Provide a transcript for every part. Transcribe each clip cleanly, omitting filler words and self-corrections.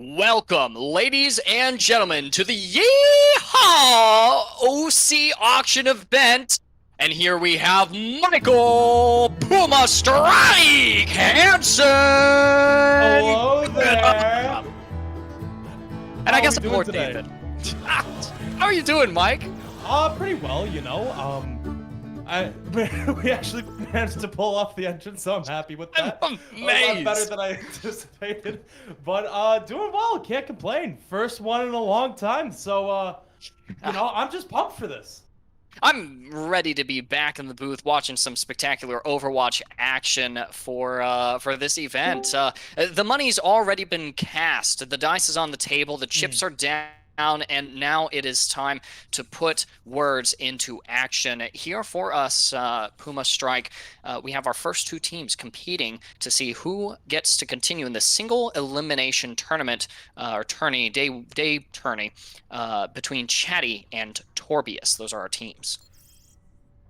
Welcome, ladies and gentlemen, to the Yeehaw OC auction event. And here we have Michael Puma Strike Hansen. Hello there. And I How are guess we I'm doing Lord today? David. How are you doing, Mike? Pretty well, we actually managed to pull off the entrance, so I'm happy with that. I'm A lot better amazed. than I anticipated, but doing well. Can't complain. First one in a long time, so I'm just pumped for this. I'm ready to be back in the booth watching some spectacular Overwatch action for this event. The money's already been cast. The dice is on the table. The chips are down. And now it is time to put words into action. Here for us, Puma Strike, we have our first two teams competing to see who gets to continue in the single elimination tournament, or tourney, day tourney, between Chadi and Torbius. Those are our teams.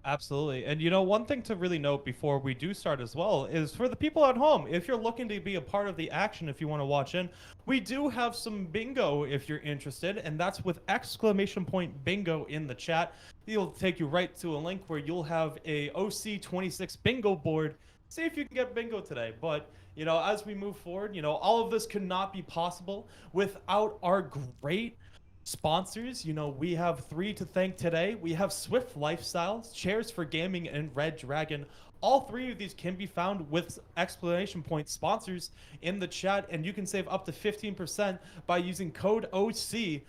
Absolutely. And one thing to really note before we do start as well is for the people at home, if you're looking to be a part of the action, if you want to watch in, we do have some bingo if you're interested, and that's with exclamation point bingo in the chat. It'll take you right to a link where you'll have a OC26 bingo board. See if you can get bingo today. But, as we move forward, all of this could not be possible without our great sponsors. We have three to thank today. We have Swift Lifestyles, Chairs for Gaming, and Red Dragon. All three of these can be found with exclamation point sponsors in the chat, and you can save up to 15% by using code OC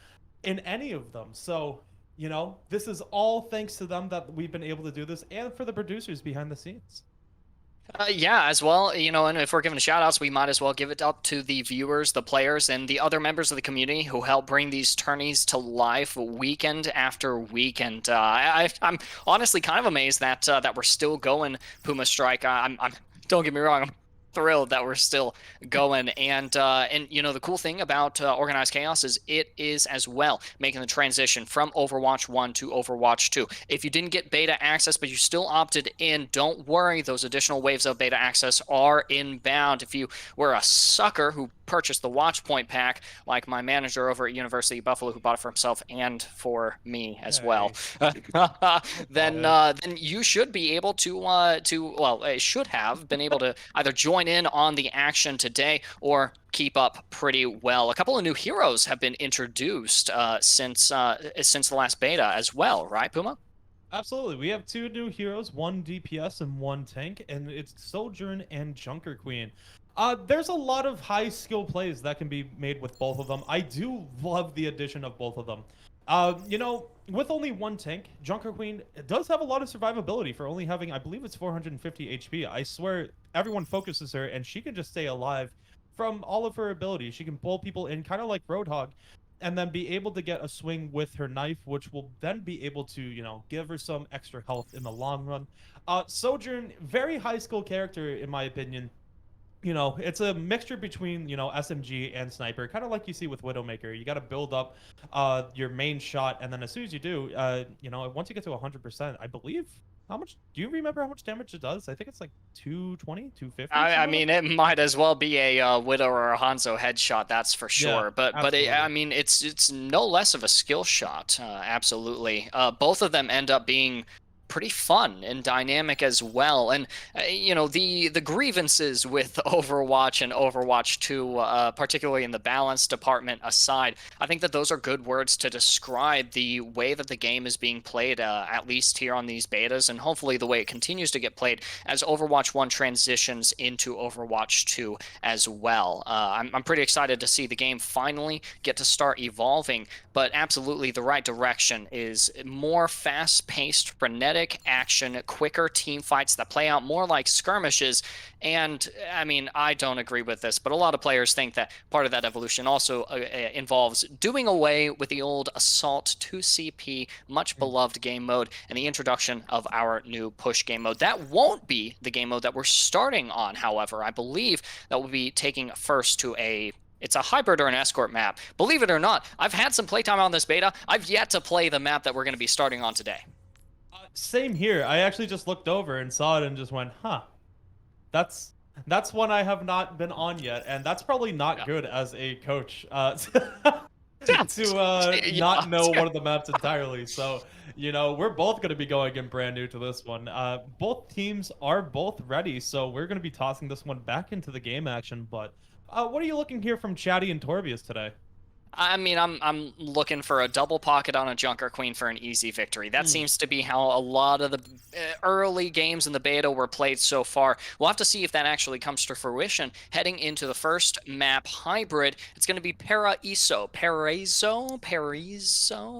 in any of them. So, this is all thanks to them that we've been able to do this, and for the producers behind the scenes. Yeah, as well, and if we're giving shout outs, we might as well give it up to the viewers, the players, and the other members of the community who help bring these tourneys to life weekend after weekend. I'm honestly kind of amazed that we're still going, Puma Strike. I'm don't get me wrong, I'm thrilled that we're still going. And the cool thing about Organized Chaos is it is as well making the transition from Overwatch 1 to Overwatch 2. If you didn't get beta access but you still opted in, don't worry, those additional waves of beta access are inbound. If you were a sucker who purchased the Watchpoint pack, like my manager over at University of Buffalo, who bought it for himself and for me as well, then you should be able should have been able to either join in on the action today or keep up pretty well. A couple of new heroes have been introduced since the last beta as well, right, Puma? Absolutely. We have two new heroes, one DPS and one tank, and it's Sojourn and Junker Queen. There's a lot of high skill plays that can be made with both of them. I do love the addition of both of them. With only one tank, Junker Queen does have a lot of survivability for only having, I believe it's 450 HP. I swear everyone focuses her and she can just stay alive from all of her abilities. She can pull people in kind of like Roadhog and then be able to get a swing with her knife, which will then be able to, give her some extra health in the long run. Sojourn, very high skill character in my opinion. It's a mixture between, SMG and sniper, kind of like you see with Widowmaker. You got to build up your main shot, and then as soon as you do, once you get to 100%, I believe, do you remember how much damage it does? I think it's like 220, 250. I mean, it might as well be a Widow or a Hanzo headshot, that's for sure. Yeah, but it's no less of a skill shot, absolutely. Both of them end up being pretty fun and dynamic as well. And the grievances with Overwatch and Overwatch 2, particularly in the balance department aside, I think that those are good words to describe the way that the game is being played, at least here on these betas, and hopefully the way it continues to get played as Overwatch 1 transitions into Overwatch 2 as well. I'm pretty excited to see the game finally get to start evolving, but absolutely the right direction is more fast-paced, frenetic action, quicker team fights that play out more like skirmishes. And I mean, I don't agree with this, but a lot of players think that part of that evolution also involves doing away with the old Assault 2CP, much beloved game mode, and the introduction of our new push game mode. That won't be the game mode that we're starting on, however. I believe that we'll be taking first to it's a hybrid or an escort map. Believe it or not, I've had some playtime on this beta. I've yet to play the map that we're going to be starting on today. Same here. I actually just looked over and saw it and just went, huh. That's That's one I have not been on yet, and that's probably not Yeah. good as a coach Yeah. to Yeah. not know one of the maps entirely. So, we're both going to be going in brand new to this one. Both teams are both ready, so we're going to be tossing this one back into the game action. But what are you looking here from Chadi and Torbius today? I mean, I'm looking for a double pocket on a Junker Queen for an easy victory. That Mm. seems to be how a lot of the early games in the beta were played so far. We'll have to see if that actually comes to fruition. Heading into the first map hybrid, it's going to be Paraíso. Paraíso?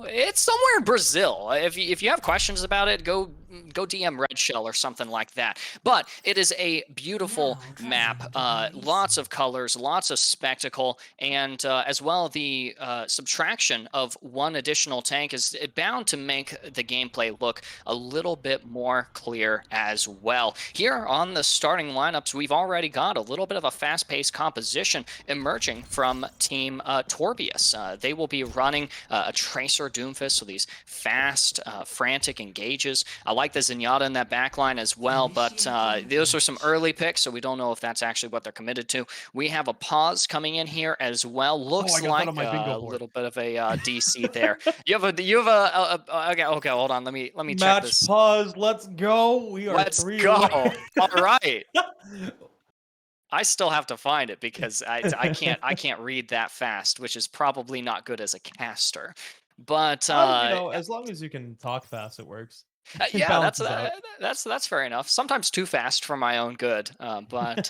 It's somewhere in Brazil. If you have questions about it, go DM Red Shell or something like that. But it is a beautiful map. Lots of colors, lots of spectacle, and as well the subtraction of one additional tank is bound to make the gameplay look a little bit more clear as well. Here on the starting lineups, we've already got a little bit of a fast-paced composition emerging from Team Torbius. They will be running a Tracer Doomfist, so these fast, frantic engages. I like the Zenyatta in that backline as well, but those are some early picks, so we don't know if that's actually what they're committed to. We have a pause coming in here as well. Oh, I Looks got that like on my bingo a board. little bit of a DC there. Okay, hold on. Let me check Match this. pause. Let's go. We are Let's 3 go. away. All right. I still have to find it because I can't read that fast, which is probably not good as a caster. But As long as you can talk fast, it works. It yeah, balances out. that's fair enough. Sometimes too fast for my own good, but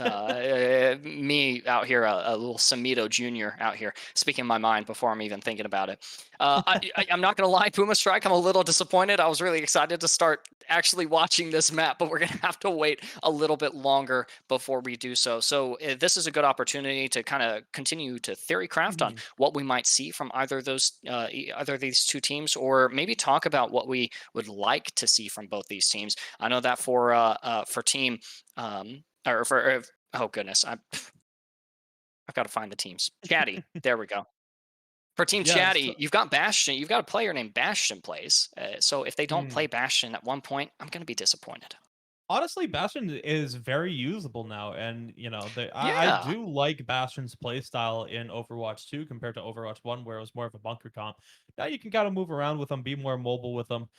me out here, a little Samito Junior out here speaking my mind before I'm even thinking about it. I'm not gonna lie, Puma Strike. I'm a little disappointed. I was really excited to start actually watching this map, but we're gonna have to wait a little bit longer before we do so. So this is a good opportunity to kind of continue to theory craft on Mhm. what we might see from either of these two teams, or maybe talk about what we would like to see from both these teams. I know that for team or for oh goodness, I've got to find the teams. Chatty, there we go. For Team Yeah. Chatty, you've got Bastion. You've got a player named Bastion plays. So if they don't Hmm. play Bastion at one point, I'm going to be disappointed. Honestly, Bastion is very usable now, and I Yeah. do like Bastion's playstyle in Overwatch 2 compared to Overwatch 1, where it was more of a bunker comp. Now you can kind of move around with them, be more mobile with them.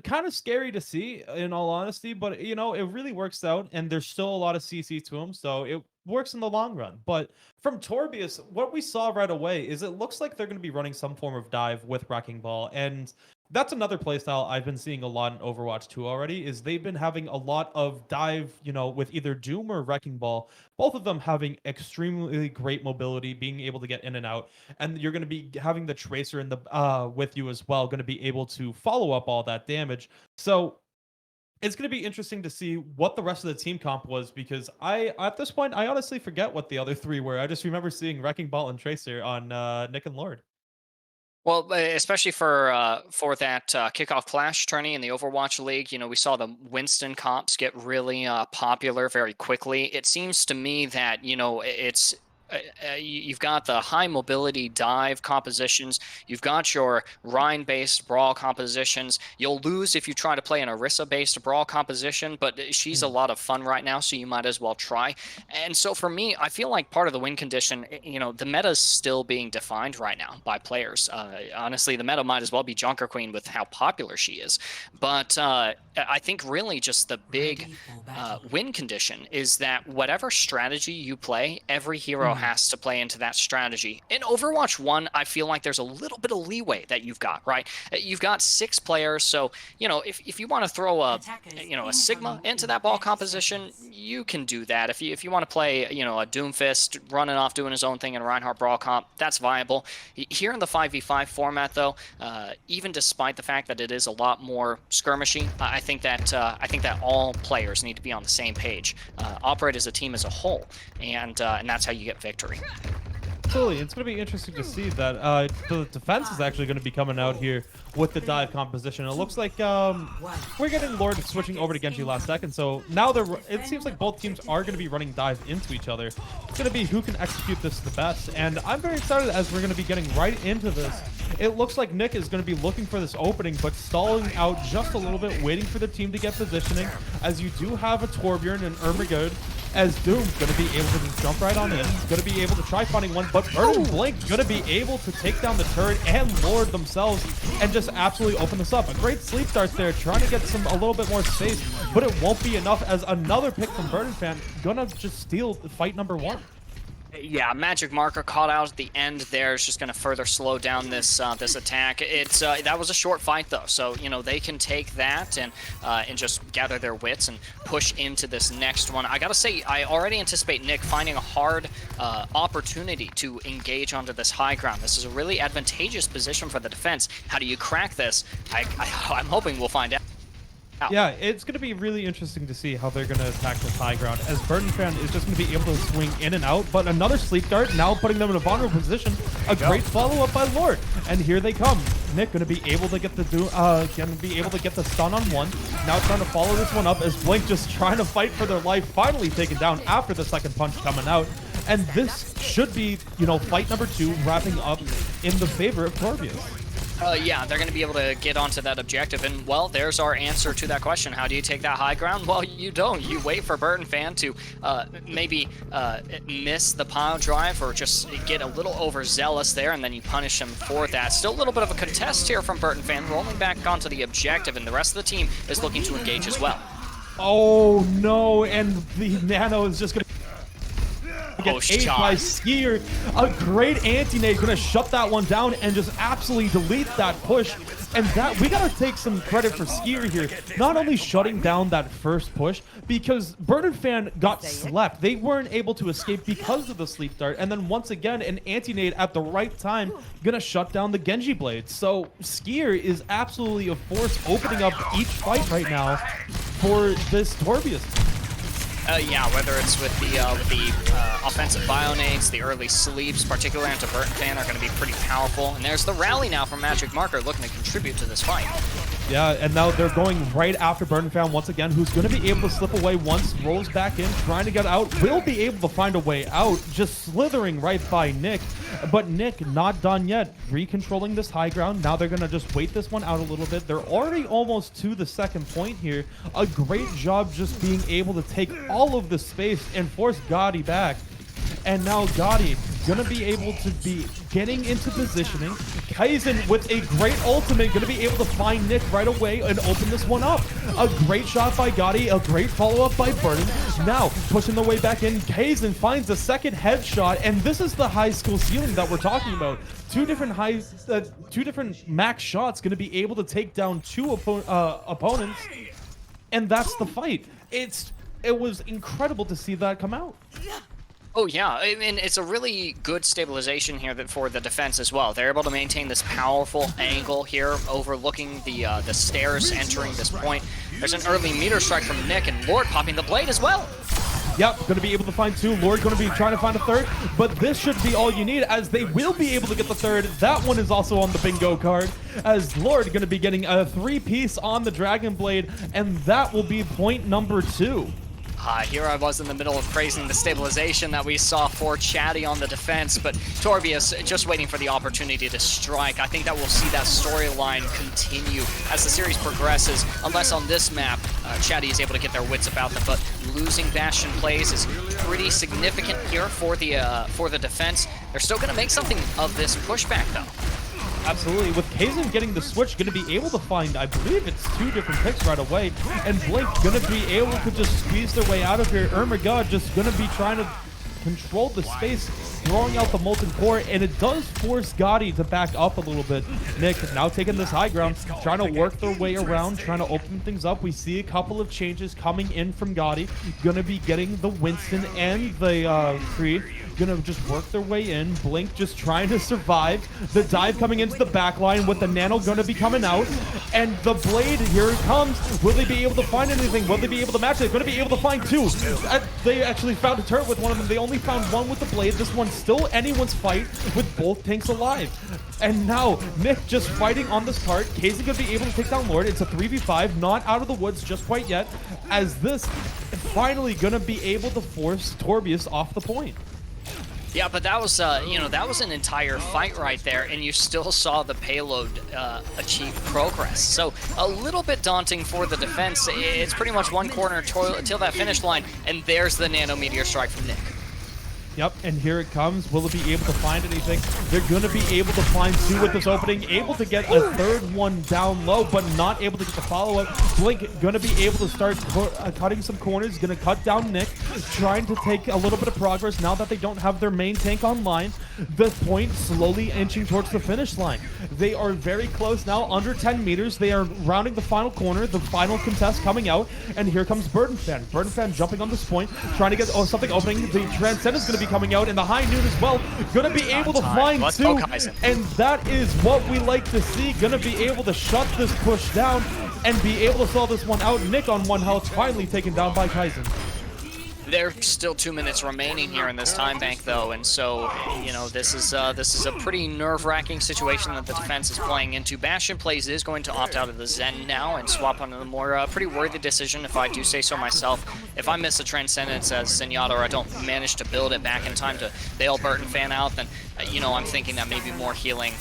Kind of scary to see, in all honesty, but it really works out, and there's still a lot of CC to him, so it works in the long run. But from Torbius, what we saw right away is it looks like they're going to be running some form of dive with Wrecking Ball, and that's another playstyle I've been seeing a lot in Overwatch 2 already, is they've been having a lot of dive, with either Doom or Wrecking Ball, both of them having extremely great mobility, being able to get in and out, and you're going to be having the Tracer in the with you as well, going to be able to follow up all that damage. So it's going to be interesting to see what the rest of the team comp was, because at this point, I honestly forget what the other three were. I just remember seeing Wrecking Ball and Tracer on Nick and Lord. Well, especially for that kickoff clash tourney in the Overwatch League, we saw the Winston comps get really popular very quickly. It seems to me that it's you've got the high mobility dive compositions. You've got your Rhine-based brawl compositions. You'll lose if you try to play an Orisa-based brawl composition, but she's a Hmm. lot of fun right now, so you might as well try. And so for me, I feel like part of the win condition, the meta is still being defined right now by players. Honestly, the meta might as well be Junker Queen with how popular she is. But I think really just the big win condition is that whatever strategy you play, every hero Hmm. has to play into that strategy. In Overwatch 1, I feel like there's a little bit of leeway that you've got, right? You've got 6 players, so, if you want to throw a Sigma into that ball composition, you can do that. If you want to play, a Doomfist running off doing his own thing in a Reinhardt brawl comp, that's viable. Here in the 5v5 format, though, even despite the fact that it is a lot more skirmishy, I think that all players need to be on the same page, operate as a team as a whole, and that's how you get victory. Absolutely. It's going to be interesting to see that the defense is actually going to be coming out here with the dive composition. It looks like we're getting Lord switching over to Genji last second, so now it seems like both teams are going to be running dive into each other. It's going to be who can execute this the best, and I'm very excited as we're going to be getting right into this. It looks like Nick is going to be looking for this opening, but stalling out just a little bit, waiting for the team to get positioning, as you do have a Torbjorn and Ermagerd as Doom gonna be able to just jump right on in, gonna be able to try finding one, but Burn and Blink gonna be able to take down the turret and Lord themselves and just absolutely open this up. A great sleep starts there, trying to get a little bit more space, but it won't be enough as another pick from Burn Fan gonna just steal fight number 1. Yeah, Magic Marker caught out at the end there is just going to further slow down this this attack. It's that was a short fight though, so you know they can take that and just gather their wits and push into this next one. I gotta say, I already anticipate Nick finding a hard opportunity to engage onto this high ground. This is a really advantageous position for the defense. How do you crack this? I'm hoping we'll find out. Yeah, it's going to be really interesting to see how they're going to attack this high ground, as Burden Fan is just going to be able to swing in and out, but another sleep dart now putting them in a vulnerable position. A great follow-up by Lord, and here they come. Nick going to be able to get the stun on one. Now trying to follow this one up as Blink just trying to fight for their life, finally taken down after the second punch coming out. And this should be, you know, fight number 2 wrapping up in the favor of Torbius. Yeah, they're going to be able to get onto that objective, and, well, there's our answer to that question. How do you take that high ground? Well, you don't. You wait for Burton Fan to maybe miss the pile drive or just get a little overzealous there, and then you punish him for that. Still a little bit of a contest here from Burton Fan, rolling back onto the objective, and the rest of the team is looking to engage as well. Oh, no, and the Nano is just going to get ate by Skier. A great anti-nade gonna shut that one down and just absolutely delete that push. And that we gotta take some credit for Skier here, not only shutting down that first push, because Burden Fan got slept. They weren't able to escape because of the sleep dart, and then once again an anti-nade at the right time gonna shut down the Genji blade. So Skier is absolutely a force opening up each fight right now for this Torbius. Yeah, whether it's with the offensive bionades, the early sleeps, particularly onto Burton Fan, are going to be pretty powerful. And there's the rally now from Magic Marker looking to contribute to this fight. Yeah, and now they're going right after Burton Fan once again, who's going to be able to slip away once, rolls back in, trying to get out, will be able to find a way out, just slithering right by Nick. But Nick, not done yet, recontrolling this high ground. Now they're going to just wait this one out a little bit. They're already almost to the second point here. A great job just being able to take all of the space and force Gotti back. And now Gotti gonna be able to be getting into positioning. Kaizen with a great ultimate, gonna be able to find Nick right away and open this one up. A great shot by Gotti, a great follow-up by Burden. Now pushing their way back in, Kaizen finds a second headshot, and this is the high skill ceiling that we're talking about. Two different max shots gonna be able to take down 2 opponents, and that's the fight. It was incredible to see that come out. Oh yeah, I mean, it's a really good stabilization here for the defense as well. They're able to maintain this powerful angle here, overlooking the stairs entering this point. There's an early meter strike from Nick, and Lord popping the blade as well. Yep, going to be able to find 2. Lord going to be trying to find a 3rd, but this should be all you need, as they will be able to get the 3rd. That one is also on the bingo card, as Lord going to be getting a 3-piece on the Dragon Blade, and that will be point number 2. Here I was in the middle of praising the stabilization that we saw for Chadi on the defense, but Torbius just waiting for the opportunity to strike. I think that we'll see that storyline continue as the series progresses, unless on this map, Chadi is able to get their wits about them, but losing Bastion plays is pretty significant here for the defense. They're still going to make something of this pushback, though. Absolutely. With Kaizen getting the switch, going to be able to find, I believe it's 2 different picks right away, and Blink going to be able to just squeeze their way out of here. Ermagod just going to be trying to control the space, throwing out the Molten Core, and it does force Gotti to back up a little bit. Nick now taking this high ground, trying to work their way around, trying to open things up. We see a couple of changes coming in from Gotti. Going to be getting the Winston and the Creed. Gonna just work their way in. Blink just trying to survive. The dive coming into the back line with the Nano gonna be coming out. And the blade, here it comes. Will they be able to find anything? Will they be able to match it? Gonna be able to find 2. They actually found a turret with one of them. They only found 1 with the blade. This one's still anyone's fight with both tanks alive. And now, Nick just fighting on this part. Casey gonna be able to take down Lord. It's a 3v5, not out of the woods just quite yet, as this finally gonna be able to force Torbius off the point. Yeah, but that was, you know, that was an entire fight right there, and you still saw the payload achieve progress. So a little bit daunting for the defense. It's pretty much one corner till that finish line, and there's the nano meteor strike from Nick. Yep, and here it comes. Will it be able to find anything? They're going to be able to find two with this opening, able to get a third one down low, but not able to get the follow-up. Blink going to be able to start cutting some corners, going to cut down Nick, trying to take a little bit of progress now that they don't have their main tank online. The point slowly inching towards the finish line. They are very close now, under 10 meters. They are rounding the final corner, the final contest coming out, and here comes Burden Fan. Burden Fan jumping on this point, trying to get something opening. The Transcend is going to be coming out in the high noon as well. Gonna be able to find two, and that is what we like to see. Gonna be able to shut this push down and be able to solve this one out. Nick on 1 health, finally taken down by Kaizen. There's still 2 minutes remaining here in this time bank, though, and so, you know, this is a pretty nerve-wracking situation that the defense is playing into. Bastion Plays is going to opt out of the Zen now and swap onto the more pretty worthy decision, if I do say so myself. If I miss a Transcendence as Zenyatta, or I don't manage to build it back in time to bail Burton Fan out, then, you know, I'm thinking that maybe more healing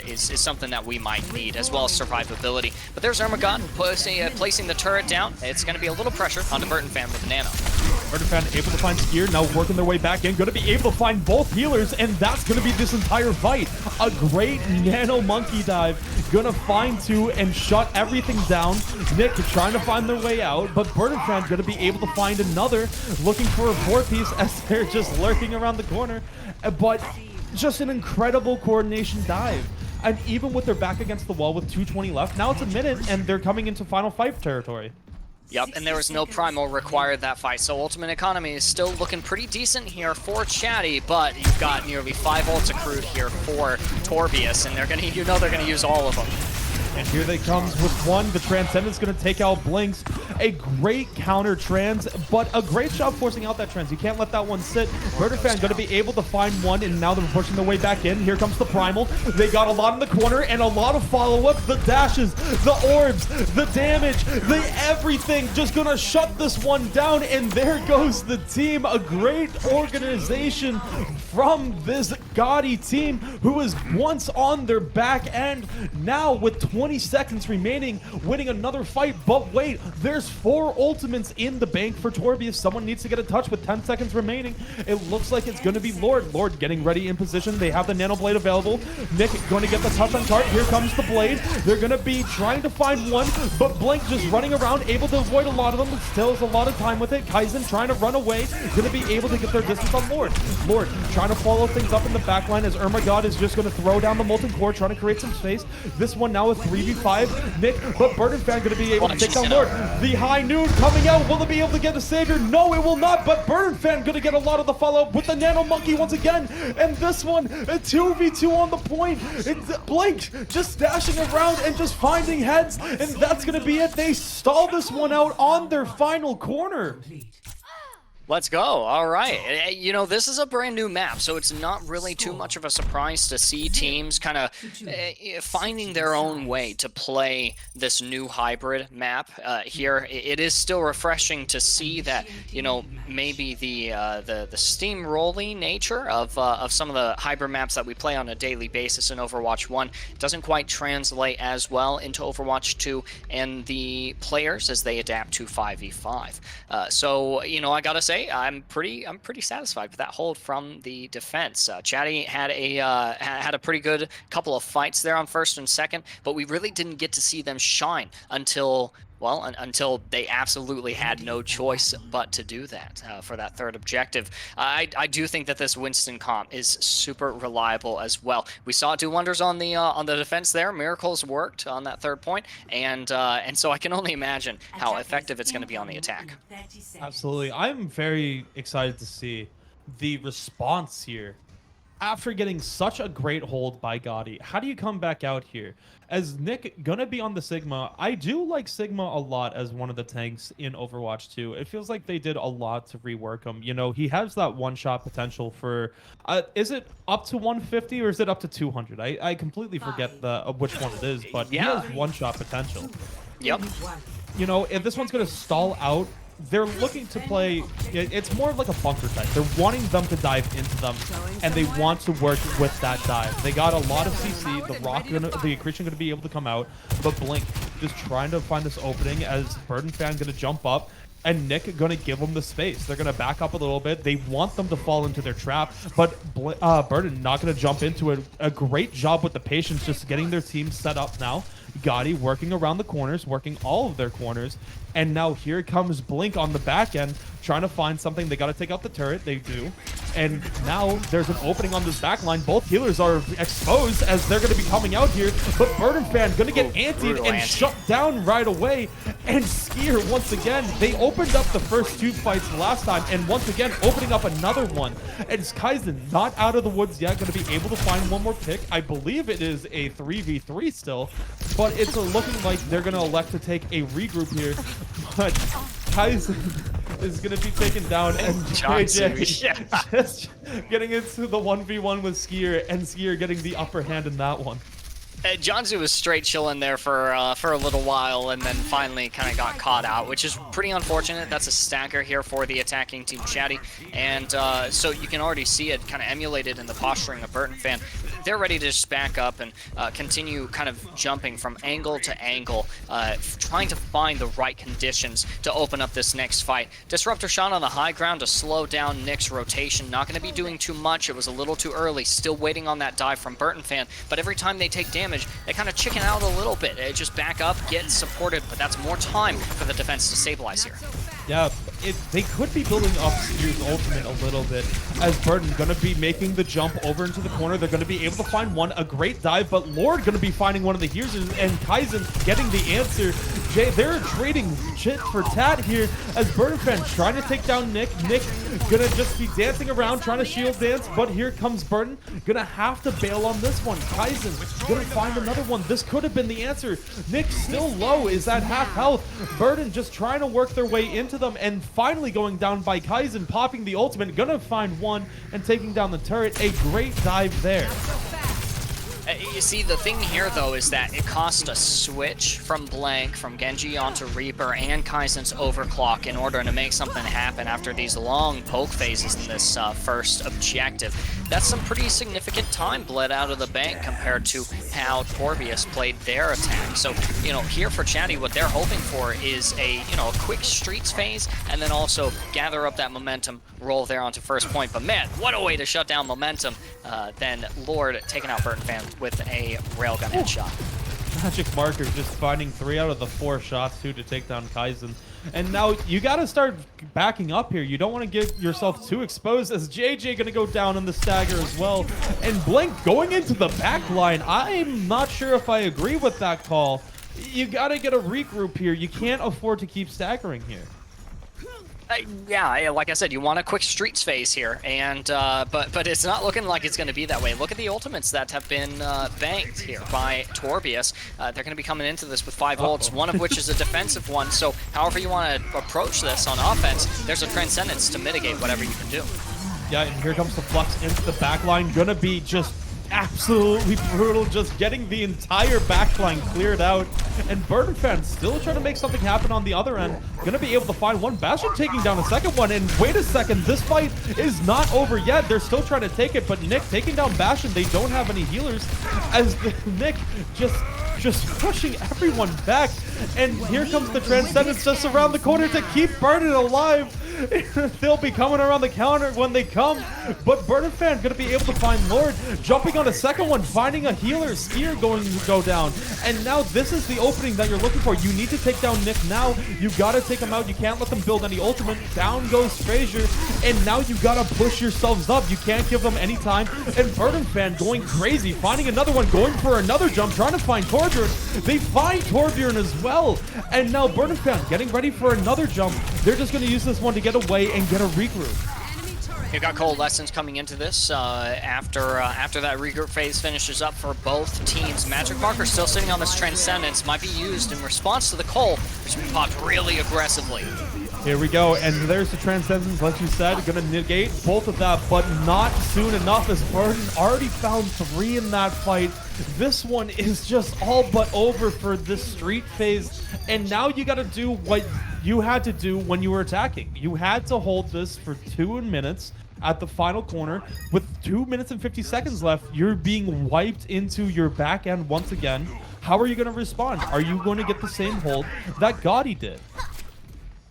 is something that we might need, as well as survivability. But there's Ermagon placing the turret down. It's going to be a little pressure onto Burton Fan with the nano. Burden Fan able to find Skier, now working their way back in, going to be able to find both healers, and that's going to be this entire fight. A great nano monkey dive, going to find two and shut everything down. Nick trying to find their way out, but Burden Fan going to be able to find another, looking for a fourth piece as they're just lurking around the corner. But just an incredible coordination dive. And even with their back against the wall with 2:20 left, now it's a minute and they're coming into final fight territory. Yep, and there was no primal required that fight, so Ultimate Economy is still looking pretty decent here for Chadi, but you've got nearly 5 ults accrued here for Torbius, and they're gonna, you know, they're gonna use all of them. And here they comes with one. The Transcendence going to take out Blinks. A great counter trans, but a great job forcing out that trans. You can't let that one sit. Murder Fan going to be able to find one, and now they're pushing their way back in. Here comes the Primal. They got a lot in the corner and a lot of follow-up. The dashes, the orbs, the damage, the everything just going to shut this one down, and there goes the team. A great organization from this gaudy team who was once on their back end, now with 20 seconds remaining, winning another fight. But wait, there's 4 ultimates in the bank for Torbius. Someone needs to get a touch with 10 seconds remaining. It looks like it's going to be Lord. Lord getting ready in position. They have the Nano Blade available. Nick going to get the touch on Cart. Here comes the Blade. They're going to be trying to find one, but Blink just running around, able to avoid a lot of them. Still has a lot of time with it. Kaizen trying to run away. Going to be able to get their distance on Lord. Lord trying to follow things up in the back line as God is just going to throw down the Molten Core, trying to create some space. This one now with 3v5. Nick, but Burden Fan going to be able to take down Lord. The high noon coming out. Will it be able to get the savior? No, it will not, but Burden Fan going to get a lot of the follow-up with the Nano Monkey once again. And this one, a 2v2 on the point. It's Blink just dashing around and just finding heads, and that's going to be it. They stall this one out on their final corner. Let's go. All right. You know, this is a brand new map, so it's not really too much of a surprise to see teams kind of finding their own way to play this new hybrid map here. It is still refreshing to see that, you know, maybe the steamrolling nature of some of the hybrid maps that we play on a daily basis in Overwatch 1 doesn't quite translate as well into Overwatch 2 and the players as they adapt to 5v5. So, you know, I gotta say, I'm pretty satisfied with that hold from the defense. Chadi had a pretty good couple of fights there on first and second, but we really didn't get to see them shine until they absolutely had no choice but to do that for that third objective. I do think that this Winston comp is super reliable as well. We saw it do wonders on the defense there. Miracles worked on that third point, and so I can only imagine how effective it's going to be on the attack. Absolutely. I'm very excited to see the response here. After getting such a great hold by Gotti, how do you come back out here? As Nick gonna be on the Sigma, I do like Sigma a lot as one of the tanks in Overwatch 2. It feels like they did a lot to rework him. You know, he has that one-shot potential for, is it up to 150 or is it up to 200? I completely forget which one it is, but yeah, he has one-shot potential. Yep. You know, if this one's gonna stall out they're looking to play, it's more of like a bunker type. They're wanting them to dive into them, and they want to work with that dive. They got a lot of CC, the accretion going to be able to come out, but Blink just trying to find this opening as Burden Fan going to jump up, and Nick going to give them the space. They're going to back up a little bit. They want them to fall into their trap, but Burden not going to jump into it. A great job with the patience, just getting their team set up now. Gotti working around the corners, working all of their corners, and now here comes Blink on the back end, trying to find something. They got to take out the turret. They do. And now there's an opening on this back line. Both healers are exposed as they're going to be coming out here, but Burden Fan going to get antied and shut down right away. And Skier, once again, they opened up the first 2 fights last time, and once again, opening up another one. And Kaizen not out of the woods yet, going to be able to find one more pick. I believe it is a 3v3 still, but it's looking like they're going to elect to take a regroup here. But Kaizen is going to be taken down, and JJ just getting into the 1v1 with Skier, and Skier getting the upper hand in that one. Janzu was straight chilling there for a little while, and then finally kind of got caught out, which is pretty unfortunate. That's a stacker here for the attacking team, Chadi, and so you can already see it kind of emulated in the posturing of Burden Fan. They're ready to just back up and continue kind of jumping from angle to angle, trying to find the right conditions to open up this next fight. Disruptor shot on the high ground to slow down Nick's rotation. Not going to be doing too much. It was a little too early. Still waiting on that dive from Burden Fan, but every time they take damage, they kind of chicken out a little bit. They just back up, get supported, but that's more time for the defense to stabilize here. Yeah, they could be building up Skier's ultimate a little bit, as Burden going to be making the jump over into the corner. They're going to be able to find one, a great dive, but Lord going to be finding one of the healers, and Kaizen getting the answer. Jay, they're trading shit for tat here, as Burden Fan trying to take down Nick. Nick going to just be dancing around, trying to shield dance, but here comes Burden. Going to have to bail on this one. Kaizen going to find another one. This could have been the answer. Nick still low, is at half health. Burden just trying to work their way into them, and finally going down by Kaizen, popping the ultimate, gonna find one and taking down the turret. A great dive there. You see, the thing here, though, is that it cost a switch from Blank, from Genji onto Reaper, and Kaizen's overclock in order to make something happen after these long poke phases in this first objective. That's some pretty significant time bled out of the bank compared to how Torbius played their attack. So, you know, here for Chadi, what they're hoping for is a, a quick streets phase, and then also gather up that momentum, roll there onto first point. But man, what a way to shut down momentum. Then Lord taking out Burden Fan with a railgun headshot. Magic Marker just finding 3 out of the 4 shots too to take down Kaizen. And now you got to start backing up here. You don't want to get yourself too exposed, as JJ going to go down in the stagger as well. And Blink going into the back line. I'm not sure if I agree with that call. You got to get a regroup here. You can't afford to keep staggering here. Yeah, like I said, you want a quick streets phase here, and but it's not looking like it's going to be that way. Look at the ultimates that have been banked here by Torbius. They're going to be coming into this with 5 ults, one of which is a defensive one. So however you want to approach this on offense, there's a Transcendence to mitigate whatever you can do. Yeah, and here comes the Flux into the backline. Gonna be just absolutely brutal, just getting the entire backline cleared out. And Burden Fan still trying to make something happen on the other end. Gonna be able to find one. Bastion taking down a second one. And wait a second, this fight is not over yet. They're still trying to take it, but Nick taking down Bastion. They don't have any healers, as Nick just pushing everyone back. And here comes the Transcendence just around the corner to keep Burden alive. They'll be coming around the counter when they come, but Burden Fan gonna be able to find Lord, jumping on a second one, finding a healer. Skier going to go down, and now this is the opening that you're looking for. You need to take down Nick now. You gotta take him out. You can't let them build any ultimate. Down goes Frazier, and now you gotta push yourselves up. You can't give them any time. And Burden Fan going crazy, finding another one, going for another jump, trying to find Torbjorn. They find Torbjorn as well, and now Burden Fan getting ready for another jump. They're just gonna use this one to get away and get a regroup. You've got Coalescence coming into this after that regroup phase finishes up for both teams. Magic Marker still sitting on this Transcendence, might be used in response to the Cole, which we popped really aggressively. Here we go, and there's the Transcendence, like you said, gonna negate both of that, but not soon enough, as Burden already found 3 in that fight. This one is just all but over for this street phase, and now you gotta do what you had to do when you were attacking. You had to hold this for 2 minutes at the final corner. With 2 minutes and 50 seconds left, you're being wiped into your back end once again. How are you gonna respond? Are you going to get the same hold that Gotti did?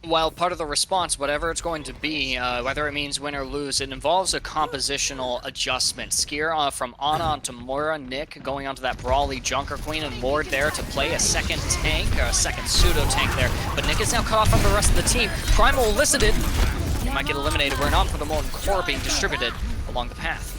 Well, part of the response, whatever it's going to be, whether it means win or lose, it involves a compositional adjustment. Skier from Ana to Moira, Nick going onto that Brawly Junker Queen, and Lord there to play a second tank, or a second pseudo-tank there. But Nick is now cut off from the rest of the team. Primal elicited. He might get eliminated. We're not for the moment core being distributed along the path.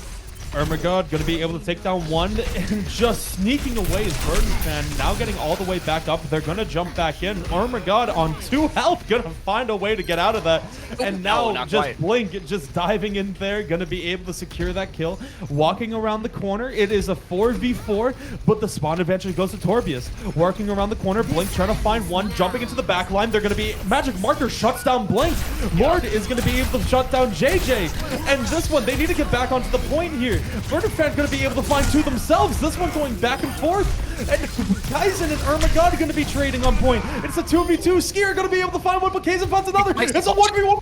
Ermagod gonna be able to take down one, and just sneaking away is Burden now getting all the way back up. They're gonna jump back in. Ermagod on 2 health, gonna find a way to get out of that. And now just quite. Blink just diving in there, gonna be able to secure that kill. Walking around the corner, it is a 4v4, but the spawn advantage goes to Torbius. Working around the corner, Blink trying to find one, jumping into the back line. They're gonna be, Magic Marker shuts down Blink. Lord is gonna be able to shut down JJ. And this one, they need to get back onto the point here. Burdenfan's going to be able to find 2 themselves. This one going back and forth. And Kaizen and Ermagod are going to be trading on point. It's a 2v2. Skier going to be able to find one, but Kaizen finds another. It's a 1v1.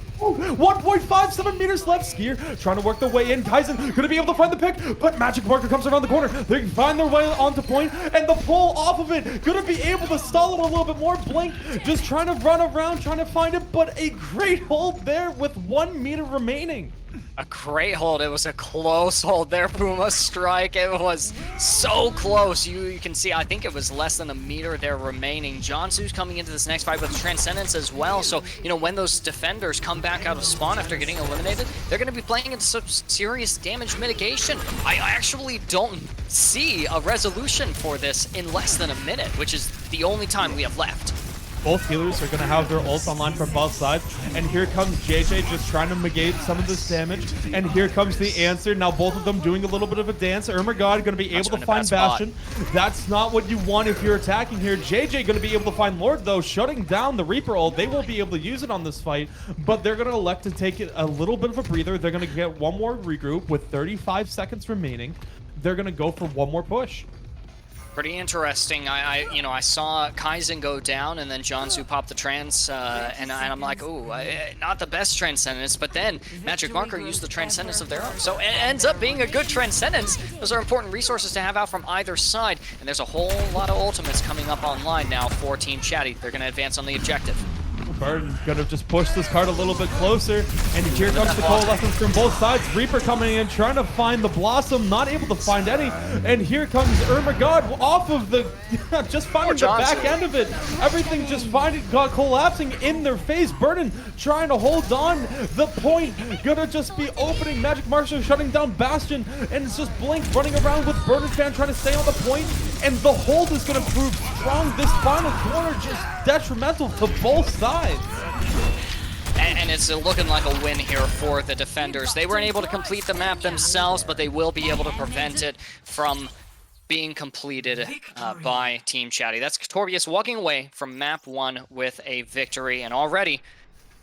1.57 meters left. Skier trying to work their way in. Kaizen going to be able to find the pick, but Magic Marker comes around the corner. They find their way onto point, and the pull off of it going to be able to stall it a little bit more. Blink just trying to run around, trying to find it, but a great hold there with 1 meter remaining. A great hold. It was a close hold there, Puma Strike. It was so close. You can see, I think it was less than a meter there remaining. Jansu's coming into this next fight with Transcendence as well. So, you know, when those defenders come back out of spawn after getting eliminated, they're going to be playing into some serious damage mitigation. I actually don't see a resolution for this in less than a minute, which is the only time we have left. Both healers are going to have their ults online from both sides. And here comes JJ just trying to negate some of this damage. And here comes the answer. Now both of them doing a little bit of a dance. Ermagod going to be able to find Bastion. That's not what you want if you're attacking here. JJ going to be able to find Lord, though, shutting down the Reaper ult. They won't be able to use it on this fight, but they're going to elect to take it a little bit of a breather. They're going to get one more regroup with 35 seconds remaining. They're going to go for one more push. Pretty interesting. I saw Kaizen go down, and then Jansu popped the trans, and I'm like, ooh, not the best Transcendence, but then Magic Marker used the Transcendence of their own. So it ends up being a good Transcendence. Those are important resources to have out from either side, and there's a whole lot of ultimates coming up online now for Team Chadi. They're going to advance on the objective. Burden gonna just push this card a little bit closer, and here comes the coalescence from both sides. Reaper coming in, trying to find the Blossom, not able to find any, and here comes Ermagod off of the, just finding the back end of it. Everything just got collapsing in their face. Burden trying to hold on. The point gonna just be opening. Magic Marshall shutting down Bastion, and it's just Blink running around with Burden trying to stay on the point, and the hold is gonna prove strong. This final corner just detrimental to both sides. And it's looking like a win here for the defenders. They weren't able to complete the map themselves, but they will be able to prevent it from being completed by Team Chadi. That's Torbius walking away from map 1 with a victory. And already,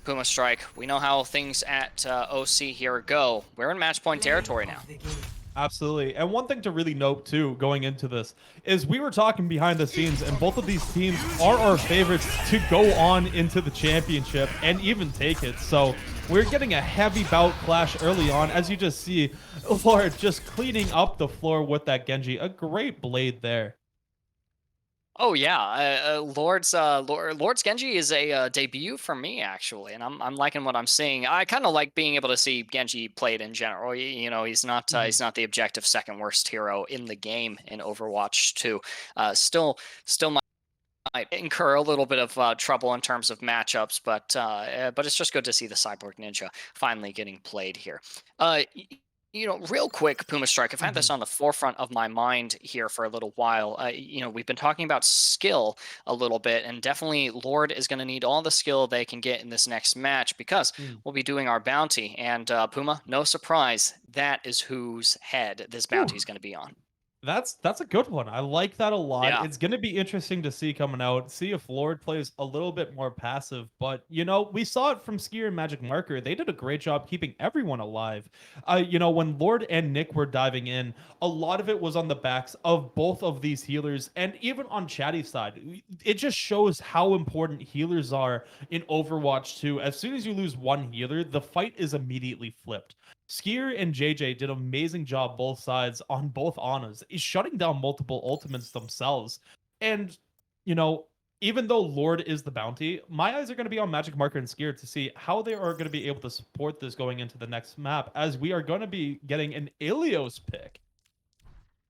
Puma Strike, we know how things at OC here go. We're in match point territory now. Absolutely. And one thing to really note, too, going into this, is we were talking behind the scenes, and both of these teams are our favorites to go on into the championship and even take it. So we're getting a heavy bout clash early on, as you just see Lord just cleaning up the floor with that Genji. A great blade there. Oh yeah, Lord's Genji is a debut for me actually, and I'm liking what I'm seeing. I kind of like being able to see Genji played in general. You know, he's not the objective second worst hero in the game in Overwatch 2. Still might incur a little bit of trouble in terms of matchups, but it's just good to see the Cyborg Ninja finally getting played here. You know, real quick, Puma Strike, I've had this on the forefront of my mind here for a little while. You know, we've been talking about skill a little bit, and definitely Lord is going to need all the skill they can get in this next match because we'll be doing our bounty. And Puma, no surprise, that is whose head this bounty is going to be on. That's a good one. I like that a lot. Yeah. It's going to be interesting to see coming out, see if Lord plays a little bit more passive. But, we saw it from Skier and Magic Marker. They did a great job keeping everyone alive. When Lord and Nick were diving in, a lot of it was on the backs of both of these healers. And even on Chadi's side, it just shows how important healers are in Overwatch 2. As soon as you lose one healer, the fight is immediately flipped. Skier and JJ did an amazing job both sides on both Anas, shutting down multiple ultimates themselves. And, even though Lord is the bounty, my eyes are going to be on Magic Marker and Skier to see how they are going to be able to support this going into the next map, as we are going to be getting an Ilios pick.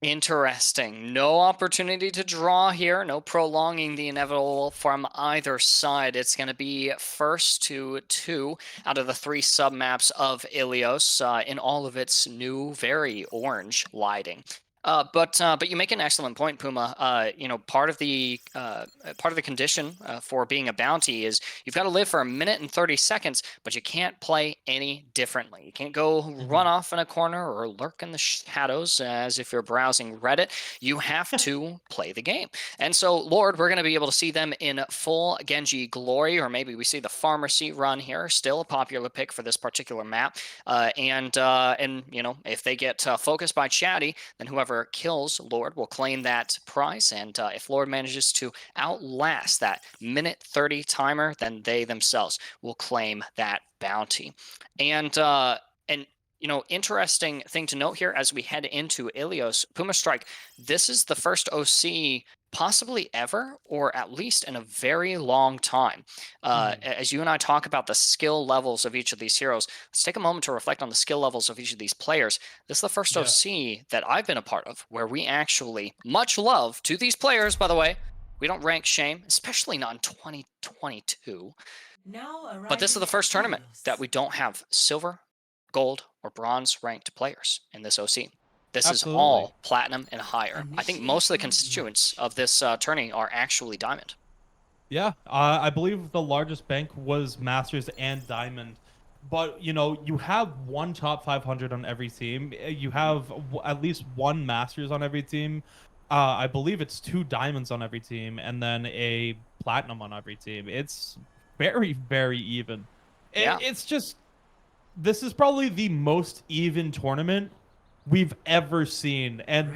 Interesting. No opportunity to draw here. No prolonging the inevitable from either side. It's going to be first to 2 out of the 3 submaps of Ilios in all of its new, very orange lighting. But you make an excellent point, Puma. Part of the condition for being a bounty is you've got to live for 1 minute and 30 seconds, but you can't play any differently. You can't go run off in a corner or lurk in the shadows as if you're browsing Reddit. You have to play the game. And so, Lord, we're going to be able to see them in full Genji glory, or maybe we see the Pharmacy run here. Still a popular pick for this particular map. If they get focused by Chadi, then whoever kills Lord will claim that prize, and if Lord manages to outlast that minute 30 timer, then they themselves will claim that bounty. And interesting thing to note here as we head into Ilios, Puma Strike, this is the first OC possibly ever, or at least in a very long time. As you and I talk about the skill levels of each of these heroes, let's take a moment to reflect on the skill levels of each of these players. This is the first OC that I've been a part of where we actually, much love to these players, by the way, we don't rank shame, especially not in 2022. But this is the first tournament that we don't have silver, gold, or bronze ranked players in this OC. This is all platinum and higher. I think most of the constituents of this tourney are actually diamond. Yeah, I believe the largest bank was Masters and Diamond. But, you have one top 500 on every team. You have at least one Masters on every team. I believe it's 2 Diamonds on every team, and then a Platinum on every team. It's very, very even. It's just, this is probably the most even tournament we've ever seen, and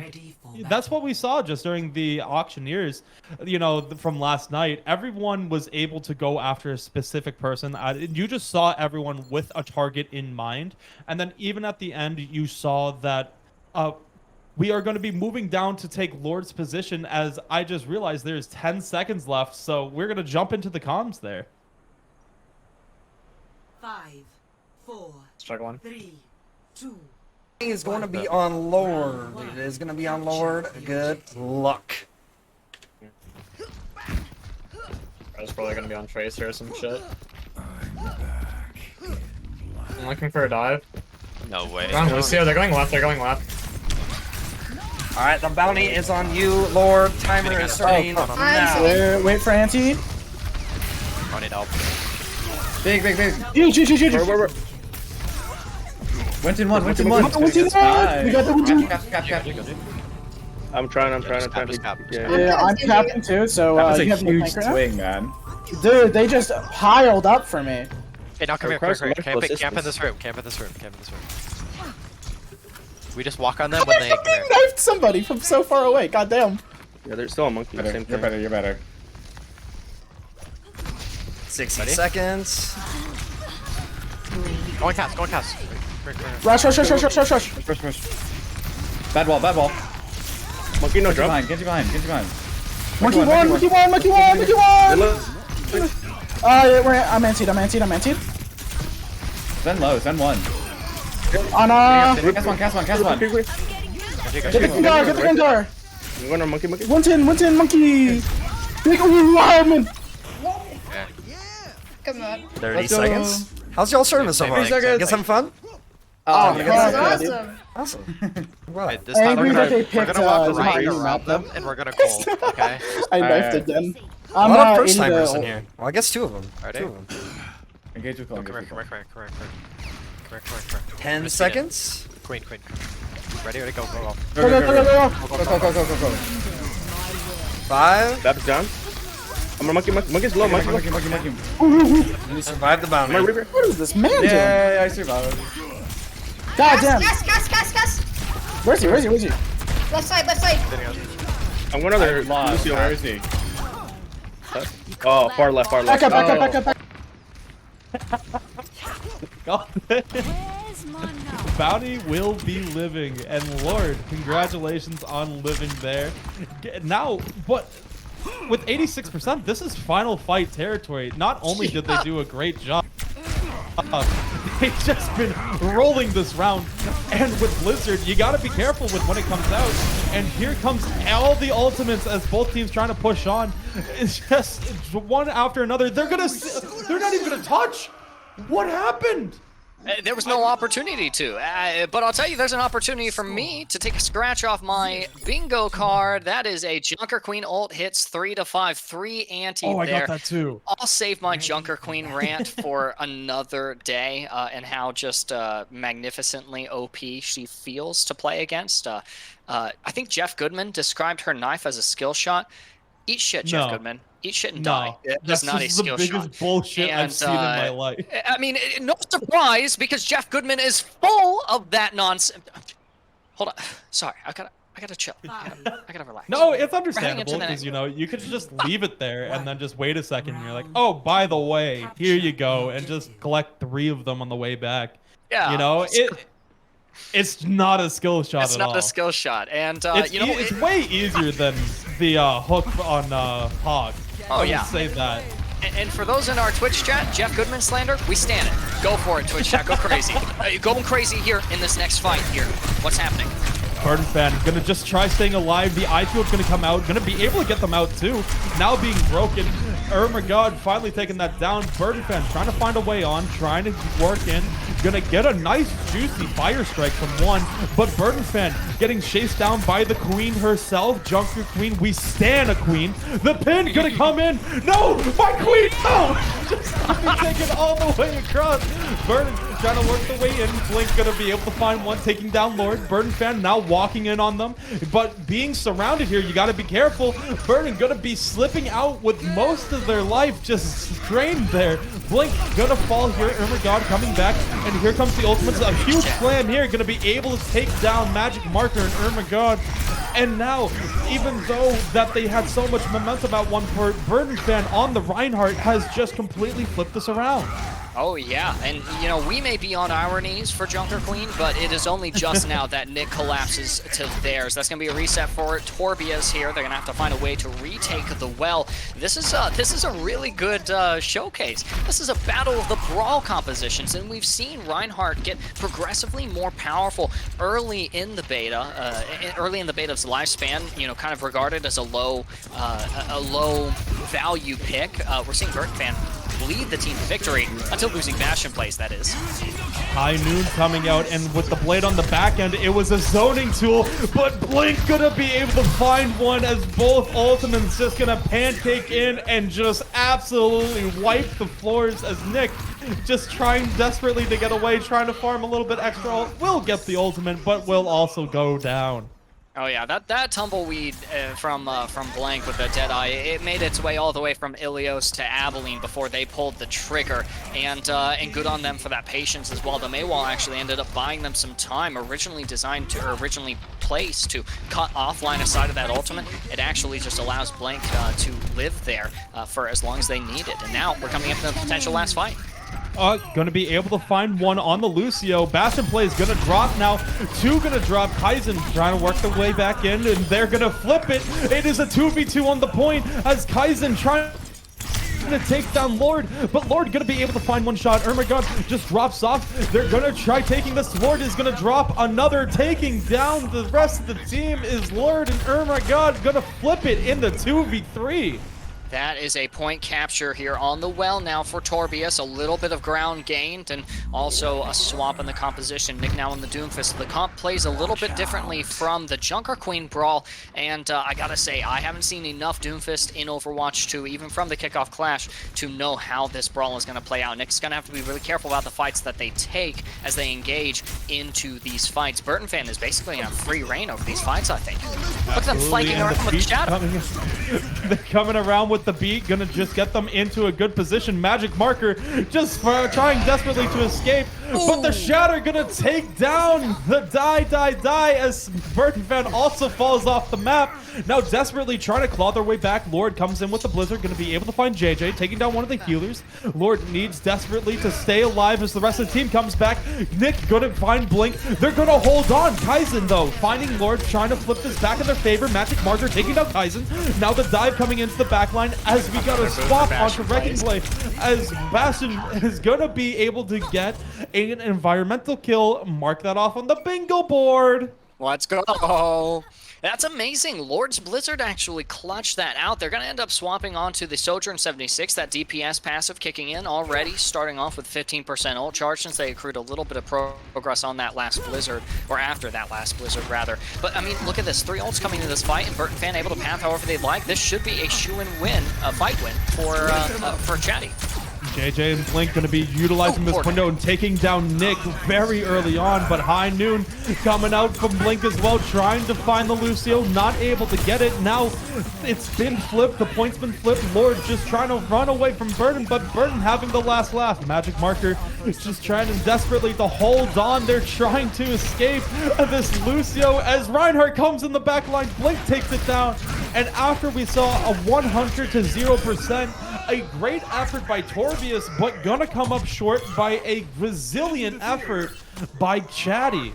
that's what we saw just during the auctioneers. From last night, everyone was able to go after a specific person. You just saw everyone with a target in mind, and then even at the end you saw that we are going to be moving down to take Lord's position, as I just realized there's 10 seconds left, so we're going to jump into the comms there. 5, 4, Struggling. 3, 2. Is going to be on Lord. It is going to be on Lord. Good luck. I was probably going to be on Tracer or some shit. I'm looking for a dive. No way. They're on Lucio. They're going left. They're going left. Alright, the bounty is on you, Lord. Timer is starting now. Wait for Auntie. Run it up. Big. Huge. Went in one. We got the went in. Cap. I'm trying. Yeah, I'm capping too, so that was a you have huge no swing, man. Dude, they just piled up for me. Hey, now come here, quick. Camp in this room. We just walk on them when they knifed somebody from so far away, goddamn. Yeah, there's still a monkey. Same thing. You're better. 60 seconds. Go on cast. Rush. Bad wall. Monkey no drop. Get you behind. Monkey one. I'm antied. Zen low, Zen one. Cast one. Get the Gengar. I'm going on monkey. One tin, monkey. Big wildman. Come on. 30 seconds. How's y'all serving so far? Get some fun? Oh, That's awesome. Awesome. Right. Wait, this time we're gonna walk right Mine. around them and we're gonna cold, okay? I knifed it then. A lot of first timers in here. Well, I guess 2 of them. Ready? 2 of them. Engage with Come here. 10 seconds. Queen. Ready, go, go, go. Go. 5. That's down. I'm gonna monkey's low, monkey. And you survived the bounty. I'm a Reaper. What is this man doing? Yeah, I survived. God damn. Gas. Where's he? Left side. I'm going other Lost. Lucio. Where is he? Oh, far left. Back up. Bounty will be living, and Lord, congratulations on living there. Now, but with 86%, this is final fight territory. Not only did they do a great job, they've just been rolling this round. And with Blizzard, you gotta be careful with when it comes out. And here comes all the ultimates as both teams trying to push on. It's just one after another. They're not even gonna touch. What happened? There was no opportunity to, but I'll tell you, there's an opportunity for me to take a scratch off my bingo card. That is a Junker Queen ult hits 3 to 5, 3 anti Oh, I there. got that too. I'll save my Junker Queen rant for another day, and how just magnificently OP she feels to play against. I think Jeff Goodman described her knife as a skill shot. Eat shit, Jeff Goodman. Eat shit and die. That's not a skill the shot. biggest bullshit I've seen in my life. I mean, no surprise, because Jeff Goodman is full of that nonsense. Hold on. Sorry, I gotta chill. I gotta relax. No, it's We're heading understandable into the because, you know, you could just leave it there and then just wait a second and you're like, oh, by the way, here you go, and just collect 3 of them on the way back. Yeah. You know, it's not a skill shot It's at all. not a skill shot, and It's, you know, it's way easier than the hook on Hog. Oh, I would yeah. say that. And for those in our Twitch chat, Jeff Goodman slander, we stand it. Go for it, Twitch chat. Go crazy. Going crazy here in this next fight here. What's happening? Burden Fan gonna just try staying alive. The eye field's gonna come out. Gonna be able to get them out too. Now being broken. My God, finally taking that down. Burden Fan trying to find a way on. Trying to work in. Gonna get a nice juicy fire strike from one. But Burden Fan getting chased down by the queen herself. Junker Queen. We stand a queen. The pin gonna come in. No! My queen! No! Just taken all the way across. Burden trying to work the way in. Blink gonna be able to find one, taking down Lord. Burden Fan now walking in on them, but being surrounded here, you gotta be careful. Burden gonna be slipping out with most of their life just drained there. Blink gonna fall here. God coming back, and here comes the ultimates. A huge slam here, gonna be able to take down Magic Marker and God. And now, even though that they had so much momentum at one point, Burden Fan on the Reinhardt has just completely flipped this around. Oh, yeah. And, you know, we may be on our knees for Junker Queen, but it is only just now that Nick collapses to theirs. That's going to be a reset for Torbius here. They're going to have to find a way to retake the well. This is a really good showcase. This is a battle of the brawl compositions, and we've seen Reinhardt get progressively more powerful early in the beta. Early in the beta's lifespan, you know, kind of regarded as a low value pick. We're seeing Burden Fan lead the team to victory until losing Bastion plays, that is. High Noon coming out, and with the blade on the back end, it was a zoning tool, but Blink gonna be able to find one as both ultimates just gonna pancake in and just absolutely wipe the floors as Nick just trying desperately to get away, trying to farm a little bit extra. Will get the ultimate, but will also go down. Oh yeah, that tumbleweed from Blank with the Deadeye, it made its way all the way from Ilios to Abilene before they pulled the trigger, and good on them for that patience as well. The Maywall actually ended up buying them some time, originally placed to cut off line of sight of that ultimate. It actually just allows Blank to live there for as long as they need it, and now we're coming up to the potential last fight. Gonna be able to find one on the Lucio. Bastion play is gonna drop now. 2 gonna drop. Kaizen trying to work their way back in, and they're gonna flip it. It is a 2v2 on the point as Kaizen trying to take down Lord, but Lord gonna be able to find one shot. God just drops off. They're gonna try taking this. Lord is gonna drop another, taking down the rest of the team is Lord, and God gonna flip it in the 2v3. That is a point capture here on the well now for Torbius. A little bit of ground gained and also a swap in the composition. Nick now in the Doomfist. The comp plays a little bit differently from the Junker Queen brawl, and I gotta say, I haven't seen enough Doomfist in Overwatch 2, even from the kickoff clash, to know how this brawl is gonna play out. Nick's gonna have to be really careful about the fights that they take as they engage into these fights. Burton Fan is basically in a free reign over these fights, I think. Look at them flanking And around the with the beat shadow. They're coming around with the beat, gonna just get them into a good position. Magic Marker just trying desperately to escape, but the Shatter gonna take down the die as Burton Fan also falls off the map. Now desperately trying to claw their way back. Lord comes in with the Blizzard, gonna be able to find JJ, taking down one of the healers. Lord needs desperately to stay alive as the rest of the team comes back. Nick gonna find Blink. They're gonna hold on. Kaizen though, finding Lord, trying to flip this back in their favor. Magic Marker taking down Kaizen. Now the dive coming into the backline as we got a swap onto Wrecking Blade, as Bastion is gonna be able to get an environmental kill. Mark that off on the bingo board. Let's go. That's amazing. Lord's Blizzard actually clutched that out. They're going to end up swapping onto the Sojourn 76, that DPS passive kicking in already, starting off with 15% ult charge since they accrued a little bit of progress on that last Blizzard, or after that last Blizzard, rather. But, I mean, look at this. 3 ults coming into this fight, and Burton Fan able to path however they'd like. This should be a shoe-in win, a fight win for Chadi. JJ and Blink going to be utilizing this window and taking down Nick very early on, but High Noon coming out from Blink as well, trying to find the Lucio, not able to get it. Now it's been flipped, the point's been flipped. Lord just trying to run away from Burton, but Burton having the last laugh. Magic Marker is just trying to desperately to hold on. They're trying to escape this Lucio as Reinhardt comes in the back line. Blink takes it down, and after we saw a 100 to 0%, a great effort by Torbius, but gonna come up short by a resilient effort by Chadi.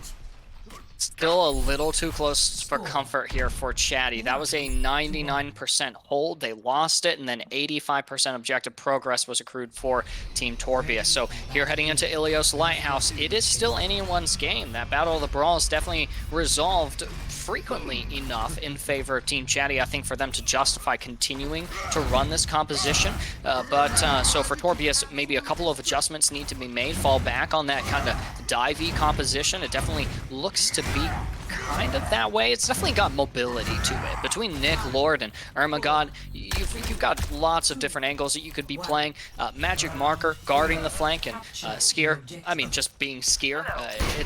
Still a little too close for comfort here for Chadi. That was a 99% hold. They lost it, and then 85% objective progress was accrued for Team Torbius. So here heading into Ilios Lighthouse, it is still anyone's game. That Battle of the Brawl is definitely resolved frequently enough in favor of Team Chadi, I think, for them to justify continuing to run this composition. So for Torbius, maybe a couple of adjustments need to be made, fall back on that kind of divey composition. It definitely looks to be kind of that way. It's definitely got mobility to it. Between Nick, Lord, and Ermagod, you've got lots of different angles that you could be playing. Magic Marker guarding the flank, and Skier, I mean, just being Skier.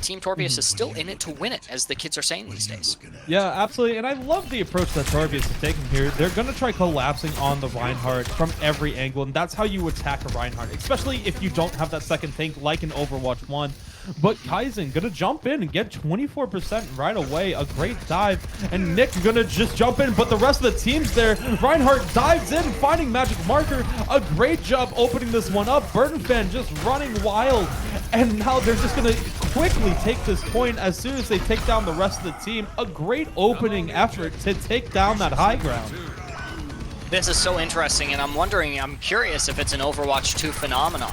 Team Torbius is still in it to win it, as the kids are saying these days. Yeah, absolutely, and I love the approach that Torbius is taking here. They're going to try collapsing on the Reinhardt from every angle, and that's how you attack a Reinhardt, especially if you don't have that second tank like in Overwatch 1. But Kaizen gonna jump in and get 24% right away. A great dive. And Nick gonna just jump in, but the rest of the team's there. Reinhardt dives in, finding Magic Marker. A great job opening this one up. Burton Fan just running wild. And now they're just gonna quickly take this point as soon as they take down the rest of the team. A great opening effort to take down that high ground. This is so interesting, and I'm curious if it's an Overwatch 2 phenomenon.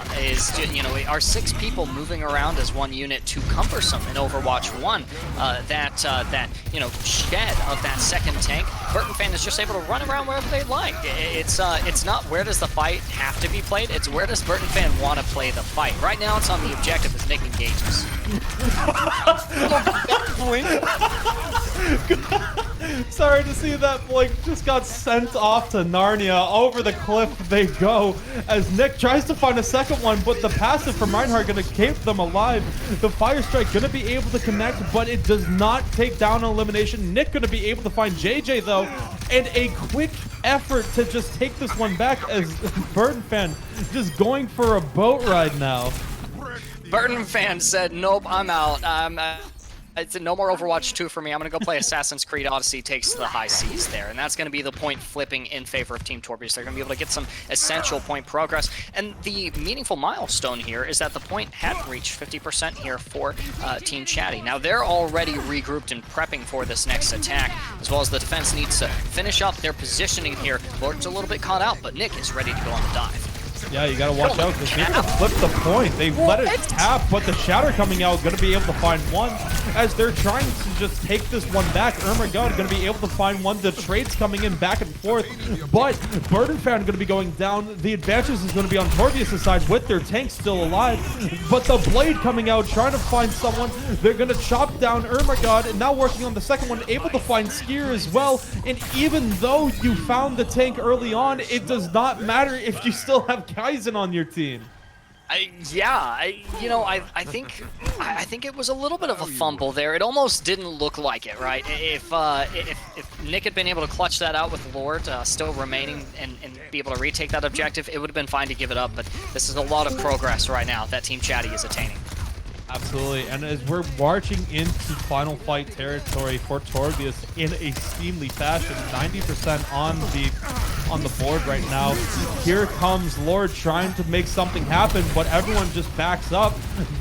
Are 6 people moving around as one unit too cumbersome in Overwatch 1? That shed of that second tank, Burton Fan is just able to run around wherever they like. It's not where does the fight have to be played, it's where does Burton Fan want to play the fight. Right now it's on the objective as Nick engages. Sorry to see that Blink just got sent off to Narnia. Over the cliff they go as Nick tries to find a second one, but the passive from Reinhardt gonna keep them alive. The Fire Strike gonna be able to connect, but it does not take down an elimination. Nick gonna be able to find JJ though, and a quick effort to just take this one back as Burton Fan just going for a boat ride now. Burton Fan said, nope, I'm out. It's no more Overwatch 2 for me. I'm going to go play Assassin's Creed Odyssey, takes the high seas there. And that's going to be the point flipping in favor of Team Torbius. They're going to be able to get some essential point progress. And the meaningful milestone here is that the point had reached 50% here for Team Chadi. Now they're already regrouped and prepping for this next attack, as well as the defense needs to finish up their positioning here. Lord's a little bit caught out, but Nick is ready to go on the dive. Yeah, you gotta watch out because they're gonna flip the point. They let it tap, but the Shatter coming out gonna be able to find one as they're trying to just take this one back. God gonna be able to find one. The trades coming in back and forth, but Burden Fan gonna be going down. The advantage is gonna be on Torbius' side with their tank still alive, but the Blade coming out trying to find someone. They're gonna chop down God and now working on the second one, able to find Skier as well. And even though you found the tank early on, it does not matter if you still have Kaizen on your team. I think it was a little bit of a fumble there. It almost didn't look like it, right? If Nick had been able to clutch that out with Lord still remaining and be able to retake that objective, it would have been fine to give it up. But this is a lot of progress right now that Team Chadi is attaining. Absolutely, and as we're marching into final fight territory for Torbius in a steamly fashion, 90% on the board right now. Here comes Lord trying to make something happen, but everyone just backs up.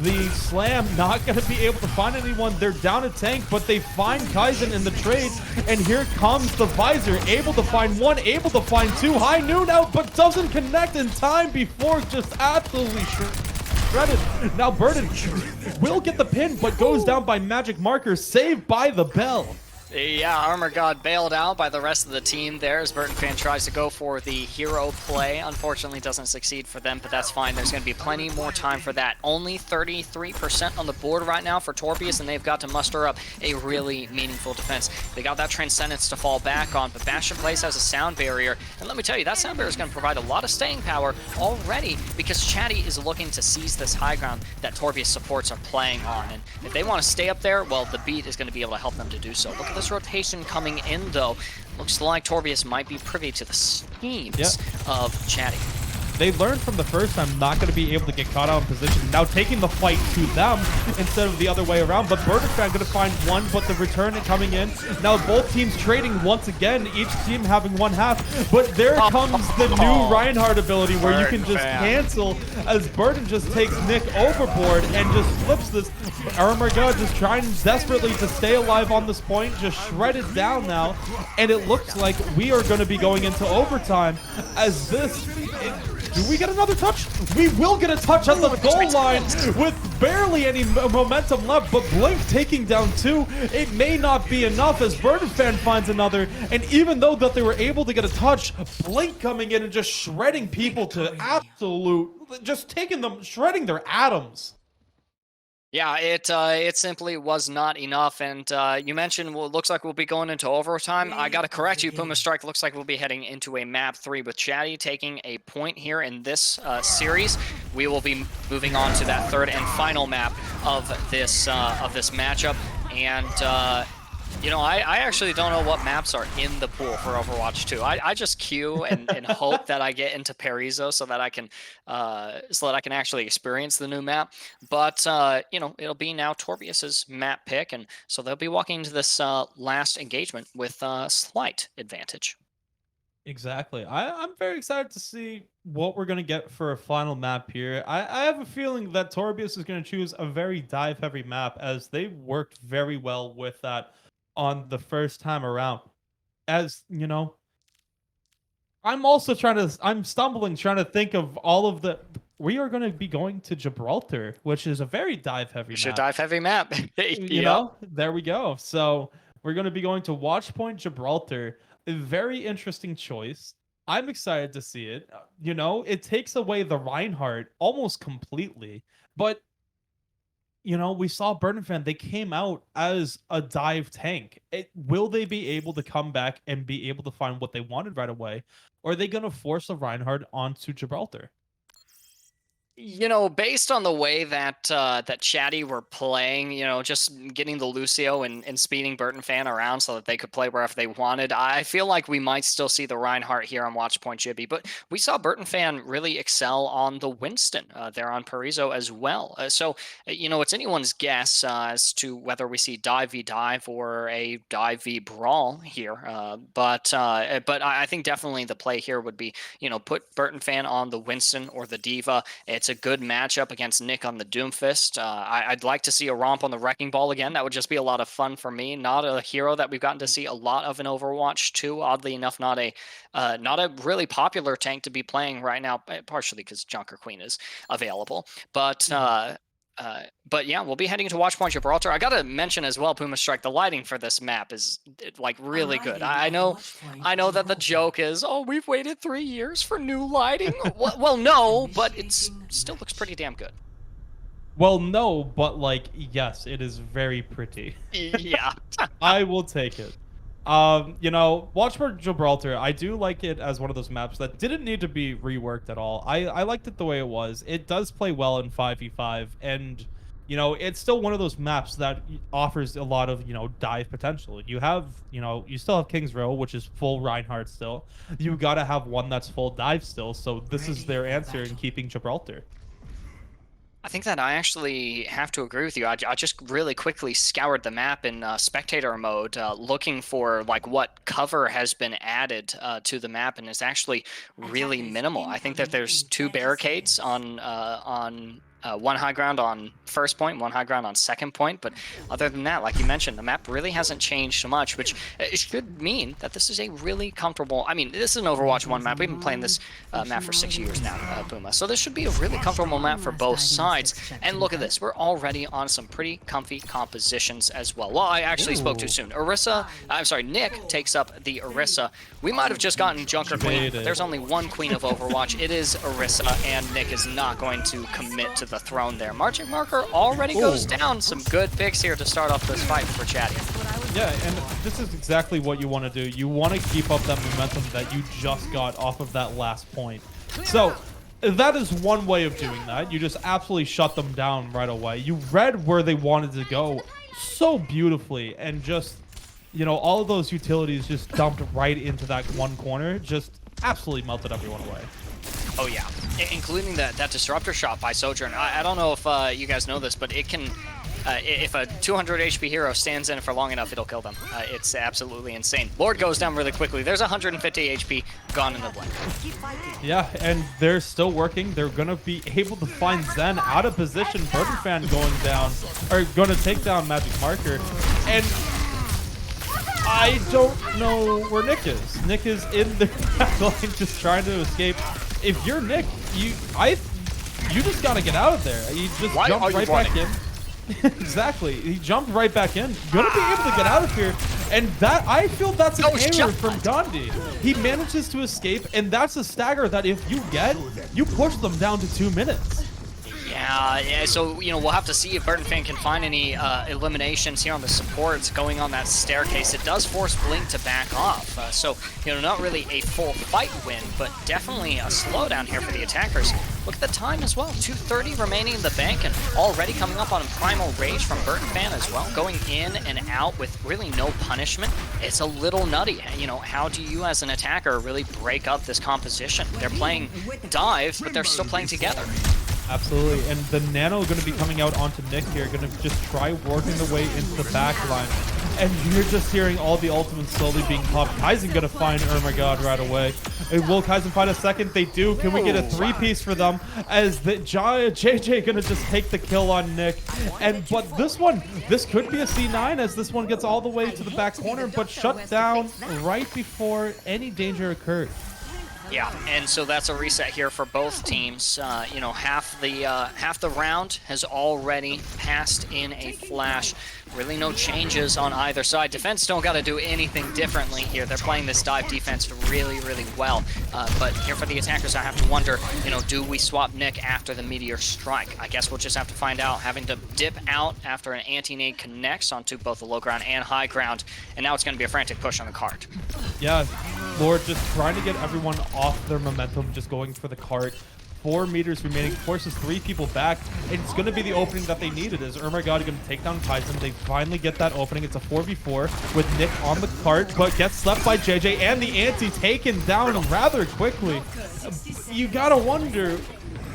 The Slam not going to be able to find anyone. They're down a tank, but they find Kaizen in the trade, and here comes the Visor, able to find one, able to find two. High Noon out, but doesn't connect in time before just absolutely shredded. Now Burden will get the pin, but goes down by magic marker, saved by the bell. Yeah, Armor God bailed out by the rest of the team there as Burton Fan tries to go for the hero play. Unfortunately, doesn't succeed for them, but that's fine. There's going to be plenty more time for that. Only 33% on the board right now for Torbius, and they've got to muster up a really meaningful defense. They got that Transcendence to fall back on, but Bastion Place has a sound barrier, and let me tell you, that sound barrier is going to provide a lot of staying power already because Chadi is looking to seize this high ground that Torbius supports are playing on, and if they want to stay up there, well, the beat is going to be able to help them to do so. Look at this rotation coming in, though. Looks like Torbius might be privy to the schemes of Chadi. They learned from the first time not going to be able to get caught out in position. Now taking the fight to them instead of the other way around. But Burdenfan going to find one, but the return coming in. Now both teams trading once again, each team having one half. But there comes the new Reinhardt ability where you can just cancel as Burden just takes Nick overboard and just flips this. Armor God just trying desperately to stay alive on this point, just shredded down now. And it looks like we are going to be going into overtime as this... Do we get another touch? We will get a touch at the goal line with barely any momentum left, but Blink taking down two. It may not be enough as Burdenfan finds another, and even though that they were able to get a touch, Blink coming in and just shredding people to absolute, just taking them, shredding their atoms. Yeah, it simply was not enough, and you mentioned, well, it looks like we'll be going into overtime. I gotta correct you, Puma Strike. Looks like we'll be heading into a map 3 with Chadi taking a point here in this series. We will be moving on to that third and final map of this matchup, and you know, I actually don't know what maps are in the pool for Overwatch 2. I just queue and hope that I get into Paraiso so that I can actually experience the new map. But you know, it'll be now Torbius's map pick, and so they'll be walking into this last engagement with slight advantage. Exactly. I'm very excited to see what we're going to get for a final map here. I have a feeling that Torbius is going to choose a very dive-heavy map as they worked very well with that on the first time around. As, you know, I'm stumbling trying to think of all of the... We are going to be going to Gibraltar, which is a very dive-heavy map. Should dive-heavy map. You know, there we go. So we're going to be going to Watchpoint Gibraltar. A very interesting choice. I'm excited to see it. You know, it takes away the Reinhardt almost completely. But, you know, we saw Burdenfan. They came out as a dive tank. Will they be able to come back and be able to find what they wanted right away? Or are they going to force a Reinhardt onto Gibraltar? You know, based on the way that that Chadi were playing, you know, just getting the Lucio and speeding Burton Fan around so that they could play wherever they wanted, I feel like we might still see the Reinhardt here on Watchpoint Jibby. But we saw Burton Fan really excel on the Winston there on Paraiso as well. So, you know, it's anyone's guess as to whether we see dive v dive or a dive v brawl here. But I think definitely the play here would be, you know, put Burton Fan on the Winston or the Diva. It's it's a good matchup against Nick on the Doomfist. I'd like to see a romp on the Wrecking Ball again. That would just be a lot of fun for me. Not a hero that we've gotten to see a lot of in Overwatch 2. Oddly enough, not a really popular tank to be playing right now, partially because Junker Queen is available. But yeah, we'll be heading to Watchpoint Gibraltar. I gotta mention as well, Puma Strike, the lighting for this map is like really good. I know that the joke is, oh, we've waited 3 years for new lighting. Well, no, but it still looks pretty damn good. Well, no, but like, yes, it is very pretty. Yeah. I will take it. You know, Watchpoint Gibraltar, I do like it as one of those maps that didn't need to be reworked at all. I liked it the way it was. It does play well in 5v5, and, you know, it's still one of those maps that offers a lot of, you know, dive potential. You have, you know, you still have King's Row, which is full Reinhardt still. You gotta have one that's full dive still, so this is their answer in keeping Gibraltar. I think that I actually have to agree with you. I just really quickly scoured the map in spectator mode, looking for like what cover has been added to the map, and it's actually really minimal. I think that there's 2 barricades on one high ground on first point, one high ground on second point, but other than that, like you mentioned, the map really hasn't changed so much, which should mean that this is a really comfortable, I mean, this is an Overwatch 1 map. We've been playing this map for 6 years now, Puma, so this should be a really comfortable map for both sides. And look at this, we're already on some pretty comfy compositions as well. Well, I actually spoke too soon. Nick takes up the Orisa. We might have just gotten Junker Queen, but there's only one Queen of Overwatch. It is Orisa, and Nick is not going to commit to the throne there. Marching Marker already goes down. Some good picks here to start off this fight for Chadi. Yeah, and this is exactly what you want to do. You want to keep up that momentum that you just got off of that last point. So that is one way of doing that. You just absolutely shut them down right away. You read where they wanted to go so beautifully, and just, you know, all of those utilities just dumped right into that one corner, just absolutely melted everyone away. Oh yeah, including that disruptor shot by Sojourn. I don't know if you guys know this, but it can, if a 200 HP hero stands in it for long enough, it'll kill them. It's absolutely insane. Lord goes down really quickly. There's 150 HP gone in the blink. Yeah, and they're still working. They're going to be able to find Zen out of position. Burden Fan going down, or going to take down Magic Marker. And I don't know where Nick is. Nick is in the line just trying to escape. If you're Nick, you just gotta get out of there. He just jumped right back in. Exactly. He jumped right back in. Gonna be able to get out of here. And that, I feel that's an error from Gandhi. He manages to escape, and that's a stagger that if you get, you push them down to 2 minutes. Yeah, so, you know, we'll have to see if Burden Fan can find any eliminations here on the supports going on that staircase. It does force Blink to back off. So, you know, not really a full fight win, but definitely a slowdown here for the attackers. Look at the time as well. 2:30 remaining in the bank, and already coming up on a Primal Rage from Burden Fan as well. Going in and out with really no punishment. It's a little nutty. You know, how do you as an attacker really break up this composition? They're playing dive, but they're still playing together. Absolutely, and the Nano going to be coming out onto Nick here, going to just try working the way into the back line. And you're just hearing all the ultimates slowly being popped. Kaizen going to find God right away. And will Kaizen find a second? They do. Can we get a 3-piece for them? As the JJ going to just take the kill on Nick. But this could be a C9 as this one gets all the way to the back corner, but shut down right before any danger occurred. Yeah, and so that's a reset here for both teams. You know, half the round has already passed in a flash. Really no changes on either side. Defense don't got to do anything differently here. They're playing this dive defense really, really well. But here for the attackers, I have to wonder, you know, do we swap Nick after the Meteor Strike? I guess we'll just have to find out. Having to dip out after an anti-nade connects onto both the low ground and high ground. And now it's going to be a frantic push on the cart. Yeah, Lord just trying to get everyone off their momentum, just going for the cart. 4 meters remaining, forces 3 people back, and it's going to be the opening that they needed. Is God going to take down Kaizen? They finally get that opening. It's a 4v4 with Nick on the cart, but gets slept by JJ, and the anti taken down rather quickly. You gotta wonder,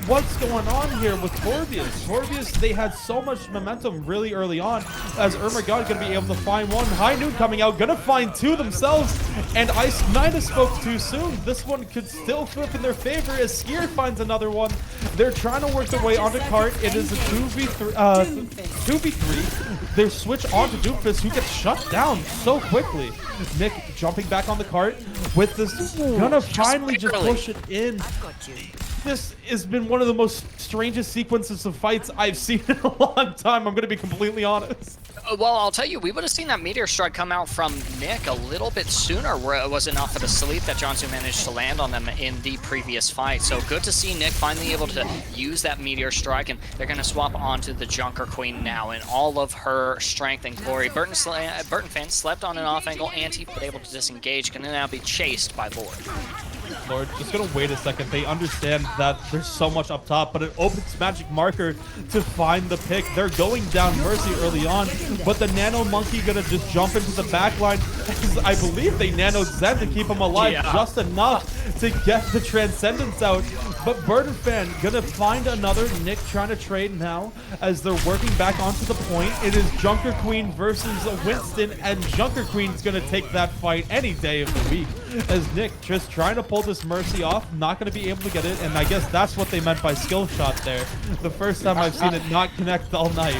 what's going on here with Torbius. Torbius, they had so much momentum really early on, as God gonna be able to find one. High Noon coming out, gonna find two themselves, and Ice might have spoke too soon. This one could still flip in their favor as Skier finds another one. They're trying to work their way onto cart. It is a 2v3. They switch onto Doomfist, who gets shut down so quickly. Nick jumping back on the cart with this, gonna finally just push it in. This has been one of the most strangest sequences of fights I've seen in a long time. I'm going to be completely honest. Well, I'll tell you, we would have seen that meteor strike come out from Nick a little bit sooner, where it was enough for the sleep that Jonsu managed to land on them in the previous fight. So good to see Nick finally able to use that meteor strike, and they're going to swap onto the Junker Queen now in all of her strength and glory. Burton Fan slept on an off angle, Anti, but able to disengage, can now be chased by Lord. Lord, just gonna wait a second. They understand that there's so much up top, but it opens Magic Marker to find the pick. They're going down Mercy early on, but the Nano Monkey gonna just jump into the backline. I believe they nanoed Zen to keep him alive just enough to get the Transcendence out. But Burton Fan gonna find another. Nick trying to trade now as they're working back onto the point. It is Junker Queen versus Winston, and Junker Queen's gonna take that fight any day of the week. As Nick just trying to pull this Mercy off, not gonna be able to get it, and I guess that's what they meant by skill shot there. The first time I've seen it not connect all night.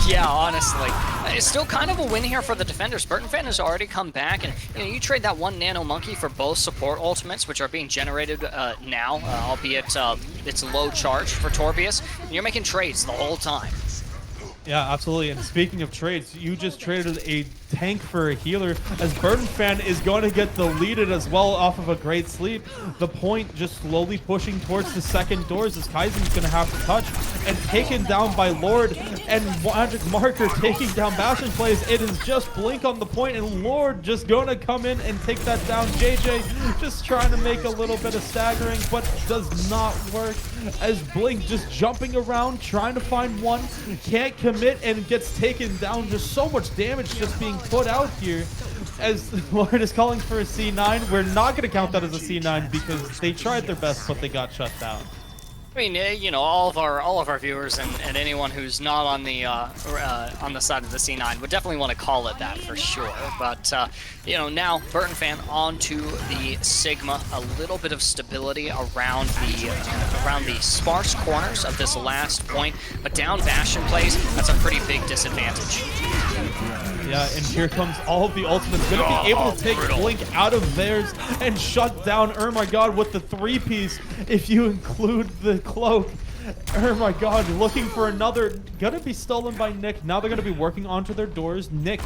Yeah, honestly. It's still kind of a win here for the defenders. Burton Fan has already come back, and you trade that one Nano Monkey for both support ultimates, which are being generated now, albeit it's low charge for Torbius. And you're making trades the whole time. Yeah, absolutely. And speaking of trades, you just traded a tank for a healer, as Burton Fan is going to get deleted as well off of a great sleep. The point just slowly pushing towards the second doors as Kaizen's going to have to touch, and taken down by Lord, and Magic Marker taking down Bastion plays. It is just Blink on the point, and Lord just going to come in and take that down. JJ just trying to make a little bit of staggering, but does not work, as Blink just jumping around, trying to find one, can't commit, and gets taken down. Just so much damage just being put out here, as Lord is calling for a C9. We're not going to count that as a C9 because they tried their best, but they got shut down. I mean, you know, all of our viewers and anyone who's not on the side of the C9 would definitely want to call it that for sure. But you know, now Burton Fan onto the Sigma, a little bit of stability around the sparse corners of this last point, but down Bastion plays, that's a pretty big disadvantage. Yeah, and here comes all of the ultimates. Going to be able to take Blink out of theirs and shut down God with the 3-piece, if you include the cloak. My God, looking for another. Gonna be stolen by Nick. Now they're gonna be working onto their doors. Nick,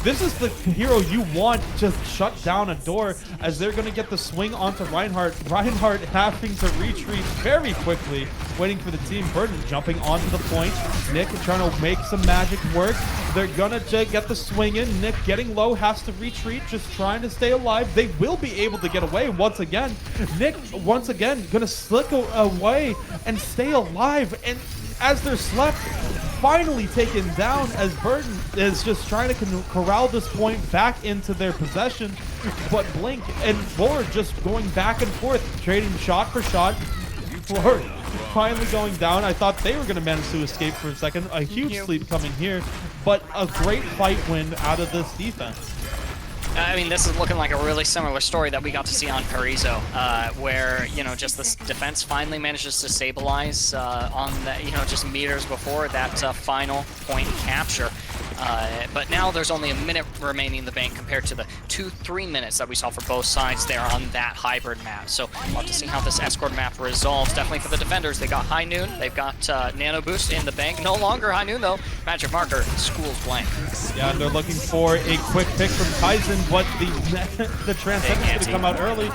this is the hero you want to shut down a door, as they're gonna get the swing onto Reinhardt. Reinhardt having to retreat very quickly, waiting for the team. Burton jumping onto the point. Nick trying to make some magic work. They're gonna get the swing in. Nick getting low, has to retreat, just trying to stay alive. They will be able to get away once again. Nick, once again, gonna slip away and stay alive. And as they're slept, finally taken down, as Burton is just trying to corral this point back into their possession. But Blink and Lord just going back and forth, trading shot for shot. Lord finally going down. I thought they were going to manage to escape for a second. A huge sleep coming here, but a great fight win out of this defense. I mean, this is looking like a really similar story that we got to see on Parizo, where, you know, just this defense finally manages to stabilize on the, you know, just meters before that final point capture. But now there's only a minute remaining in the bank compared to the 2-3 minutes that we saw for both sides there on that hybrid map. So we'll have to see how this escort map resolves. Definitely for the defenders, they got High Noon, they've got Nano Boost in the bank. No longer High Noon though. Magic Marker, school's blank. Yeah, and they're looking for a quick pick from Kaizen, but the Transcendence going to come out early.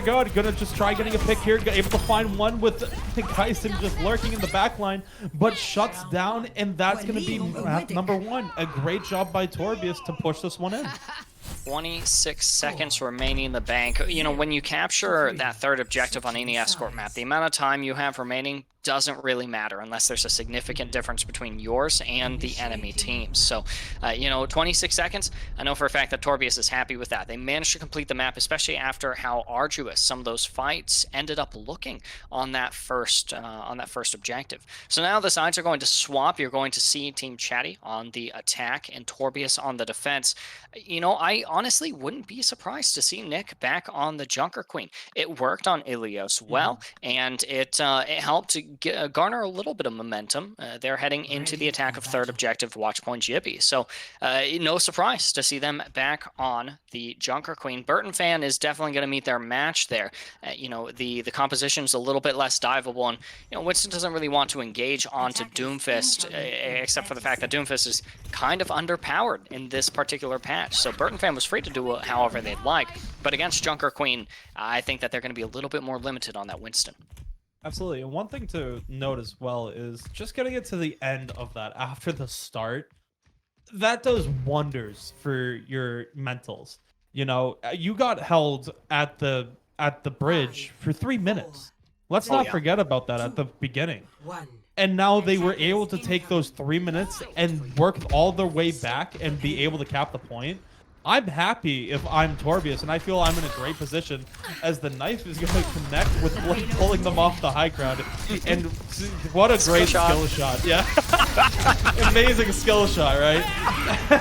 God gonna just try getting a pick here, able to find one with Kaizen just lurking in the backline, but shuts down, and that's going to be map number 1. A great job by Torbius to push this one in. 26 seconds remaining in the bank. You know, when you capture that third objective on any escort map, the amount of time you have remaining doesn't really matter unless there's a significant difference between yours and the enemy teams. So, 26 seconds. I know for a fact that Torbius is happy with that. They managed to complete the map, especially after how arduous some of those fights ended up looking on that first objective. So now the sides are going to swap. You're going to see Team Chadi on the attack and Torbius on the defense. I honestly wouldn't be surprised to see Nick back on the Junker Queen. It worked on Ilios well, and it helped to garner a little bit of momentum. They're heading into the attack of third objective, Watchpoint Gibby. So no surprise to see them back on the Junker Queen. Burton fan is definitely going to meet their match there. The composition's a little bit less diveable, and Winston doesn't really want to engage onto Doomfist, except for the fact that Doomfist is kind of underpowered in this particular patch. So Burton fan was free to do however they'd like, but against Junker Queen, I think that they're going to be a little bit more limited on that Winston. Absolutely. And one thing to note as well is just getting it to the end of that after the start, that does wonders for your mentals. You got held at the bridge for 3 minutes. Let's not forget about that at the beginning. And now they were able to take those 3 minutes and work all their way back and be able to cap the point. I'm happy if I'm Torbius, and I feel I'm in a great position as the knife is going to connect with Blink pulling them off the high ground. And what a great skill shot. Yeah. Amazing skill shot, right?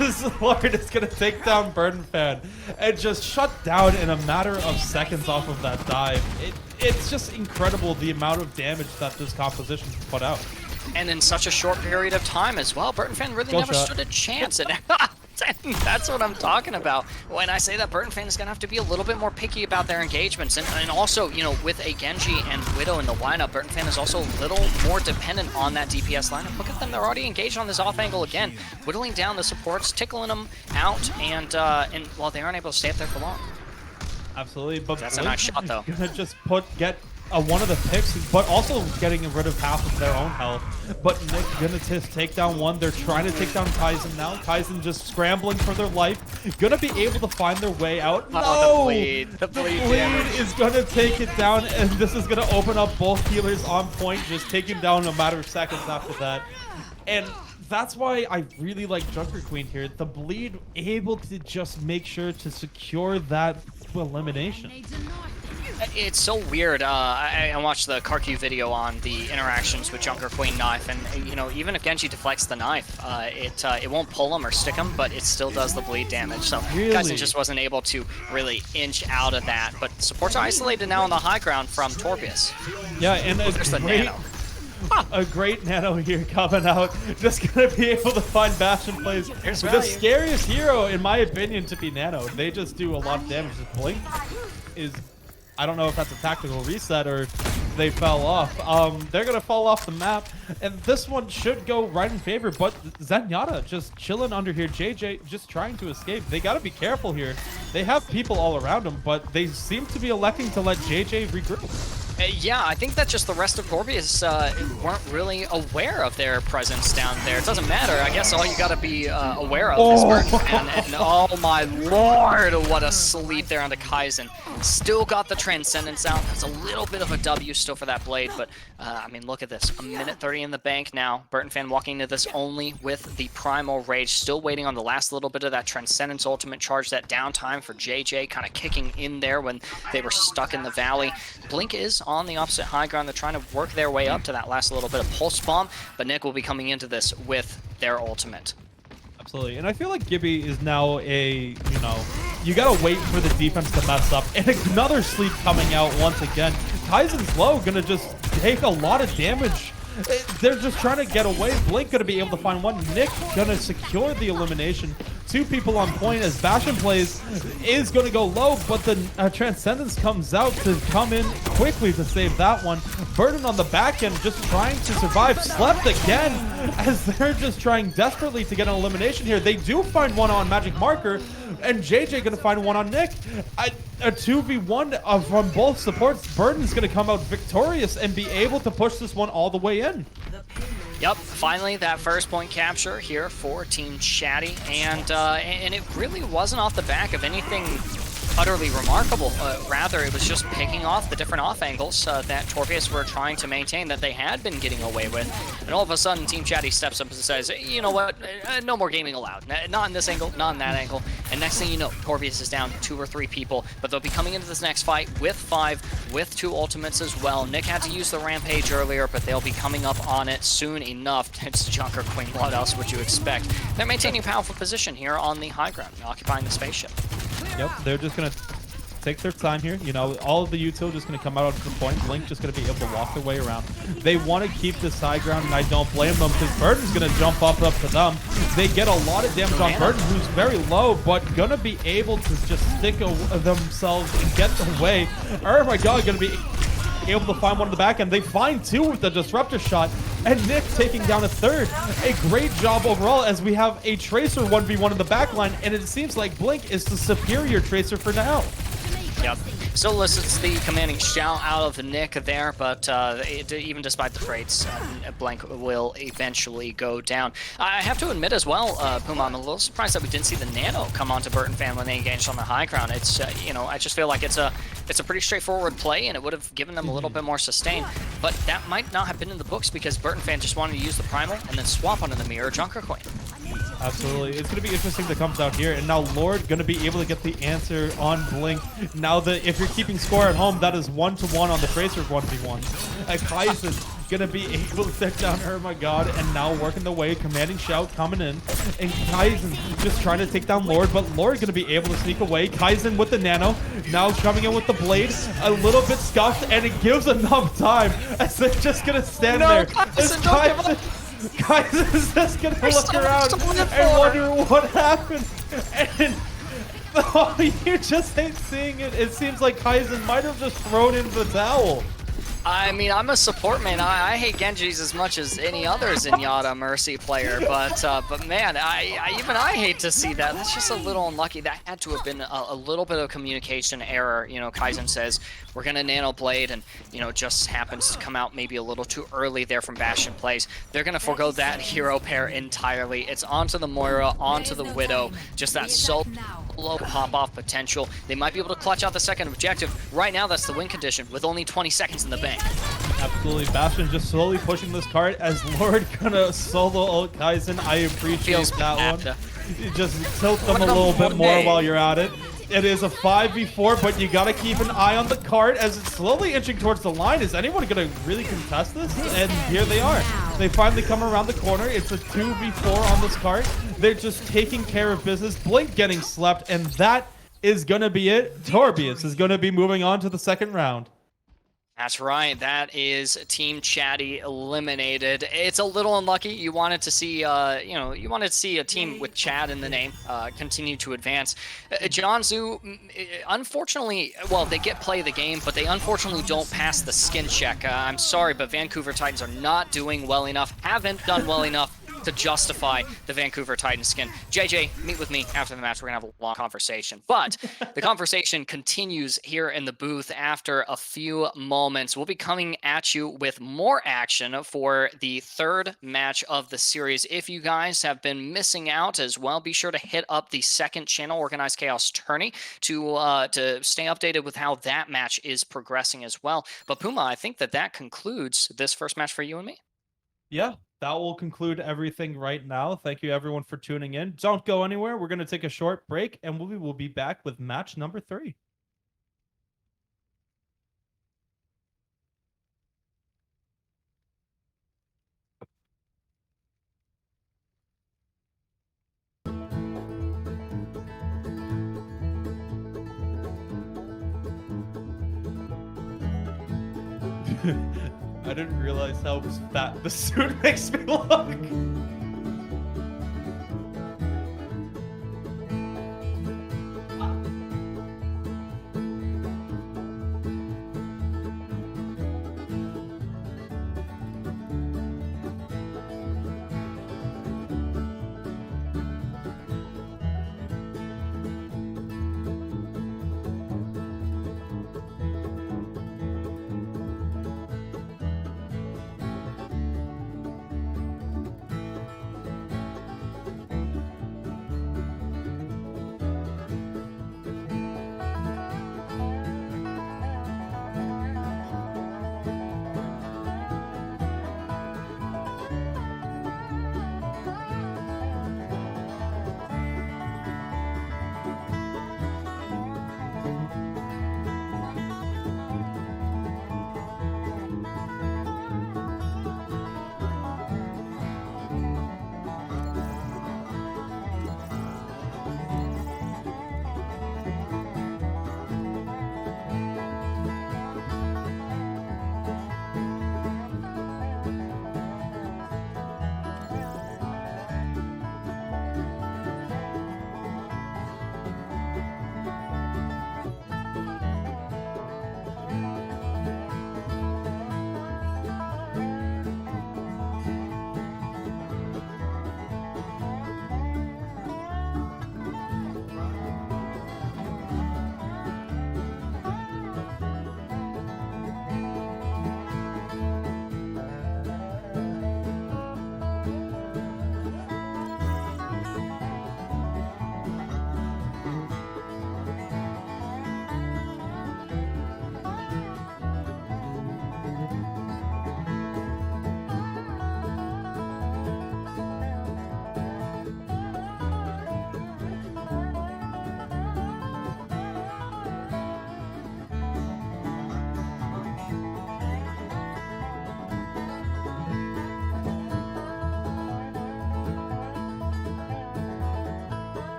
As Lord is going to take down Burden Fan and just shut down in a matter of seconds off of that dive. It's just incredible the amount of damage that this composition can put out. And in such a short period of time as well. Burton fan really never stood a chance. And that's what I'm talking about when I say that Burton fan is going to have to be a little bit more picky about their engagements. And also, with a Genji and Widow in the lineup, Burton fan is also a little more dependent on that DPS lineup. Look at them. They're already engaged on this off angle again, whittling down the supports, tickling them out, and well, they aren't able to stay up there for long. Absolutely, but that's a nice shot, though. Gonna just get one of the picks, but also getting rid of half of their own health. But Nick gonna take down one. They're trying to take down Kaizen now. Kaizen just scrambling for their life. Gonna be able to find their way out. No! The bleed is gonna take it down, and this is gonna open up both healers on point, just taking down a matter of seconds after that. And that's why I really like Junker Queen here. The bleed able to just make sure to secure that elimination. It's so weird. I watched the Karku video on the interactions with Junker Queen knife, and even if Genji deflects the knife, it won't pull him or stick him, but it still does the bleed damage. So Kaizen just wasn't able to really inch out of that. But supports are isolated now on the high ground from Torbius. Yeah, and there's the nano. A great nano here coming out, just gonna be able to find Bastion plays with the scariest hero, in my opinion, to be nano. They just do a lot of damage. This Blink is, I don't know if that's a tactical reset or they fell off. They're gonna fall off the map, and this one should go right in favor, but Zenyatta just chilling under here. JJ just trying to escape. They gotta be careful here. They have people all around them, but they seem to be electing to let JJ regroup. Yeah, I think that just the rest of Torbius weren't really aware of their presence down there. It doesn't matter. I guess all you gotta be aware of is Burton Fan. And oh my lord, what a sleep there onto Kaizen. Still got the Transcendence out. That's a little bit of a W still for that blade, but I mean, look at this. A minute 30 in the bank now. Burton Fan walking into this only with the Primal Rage, still waiting on the last little bit of that Transcendence ultimate charge, that downtime for JJ kind of kicking in there when they were stuck in the valley. Blink is on the opposite high ground. They're trying to work their way up to that last little bit of pulse bomb, but Nick will be coming into this with their ultimate. Absolutely, and I feel like Gibby is now you gotta wait for the defense to mess up, and another sleep coming out once again. Kaizen's low, gonna just take a lot of damage. They're just trying to get away. Blink gonna be able to find one. Nick gonna secure the elimination. Two people on point as Bastion plays is gonna go low, but the Transcendence comes out to come in quickly to save that one. Burden on the back end just trying to survive. Slept again as they're just trying desperately to get an elimination here. They do find one on Magic Marker, and JJ gonna find one on Nick. A 2v1 from both supports. Burden's gonna come out victorious and be able to push this one all the way in. Yep, finally that first point capture here for Team Chadi, and it really wasn't off the back of anything utterly remarkable. Rather, it was just picking off the different off angles that Torbius were trying to maintain that they had been getting away with. And all of a sudden, Team Chadi steps up and says, you know what, no more gaming allowed. Not in this angle, not in that angle. And next thing you know, Torbius is down 2 or 3 people, but they'll be coming into this next fight with 5, with 2 ultimates as well. Nick had to use the Rampage earlier, but they'll be coming up on it soon enough. It's Junker Queen, what else would you expect? They're maintaining powerful position here on the high ground, occupying the spaceship. Yep, they're just gonna take their time here. You know, all of the util just gonna come out to the point. Blink just gonna be able to walk their way around. They want to keep this high ground, and I don't blame them because Burton's gonna jump up to them. They get a lot of damage on Burton, who's very low, but gonna be able to just stick themselves and get away. Oh my god, gonna be able to find one in the back, and they find 2 with the disruptor shot, and Nick taking down a 3rd. A great job overall, as we have a Tracer 1v1 in the back line, and it seems like Blink is the superior Tracer for now. Yep. Still elicits the commanding shout out of Nick there, but even despite the traits, Blank will eventually go down. I have to admit as well, Puma, I'm a little surprised that we didn't see the Nano come onto Burton fan when they engaged on the high ground. It's, you know, I just feel like it's a pretty straightforward play, and it would have given them a little bit more sustain, but that might not have been in the books because Burton fan just wanted to use the Primal and then swap onto the Mirror Junker Queen. Absolutely. It's going to be interesting that comes out here. And now Lord going to be able to get the answer on Blink. Now that if you're keeping score at home, that is 1-to-1 on the Tracer 1v1. Kaizen going to be able to take down her, my god. And now working the way, commanding shout coming in. And Kaizen just trying to take down Lord. But Lord going to be able to sneak away. Kaizen with the Nano. Now coming in with the Blade. A little bit scuffed. And it gives enough time as they're just going to stand there. Kaizen's just gonna look around and wonder what happened. And oh, you just ain't seeing it. It seems like Kaizen might have just thrown in the towel. I mean, I'm a support man. I hate Genjis as much as any other Zenyatta Mercy player, but man, even I hate to see that. That's just a little unlucky. That had to have been a little bit of communication error. You know, Kaizen says we're gonna Nano Blade, and you know, just happens to come out maybe a little too early there from Bastion plays. They're gonna forego that hero pair entirely. It's onto the Moira, onto the Widow. Just that solo pop-off potential. They might be able to clutch out the second objective. Right now, that's the win condition with only 20 seconds in the bank. Absolutely. Bastion just slowly pushing this cart as Lord gonna solo ult Kaizen. I appreciate that one. You just tilt them a little bit more while you're at it. It is a 5v4, but you gotta keep an eye on the cart as it's slowly inching towards the line. Is anyone gonna really contest this? And here they are. They finally come around the corner. It's a 2v4 on this cart. They're just taking care of business. Blink getting slept, and that is gonna be it. Torbius is gonna be moving on to the second round. That's right. That is Team Chadi eliminated. It's a little unlucky. You wanted to see, you wanted to see a team with Chad in the name continue to advance. Jiangsu, unfortunately, well, they get play the game, but they unfortunately don't pass the skin check. I'm sorry, but Vancouver Titans are not doing well enough, haven't done well enough to justify the Vancouver Titans skin. JJ, meet with me after the match. We're gonna have a long conversation, but the conversation continues here in the booth after a few moments. We'll be coming at you with more action for the 3rd match of the series. If you guys have been missing out as well, be sure to hit up the 2nd channel, Organized Chaos Tourney, to stay updated with how that match is progressing as well. But Puma, I think that concludes this first match for you and me. Yeah, that will conclude everything right now. Thank you everyone for tuning in. Don't go anywhere. We're going to take a short break, and we will be back with match number 3. I didn't realize how fat the suit makes me look.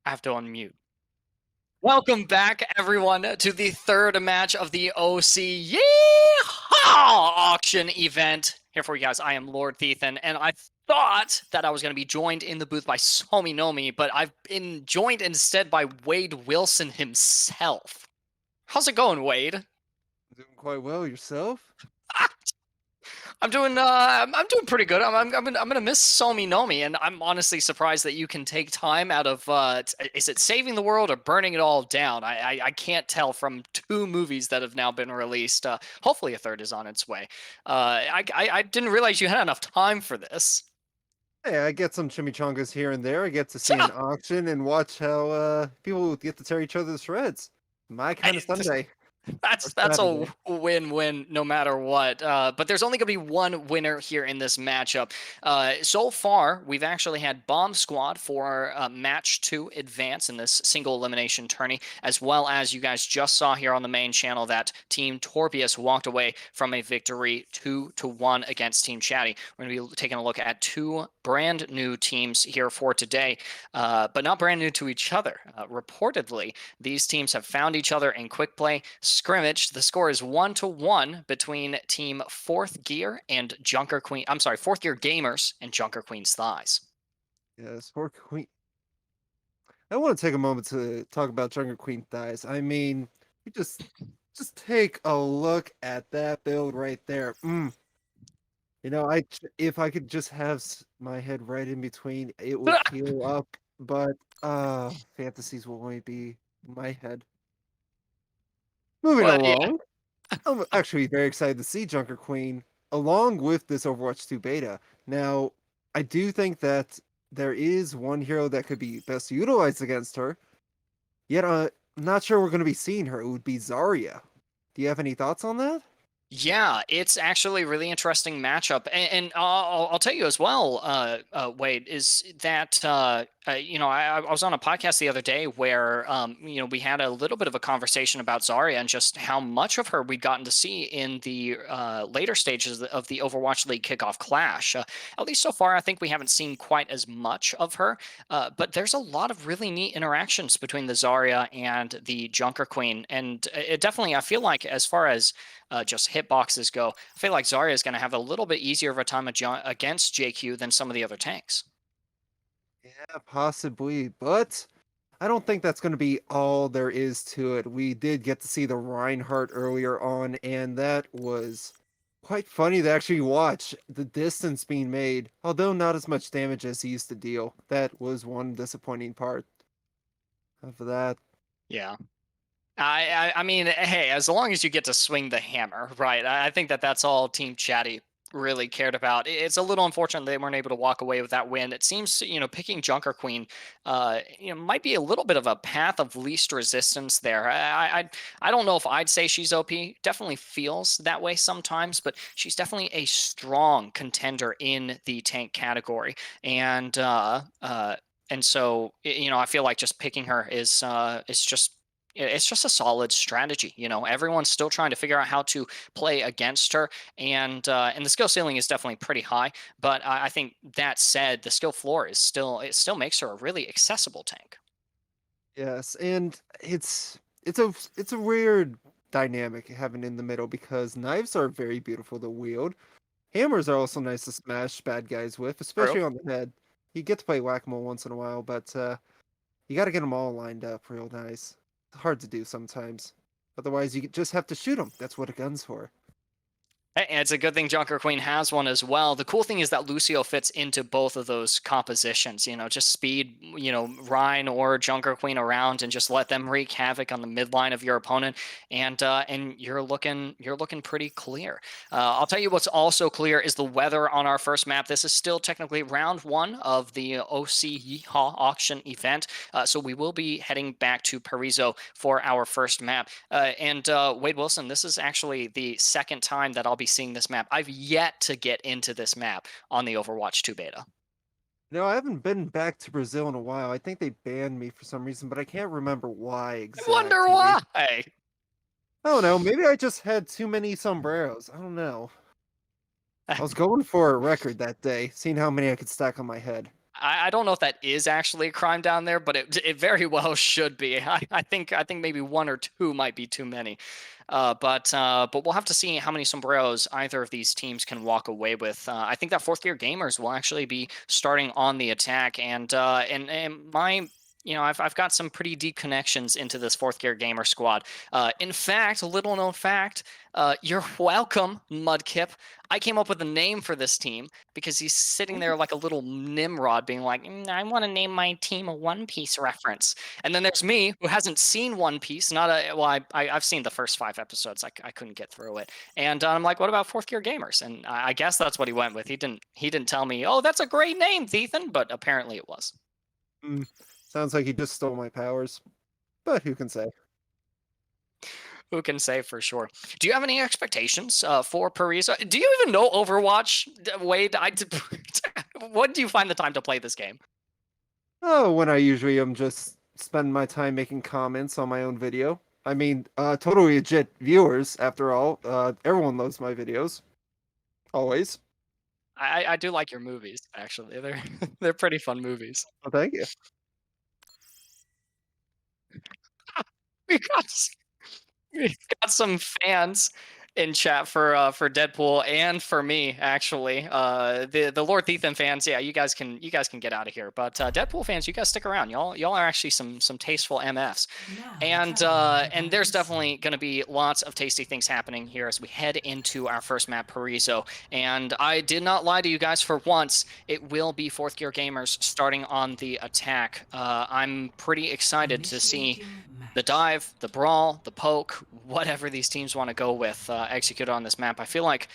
I have to unmute. Welcome back, everyone, to the third match of the OC Yeehaw auction event. Here for you guys, I am Lord Thethan, and I thought that I was going to be joined in the booth by Somi Nomi, but I've been joined instead by Wade Wilson himself. How's it going, Wade? Doing quite well yourself. I'm doing pretty good. I'm gonna miss Somi Nomi, and I'm honestly surprised that you can take time out of is it saving the world or burning it all down? I can't tell from 2 movies that have now been released. Hopefully a third is on its way. I didn't realize you had enough time for this. Hey, I get some chimichangas here and there. I get to see an auction and watch how people get to tear each other to shreds. My kind of Sunday. That's a win-win no matter what. But there's only going to be one winner here in this matchup. So far, we've actually had Bomb Squad for match 2 advance in this single elimination tourney, as well as you guys just saw here on the main channel that Team Torbius walked away from a victory 2-1 against Team Chadi. We're going to be taking a look at 2 brand new teams here for today, but not brand new to each other. Reportedly, these teams have found each other in quick play scrimmage. The score is 1-1 between Team Fourth Gear and Junker Queen. I'm sorry, Fourth Gear Gamers and Junker Queen's Thighs. Yes, for Queen. I want to take a moment to talk about Junker Queen Thighs. I mean, you just take a look at that build right there. You know, if I could just have my head right in between, it would heal up. But fantasies will only be my head. Moving along, I'm actually very excited to see Junker Queen along with this Overwatch 2 beta. Now, I do think that there is one hero that could be best utilized against her, yet I'm not sure we're going to be seeing her. It would be Zarya. Do you have any thoughts on that? Yeah, it's actually a really interesting matchup, and I'll tell you as well, Wade, is that you know, I was on a podcast the other day where you know, we had a little bit of a conversation about Zarya and just how much of her we'd gotten to see in the later stages of the Overwatch League kickoff clash. At least so far, I think we haven't seen quite as much of her, but there's a lot of really neat interactions between the Zarya and the Junker Queen, and it definitely, I feel like, as far as just hitboxes go, I feel like Zarya is going to have a little bit easier of a time against JQ than some of the other tanks. Yeah, possibly, but I don't think that's going to be all there is to it. We did get to see the Reinhardt earlier on, and that was quite funny to actually watch the distance being made, although not as much damage as he used to deal. That was one disappointing part of that. Yeah. I mean, hey, as long as you get to swing the hammer, right? I think that's all Team Chadi really cared about. It's a little unfortunate they weren't able to walk away with that win. It seems, you know, picking Junker Queen, you know, might be a little bit of a path of least resistance there. I don't know if I'd say she's OP. Definitely feels that way sometimes, but she's definitely a strong contender in the tank category. And so, you know, I feel like just picking her is it's just a solid strategy. You know, everyone's still trying to figure out how to play against her, and the skill ceiling is definitely pretty high. But I think that said, the skill floor is still makes her a really accessible tank. Yes, and it's a weird dynamic having in the middle because knives are very beautiful to wield. Hammers are also nice to smash bad guys with, especially on the head. You get to play whack-a-mole once in a while, but you got to get them all lined up real nice. Hard to do sometimes. Otherwise, you just have to shoot them. That's what a gun's for. Hey, and it's a good thing Junker Queen has one as well. The cool thing is that Lucio fits into both of those compositions. You know, just speed, you know, Rhine or Junker Queen around and just let them wreak havoc on the midline of your opponent, and you're looking pretty clear. I'll tell you what's also clear is the weather on our first map. This is still technically round 1 of the OC Yeehaw auction event, so we will be heading back to Parizo for our first map. And Wade Wilson, this is actually the second time that I'll be seeing this map. I've yet to get into this map on the Overwatch 2 beta. No, I haven't been back to Brazil in a while. I think they banned me for some reason, but I can't remember why exactly. I wonder why. I don't know. Maybe I just had too many sombreros. I don't know. I was going for a record that day, seeing how many I could stack on my head. I don't know if that is actually a crime down there, but it very well should be. I think maybe one or two might be too many. But we'll have to see how many sombreros either of these teams can walk away with. I think that fourth gear gamers will actually be starting on the attack, and my I've got some pretty deep connections into this fourth gear gamer squad. In fact, a little known fact, you're welcome, Mudkip. I came up with a name for this team because he's sitting there like a little Nimrod being like, I want to name my team a One Piece reference. And then there's me who hasn't seen One Piece. I've seen the first 5 episodes. I couldn't get through it. And I'm like, what about fourth gear gamers? And I guess that's what he went with. He didn't tell me, oh, that's a great name, Ethan, but apparently it was. Sounds like he just stole my powers. But who can say? Who can say for sure? Do you have any expectations for Parisa? Do you even know Overwatch, Wade? When do you find the time to play this game? Oh, when I usually am just spending my time making comments on my own video. I mean, totally legit viewers, after all. Everyone loves my videos. Always. I do like your movies, actually. They're pretty fun movies. Well, thank you. We got some fans in chat for Deadpool and for me, actually. The Lord Ethan fans, yeah, you guys can get out of here. But Deadpool fans, you guys stick around. Y'all are actually some tasteful MFs. And there's definitely going to be lots of tasty things happening here as we head into our first map, Paraiso. And I did not lie to you guys for once. It will be fourth gear gamers starting on the attack. I'm pretty excited to see the dive, the brawl, the poke, whatever these teams want to go with execute on this map. I feel like,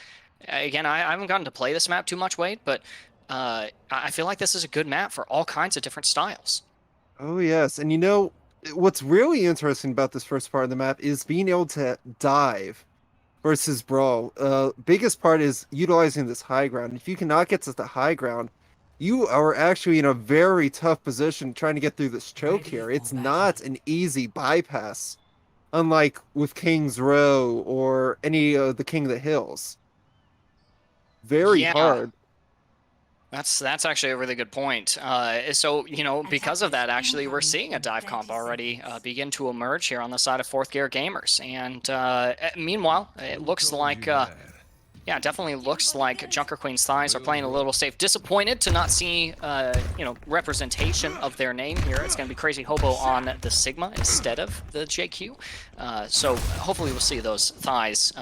again, I haven't gotten to play this map too much, Wade, but I feel like this is a good map for all kinds of different styles. Oh, yes. And you know, what's really interesting about this first part of the map is being able to dive versus brawl. Biggest part is utilizing this high ground. If you cannot get to the high ground, you are actually in a very tough position trying to get through this choke here. It's not an easy bypass, unlike with King's Row or any of the King of the Hills. Very hard. That's actually a really good point. So, because of that, actually, we're seeing a dive comp already begin to emerge here on the side of fourth gear gamers. And meanwhile, it looks like... yeah, it definitely looks like Junker Queen's thighs are playing a little safe. Disappointed to not see, representation of their name here. It's going to be Crazy Hobo on the Sigma instead of the JQ. So hopefully we'll see those thighs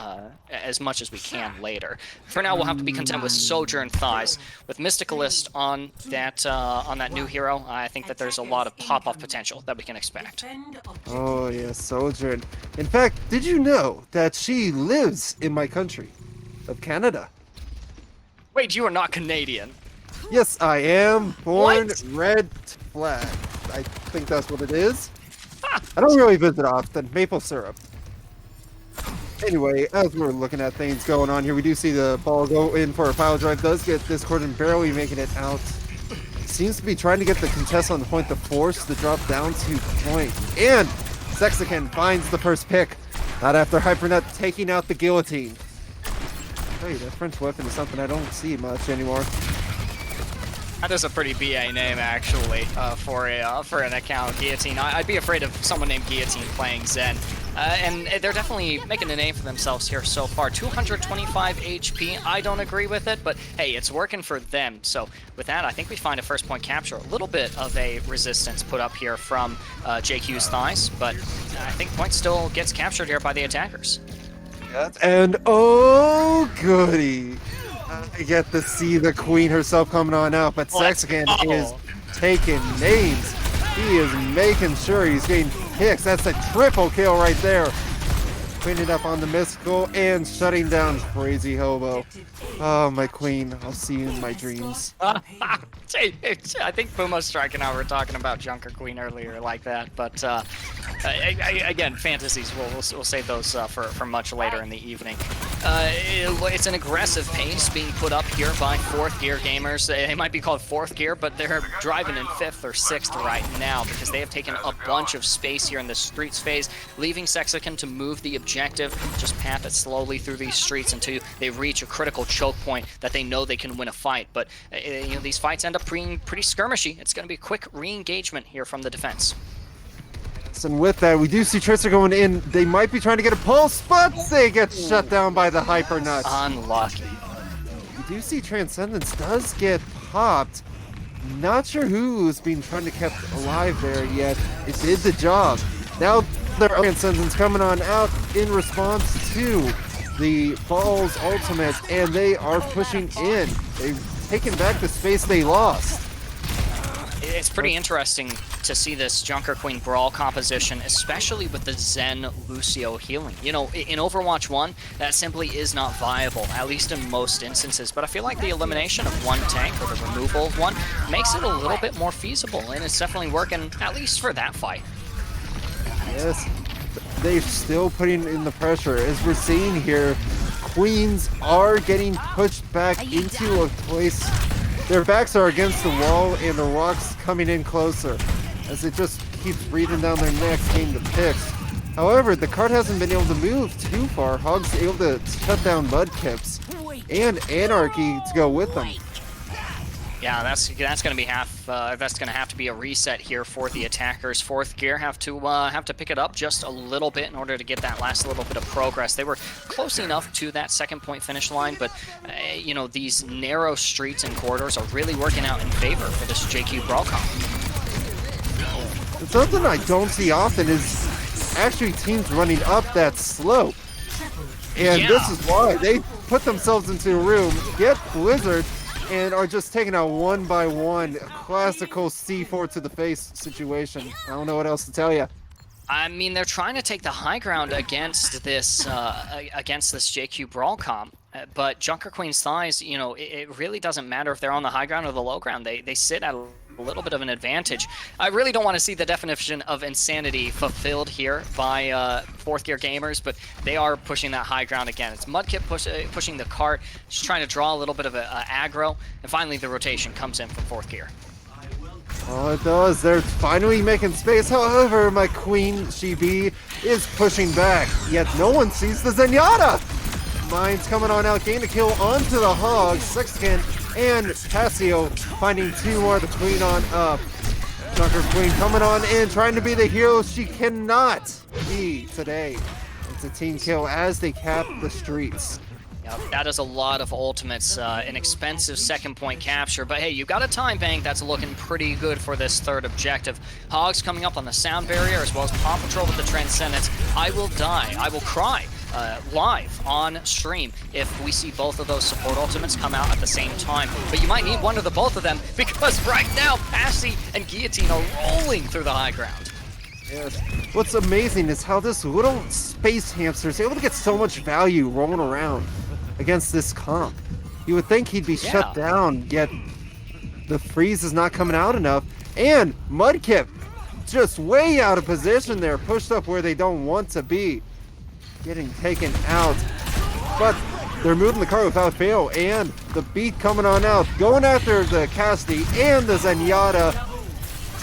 as much as we can later. For now, we'll have to be content with Sojourn thighs. With Mysticalist on that new hero, I think that there's a lot of pop-off potential that we can expect. Oh, yes, Sojourn. In fact, did you know that she lives in my country of Canada? Wait, you are not Canadian. Yes, I am. Born What? red flag. I think that's what it is. I don't really visit often. Maple syrup. Anyway, as we're looking at things going on here, we do see the ball go in for a pile drive. Does get Discordant barely making it out. Seems to be trying to get the contest on the point to force the drop down to point. And Sexican finds the first pick. Not after Hypernet taking out the guillotine. Hey, that French weapon is something I don't see much anymore. That is a pretty BA name, actually, for an account, Guillotine. I'd be afraid of someone named Guillotine playing Zen. And they're definitely making a name for themselves here so far. 225 HP, I don't agree with it, but hey, it's working for them. So with that, I think we find a first point capture. A little bit of a resistance put up here from JQ's thighs, but I think point still gets captured here by the attackers. And oh goody, I get to see the queen herself coming on out, but Sexican is taking names. He is making sure he's getting picks. That's a triple kill right there. Cleaning up on the mystical and shutting down Crazy Hobo. Oh, my queen, I'll see you in my dreams. I think Puma Strike and I were talking about Junker Queen earlier like that, but again, fantasies, we'll save those for much later in the evening. It's an aggressive pace being put up here by fourth gear gamers. They might be called fourth gear, but they're driving in fifth or sixth right now because they have taken a bunch of space here in the streets phase, leaving Sexican to move the objective, just path it slowly through these streets until they reach a critical choke point that they know they can win a fight. But you know, these fights end up being pretty skirmishy. It's going to be a quick re-engagement here from the defense. And with that, we do see Tracer going in. They might be trying to get a pulse, but they get shut down by the Hyper Nut. Unlucky. We do see Transcendence does get popped. Not sure who's been trying to kept alive there yet. It did the job. Now their Transcendence coming on out in response to the Falls ultimate, and they are pushing in. They've taken back the space they lost. It's pretty interesting to see this Junker Queen Brawl composition, especially with the Zen Lucio healing. You know, in Overwatch 1, that simply is not viable, at least in most instances. But I feel like the elimination of one tank, or the removal of one, makes it a little bit more feasible, and it's definitely working, at least for that fight. Yes, they're still putting in the pressure. As we're seeing here, Queens are getting pushed back into a place. Their backs are against the wall, and the rocks coming in closer as it just keeps breathing down their necks, getting the picks. However, the cart hasn't been able to move too far. Hog's able to shut down Mudkips and Anarchy to go with them. Yeah, that's going to be that's going to have to be a reset here for the attackers. Fourth gear have to pick it up just a little bit in order to get that last little bit of progress. They were close enough to that second point finish line, but you know, these narrow streets and corridors are really working out in favor for this JQ Brawl comp. Something I don't see often is actually teams running up that slope. And this is why they put themselves into a room, get Blizzard, and are just taking out one by one. A classical C4 to the face situation. I don't know what else to tell you. I mean, they're trying to take the high ground against this JQ Brawl comp, but Junker Queen's thighs, you know, it really doesn't matter if they're on the high ground or the low ground. They sit at a little bit of an advantage. I really don't want to see the definition of insanity fulfilled here by fourth gear gamers, but they are pushing that high ground again. It's Mudkip pushing the cart, just trying to draw a little bit of a aggro, and finally the rotation comes in from fourth gear. Oh, it does. They're finally making space. However, my queen, Shibi, is pushing back. Yet no one sees the Zenyatta. Mine's coming on out, gain a kill onto the Hog. Sexican and Passio finding two more. The queen on up. Junker Queen coming on in, trying to be the hero she cannot be today. It's a team kill as they cap the streets. Yep, that is a lot of ultimates, an expensive second point capture, but hey, you got a time bank that's looking pretty good for this third objective. Hogs coming up on the sound barrier, as well as Paw Patrol with the Transcendence. I will die, I will cry live on stream if we see both of those support ultimates come out at the same time. But you might need one of the both of them, because right now, Passy and Guillotine are rolling through the high ground. Yes. What's amazing is how this little space hamster is able to get so much value rolling around against this comp. You would think he'd be shut down, yet the freeze is not coming out enough. And Mudkip just way out of position there, pushed up where they don't want to be. Getting taken out. But they're moving the car without fail, and the beat coming on out, going after the Cassidy and the Zenyatta,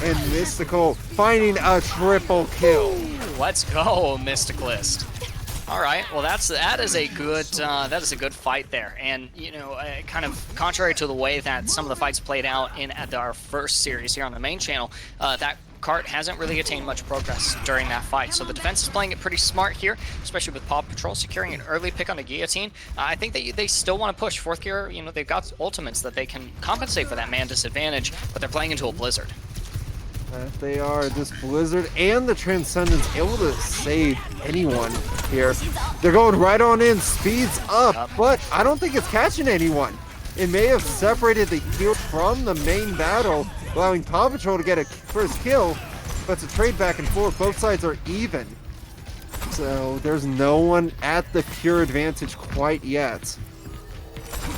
and Mystical finding a triple kill. Let's go, Mysticalist. All right, well that is a good fight there, and you know, kind of contrary to the way that some of the fights played out in our first series here on the main channel, that cart hasn't really attained much progress during that fight. So the defense is playing it pretty smart here, especially with Paw Patrol securing an early pick on the Guillotine. I think they still want to push fourth gear. You know, they've got ultimates that they can compensate for that man disadvantage, but they're playing into a blizzard. They are. This Blizzard and the Transcendence able to save anyone here. They're going right on in, speeds up, but I don't think it's catching anyone. It may have separated the heal from the main battle, allowing Paw Patrol to get a first kill, but to trade back and forth, both sides are even. So there's no one at the pure advantage quite yet.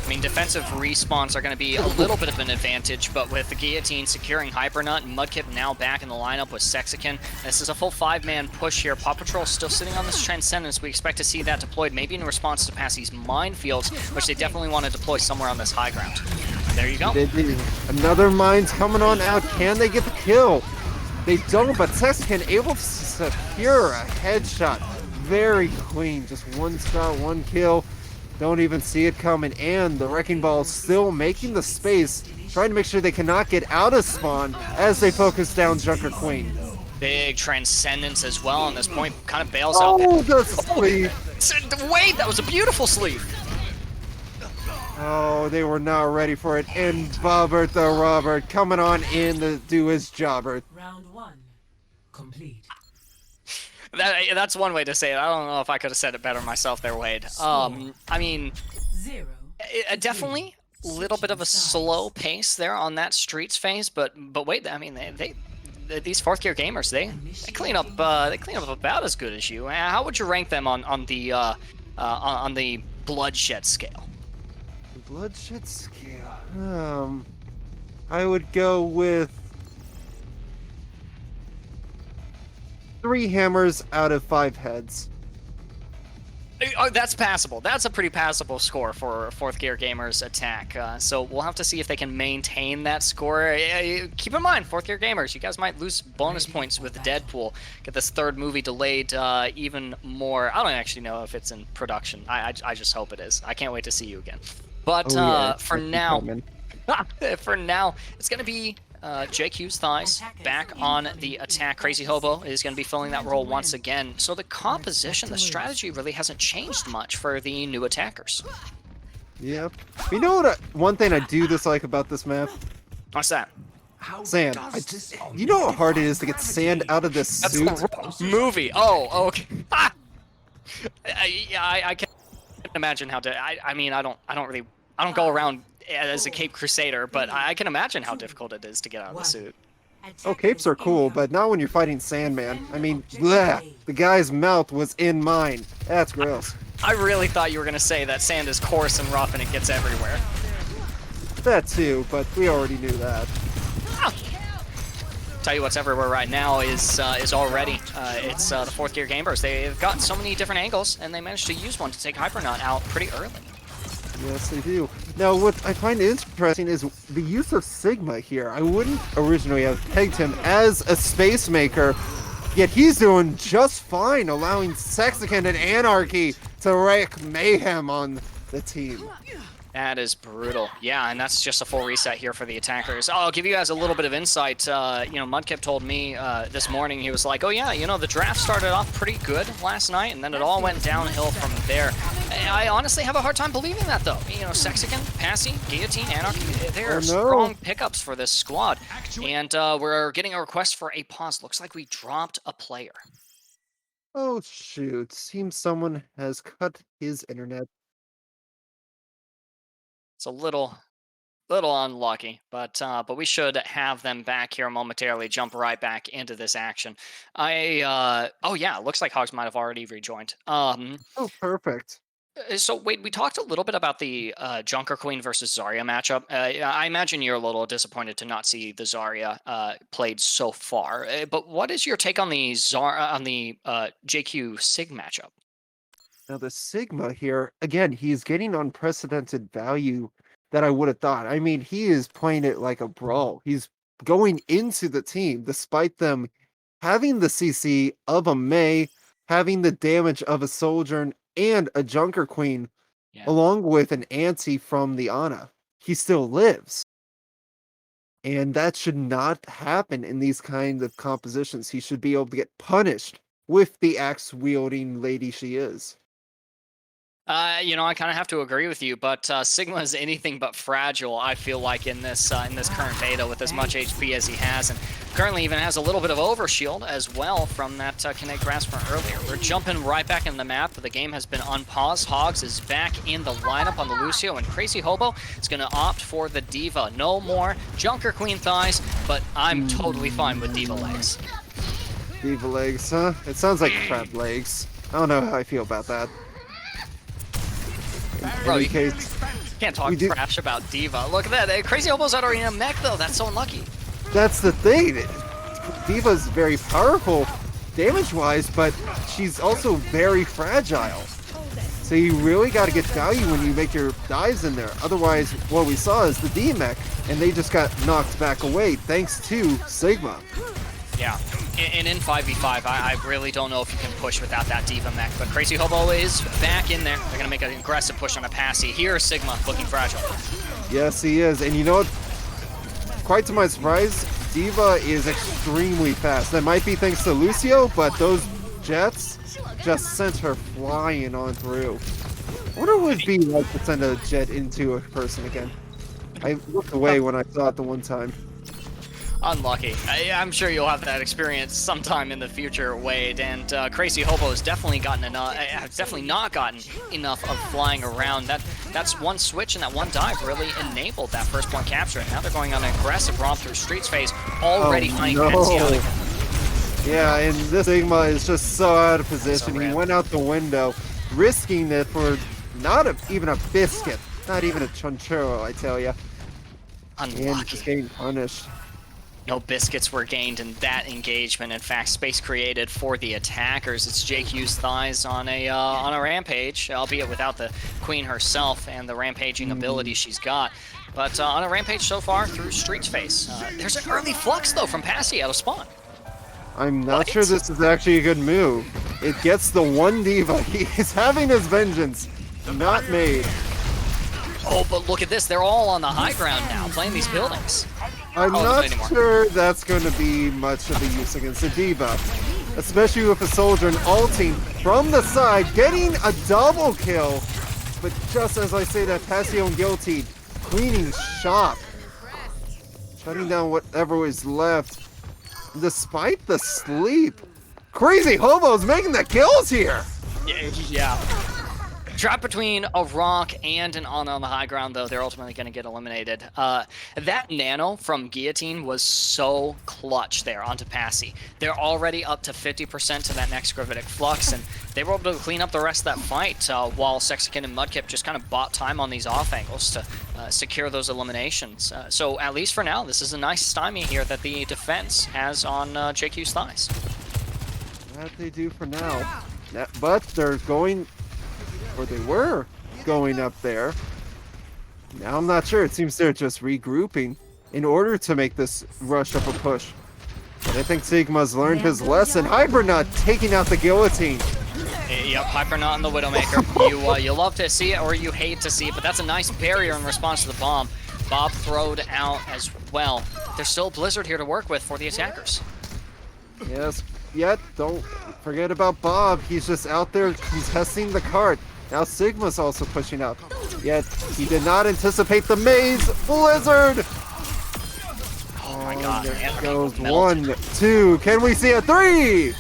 I mean, defensive respawns are going to be a little bit of an advantage, but with the Guillotine securing Hypernut and Mudkip now back in the lineup with Sexican, this is a full 5-man push here. Paw Patrol still sitting on this Transcendence. We expect to see that deployed maybe in response to Passy's minefields, which they definitely want to deploy somewhere on this high ground. There you go. They do. Another mine's coming on out. Can they get the kill? They don't, but Sexican able to secure a headshot. Very clean. Just one shot, one kill. Don't even see it coming. And the Wrecking Ball still making the space, trying to make sure they cannot get out of spawn as they focus down Junker Queen. Big Transcendence as well on this point. Kind of bails out. Oh, the sleeve. Wait, that was a beautiful sleeve. Oh, they were not ready for it. And Bobbert the Robert coming on in to do his jobber. Round 1 complete. That's one way to say it. I don't know if I could have said it better myself there, Wade. I mean, 0. definitely a little bit of a slow pace there on that Streets phase, but wait, I mean, these 4th gear gamers, they clean up about as good as you. How would you rank them on the bloodshed scale? Bloodshed scale. I would go with 3 hammers out of 5 heads. Oh, that's passable. That's a pretty passable score for 4th gear gamers attack. So we'll have to see if they can maintain that score. Keep in mind, 4th gear gamers, you guys might lose bonus points with Deadpool. Get this 3rd movie delayed even more. I don't actually know if it's in production. I just hope it is. I can't wait to see you again. But for now, it's going to be JQ's Thighs back on the attack. Crazy Hobo is going to be filling that role once again. So the composition, the strategy really hasn't changed much for the new attackers. Yep. You know what? One thing I do dislike about this map? What's that? Sand. You know how hard it is to get sand out of this suit? That's the movie. Oh, okay. I can't imagine how to. I mean, I don't go around as a Cape Crusader, but I can imagine how difficult it is to get out of the suit. Oh, capes are cool, but not when you're fighting Sandman. I mean, bleh, the guy's mouth was in mine. That's gross. I really thought you were going to say that sand is coarse and rough and it gets everywhere. That too, but we already knew that. Tell you what's everywhere right now is already it's the 4th gear gamers. They've got so many different angles, and they managed to use one to take Hypernaut out pretty early. Yes, they do. Now, what I find interesting is the use of Sigma here. I wouldn't originally have pegged him as a space maker, yet he's doing just fine, allowing Sexican and Anarchy to wreak mayhem on the team. That is brutal. Yeah, and that's just a full reset here for the attackers. I'll give you guys a little bit of insight. Mudkip told me this morning, he was like, oh yeah, the draft started off pretty good last night, and then it all went downhill from there. I honestly have a hard time believing that, though. Sexican, Passy, Guillotine, Anarchy, they are strong pickups for this squad. And we're getting a request for a pause. Looks like we dropped a player. Oh, shoot. Seems someone has cut his internet. It's a little unlucky, but we should have them back here momentarily. Jump right back into this action. Oh yeah, it looks like Hogs might have already rejoined. Oh, perfect. So wait, we talked a little bit about the Junker Queen versus Zarya matchup. I imagine you're a little disappointed to not see the Zarya played so far. But what is your take on the JQ Sig matchup? Now the Sigma here, again, he's getting unprecedented value that I would have thought. I mean, he is playing it like a brawl. He's going into the team, despite them having the CC of a Mei, having the damage of a Sojourn and a Junker Queen, along with an anti from the Ana. He still lives. And that should not happen in these kinds of compositions. He should be able to get punished with the axe-wielding lady she is. I kind of have to agree with you, but Sigma is anything but fragile, I feel like, in this current beta with as much HP as he has, and currently even has a little bit of overshield as well from that Kinetic Grasp from earlier. We're jumping right back in the map. The game has been unpaused. Hogs is back in the lineup on the Lucio, and Crazy Hobo is going to opt for the Diva. No more Junker Queen thighs, but I'm totally fine with Diva legs. Diva legs, huh? It sounds like crab legs. I don't know how I feel about that. Bro, Can't talk We do- trash about Diva. Look at that. Crazy Hobo's already in a mech, though. That's so unlucky. That's the thing. Diva's very powerful damage-wise, but she's also very fragile. So you really got to get value when you make your dives in there. Otherwise, what we saw is the D-mech, and they just got knocked back away thanks to Sigma. Yeah, and in 5v5, I really don't know if you can push without that Diva mech, but Crazy Hobo is back in there. They're going to make an aggressive push on a passy. Here's Sigma looking fragile. Yes, he is. And you know what? Quite to my surprise, Diva is extremely fast. That might be thanks to Lucio, but those jets just sent her flying on through. I wonder what it would be like to send a jet into a person again. I looked away when I saw it the one time. Unlucky. I'm sure you'll have that experience sometime in the future, Wade. And Crazy Hobo has definitely not gotten enough of flying around. That's one switch and that one dive really enabled that first point capture. And now they're going on an aggressive romp through Streets phase, already finding Pansy. Yeah, and this Sigma is just so out of position. He went out the window, risking it for not even a biscuit, not even a chunchurro, I tell ya. Unlucky. And just getting punished. No biscuits were gained in that engagement. In fact, space created for the attackers. It's JQ's thighs on a rampage, albeit without the queen herself and the rampaging ability she's got. But on a rampage so far through Streets phase. There's an early flux though from Passy out of spawn. I'm not sure this is actually a good move. It gets the one Diva. He's having his vengeance. Not made. Oh, but look at this. They're all on the high ground now, playing these buildings. I'm not sure that's going to be much of a use against a Diva. Especially with a soldier and ulting from the side, getting a double kill. But just as I say that, Passio and Guillotine cleaning shop. Shutting down whatever is left. Despite the sleep. Crazy Hobo's making the kills here. Yeah. Drop between a rock and an on the high ground, though. They're ultimately going to get eliminated. That nano from Guillotine was so clutch there onto Passy. They're already up to 50% to that next gravitic flux, and they were able to clean up the rest of that fight while Sexican and Mudkip just kind of bought time on these off angles to secure those eliminations. So at least for now, this is a nice stymie here that the defense has on JQ's thighs. That they do for now. But they're going... or they were going up there. Now I'm not sure. It seems they're just regrouping in order to make this rush up a push. But I think Sigma's learned his lesson. Hypernut taking out the Guillotine. Yep, Hypernut and the Widowmaker. You love to see it or you hate to see it, but that's a nice barrier in response to the bomb. Bob throwed out as well. There's still Blizzard here to work with for the attackers. Yes, yet don't forget about Bob. He's just out there contesting the cart. Now Sigma's also pushing up. Yet he did not anticipate the maze. Blizzard! Oh my god. There goes 1, 2. Can we see a 3?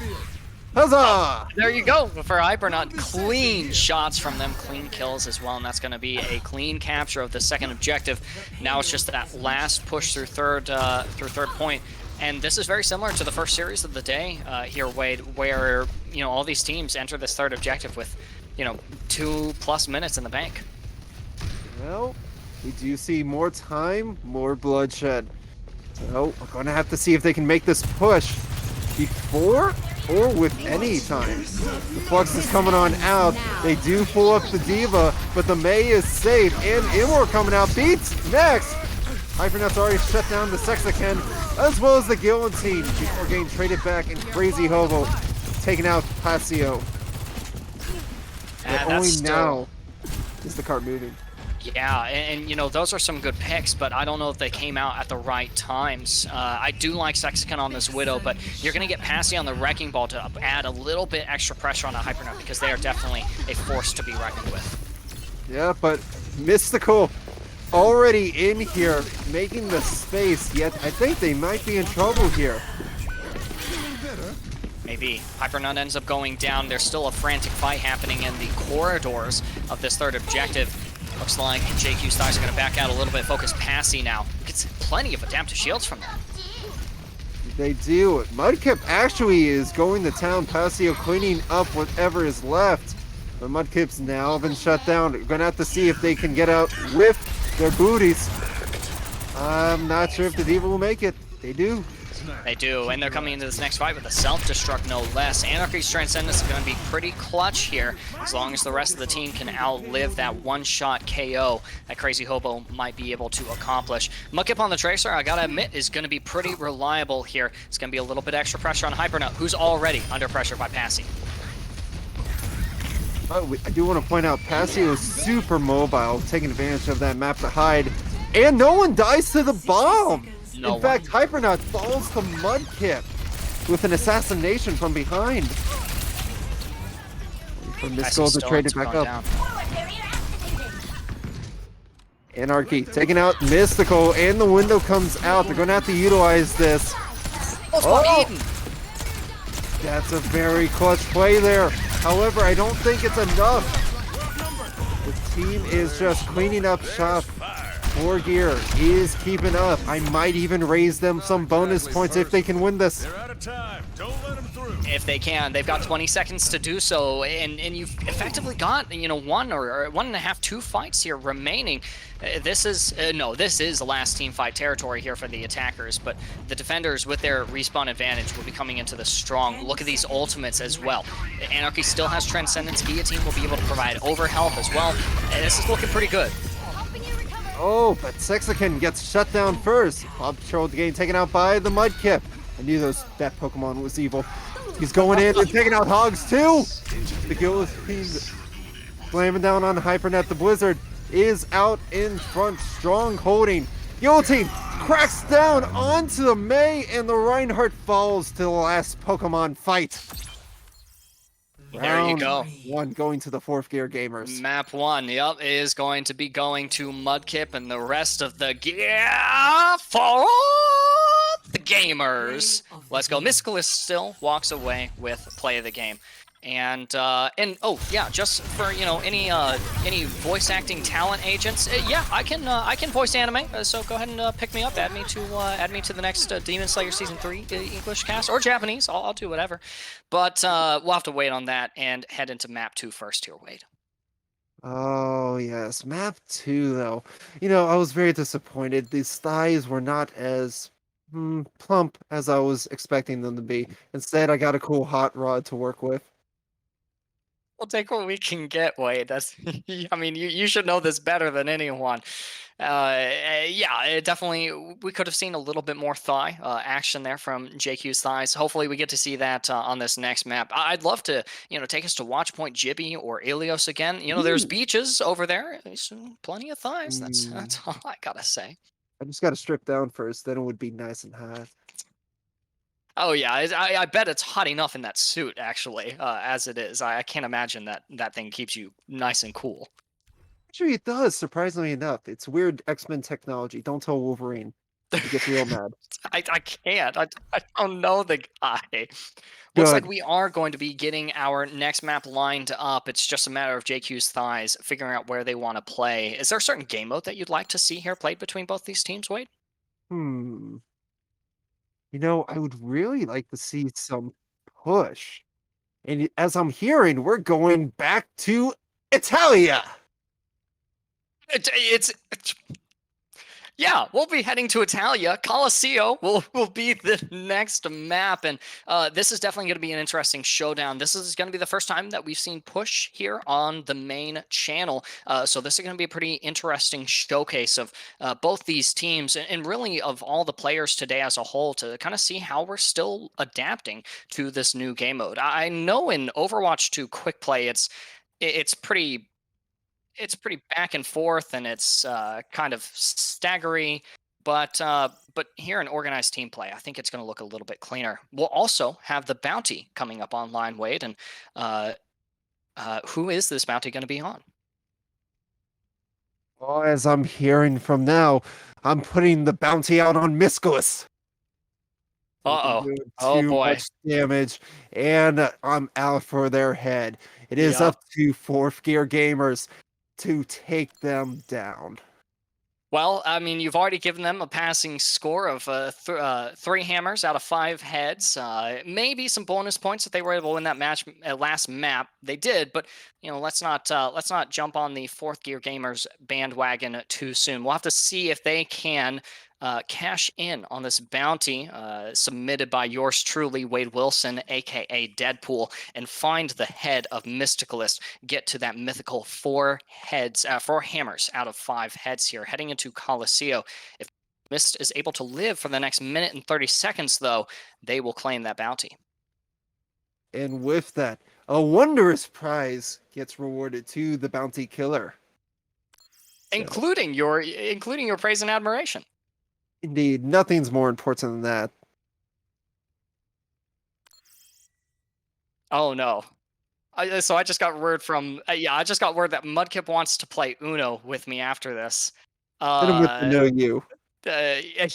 Huzzah! There you go for Hypernut. Clean shots from them, clean kills as well, and that's going to be a clean capture of the second objective. Now it's just that last push through third point. And this is very similar to the first series of the day here, Wade, where all these teams enter this third objective with 2+ minutes in the bank. Well, we do see more time, more bloodshed. So we're going to have to see if they can make this push before or with any time. The Flux is coming on out. They do pull up the Diva, but the Mei is safe. And Imor coming out. Beats next. Hypernut's already shut down the Sexican, as well as the Guillotine, before getting traded back, and Crazy Hobo taking out Passio. But only now is the cart moving. Yeah, and those are some good picks, but I don't know if they came out at the right times. I do like Sexican on this Widow, but you're going to get Passy on the Wrecking Ball to add a little bit extra pressure on a Hypernut, because they are definitely a force to be reckoned with. Yeah, but Mystical already in here, making the space, yet I think they might be in trouble here. Maybe. Hypernut ends up going down. There's still a frantic fight happening in the corridors of this third objective. Looks like JQ's thighs are going to back out a little bit. Focus Passy now. Gets plenty of adaptive shields from that. They do. Mudkip actually is going to town. Passio cleaning up whatever is left. The Mudkip's now been shut down. We're gonna have to see if they can get out with their booties. I'm not sure if the Diva will make it. They do. They do, and they're coming into this next fight with a self-destruct, no less. Anarchy's Transcendence is going to be pretty clutch here, as long as the rest of the team can outlive that one-shot KO that Crazy Hobo might be able to accomplish. Mudkip on the Tracer, I gotta admit, is going to be pretty reliable here. It's going to be a little bit extra pressure on Hypernut, who's already under pressure by Passy. I do want to point out, Passy was super mobile, taking advantage of that map to hide, and no one dies to the bomb! In fact, Hypernut falls to Mudkip with an assassination from behind. From this goal to trade it back up. Anarchy taking out Mystical, and the window comes out. They're going to have to utilize this. Oh! That's a very clutch play there. However, I don't think it's enough. The team is just cleaning up shop. 4 Gear is keeping up. I might even raise them some bonus points if they can win this. They're out of time. Don't let them through. If they can, they've got 20 seconds to do so, and you've effectively got, you know, 1 or 1.5, 2 fights here remaining. This is the last team fight territory here for the attackers, but the defenders with their respawn advantage will be coming into this strong. Look at these ultimates as well. Anarchy still has Transcendence. Guillotine will be able to provide over health as well. This is looking pretty good. Oh, but Sexican gets shut down first. Bob Patrol the game taken out by the Mudkip. I knew that Pokemon was evil. He's going in and taking out Hogs too. The Guillotine slamming down on Hypernet. The Blizzard is out in front, strong holding. Guillotine cracks down onto the May, and the Reinhardt falls to the last Pokemon fight. There you go. Round 1 going to the 4th Gear gamers. Map 1, yep, is going to be going to Mudkip, and the rest of the gear for the gamers. Let's go. Mysticalist still walks away with play of the game. And oh yeah, just for, you know, any voice acting talent agents, yeah, I can voice anime. So go ahead and pick me up, add me to the next Demon Slayer season 3 English cast or Japanese. I'll do whatever. But we'll have to wait on that and head into map 2 first here, Wade. Oh yes, map 2 though. You know, I was very disappointed. These thighs were not as plump as I was expecting them to be. Instead, I got a cool hot rod to work with. We'll take what we can get, Wade. That's, I mean, you should know this better than anyone. Yeah, definitely, we could have seen a little bit more thigh action there from JQ's thighs. Hopefully, we get to see that on this next map. I'd love to, you know, take us to Watch Point Jibby or Ilios again. You know, there's beaches over there. There's plenty of thighs. That's all I gotta say. I just got to strip down first, then it would be nice and hot. Oh yeah, I bet it's hot enough in that suit actually, as it is. I can't imagine that thing keeps you nice and cool. Actually, it does, surprisingly enough. It's weird X-Men technology. Don't tell Wolverine. He gets real mad. I can't. I don't know the guy. Looks like we are going to be getting our next map lined up. It's just a matter of JQ's thighs figuring out where they want to play. Is there a certain game mode that you'd like to see here played between both these teams, Wade? You know, I would really like to see some push. And as I'm hearing, we're going back to Italia. Yeah, we'll be heading to Italia. Colosseo will be the next map, and this is definitely going to be an interesting showdown. This is going to be the first time that we've seen push here on the main channel, so this is going to be a pretty interesting showcase of both these teams, and really of all the players today as a whole, to kind of see how we're still adapting to this new game mode. I know in Overwatch 2 Quick Play, it's pretty back and forth, and it's kind of staggery, but here in organized team play, I think it's going to look a little bit cleaner. We'll also have the bounty coming up online, Wade, and who is this bounty going to be on? Oh, as I'm hearing from now, I'm putting the bounty out on Misculus. Oh boy, much damage, and I'm out for their head. It is up to 4th Gear gamers to take them down. Well, I mean, you've already given them a passing score of 3 hammers out of 5 heads. Maybe some bonus points if they were able to win that match last map. They did, but let's not jump on the Fourth Gear Gamers bandwagon too soon. We'll have to see if they can cash in on this bounty submitted by yours truly, Wade Wilson, aka Deadpool, and find the head of Mysticalist. Get to that mythical 4 hammers out of 5 heads here, heading into Coliseum. If Mist is able to live for the next minute and 30 seconds, though, they will claim that bounty. And with that, a wondrous prize gets rewarded to the bounty killer. Including your praise and admiration. Indeed, nothing's more important than that. Oh no. So I just got word from I just got word that Mudkip wants to play Uno with me after this. Let him get to know you.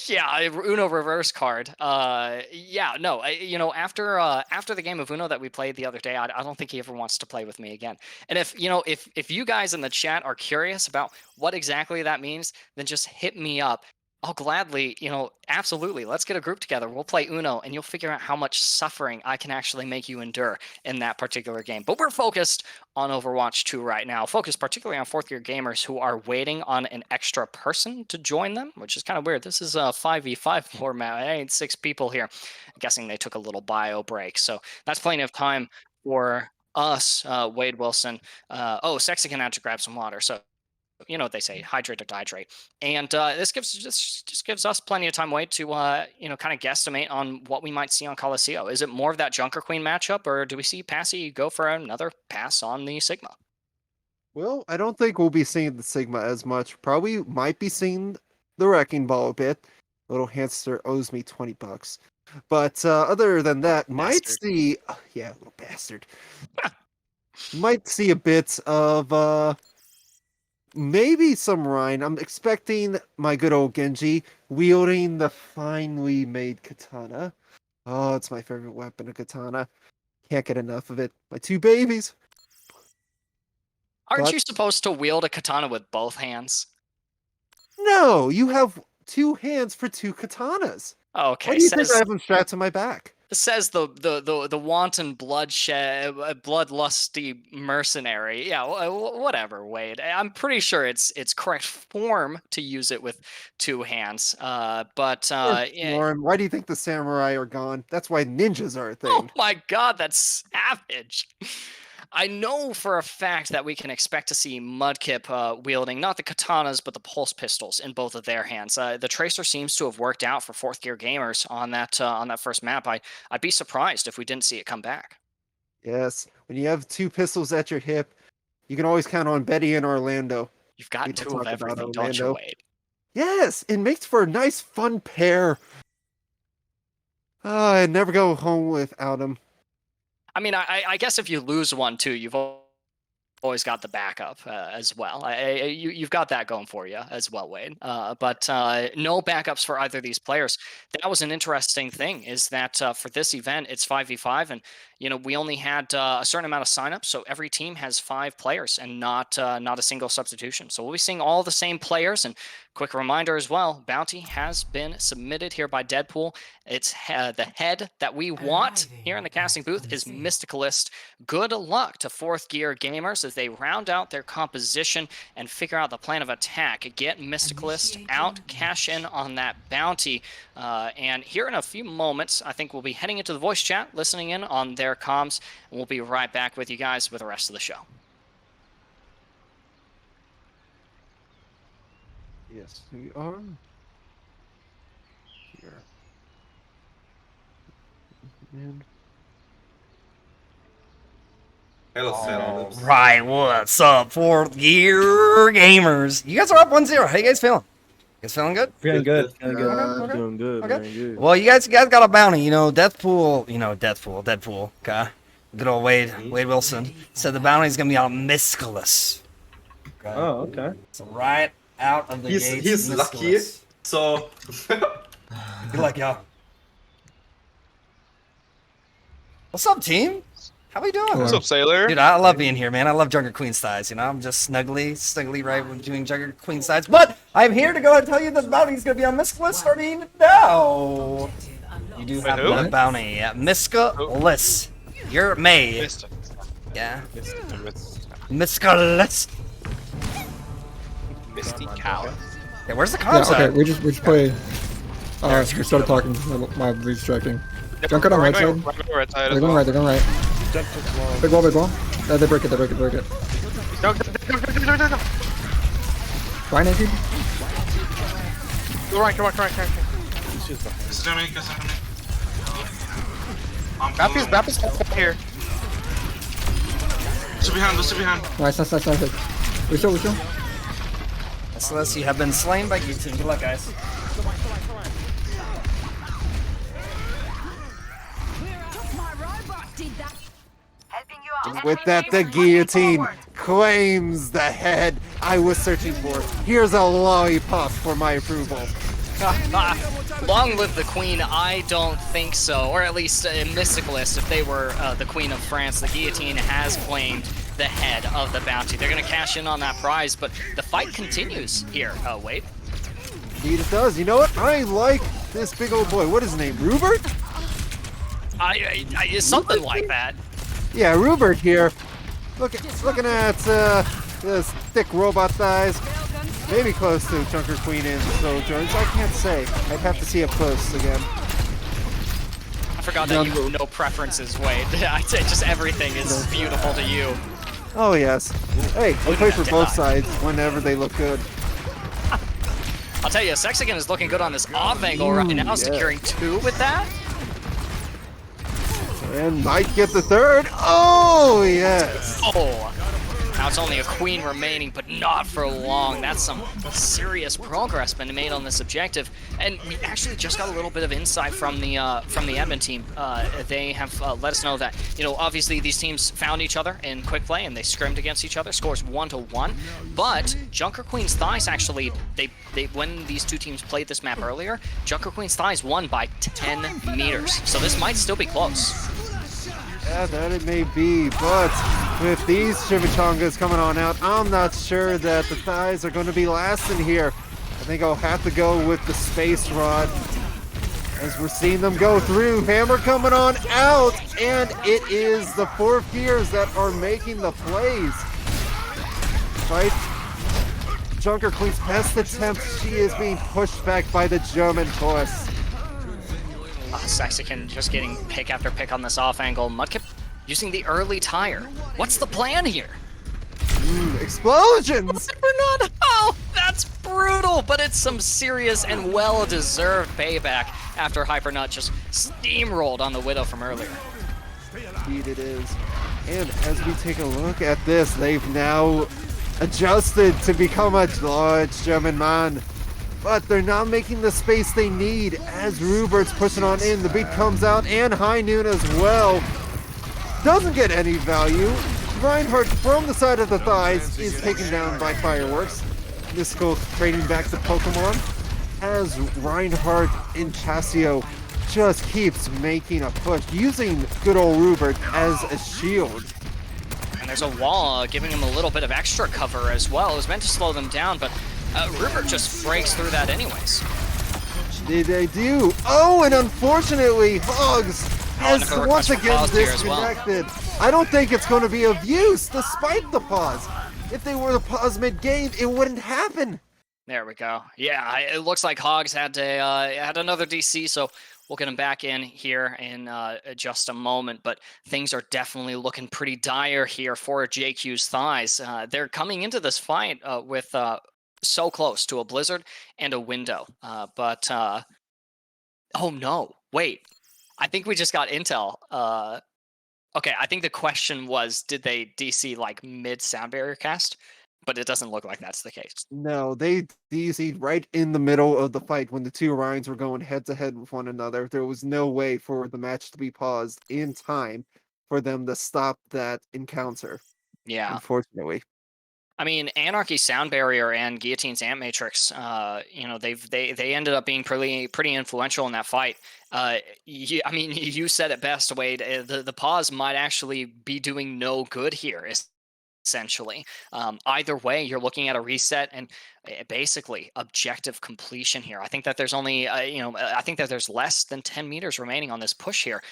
Yeah, Uno reverse card. Yeah, no, after the game of Uno that we played the other day, I don't think he ever wants to play with me again. And if you guys in the chat are curious about what exactly that means, then just hit me up. I'll gladly, absolutely. Let's get a group together. We'll play Uno, and you'll figure out how much suffering I can actually make you endure in that particular game. But we're focused on Overwatch 2 right now. Focused particularly on Fourth Gear Gamers who are waiting on an extra person to join them, which is kind of weird. This is a 5v5 format. I ain't 6 people here. I'm guessing they took a little bio break. So that's plenty of time for us, Wade Wilson. Sexy can have to grab some water. So you know what they say, hydrate or dihydrate. And this just gives us plenty of time, Wade, to kind of guesstimate on what we might see on Coliseum. Is it more of that Junker Queen matchup, or do we see Passy go for another pass on the Sigma? Well, I don't think we'll be seeing the Sigma as much. Probably might be seeing the Wrecking Ball a bit. Little hamster owes me $20. But other than that, might see... yeah, little bastard. Might see a bit of... maybe some Rhine. I'm expecting my good old Genji wielding the finely made katana. Oh, it's my favorite weapon, a katana. Can't get enough of it. My 2 babies. Aren't you supposed to wield a katana with both hands? No, you have 2 hands for 2 katanas. Okay, Why do you think I have them strapped to my back? Says the wanton bloodlusty mercenary. Yeah, whatever, Wade. I'm pretty sure it's correct form to use it with 2 hands. But Lauren, why do you think the samurai are gone? That's why ninjas are a thing. Oh my god, that's savage. I know for a fact that we can expect to see Mudkip wielding not the katanas but the pulse pistols in both of their hands. The tracer seems to have worked out for Fourth Gear Gamers on that first map. I'd be surprised if we didn't see it come back. Yes, when you have 2 pistols at your hip, you can always count on Betty and Orlando. You've got 2 of everything, don't you, Wade? Yes, it makes for a nice, fun pair. I'd never go home without them. I mean, I guess if you lose one too, you've always got the backup as well. You've got that going for you as well, Wade. But no backups for either of these players. That was an interesting thing, is that for this event, it's 5v5, and we only had a certain amount of signups, so every team has 5 players and not a single substitution. So we'll be seeing all the same players. And quick reminder as well, bounty has been submitted here by Deadpool. It's the head that we want here in the casting booth is Mysticalist. Good luck to Fourth Gear Gamers as they round out their composition and figure out the plan of attack. Get Mysticalist out, cash in on that bounty. And here in a few moments, I think we'll be heading into the voice chat, listening in on their comms, and we'll be right back with you guys with the rest of the show. Yes, we are. Here. And Right, what's up, Fourth Gear Gamers? You guys are up 1-0. How you guys feeling? You guys feeling good? Feeling good. Okay. Doing good. Okay. Very good. Well, you guys got a bounty. Deathpool. Okay. Good old Wade Wilson said the bounty's gonna be on Mysticalist. Okay. Oh, okay. So right out of the gates. He's lucky. So. Good luck, y'all. What's up, team? How we doing? What's up, Sailor? Dude, I love being here, man. I love Junker Queen's thighs. You know, I'm just snuggly right with doing Junker Queen's thighs. But I'm here to go and tell you the bounty's gonna be on Miska starting now. You do have who? the bounty at Miska List. You're May. Yeah. Miska List. Misty cow. Okay, where's the Yeah, comms okay, at? we just play. We started talking. My distracting. Junker on right side. Right side They're going right. They're going right. Big wall, big wall. They break it. They break it. Break it. Fine, Anki. Go right, come on. Baptist here. Still behind. Nice. We still. Celeste, you have been slain by Guillotine. Good luck, guys. With that, the guillotine claims the head I was searching for. Here's a lollipop for my approval. Long live the queen, I don't think so. Or at least in Mysticalist, if they were the queen of France, the guillotine has claimed the head of the bounty. They're going to cash in on that prize, but the fight continues here. Wade? Indeed it does. You know what? I like this big old boy. What is his name? Rupert? Something like that. Yeah, Rupert here. Looking at this thick robot thighs. Maybe close to Junker Queen and Sojourns. I can't say. I'd have to see up close again. I forgot that you have no preferences, Wade. I say just everything is beautiful to you. Oh yes. Hey, I play for both sides whenever they look good. I'll tell you, Sexigan is looking good on this off angle right now, securing 2 with that. And might get the third. Oh yes. Oh, now it's only a queen remaining, but not for long. That's some serious progress been made on this objective, and we actually just got a little bit of insight from the admin team. They have let us know that, you know, obviously these teams found each other in quick play and they scrimmed against each other. Scores 1-1, but Junker Queen's thighs actually they when these two teams played this map earlier, Junker Queen's thighs won by 10 meters. So this might still be close. Yeah, that it may be, but with these chimichangas coming on out, I'm not sure that the thighs are going to be lasting here. I think I'll have to go with the space rod as we're seeing them go through. Hammer coming on out, and it is the 4 fears that are making the plays. Right? Junker Queen's best attempt, she is being pushed back by the German horse. Sexican just getting pick after pick on this off angle. Mudkip using the early tire. What's the plan here? Explosions! Oh, that's brutal, but it's some serious and well-deserved payback after Hypernut just steamrolled on the Widow from earlier. Indeed it is. And as we take a look at this, they've now adjusted to become a large German man. But they're not making the space they need as Rupert's pushing on in. The beat comes out, and High Noon as well. Doesn't get any value. Reinhardt from the side of the thighs is taken down by fireworks. Mystical trading back to Pokemon as Reinhardt in Casio just keeps making a push, using good old Rupert as a shield. And there's a wall giving him a little bit of extra cover as well. It was meant to slow them down, but Rupert just breaks through that anyways. They do. Oh, and unfortunately, Hogs has once again disconnected. I don't think it's going to be of use, despite the pause. If they were to pause mid-game, it wouldn't happen. There we go. Yeah, it looks like Hogs had another DC, so we'll get him back in here in just a moment. But things are definitely looking pretty dire here for JQ's thighs. They're coming into this fight with so close to a blizzard and a window. Oh no, wait. I think we just got intel. Okay, I think the question was, did they DC like mid sound barrier cast? But it doesn't look like that's the case. No, they DC'd right in the middle of the fight when the two Orions were going head to head with one another. There was no way for the match to be paused in time for them to stop that encounter. Yeah. Unfortunately. I mean, Anarchy Sound Barrier and Guillotine's Ant Matrix, they ended up being pretty influential in that fight. I mean, you said it best, Wade. The pause might actually be doing no good here, essentially. Either way, you're looking at a reset and basically objective completion here. I think that there's only, I think that there's less than 10 meters remaining on this push here.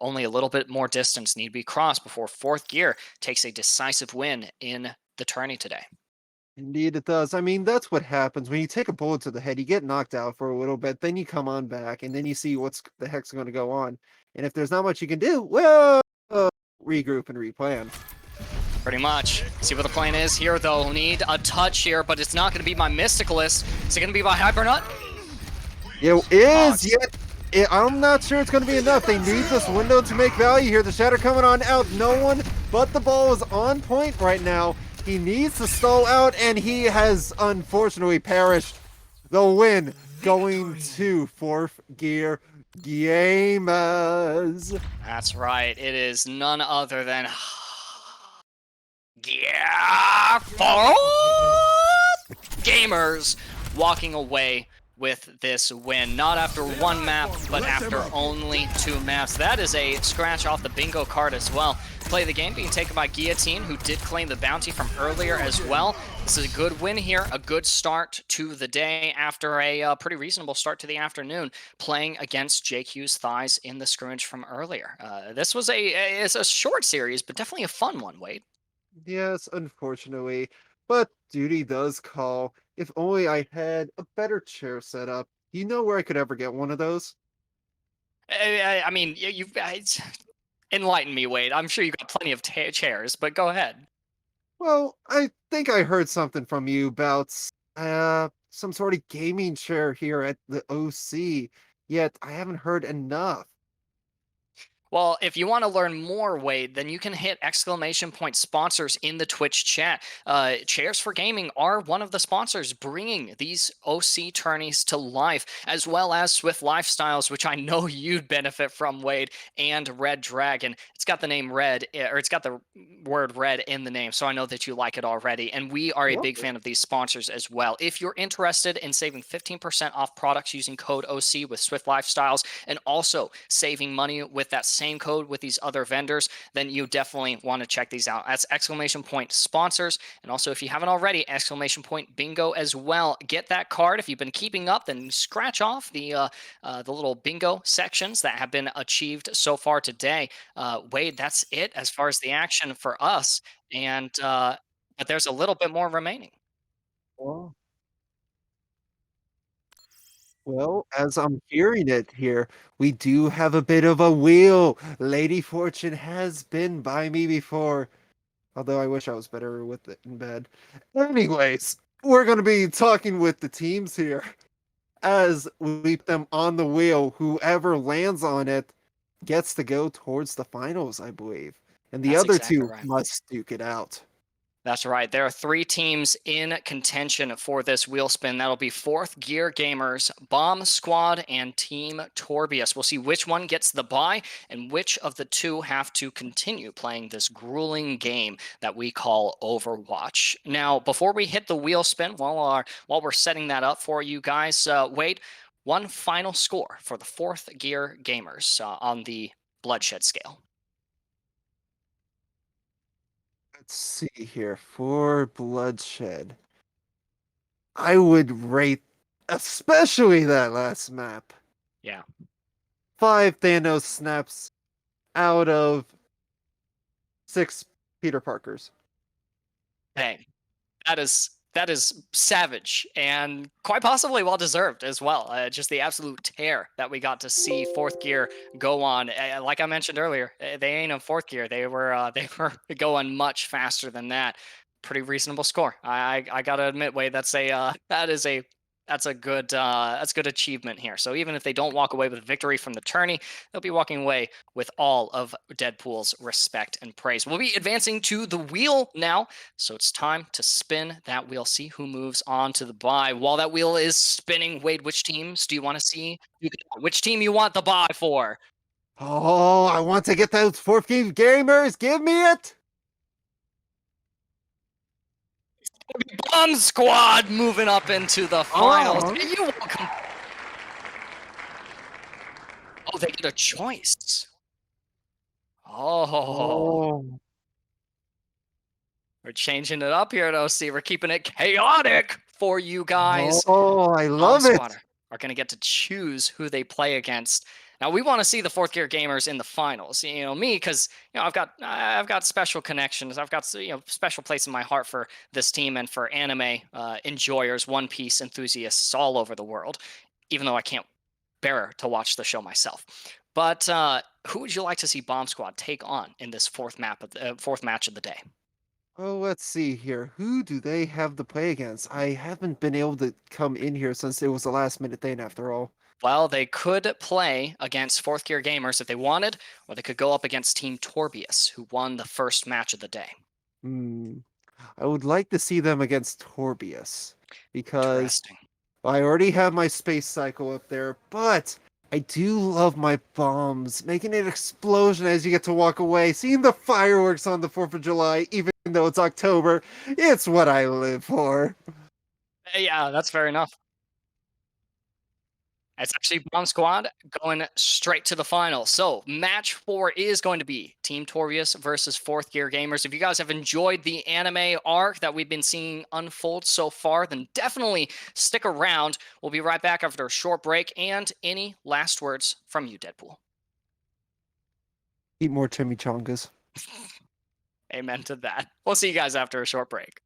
Only a little bit more distance need to be crossed before fourth gear takes a decisive win in the tourney today. Indeed, it does. I mean, that's what happens when you take a bullet to the head. You get knocked out for a little bit, then you come on back, and then you see what's the heck's going to go on. And if there's not much you can do, well, regroup and replan. Pretty much. See what the plan is here, though. Need a touch here, but it's not going to be by Mysticalist. Is it going to be by Hybernut? It is, yet I'm not sure it's going to be enough. They need this window to make value here. The Shatter coming on out. No one but the ball is on point right now. He needs to stall out, and he has unfortunately perished. The win going to fourth gear gamers. That's right. It is none other than Gear 4 gamers walking away with this win. Not after one map, but after only 2 maps. That is a scratch off the bingo card as well. Play the game being taken by Guillotine, who did claim the bounty from earlier as well. This is a good win here, a good start to the day after a pretty reasonable start to the afternoon, playing against JQ's Thighs in the scrimmage from earlier. This was it's a short series, but definitely a fun one, Wade. Yes, unfortunately, but duty does call. If only I had a better chair set up. Do you know where I could ever get one of those? I mean, you've enlighten me, Wade. I'm sure you got plenty of chairs, but go ahead. Well, I think I heard something from you about some sort of gaming chair here at the OC, yet I haven't heard enough. Well, if you want to learn more, Wade, then you can hit exclamation point sponsors in the Twitch chat. Chairs for Gaming are one of the sponsors bringing these OC tourneys to life, as well as Swift Lifestyles, which I know you'd benefit from, Wade, and Red Dragon. It's got the name Red, or it's got the word Red in the name, so I know that you like it already. And we are a big fan of these sponsors as well. If you're interested in saving 15% off products using code OC with Swift Lifestyles, and also saving money with that same code with these other vendors, then you definitely want to check these out. That's exclamation point sponsors. And also, if you haven't already, exclamation point bingo as well. Get that card. If you've been keeping up, then scratch off the little bingo sections that have been achieved so far today. Wade, that's it as far as the action for us. And but there's a little bit more remaining. Well, as I'm hearing it here, we do have a bit of a wheel. Lady Fortune has been by me before, although I wish I was better with it in bed. Anyways, we're going to be talking with the teams here. As we put them on the wheel, whoever lands on it gets to go towards the finals, I believe. And the That's other exactly two right. must duke it out. That's right. There are 3 teams in contention for this wheel spin. That'll be Fourth Gear Gamers, Bomb Squad, and Team Torbius. We'll see which one gets the bye and which of the 2 have to continue playing this grueling game that we call Overwatch. Now, before we hit the wheel spin, while we're setting that up for you guys, Wade, one final score for the Fourth Gear Gamers on the bloodshed scale. Let's see here. For bloodshed, I would rate especially that last map. Yeah. 5 Thanos snaps out of 6 Peter Parkers. Bang. That is savage and quite possibly well deserved as well. Just the absolute tear that we got to see Fourth Gear go on. Like I mentioned earlier, they ain't in Fourth Gear. They were going much faster than that. Pretty reasonable score. I gotta admit, Wade, that's a good achievement here. So even if they don't walk away with victory from the tourney, they'll be walking away with all of Deadpool's respect and praise. We'll be advancing to the wheel now, so it's time to spin that wheel. See who moves on to the bye. While that wheel is spinning, Wade, which teams do you want to see? Which team you want the bye for? Oh, I want to get those 4th Gear Gamers. Give me it. Bomb Squad moving up into the finals. Oh. You welcome. Oh, they get a choice. Oh. We're changing it up here at OC. We're keeping it chaotic for you guys. Oh, I Bomb love it. Squad are going to get to choose who they play against. Now we want to see the fourth gear gamers in the finals. You know me, because I've got special connections. I've got special place in my heart for this team and for anime enjoyers, One Piece enthusiasts all over the world. Even though I can't bear to watch the show myself. But who would you like to see Bomb Squad take on in this fourth match of the day? Oh, let's see here. Who do they have to play against? I haven't been able to come in here since it was a last minute thing after all. Well, they could play against fourth gear gamers if they wanted, or they could go up against Team Torbius, who won the first match of the day. I would like to see them against Torbius because Interesting. I already have my space cycle up there, but I do love my bombs, making an explosion as you get to walk away, seeing the fireworks on the 4th of July, even though it's October. It's what I live for. Yeah, that's fair enough. It's actually Bomb Squad going straight to the final. So match 4 is going to be Team Torbius versus Fourth Gear Gamers. If you guys have enjoyed the anime arc that we've been seeing unfold so far, then definitely stick around. We'll be right back after a short break. And any last words from you, Deadpool? Eat more chimichangas. Amen to that. We'll see you guys after a short break.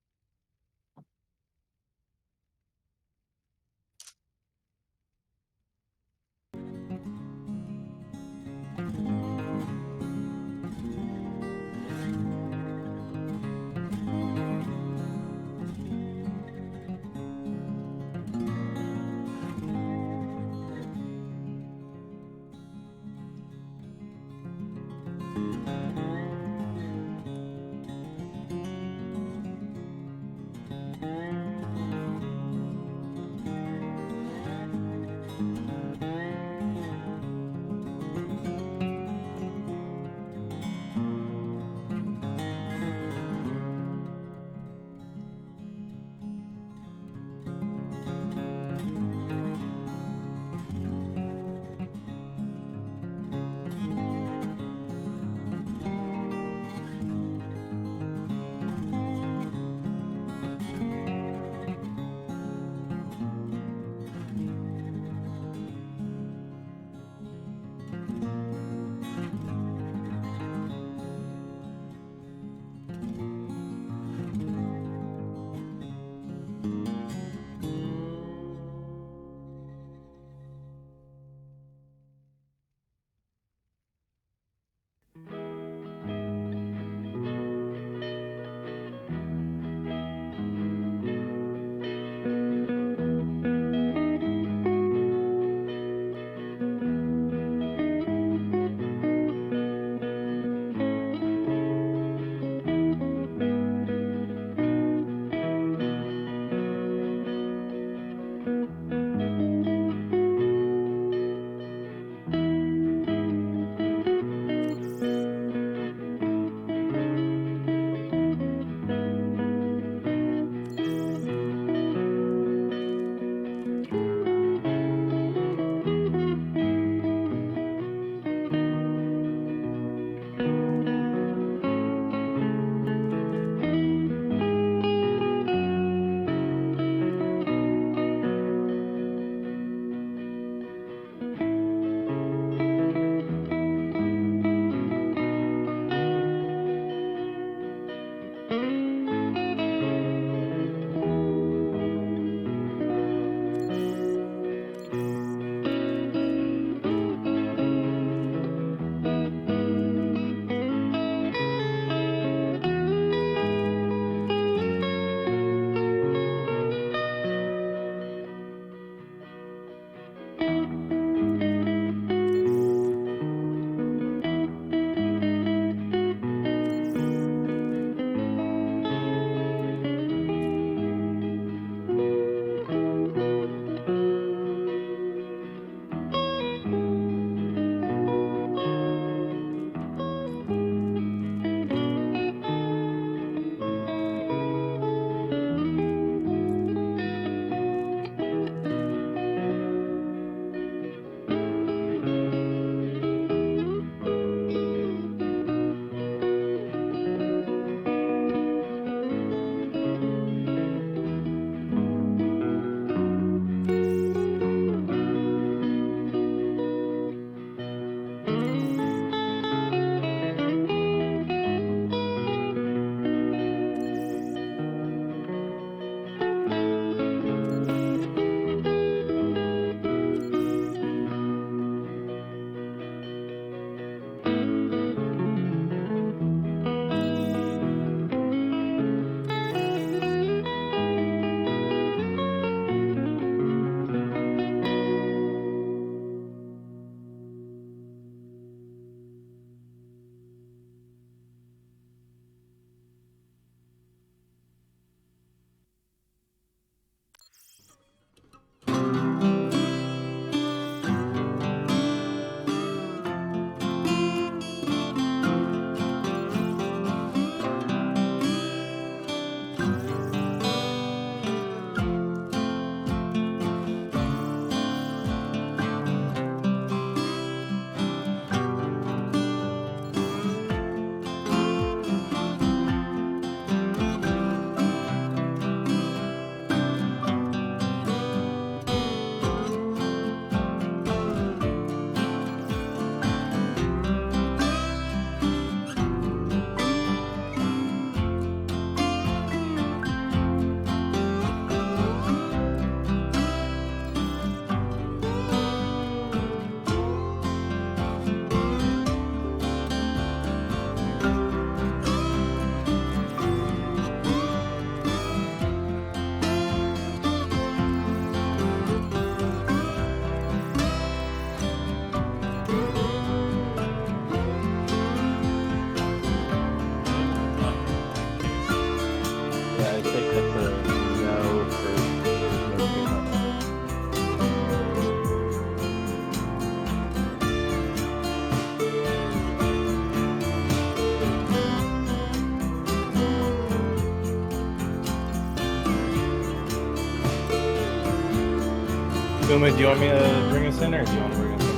Uma, do you want me to bring us in, or do you want to bring us in?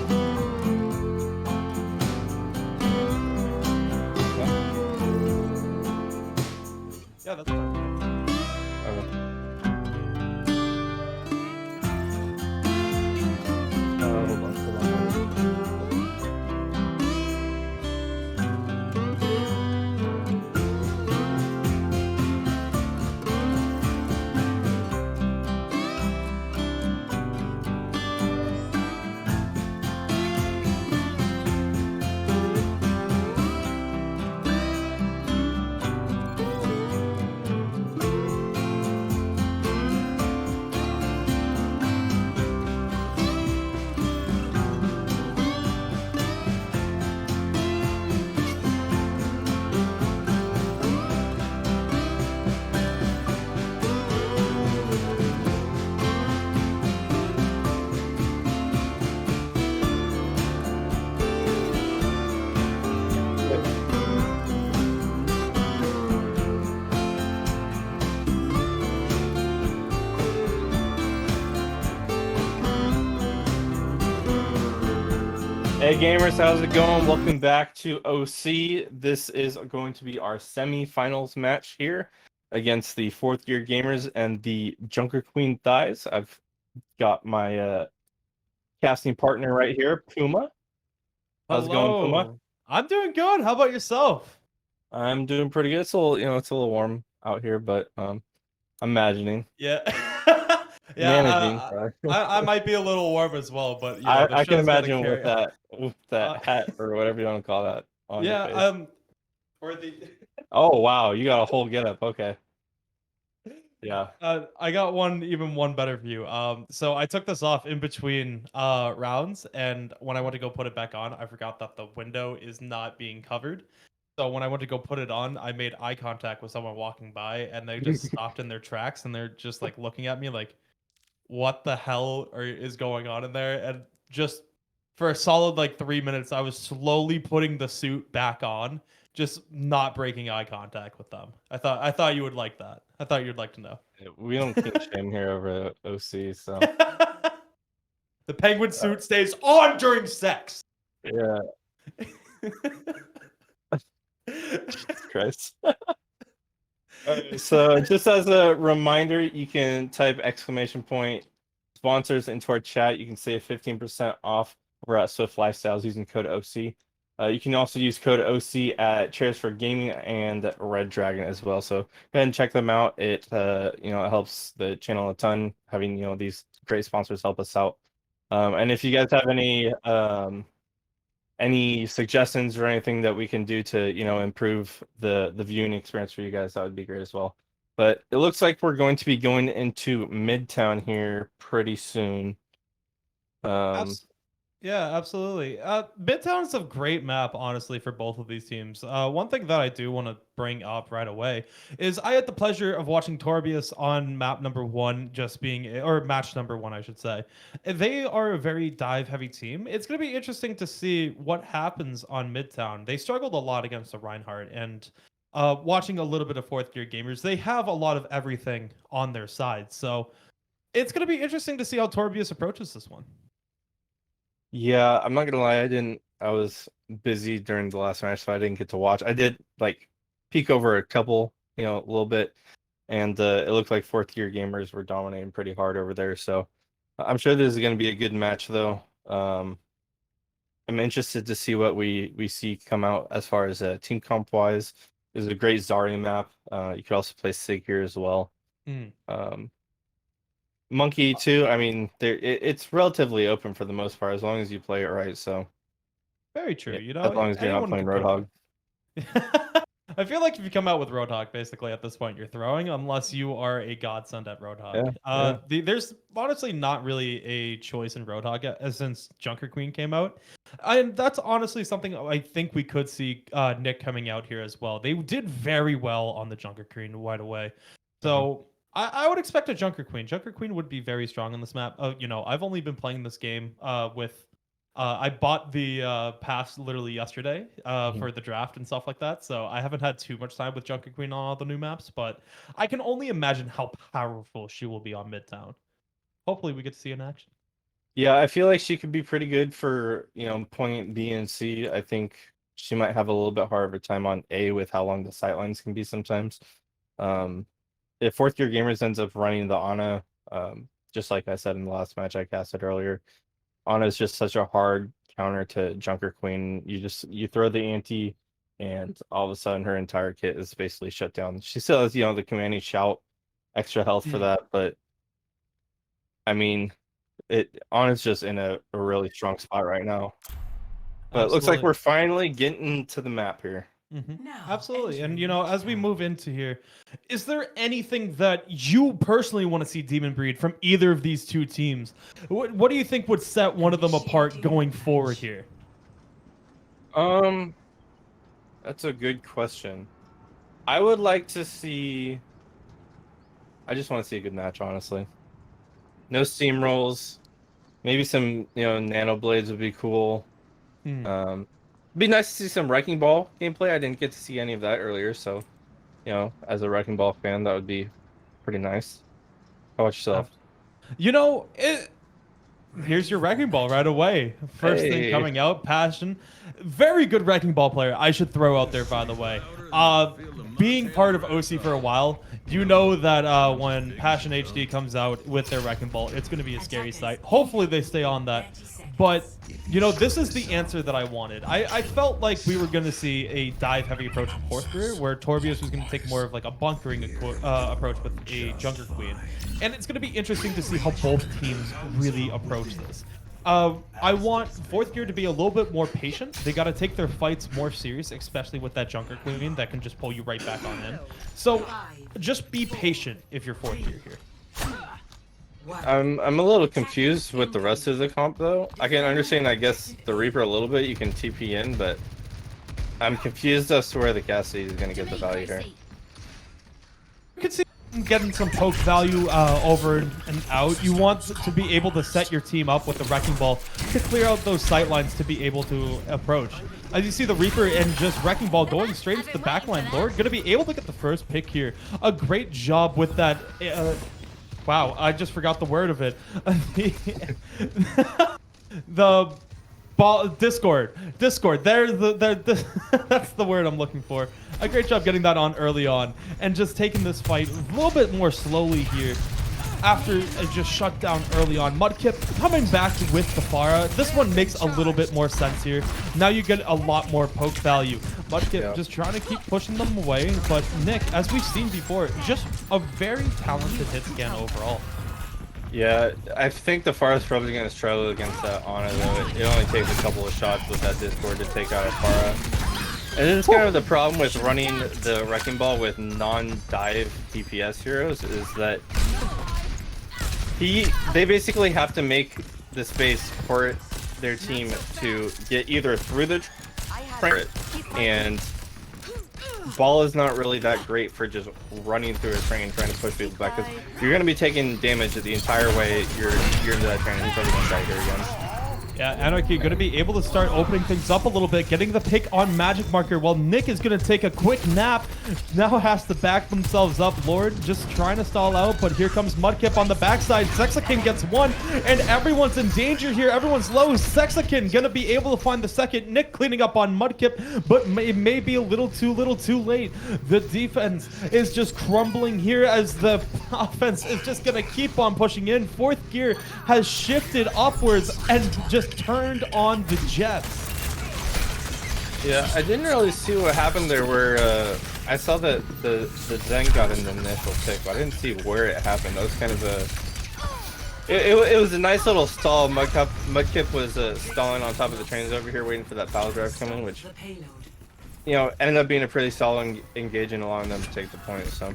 Yeah, that's fine. Hold on. Hey gamers, how's it going? Welcome back to OC. This is going to be our semi-finals match here against the fourth year gamers and the Junker Queen Thighs. I've got my casting partner right here, Puma. How's it going, Puma? Hello. I'm doing good. How about yourself? I'm doing pretty good. It's a little, it's a little warm out here, but I'm managing. Yeah. Managing. I might be a little warm as well, but you know, I can show's gotta imagine carry with that hat or whatever you want to call that on your face. Yeah, or the Oh wow, you got a whole getup. Okay. Yeah. I got one better for you. So I took this off in between rounds, and when I went to go put it back on, I forgot that the window is not being covered. So when I went to go put it on, I made eye contact with someone walking by, and they just stopped in their tracks, and they're just like looking at me like, "What the hell is going on in there?" And just for a solid like 3 minutes, I was slowly putting the suit back on, just not breaking eye contact with them. I thought you would like that. I thought you'd like to know. We don't kink shame here over at OC, so The penguin suit stays on during sex. yeah. Jesus Christ. So just as a reminder, you can type !sponsors into our chat. You can save 15% off over at Swift Lifestyles using code OC. You can also use code OC at Chairs for Gaming and Red Dragon as well. So go ahead and check them out. It it helps the channel a ton having these great sponsors help us out. And if you guys have any suggestions or anything that we can do to improve the viewing experience for you guys, that would be great as well. But it looks like we're going to be going into Midtown here pretty soon. Yeah, absolutely. Midtown is a great map, honestly, for both of these teams. One thing that I do want to bring up right away is I had the pleasure of watching Torbius on map number one, or match number one, I should say. They are a very dive-heavy team. It's going to be interesting to see what happens on Midtown. They struggled a lot against the Reinhardt, and watching a little bit of fourth gear gamers, they have a lot of everything on their side. So it's going to be interesting to see how Torbius approaches this one. Yeah, I'm not gonna lie, I was busy during the last match, so I didn't get to watch. I did like peek over a couple, a little bit, and it looked like fourth year gamers were dominating pretty hard over there. So I'm sure this is gonna be a good match though. I'm interested to see what we see come out as far as team comp wise. There's a great Zarya map. You could also play Sig here as well. Monkey too. I mean, it's relatively open for the most part as long as you play it right. So very true. As long as you're not playing Roadhog. I feel like if you come out with Roadhog, basically at this point you're throwing, unless you are a godsend at Roadhog. There's honestly not really a choice in Roadhog since Junker Queen came out, and that's honestly something I think we could see Nick coming out here as well. They did very well on the Junker Queen right away, so. I would expect a Junker Queen. Junker Queen would be very strong on this map. I've only been playing this game with. I bought the pass literally yesterday for the draft and stuff like that. So I haven't had too much time with Junker Queen on all the new maps, but I can only imagine how powerful she will be on Midtown. Hopefully, we get to see in action. Yeah, I feel like she could be pretty good for, point B and C. I think she might have a little bit harder of a time on A with how long the sightlines can be sometimes. If fourth gear gamers ends up running the Ana, just like I said in the last match I casted earlier, Ana is just such a hard counter to Junker Queen. You throw the anti, and all of a sudden her entire kit is basically shut down. She still has, the commanding shout, extra health for that, but I mean, Ana's just in a really strong spot right now. But it looks like we're finally getting to the map here. Absolutely. And, as we move into here, is there anything that you personally want to see Demon Breed from either of these two teams? What do you think would set one of them apart going forward here? That's a good question. I would like to see... I just want to see a good match, honestly. No steamrolls. Maybe some, nano blades would be cool. It'd be nice to see some Wrecking Ball gameplay. I didn't get to see any of that earlier, so, as a Wrecking Ball fan, that would be pretty nice. How about yourself? Here's your Wrecking Ball right away. First thing Hey. coming out, Passion. Very good Wrecking Ball player. I should throw out there, by the way. Being part of OC for a while, you know that when Passion HD comes out with their Wrecking Ball, it's going to be a scary sight. Hopefully they stay on that. But, this is the answer that I wanted. I felt like we were going to see a dive-heavy approach from fourth gear, where Torbius was going to take more of like a bunkering approach with a Junker Queen. And it's going to be interesting to see how both teams really approach this. I want fourth gear to be a little bit more patient. They got to take their fights more serious, especially with that Junker Queen that can just pull you right back on in. So just be patient if you're fourth gear here. I'm a little confused with the rest of the comp, though. I can understand, I guess, the Reaper a little bit. You can TP in, but I'm confused as to where the Cassidy is going to get the value here. You can see getting some poke value over and out. You want to be able to set your team up with the Wrecking Ball to clear out those sight lines to be able to approach. As you see the Reaper and just Wrecking Ball going straight into the backline. Lord going to be able to get the first pick here. A great job with that. Wow, I just forgot the word of it. The ball Discord. That's the word I'm looking for. A great job getting that on early on and just taking this fight a little bit more slowly here. After it just shut down early on, Mudkip coming back with the Pharah. This one makes a little bit more sense here. Now you get a lot more poke value. Mudkip just trying to keep pushing them away, but Nick, as we've seen before, just a very talented hit scan overall. Yeah, I think the Pharah's probably going to struggle against that Ana, though. It only takes a couple of shots with that Discord to take out a Pharah. And it's kind of the problem with running the Wrecking Ball with non-dive DPS heroes is that they basically have to make the space for their team to get either through the and Ball is not really that great for just running through a train trying to push people back, because if you're going to be taking damage the entire way you're into that train, you're probably going to die here again. Yeah, Anarchy going to be able to start opening things up a little bit, getting the pick on Magic Marker, while Nick is going to take a quick nap. Now has to back themselves up. Lord just trying to stall out, but here comes Mudkip on the backside. Sexakin gets one, and everyone's in danger here. Everyone's low. Sexakin going to be able to find the second. Nick cleaning up on Mudkip, but it may be a little too late. The defense is just crumbling here as the offense is just going to keep on pushing in. Fourth gear has shifted upwards and just turned on the Jets. Yeah, I didn't really see what happened there where I saw that the Zen got in the initial pick, but I didn't see where it happened. That was kind of it was a nice little stall. Mudkip was stalling on top of the trains over here waiting for that power drive to come in, which ended up being a pretty solid engage and allowing them to take the point, so.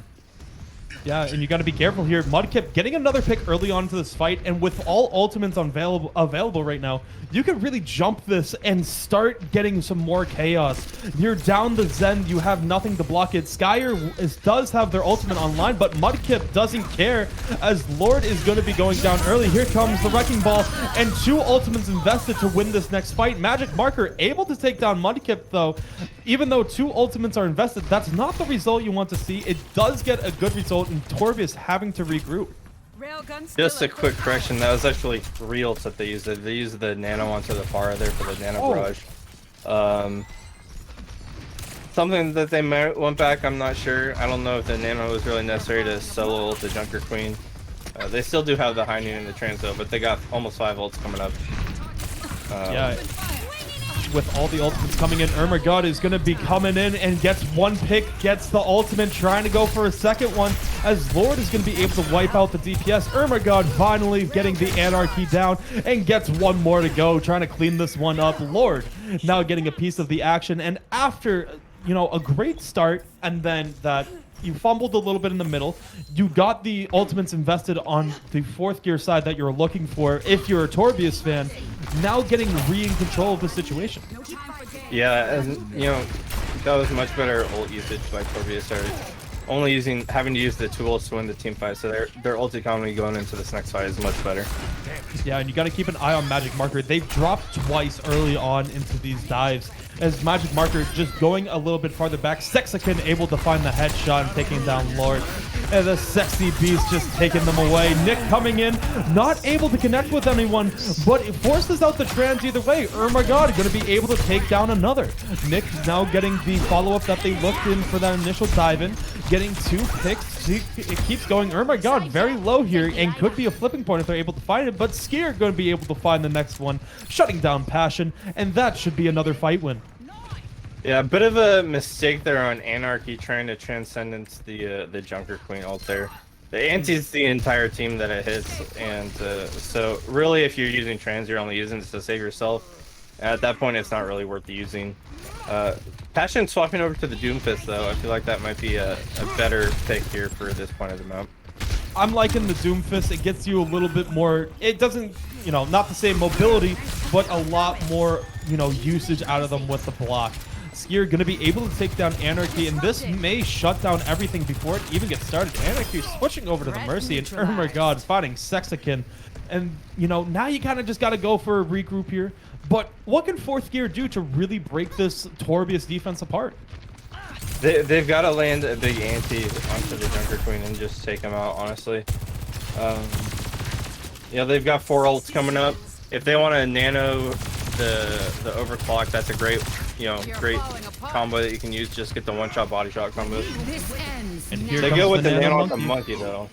Yeah, and you got to be careful here. Mudkip getting another pick early on into this fight, and with all ultimates available right now, you can really jump this and start getting some more chaos. You're down the Zen, you have nothing to block it. Skyer does have their ultimate online, but Mudkip doesn't care as Lord is going to be going down early. Here comes the Wrecking Ball, and 2 ultimates invested to win this next fight. Magic Marker able to take down Mudkip, though. Even though 2 ultimates are invested, that's not the result you want to see. It does get a good result in Torbius having to regroup. Just a quick correction. That was actually real that they used it. They used the nano onto the Pharah there for the nano barrage. Something that they went back. I'm not sure. I don't know if the nano was really necessary to solo ult the Junker Queen. They still do have the high noon and the transo, but they got almost 5 ults coming up. Yeah. With all the ultimates coming in, God is going to be coming in and gets one pick, gets the ultimate, trying to go for a second one, as Lord is going to be able to wipe out the DPS. God finally getting the Anarchy down and gets one more to go, trying to clean this one up. Lord now getting a piece of the action, and after, you know, a great start, and then that you fumbled a little bit in the middle. You got the ultimates invested on the 4th gear side that you're looking for if you're a Torbius fan. Now getting in control of the situation. Yeah, and you know, that was much better ult usage by Torbius. They're having to use the tools to win the team fight, so their ult economy going into this next fight is much better. Yeah, and you got to keep an eye on Magic Marker. They've dropped twice early on into these dives, as Magic Marker just going a little bit farther back. Sexican able to find the headshot and taking down Lord. And the sexy beast just taking them away. Nick coming in, not able to connect with anyone, but it forces out the trans either way. God going to be able to take down another. Nick now getting the follow-up that they looked in for that initial dive in, getting 2 picks. It keeps going. God very low here, and could be a flipping point if they're able to find it, but Skier going to be able to find the next one, shutting down Passion, and that should be another fight win. Yeah, a bit of a mistake there on Anarchy trying to transcendence the Junker Queen ult there. The anti's the entire team that it hits, and so really if you're using trans, you're only using this to save yourself. At that point, it's not really worth using. Passion swapping over to the Doomfist though, I feel like that might be a better pick here for this point of the map. I'm liking the Doomfist. It gets you a little bit more, it doesn't, you know, not the same mobility, but a lot more, you know, usage out of them with the block. Skier going to be able to take down Anarchy, and this may shut down everything before it even gets started. Anarchy switching over to the Mercy, and God fighting Sexican. And, you know, now you kind of just got to go for a regroup here. But what can 4th gear do to really break this Torbius defense apart? They've got to land a big ante onto the Junker Queen and just take them out, honestly. Yeah, they've got 4 ults coming up. If they want to nano the overclock, that's a great, you know, great combo that you can use. Just get the one-shot body shot combo. And here they comes go with the nano on monkey. the monkey though.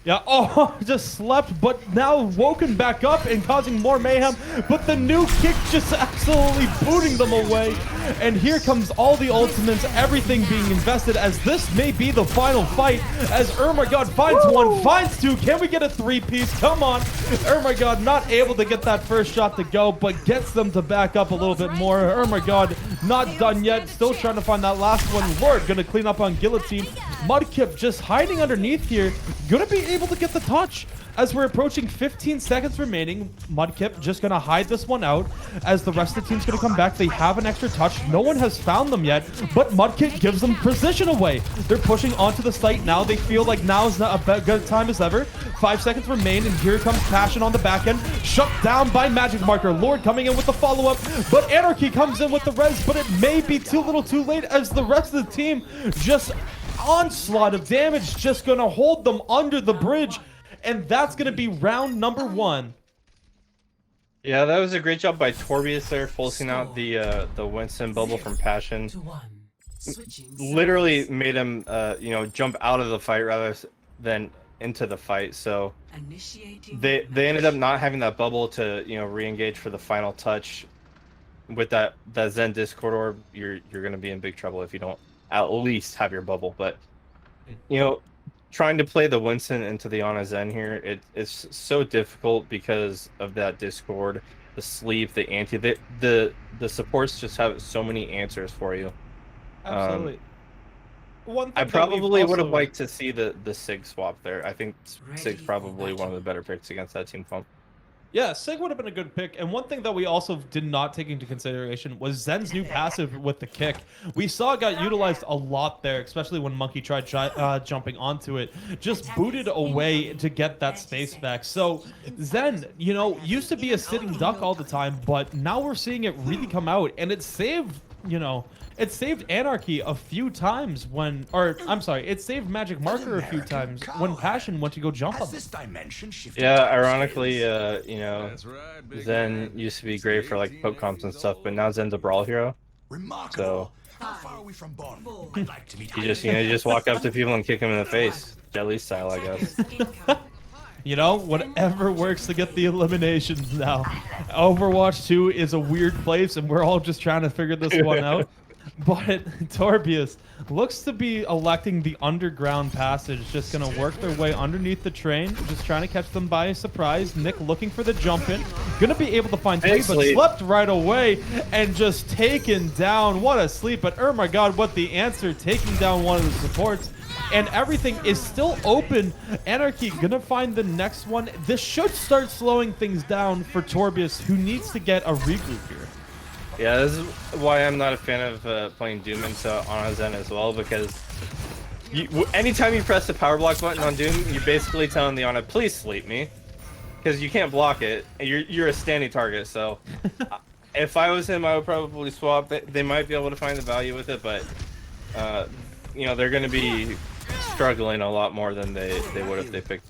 Yeah, oh, just slept, but now woken back up and causing more mayhem. But the new kick just absolutely booting them away. And here comes all the ultimates, everything being invested, as this may be the final fight. As God finds one, finds 2. Can we get a 3-piece? Come on. God not able to get that first shot to go, but gets them to back up a little bit more. God not done yet, still trying to find that last one. Lord gonna clean up on Guillotine. Mudkip just hiding underneath here, gonna be able to get the touch. As we're approaching 15 seconds remaining, Mudkip just gonna hide this one out, as the rest of the team's gonna come back. They have an extra touch. No one has found them yet, but Mudkip gives them precision away. They're pushing onto the site now. They feel like now is not a good time as ever. 5 seconds remain, and here comes Passion on the back end, shut down by Magic Marker. Lord coming in with the follow-up, but Anarchy comes in with the res, but it may be too little too late, as the rest of the team just onslaught of damage, just gonna hold them under the bridge. And that's going to be round number 1. Yeah, that was a great job by Torbius there, forcing out the Winston bubble from Passion. Literally made him, you know, jump out of the fight rather than into the fight. So they ended up not having that bubble to, you know, re-engage for the final touch. With that Zen Discord orb, you're going to be in big trouble if you don't at least have your bubble. But, you know, trying to play the Winston into the Ana Zen here, it's so difficult because of that Discord, the sleep, the anti, the supports just have so many answers for you. Absolutely. I probably would have liked to see the Sig swap there. I think Sig's probably one of the better picks against that team comp. Yeah, Sig would have been a good pick. And one thing that we also did not take into consideration was Zen's new passive with the kick. We saw it got utilized a lot there, especially when Monkey tried jumping onto it. Just booted away to get that space back. So Zen, you know, used to be a sitting duck all the time, but now we're seeing it really come out. And it saved you know, it saved Anarchy a few times when, or I'm sorry, it saved Magic Marker a few times when Passion went to go jump on them. Yeah, ironically, you know, Zen used to be great for like poke comps and stuff, but now Zen's a brawl hero. So you just walk up to people and kick them in the face, Jelly style, I guess. You know, whatever works to get the eliminations now. Overwatch 2 is a weird place, and we're all just trying to figure this one out. But Torbius looks to be electing the underground passage, just going to work their way underneath the train, just trying to catch them by surprise. Nick looking for the jump in, going to be able to find three, but slept right away and just taken down. What a sleep, but oh my god, what the answer, taking down one of the supports. And everything is still open. Anarchy gonna find the next one. This should start slowing things down for Torbius, who needs to get a regroup here. Yeah, this is why I'm not a fan of playing Doom into Ana Zen as well, because anytime you press the power block button on Doom, you're basically telling the Ana, please sleep me, because you can't block it. You're a standing target, so if I was him, I would probably swap. They might be able to find the value with it, but you know, they're going to be struggling a lot more than they would if they picked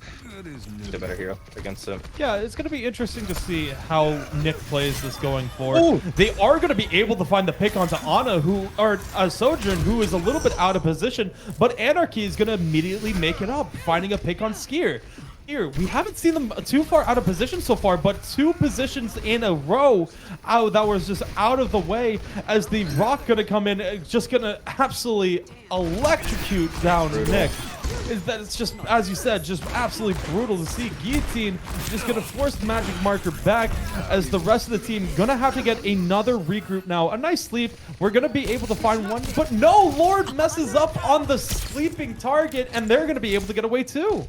the better hero against him. Yeah, it's going to be interesting to see how Nick plays this going forward. Ooh. They are going to be able to find the pick onto Ana, or Sojourn, who is a little bit out of position, but Anarchy is going to immediately make it up, finding a pick on Skier. Here, we haven't seen them too far out of position so far, but 2 positions in a row that was just out of the way, as the Rock gonna come in, just gonna absolutely electrocute down Nick. It's just, as you said, just absolutely brutal to see. Guillotine just gonna force the Magic Marker back, as the rest of the team gonna have to get another regroup now. A nice sleep. We're gonna be able to find one, but no, Lord messes up on the sleeping target, and they're gonna be able to get away too.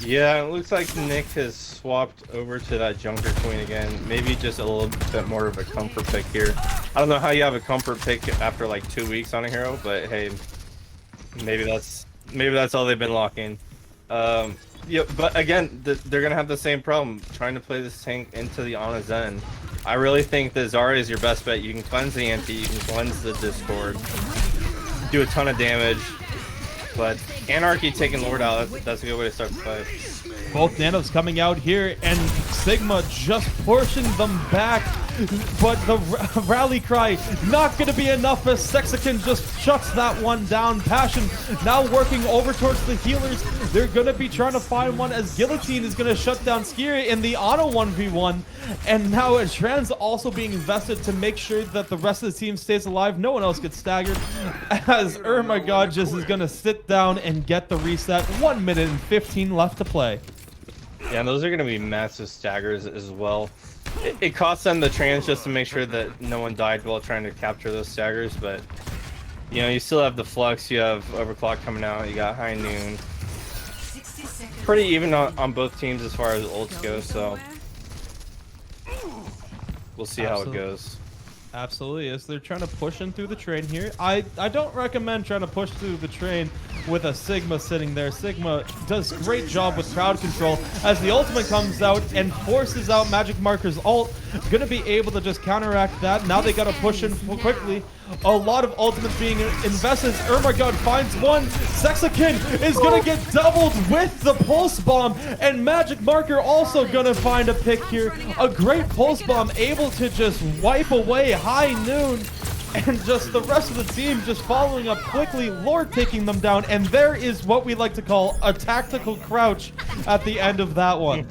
Yeah, it looks like Nick has swapped over to that Junker Queen again. Maybe just a little bit more of a comfort pick here. I don't know how you have a comfort pick after like 2 weeks on a hero, but hey, maybe that's all they've been locking. Yeah, but again, they're gonna have the same problem trying to play this tank into the Ana Zen. I really think the Zarya is your best bet. You can cleanse the anti, you can cleanse the Discord, do a ton of damage. But Anarchy taking Lord out, that's a good way to start the fight. Both nanos coming out here, and Sigma just pushing them back. But the rally cry not going to be enough, as Sexican just shuts that one down. Passion now working over towards the healers. They're going to be trying to find one, as Guillotine is going to shut down Skier in the auto 1v1. And now Trans also being invested to make sure that the rest of the team stays alive. No one else gets staggered, as my god just is going to sit down and get the reset. 1 minute and 15 left to play. Yeah, and those are going to be massive staggers as well. It costs them the trans just to make sure that no one died while trying to capture those staggers, but you know, you still have the flux, you have overclock coming out, you got high noon. Pretty even on both teams as far as ults go, so we'll see how it goes. Absolutely, as they're trying to push in through the train here. I don't recommend trying to push through the train with a Sigma sitting there. Sigma does a great job with crowd control, as the ultimate comes out and forces out Magic Marker's ult. Gonna be able to just counteract that. Now they gotta push in quickly. A lot of ultimates being invested. God finds one. Sexican is gonna get doubled with the pulse bomb, and Magic Marker also gonna find a pick here. A great pulse bomb, able to just wipe away high noon, and just the rest of the team just following up quickly. Lord taking them down, and there is what we like to call a tactical crouch at the end of that one.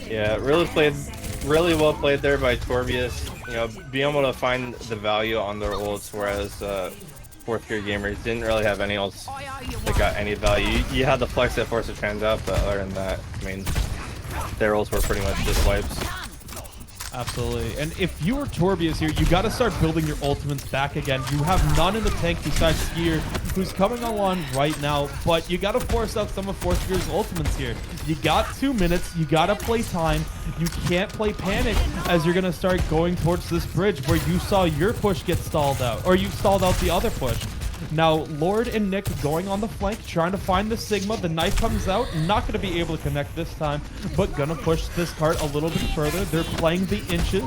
Yeah, really well played there by Torbius. You know, being able to find the value on their ults, whereas 4th tier gamers didn't really have any ults that got any value. You had the flex that forced the trans out, but other than that, I mean, their ults were pretty much just wipes. Absolutely. And if you are Torbius here, you got to start building your ultimates back again. You have none in the tank besides Skier, who's coming along right now, but you got to force out some of 4th Tier's ultimates here. You got 2 minutes. You got to play time. You can't play panic, as you're going to start going towards this bridge where you saw your push get stalled out, or you stalled out the other push. Now, Lord and Nick going on the flank, trying to find the Sigma. The knife comes out, not going to be able to connect this time, but going to push this cart a little bit further. They're playing the inches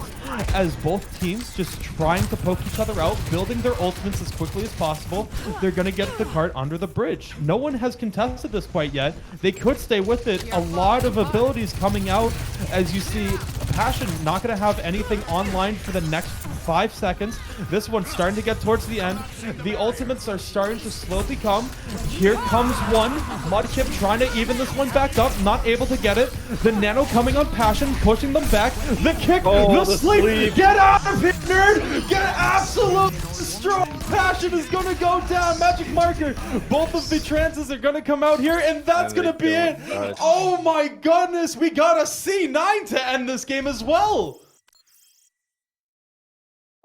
as both teams just trying to poke each other out, building their ultimates as quickly as possible. They're going to get the cart under the bridge. No one has contested this quite yet. They could stay with it. A lot of abilities coming out. As you see, Passion not going to have anything online for the next 5 seconds. This one's starting to get towards the end. The ultimates are starting to slowly come. Here comes one. Mudkip trying to even this one back up, not able to get it. The Nano coming on Passion, pushing them back. The kick, the sleep. Get out of here, nerd! Get absolutely destroyed. Passion is going to go down. Magic marker. Both of the trances are going to come out here, and that's going to be it. Oh my goodness, we got a C9 to end this game as well.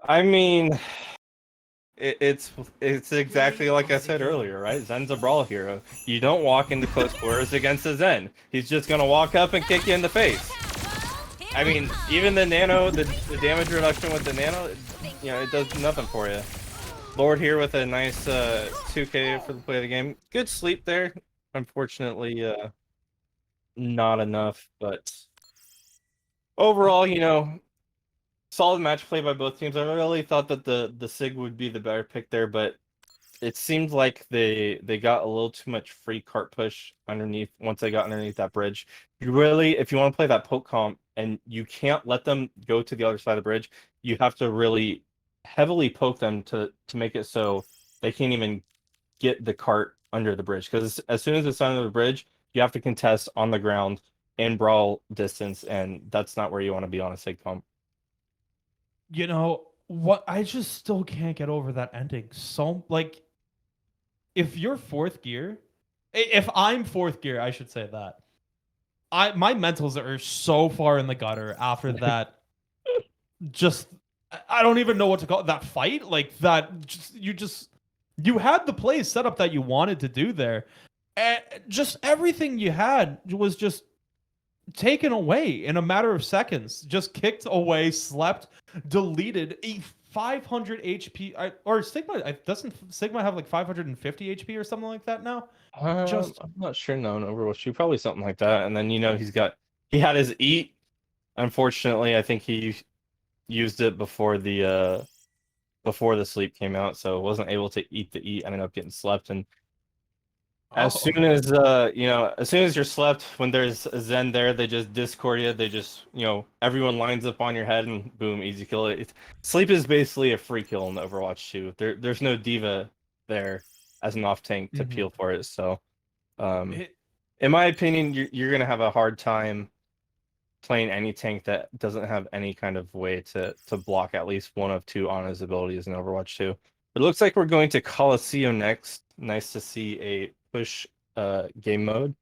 I mean, it's exactly like I said earlier, right? Zen's a brawl hero. You don't walk into close quarters against a Zen. He's just gonna walk up and kick you in the face. I mean, even the Nano, the damage reduction with the Nano, you know, it does nothing for you. Lord here with a nice 2K for the play of the game. Good sleep there. Unfortunately, not enough, but overall, you know, solid match play by both teams. I really thought that the Sig would be the better pick there, but it seemed like they got a little too much free cart push underneath once they got underneath that bridge. You really, if you want to play that poke comp and you can't let them go to the other side of the bridge, you have to really heavily poke them to make it so they can't even get the cart under the bridge. Because as soon as it's under the bridge, you have to contest on the ground in brawl distance, and that's not where you want to be on a Sig comp. You know what? I just still can't get over that ending. So, like, if you're fourth gear, if I'm fourth gear, I should say that. My mentals are so far in the gutter after that. Just, I don't even know what to call it. That fight, like that. You had the play set up that you wanted to do there, and just everything you had was just taken away in a matter of seconds. Just kicked away, slept, deleted. A 500 HP or Sigma, doesn't Sigma have like 550 HP or something like that now? I'm not sure. No, in Overwatch 2, probably something like that. And then, you know, he had his eat. Unfortunately, I think he used it before the sleep came out, so wasn't able to eat the eat. Ended up getting slept. And as soon as as soon as you're slept, when there's a Zen there, they just discord you. They just, everyone lines up on your head and boom, easy kill. Sleep is basically a free kill in Overwatch 2. There's no diva there as an off tank to peel for it. So, in my opinion, you're gonna have a hard time playing any tank that doesn't have any kind of way to block at least one of two on his abilities in Overwatch 2. It looks like we're going to Coliseum next. Nice to see a push game mode.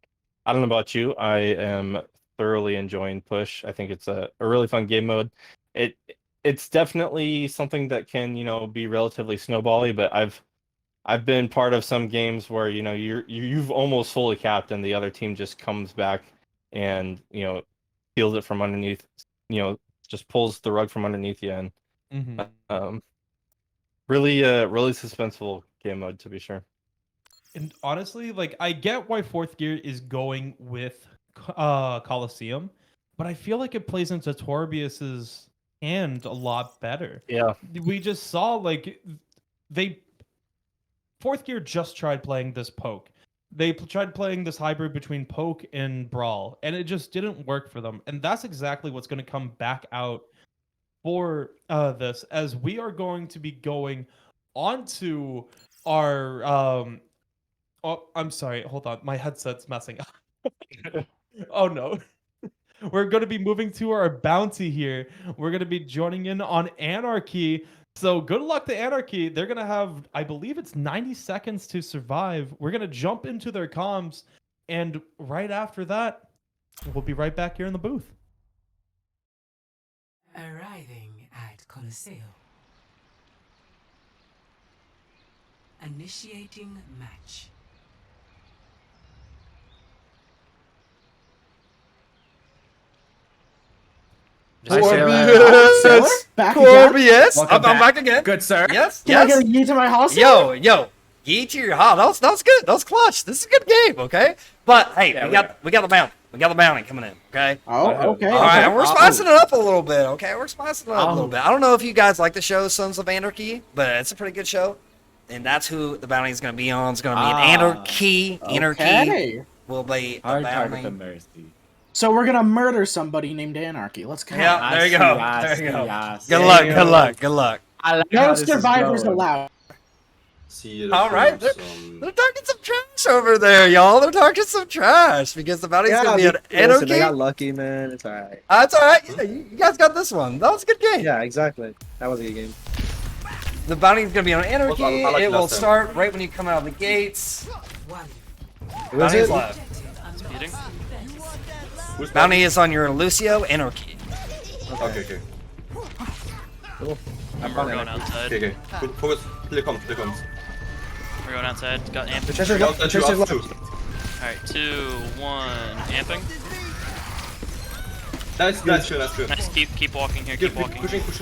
I don't know about you. I am thoroughly enjoying push. I think it's a really fun game mode. It's definitely something that can, be relatively snowbally, but I've been part of some games where, you've almost fully capped and the other team just comes back and, steals it from underneath, just pulls the rug from underneath you, and really suspenseful game mode, to be sure. And honestly, like, I get why fourth gear is going with Coliseum, but I feel like it plays into Torbius's hand a lot better. Yeah. We just saw, like, fourth gear just tried playing this poke. They tried playing this hybrid between poke and brawl, and it just didn't work for them. And that's exactly what's going to come back out for this, as we are going to be going onto our oh, I'm sorry, hold on, my headset's messing up. Oh no. We're going to be moving to our bounty here. We're going to be joining in on Anarchy. So good luck to Anarchy. They're going to have, I believe it's 90 seconds to survive. We're going to jump into their comms, and right after that, we'll be right back here in the booth. Arriving at Coliseum. Initiating match. Torbius! I'm back again. Good sir. Yes, Can I get a yeet to my house? Yo, Yeet your ha. That was good. That was clutch. This is a good game, okay? But hey, Yeah, we got the bounty. We got the bounty coming in, okay? Oh, okay. All right, we're spicing it up a little bit, okay? We're spicing it up a little bit. I don't know if you guys like the show Sons of Anarchy, but it's a pretty good show. And that's who the bounty is going to be on. It's going to be an Anarchy. Anarchy will be a bounty. So we're gonna murder somebody named Anarchy. Let's go. Yeah, there you go. There you go. Good luck. Good luck. Good luck. No survivors allowed. See All right, they're talking some trash over there, y'all. They're talking some trash because the bounty's gonna be an Anarchy. They got lucky, man. It's alright. That's all right. Yeah, you guys got this one. That was a good game. Yeah, exactly. That was a good game. The bounty's gonna be on Anarchy. I like it will last time. start right when you come out of the gates. Was Bounty's it? left. Speeding. Bounty is on your Lucio Anarchy. Okay. We're going outside. Okay. Focus. Here comes. We're going outside. Got amp. Patricia's Outside, left. Patricia's outside. left. Alright, 2, 1, amping. Nice. Nice, keep walking here, keep walking. Pushing. Don't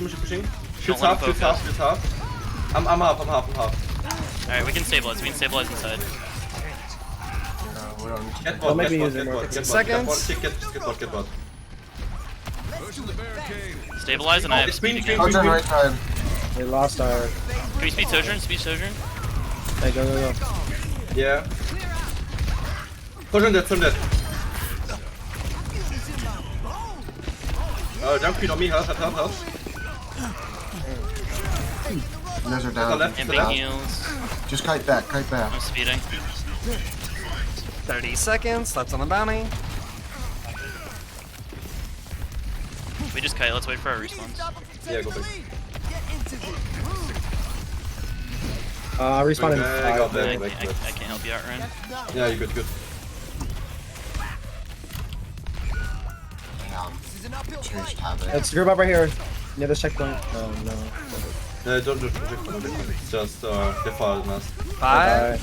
Shoots let him half. I'm half. Alright, we can stabilize inside. Get Don't make me bot, use it get more. bot, get Seconds. bot, get bot. Stabilize and I have It's speed been again. right time. We lost our. Can we speed Sojourn? Speed Sojourn? Hey, go. Yeah. Push on that, jump queen on me, help. Those are Amping heals. Just kite back. I'm speeding. 30 seconds. That's on the bounty. We just kite, let's wait for our respawns. Yeah, go back. Respawn in Okay, go 5. back. I can't help you out, Ryan. Yeah, you're good. Let's group up right here. Near this checkpoint. Oh no. No, don't just default mask. 5.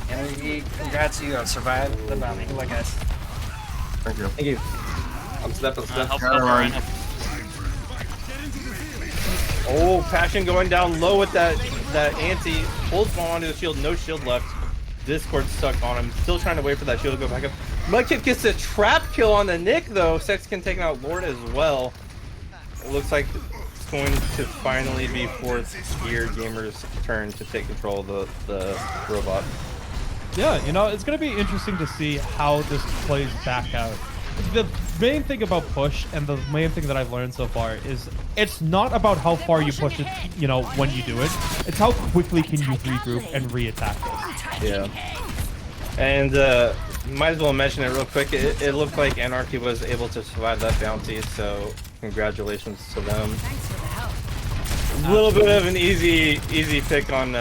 Energy, congrats, you have survived the bounty. Good luck, guys. Thank you. I'm slapped. Help Ryan, help. Oh, Passion going down low with that anti. Holds one onto the shield, no shield left. Discord stuck on him. Still trying to wait for that shield to go back up. Mudkip gets a trap kill on the Nick though. Sexkin taking out Lord as well. It looks like it's going to finally be fourth gear gamers' turn to take control of the robot. Yeah, you know, it's going to be interesting to see how this plays back out. The main thing about push and the main thing that I've learned so far is it's not about how far you push it, you know, when you do it. It's how quickly can you regroup and re-attack this. Yeah. And might as well mention it real quick. It looked like Anarchy was able to survive that bounty, so congratulations to them. A little bit of an easy pick on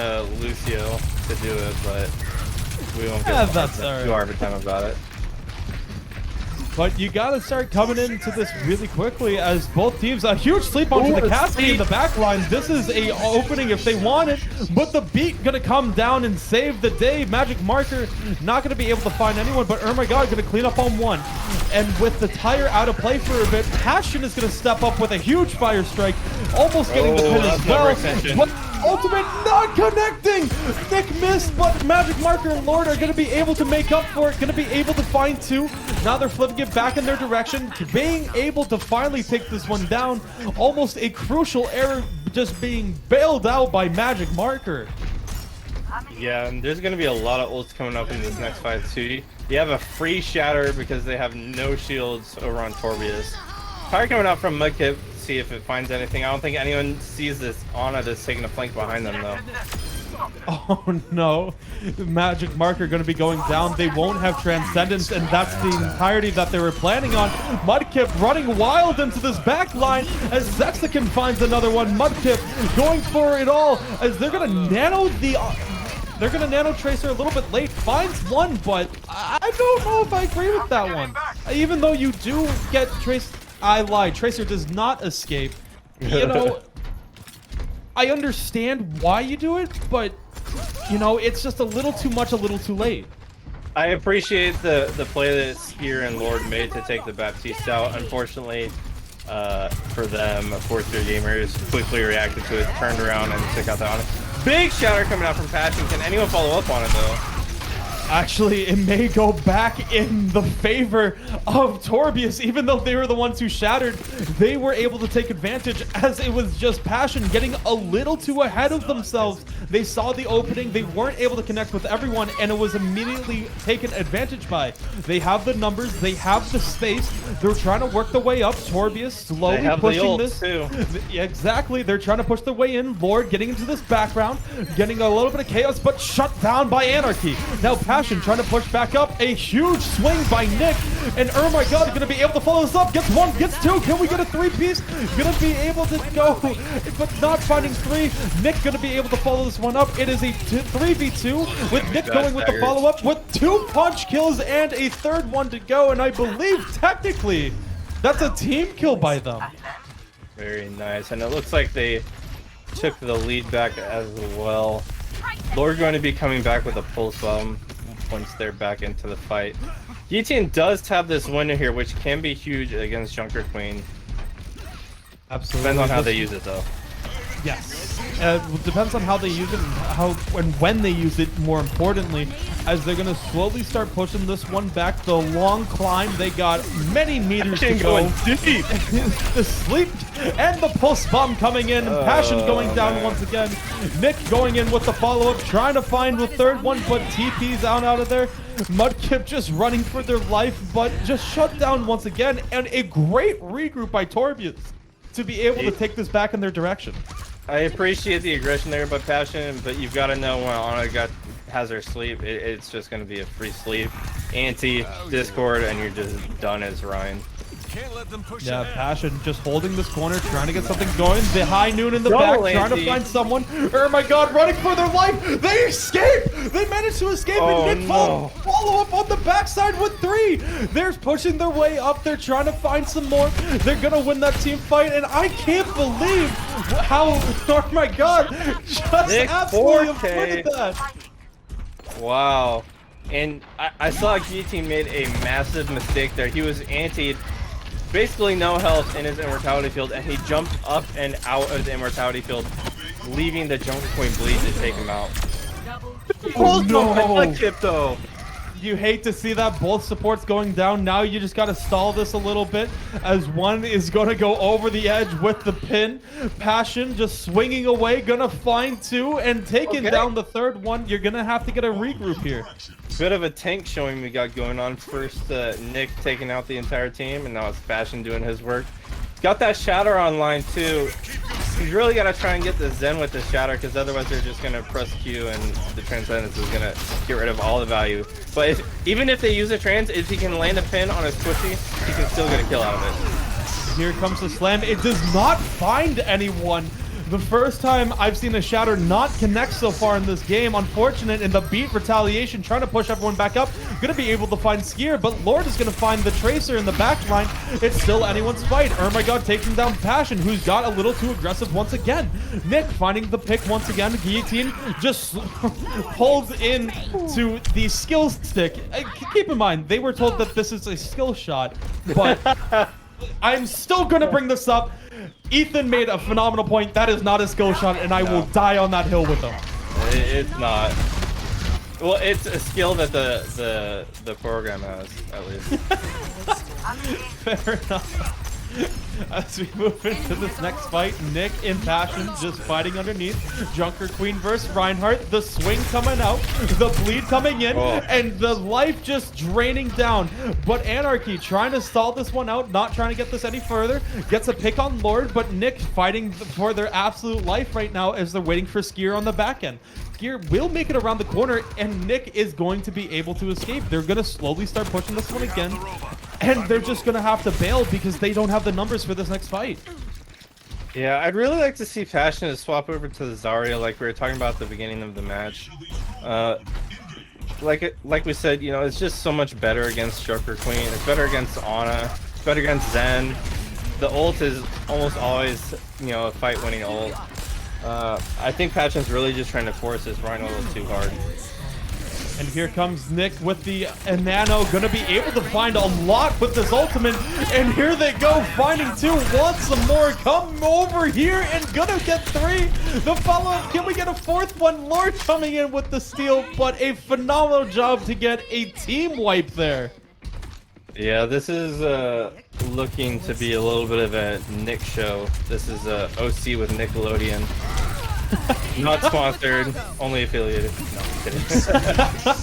Lucio to do it, but we won't get too hard of a time about it. But you gotta start coming into this really quickly as both teams, a huge sleep onto the Cassie in the back line. This is a opening if they want it, but the beat gonna come down and save the day. Magic Marker not gonna be able to find anyone, but oh my god, gonna clean up on one. And with the tire out of play for a bit, Passion is gonna step up with a huge fire strike, almost getting the pin as well. But ultimate not connecting! Nick missed, but Magic Marker and Lord are gonna be able to make up for it, gonna be able to find two. Now they're flipping it back in their direction, being able to finally take this one down. Almost a crucial error just being bailed out by Magic Marker. Yeah, and there's going to be a lot of ults coming up in this next fight too. You have a free shatter because they have no shields over on Torbius. Fire coming out from Mudkip, see if it finds anything. I don't think anyone sees this Ana that's taking a flank behind them though. Oh no, Magic Marker going to be going down. They won't have Transcendence, and that's the entirety that they were planning on. Mudkip running wild into this back line as Zexican finds another one. Mudkip going for it all as they're going to nano the... They're going to nano Tracer a little bit late. Finds one, but I don't know if I agree with that one. Even though you do get Tracer... I lied. Tracer does not escape. You know... I understand why you do it, but, you know, it's just a little too much, a little too late. I appreciate the play that Skier and Lord made to take the Baptiste out. Unfortunately, for them. 4-3 gamers quickly reacted to it, turned around, and took out the honor. Big shatter coming out from Passion. Can anyone follow up on it though? Actually, it may go back in the favor of Torbius. Even though they were the ones who shattered, they were able to take advantage as it was just Passion getting a little too ahead of themselves. They saw the opening, they weren't able to connect with everyone, and it was immediately taken advantage by. They have the numbers, they have the space, they're trying to work the way up. Torbius slowly pushing this. Too. Yeah, exactly, they're trying to push their way in. Lord getting into this background, getting a little bit of chaos, but shut down by Anarchy. Now Passion trying to push back up. A huge swing by Nick. And oh my god, going to be able to follow this up. Gets one, gets two. Can we get a three-piece? Going to be able to go, but not finding three. Nick going to be able to follow this one up. It is a 3v2 with Nick going with the follow-up with 2 punch kills and a third one to go. And I believe technically that's a team kill by them. Very nice. And it looks like they took the lead back as well. Lord going to be coming back with a pulse bomb once they're back into the fight. Yeehaw does have this winner here, which can be huge against Junker Queen. Absolutely. Depends on how they use it, though. Yes. Depends on how they use it and how and when they use it, more importantly, as they're going to slowly start pushing this one back. The long climb, they got many meters to go. Deep. The sleep and the pulse bomb coming in. Passion going down once again. Nick going in with the follow-up, trying to find the third one, but TP's out of there. Mudkip just running for their life, but just shut down once again. And a great regroup by Torbius to be able to take this back in their direction. I appreciate the aggression there by Passion, but you've got to know when Ana has her sleep, it's just going to be a free sleep. Discord, and you're just done as Ryan. Can't let them push Yeah, Passion just holding this corner, trying to get something going. The high noon in the back, trying to find someone. Oh my god, running for their life. They escape. They managed to escape, and Nick follow up on the backside with 3. They're pushing their way up. They're trying to find some more. They're going to win that team fight, and I can't believe how, oh my god, just Nick absolutely 4K. avoided that. Wow. And I saw Yeehaw made a massive mistake there. He was antied. Basically no health in his immortality field, and he jumped up and out of the immortality field, leaving the Junker Queen bleed to take him out. Oh no! Kip though. You hate to see that. Both supports going down. Now you just got to stall this a little bit as one is going to go over the edge with the pin. Passion just swinging away, going to find 2 and taking down the third one. You're going to have to get a regroup here. Bit of a tank showing we got going on. First, Nick taking out the entire team, and now it's Passion doing his work. Got that shatter online too. You really got to try and get the Zen with the shatter, because otherwise they're just going to press Q and the Transcendence is going to get rid of all the value. But even if they use a trans, if he can land a pin on his Twitchy, he can still get a kill out of it. Here comes the slam. It does not find anyone. The first time I've seen a shatter not connect so far in this game. Unfortunate in the beat retaliation, trying to push everyone back up. Gonna be able to find Skier, but Lord is gonna find the Tracer in the back line. It's still anyone's fight. Oh my god, taking down Passion, who's got a little too aggressive once again. Nick finding the pick once again. Guillotine just pulls in to the skill stick. Keep in mind, they were told that this is a skill shot, but I'm still gonna bring this up. Ethan made a phenomenal point. That is not a skill shot, and I will die on that hill with him. It's not. Well, it's a skill that the program has, at least. Fair enough. As we move into this next fight, Nick in Passion just fighting underneath. Junker Queen versus Reinhardt. The swing coming out, the bleed coming in, and the life just draining down. But Anarchy trying to stall this one out, not trying to get this any further. Gets a pick on Lord, but Nick fighting for their absolute life right now as they're waiting for Skier on the back end. Skier will make it around the corner, and Nick is going to be able to escape. They're going to slowly start pushing this one again. And they're just going to have to bail because they don't have the numbers for this next fight. Yeah, I'd really like to see Passion swap over to the Zarya like we were talking about at the beginning of the match. Like we said, you know, it's just so much better against Joker Queen. It's better against Ana. It's better against Zen. The ult is almost always, you know, a fight-winning ult. I think Passion's really just trying to force this Rhino a little too hard. And here comes Nick with the Nano, gonna be able to find a lot with this ultimate. And here they go, finding 2, want some more, come over here and gonna get 3. The follow-up, can we get a 4th one? Lord coming in with the steal, but a phenomenal job to get a team wipe there. Yeah, this is looking to be a little bit of a Nick show. This is OC with Nickelodeon. Not sponsored, only affiliated. No, I'm kidding.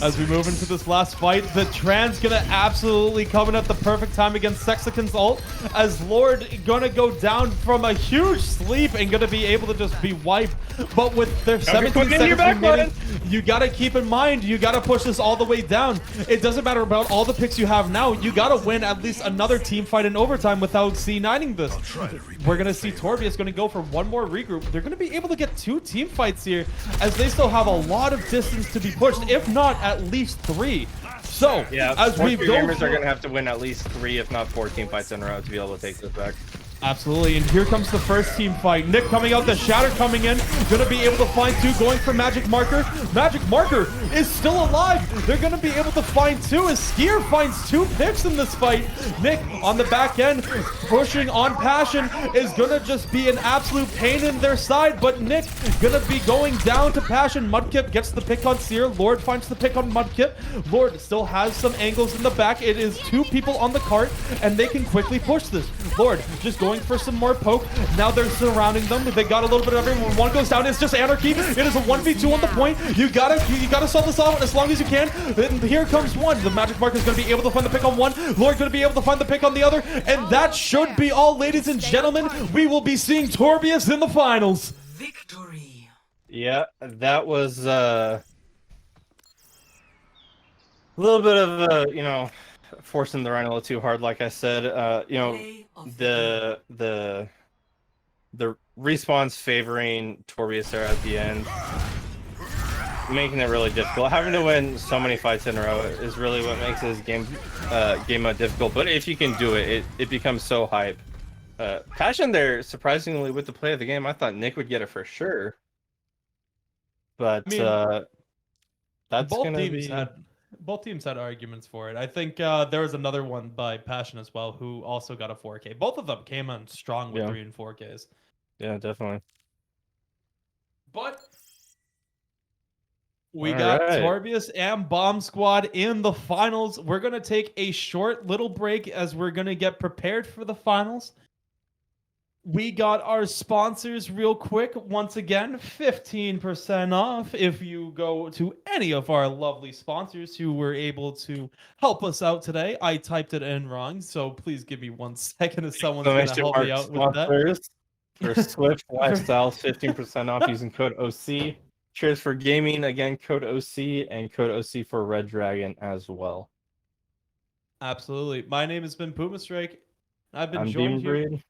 As we move into this last fight, the Tran's gonna absolutely come in at the perfect time against Sexican's ult, as Lord gonna go down from a huge sleep and gonna be able to just be wiped. But with their 17 seconds remaining, you gotta keep in mind, you gotta push this all the way down. It doesn't matter about all the picks you have now, you gotta win at least another team fight in overtime without C9ing this. We're gonna see Torbius gonna go for one more regroup. They're gonna be able to get 2 team fights here, as they still have a lot of distance to be pushed, if not at least 3. So, yeah, as we go, gamers are going to have to win at least 3, if not 4 team fights in a row to be able to take this back. Absolutely, and here comes the first team fight. Nick coming out, the Shatter coming in, gonna be able to find 2, going for Magic Marker. Magic Marker is still alive. They're gonna be able to find 2 as Skier finds 2 picks in this fight. Nick on the back end, pushing on Passion, is gonna just be an absolute pain in their side, but Nick gonna be going down to Passion. Mudkip gets the pick on Seer. Lord finds the pick on Mudkip. Lord still has some angles in the back. It is 2 people on the cart, and they can quickly push this. Lord just going for some more poke. Now they're surrounding them. They got a little bit of everyone. One goes down. It's just Anarchy. It is a 1v2 on the point. You gotta solve this off as long as you can. Then here comes one. The Magic Marker is gonna be able to find the pick on one. Lord gonna be able to find the pick on the other. And that should be all, ladies and gentlemen. We will be seeing Torbius in the finals. Victory. Yeah, that was a little bit of you know, forcing the Rhino a little too hard, like I said. You know, the response favoring Torbius there at the end, making it really difficult. Having to win so many fights in a row is really what makes this game mode difficult. But if you can do it, it becomes so hype. Passion there, surprisingly, with the play of the game, I thought Nick would get it for sure. But I mean, that's gonna be. Both teams had arguments for it. I think there was another one by Passion as well, who also got a 4K. Both of them came on strong with 3 and 4Ks. Yeah, definitely. But we got Torbius and Bomb Squad in the finals. We're going to take a short little break as we're going to get prepared for the finals. We got our sponsors real quick. Once again, 15% off if you go to any of our lovely sponsors who were able to help us out today. I typed it in wrong, so please give me 1 second if someone's going to help me out with that. For Swift Lifestyles, 15% off using code OC. Cheers for Gaming, again, code OC, and code OC for Red Dragon as well. Absolutely. My name has been Puma Strike. I've been I'm joined here. Breed.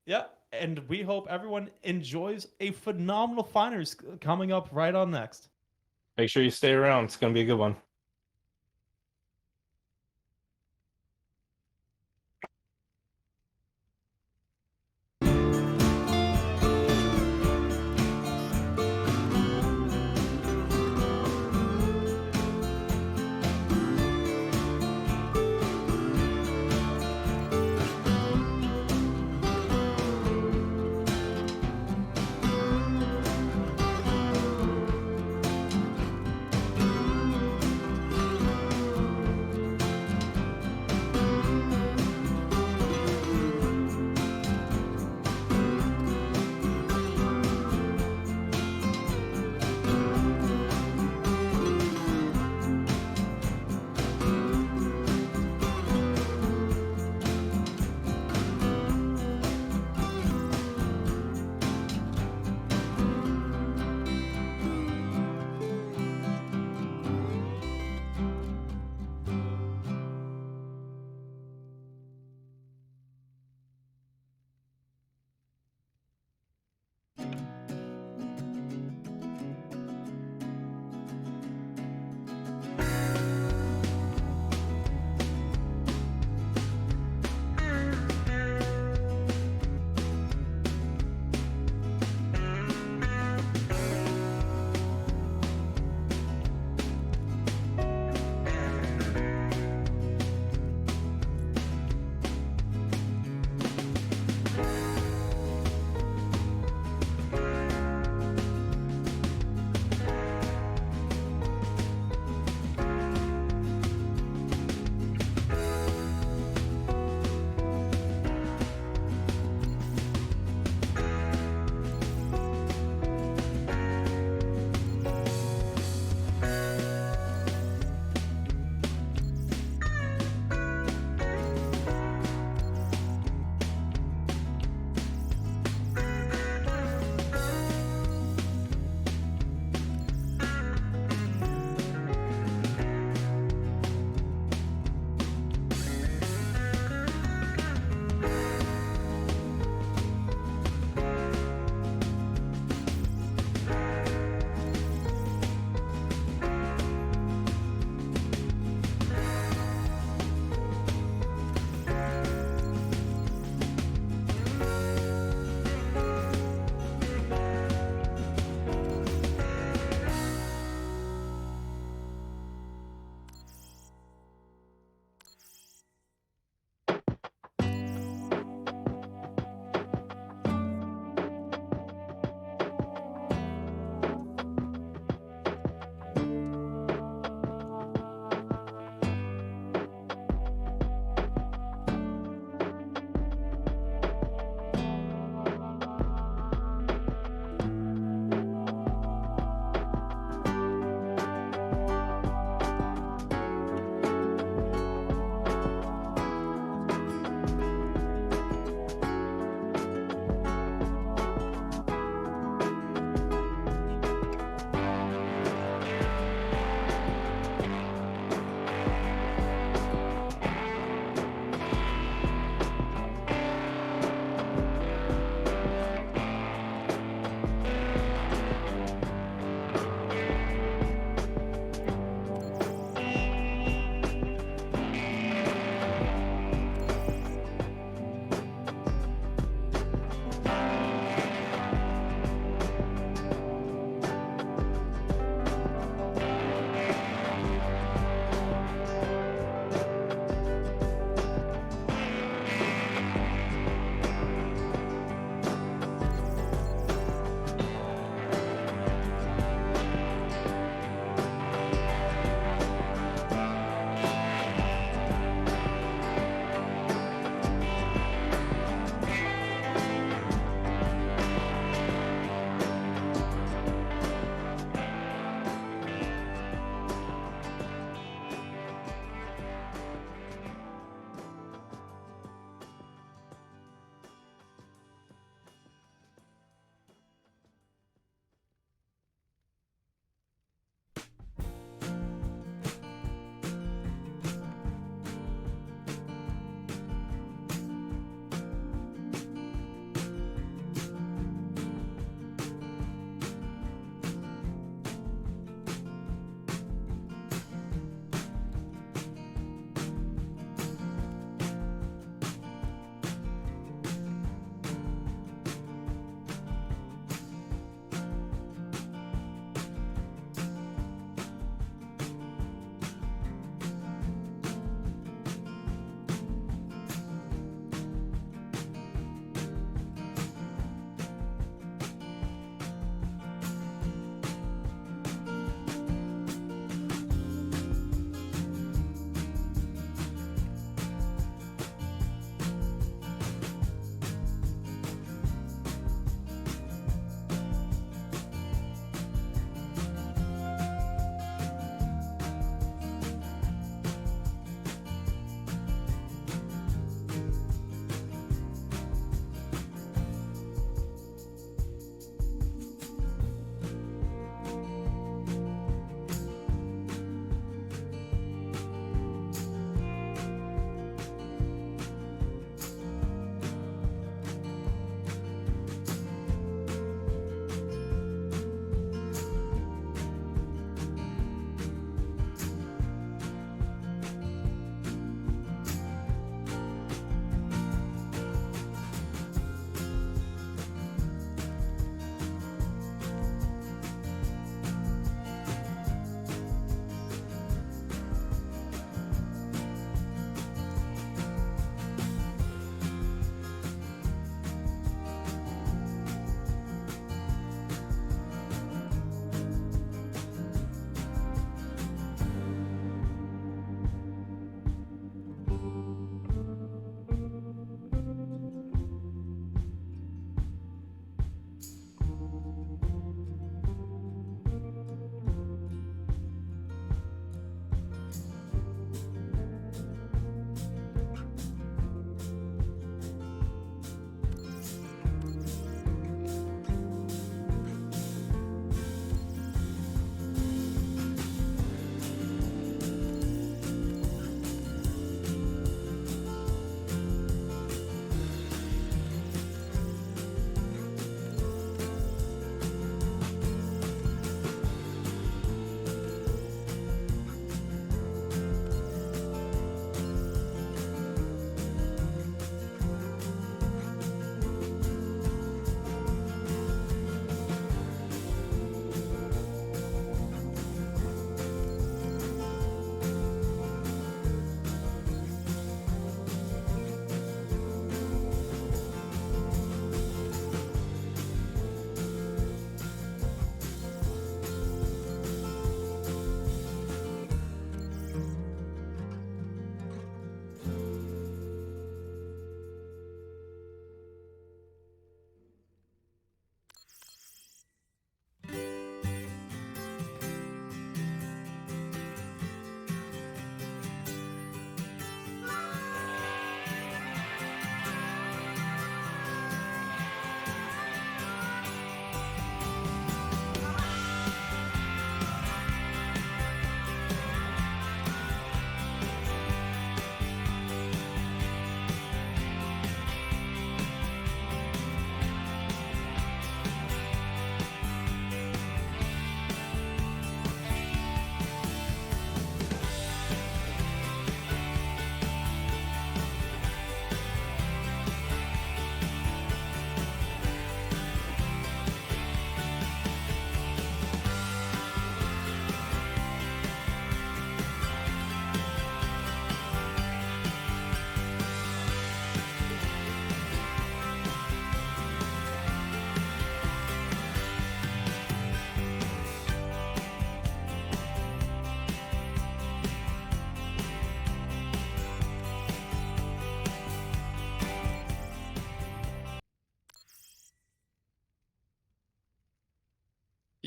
Yeah, and we hope everyone enjoys a phenomenal finals coming up right on next. Make sure you stay around. It's going to be a good one.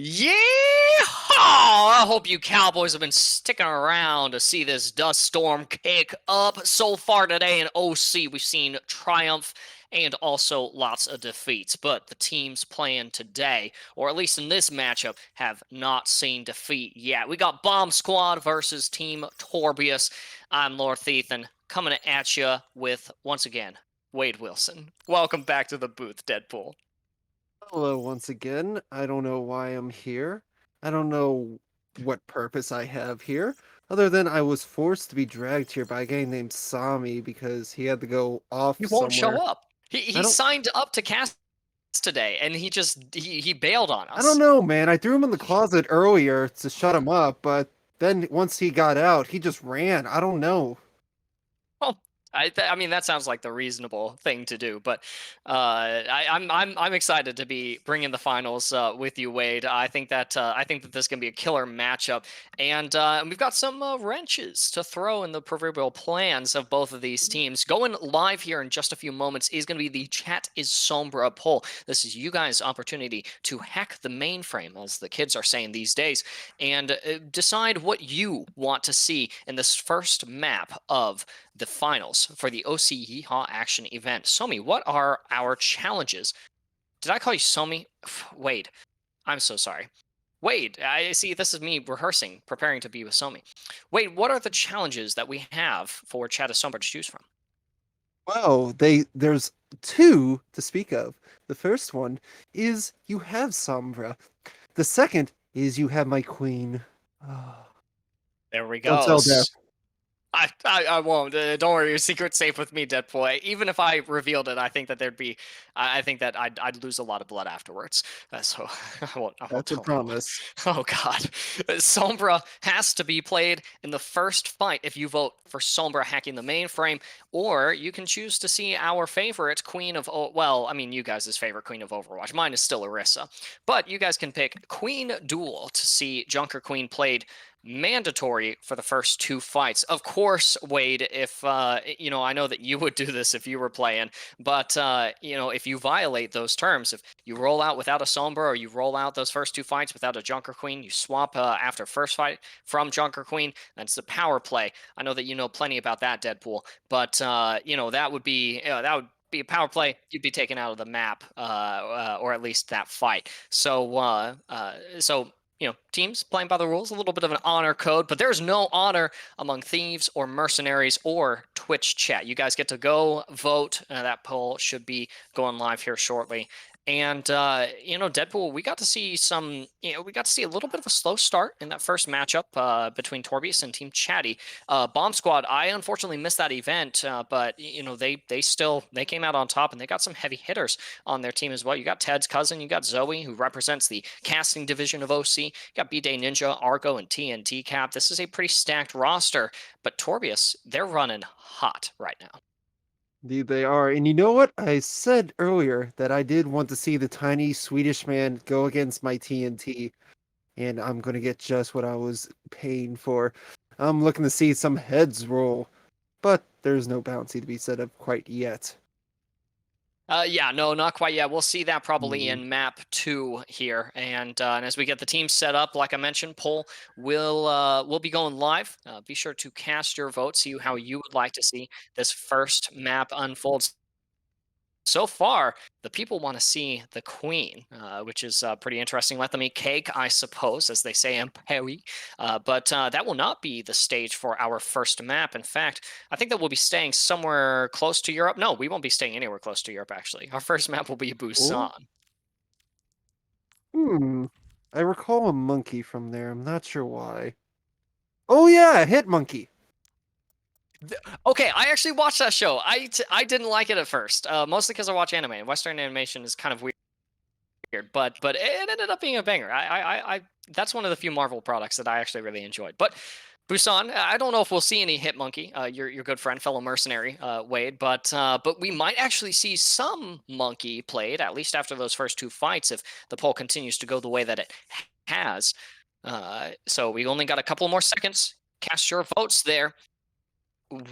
Yeehaw! I hope you Cowboys have been sticking around to see this dust storm kick up. So far today in OC, we've seen triumph and also lots of defeats. But the teams playing today, or at least in this matchup, have not seen defeat yet. We got Bomb Squad versus Team Torbius. I'm Lord Ethan, coming at you with, once again, Wade Wilson. Welcome back to the booth, Deadpool. Hello once again. I don't know why I'm here. I don't know what purpose I have here, other than I was forced to be dragged here by a guy named Sami because he had to go off He won't somewhere. show up. He signed up to cast today, and he bailed on us. I don't know, man. I threw him in the closet earlier to shut him up, but then once he got out, he just ran. I don't know. Well, I mean that sounds like the reasonable thing to do, but I'm excited to be bringing the finals with you, Wade. I think that this is gonna be a killer matchup, and we've got some wrenches to throw in the proverbial plans of both of these teams. Going live here in just a few moments is gonna be the Chat is Sombra poll. This is you guys' opportunity to hack the mainframe, as the kids are saying these days, and decide what you want to see in this first map of the finals for the OC Yeehaw Action event. Somi, what are our challenges? Did I call you Somi? Wade, I'm so sorry. Wade, I see this is me rehearsing, preparing to be with Somi. Wade, what are the challenges that we have for Chad Sombra to choose from? Well, there's two to speak of. The first one is you have Sombra. The second is you have my queen. There we Don't go. tell Death. I won't. Don't worry, your secret's safe with me, Deadpool. Even if I revealed it, I think that there'd be, I think that I'd lose a lot of blood afterwards. So I won't. That's a promise. Oh God, Sombra has to be played in the first fight if you vote for Sombra hacking the mainframe, or you can choose to see our favorite queen of, well, I mean, you guys' favorite queen of Overwatch. Mine is still Orisa, but you guys can pick Queen Duel to see Junker Queen played mandatory for the first two fights. Of course, Wade, if I know that you would do this if you were playing, but if you violate those terms, if you roll out without a Sombra, or you roll out those first two fights without a Junker Queen, you swap after first fight from Junker Queen, that's the power play. I know that you know plenty about that, Deadpool, but that would be a power play. You'd be taken out of the map, or at least that fight. So teams playing by the rules, a little bit of an honor code, but there's no honor among thieves or mercenaries or Twitch chat. You guys get to go vote. That poll should be going live here shortly. And Deadpool, we got to see a little bit of a slow start in that first matchup between Torbius and Team Chadi. Bomb Squad, I unfortunately missed that event, but they came out on top, and they got some heavy hitters on their team as well. You got Ted's cousin, you got Zoe, who represents the casting division of OC. You got B-Day Ninja, Argo, and TNT Cap. This is a pretty stacked roster, but Torbius, they're running hot right now. Indeed they are. And you know what? I said earlier that I did want to see the tiny Swedish man go against my TNT. And I'm going to get just what I was paying for. I'm looking to see some heads roll. But there's no bouncy to be set up quite yet. No, not quite yet. We'll see that probably in map 2 here, and as we get the team set up, like I mentioned, poll will be going live. Be sure to cast your vote, see how you would like to see this first map unfold. So far, the people want to see the queen, which is pretty interesting. Let them eat cake, I suppose, as they say in Paris. But that will not be the stage for our first map. In fact, I think that we'll be staying somewhere close to Europe. No, we won't be staying anywhere close to Europe, actually. Our first map will be Busan. I recall a monkey from there. I'm not sure why. Oh yeah, Hit Monkey. Okay, I actually watched that show. I didn't like it at first, mostly because I watch anime. Western animation is kind of weird, but it ended up being a banger. I that's one of the few Marvel products that I actually really enjoyed. But Busan, I don't know if we'll see any Hitmonkey, your good friend, fellow mercenary, Wade, but we might actually see some monkey played, at least after those first two fights, if the poll continues to go the way that it has. So we only got a couple more seconds. Cast your votes there.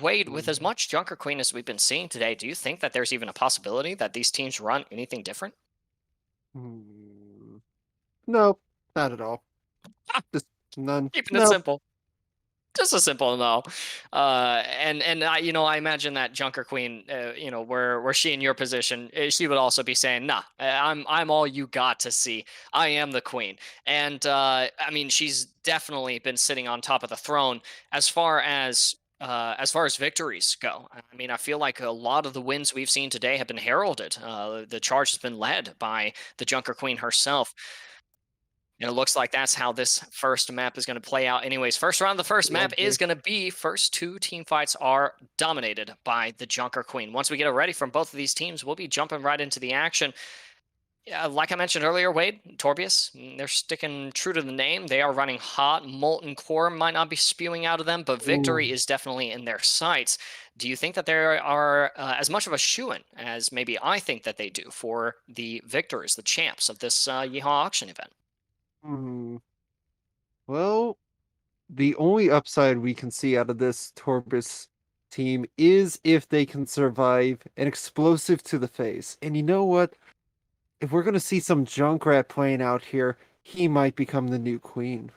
Wade, with as much Junker Queen as we've been seeing today, do you think that there's even a possibility that these teams run anything different? No, Not at all. Just none. Keeping it Nope. simple. Just a simple no. And I imagine that Junker Queen, were she in your position, she would also be saying, "Nah, I'm all you got to see. I am the queen." And I mean, she's definitely been sitting on top of the throne as far as victories go. I mean, I feel like a lot of the wins we've seen today have been heralded. The charge has been led by the Junker Queen herself. And it looks like that's how this first map is going to play out. Anyways, first round of the first map is going to be first two team fights are dominated by the Junker Queen. Once we get it ready from both of these teams, we'll be jumping right into the action. Yeah, like I mentioned earlier, Wade, Torbius, they're sticking true to the name. They are running hot. Molten core might not be spewing out of them, but victory is definitely in their sights. Do you think that there are as much of a shoo-in as maybe I think that they do for the victors, the champs of this Yeehaw auction event? Well, the only upside we can see out of this Torbius team is if they can survive an explosive to the face. And you know what? If we're gonna see some Junkrat playing out here, he might become the new queen.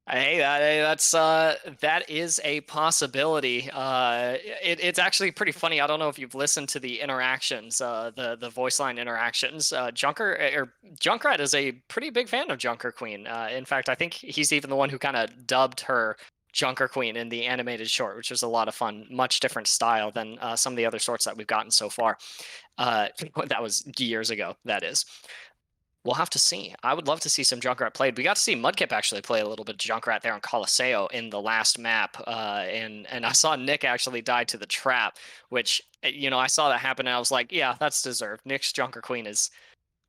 Hey, that is a possibility. It's actually pretty funny. I don't know if you've listened to the interactions, the voice line interactions. Junkrat is a pretty big fan of Junker Queen. In fact, I think he's even the one who kind of dubbed her Junker Queen in the animated short, which was a lot of fun. Much different style than some of the other sorts that we've gotten so far. That was years ago. That is. We'll have to see. I would love to see some Junkrat played. We got to see Mudkip actually play a little bit of Junkrat there on Colosseo in the last map. And I saw Nick actually die to the trap, which, I saw that happen and I was like, yeah, that's deserved. Nick's Junker Queen is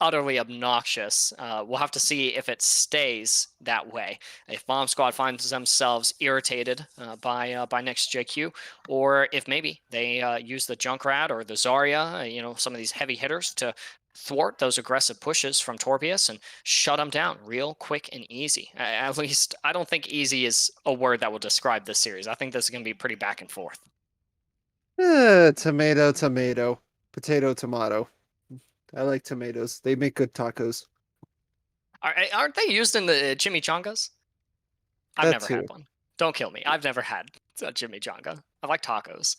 utterly obnoxious. We'll have to see if it stays that way. If Bomb Squad finds themselves irritated by next JQ, or if maybe they use the Junkrat or the Zarya, some of these heavy hitters to thwart those aggressive pushes from Torbius and shut them down real quick and easy. At least I don't think easy is a word that will describe this series. I think this is going to be pretty back and forth. Tomato, tomato, potato, tomato. I like tomatoes. They make good tacos. Aren't they used in the chimichangas? I've That never too. had one. Don't kill me. I've never had a chimichanga. I like tacos.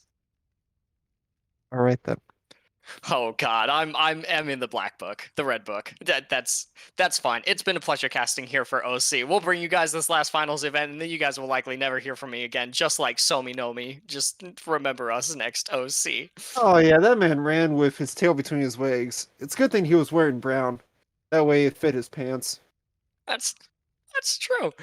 All right then. Oh God, I'm in the black book, the red book. That's fine. It's been a pleasure casting here for OC. We'll bring you guys this last finals event, and then you guys will likely never hear from me again. Just like Somi Nomi. Just remember us next OC. Oh yeah, that man ran with his tail between his legs. It's a good thing he was wearing brown. That way it fit his pants. That's true.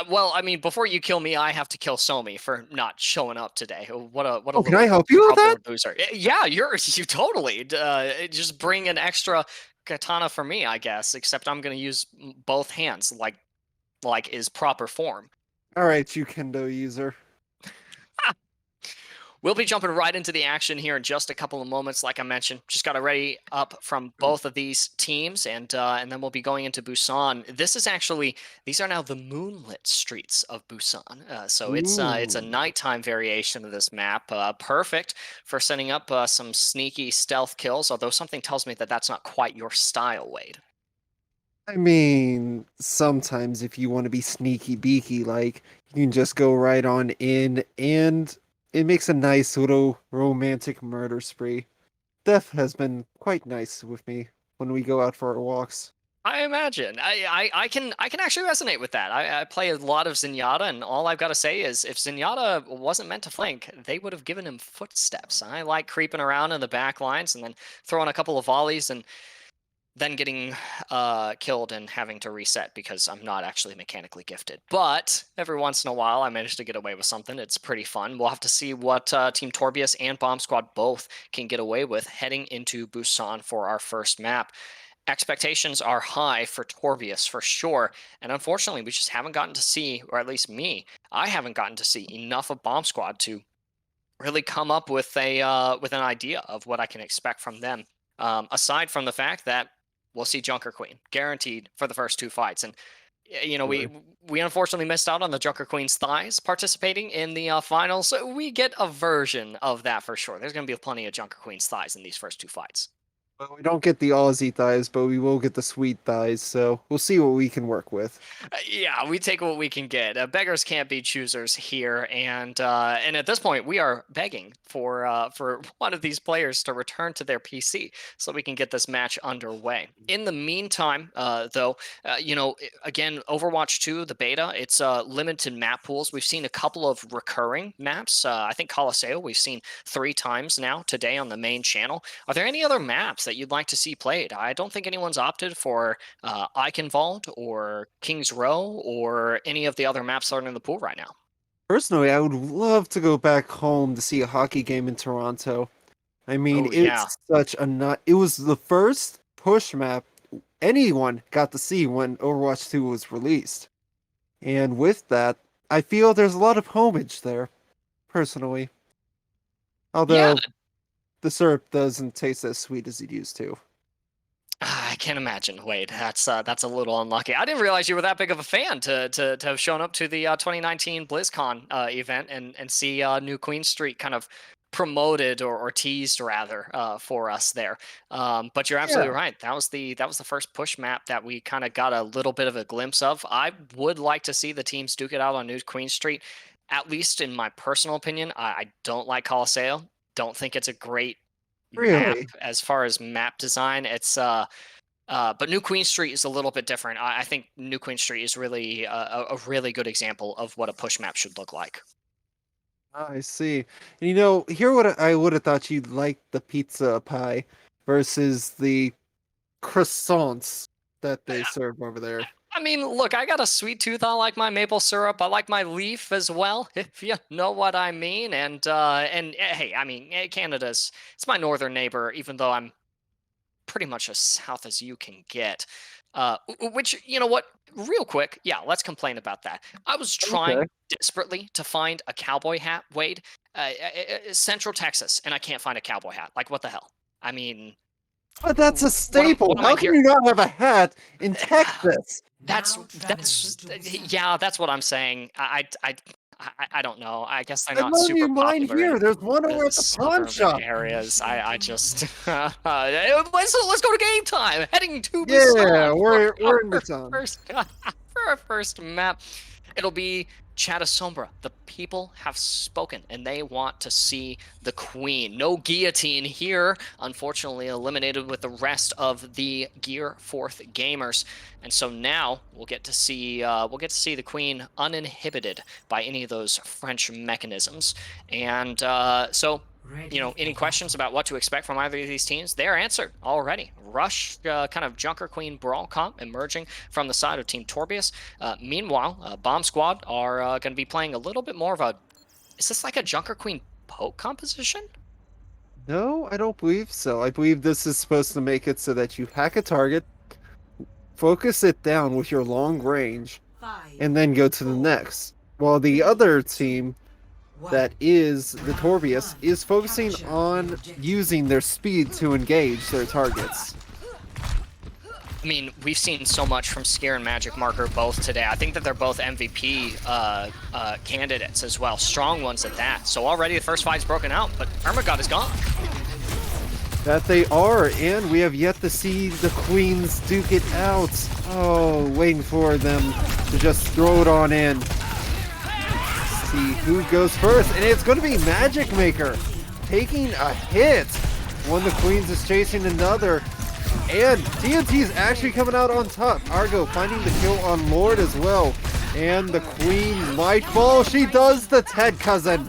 Well, I mean, before you kill me, I have to kill Somi for not showing up today. What a Oh, can I help you with that? Loser. Yeah, you totally. Just bring an extra katana for me, I guess. Except I'm gonna use both hands, like is proper form. All right, you kendo user. We'll be jumping right into the action here in just a couple of moments. Like I mentioned, just got to ready up from both of these teams, and then we'll be going into Busan. These are now the moonlit streets of Busan. So it's a nighttime variation of this map. Perfect for setting up some sneaky stealth kills. Although something tells me that that's not quite your style, Wade. I mean, sometimes if you want to be sneaky beaky, like you can just go right on in and it makes a nice little romantic murder spree. Death has been quite nice with me when we go out for our walks. I imagine. I can actually resonate with that. I play a lot of Zenyatta, and all I've got to say is if Zenyatta wasn't meant to flank, they would have given him footsteps. I like creeping around in the back lines and then throwing a couple of volleys and then getting killed and having to reset because I'm not actually mechanically gifted. But every once in a while, I manage to get away with something. It's pretty fun. We'll have to see what Team Torbius and Bomb Squad both can get away with heading into Busan for our first map. Expectations are high for Torbius for sure, and unfortunately, we just haven't gotten to see, or at least me, I haven't gotten to see enough of Bomb Squad to really come up with an idea of what I can expect from them. Aside from the fact that we'll see Junker Queen guaranteed for the first two fights, and we unfortunately missed out on the Junker Queen's thighs participating in the finals. So we get a version of that for sure. There's going to be plenty of Junker Queen's thighs in these first two fights. Well, we don't get the Aussie thighs, but we will get the sweet thighs, so we'll see what we can work with. Yeah, we take what we can get. Beggars can't be choosers here, and at this point, we are begging for one of these players to return to their PC so we can get this match underway. In the meantime, though, again, Overwatch 2, the beta, it's limited map pools. We've seen a couple of recurring maps. I think Colosseo we've seen 3 times now today on the main channel. Are there any other maps that you'd like to see played? I don't think anyone's opted for Eichenwald or King's Row or any of the other maps that are in the pool right now. Personally, I would love to go back home to see a hockey game in Toronto. I mean, it's such a nut. It was the first push map anyone got to see when Overwatch 2 was released. And with that, I feel there's a lot of homage there, personally. Although the syrup doesn't taste as sweet as it used to. I can't imagine, Wade. That's a little unlucky. I didn't realize you were that big of a fan to have shown up to the 2019 BlizzCon event and see New Queen Street kind of promoted or teased rather for us there. But you're absolutely right. That was the first push map that we kind of got a little bit of a glimpse of. I would like to see the teams duke it out on New Queen Street. At least in my personal opinion, I don't like Colosseo. Don't think it's a great map as far as map design. It's but New Queen Street is a little bit different. I think New Queen Street is really a really good example of what a push map should look like. I see. And here I would have thought you'd like the pizza pie versus the croissants that they serve over there. I mean, look, I got a sweet tooth. I like my maple syrup. I like my leaf as well, if you know what I mean. And hey, I mean, it's my northern neighbor, even though I'm pretty much as south as you can get. Which, you know what? Real quick, let's complain about that. I was trying desperately to find a cowboy hat, Wade, Central Texas, and I can't find a cowboy hat. Like, what the hell? I mean... But that's a staple. How can you not have a hat in Texas? That's what I'm saying. I don't know. I guess they're not super popular. Here, there's one over at the pawn shop areas. I just let's go to game time. Heading to we're in Busan. For our first map, it'll be Chadi. The people have spoken, and they want to see the queen. No guillotine here. Unfortunately, eliminated with the rest of the Gear 4th gamers, and so now we'll get to see the queen uninhibited by any of those French mechanisms. And so, any questions about what to expect from either of these teams? They're answered already. Rush, kind of Junker Queen brawl comp emerging from the side of Team Torbius. Meanwhile, Bomb Squad are going to be playing a little bit more of a... Is this like a Junker Queen poke composition? No, I don't believe so. I believe this is supposed to make it so that you hack a target, focus it down with your long range, and then go to the next. While the other team... that is the Torbius is focusing on using their speed to engage their targets. I mean, we've seen so much from Skier and Magic Marker both today. I think that they're both MVP candidates as well. Strong ones at that. So already the first fight's broken out, but Ermagod is gone. That they are, and we have yet to see the Queens duke it out. Oh, waiting for them to just throw it on in. See who goes first, and it's going to be Magic Maker taking a hit when the Queens is chasing another, and TNT's actually coming out on top. Argo finding the kill on Lord as well, and the Queen might fall. She does the Ted cousin.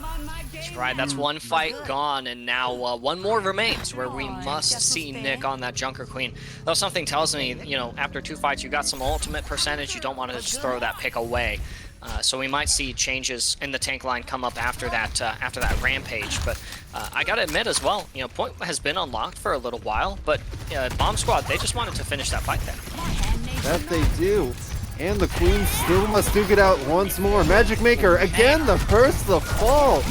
That's right, that's one fight gone, and now one more remains where we must see Nick on that Junker Queen. Though something tells me, after 2 fights you got some ultimate percentage, you don't want to just throw that pick away. So we might see changes in the tank line come up after that rampage. But I gotta admit as well, point has been unlocked for a little while, but Bomb Squad, they just wanted to finish that fight there. That they do. And the Queen still must duke it out once more. Magic Maker, again, the first to fall.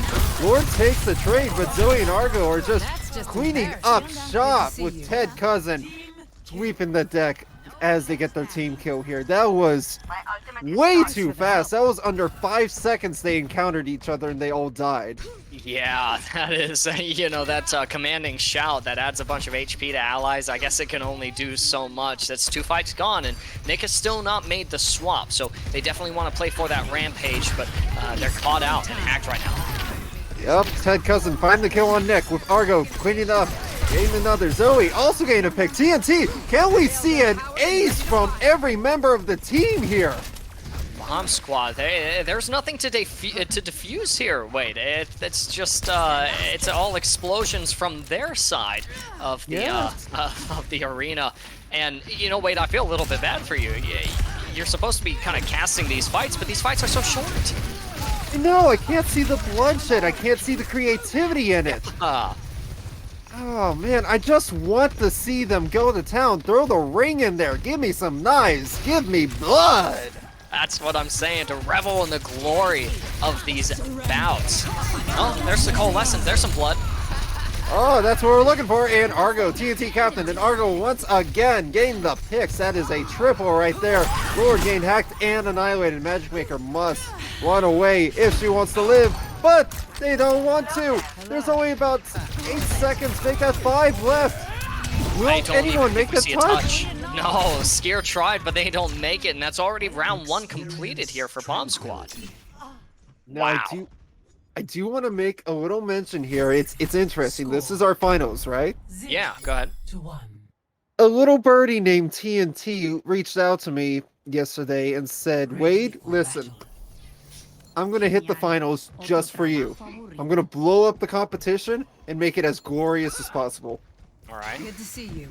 Lord takes the trade, but Zoe and Argo are just cleaning up shop with Ted Cousin sweeping the deck as they get their team kill here. That was way too fast. That was under 5 seconds they encountered each other and they all died. Yeah, that is, you know, that commanding shout that adds a bunch of HP to allies. I guess it can only do so much. That's 2 fights gone, and Nick has still not made the swap, so they definitely want to play for that rampage, but they're caught out and hacked right now. Yep, Ted Cousin find the kill on Nick with Argo cleaning up. Getting another. Zoe also getting a pick. TNT, can we see an ace from every member of the team here? Bomb squad, there's nothing to defuse here. Wait, it's just it's all explosions from their side of the of the arena. And you know, Wade, I feel a little bit bad for you. You're supposed to be kind of casting these fights, but these fights are so short. No, I can't see the bloodshed. I can't see the creativity in it. Oh man, I just want to see them go to town. Throw the ring in there. Give me some knives. Give me blood. That's what I'm saying, to revel in the glory of these bouts. Oh, there's the coalescent. There's some blood. Oh, that's what we're looking for. And Argo, TNT captain, and Argo once again getting the picks. That is a triple right there. Lord gained hacked and annihilated. Magic Maker must run away if she wants to live, but they don't want to. There's only about 8 seconds. Make that 5 left. Will anyone make the touch? No, Scare tried, but they don't make it, and that's already round 1 completed here for Bomb Squad. Now, Wow. I do want to make a little mention here. It's interesting. This is our finals, right? Yeah, go ahead. A little birdie named TNT reached out to me yesterday and said, Wade, listen, I'm going to hit the finals just for you. I'm going to blow up the competition and make it as glorious as possible. All right. Good to see you.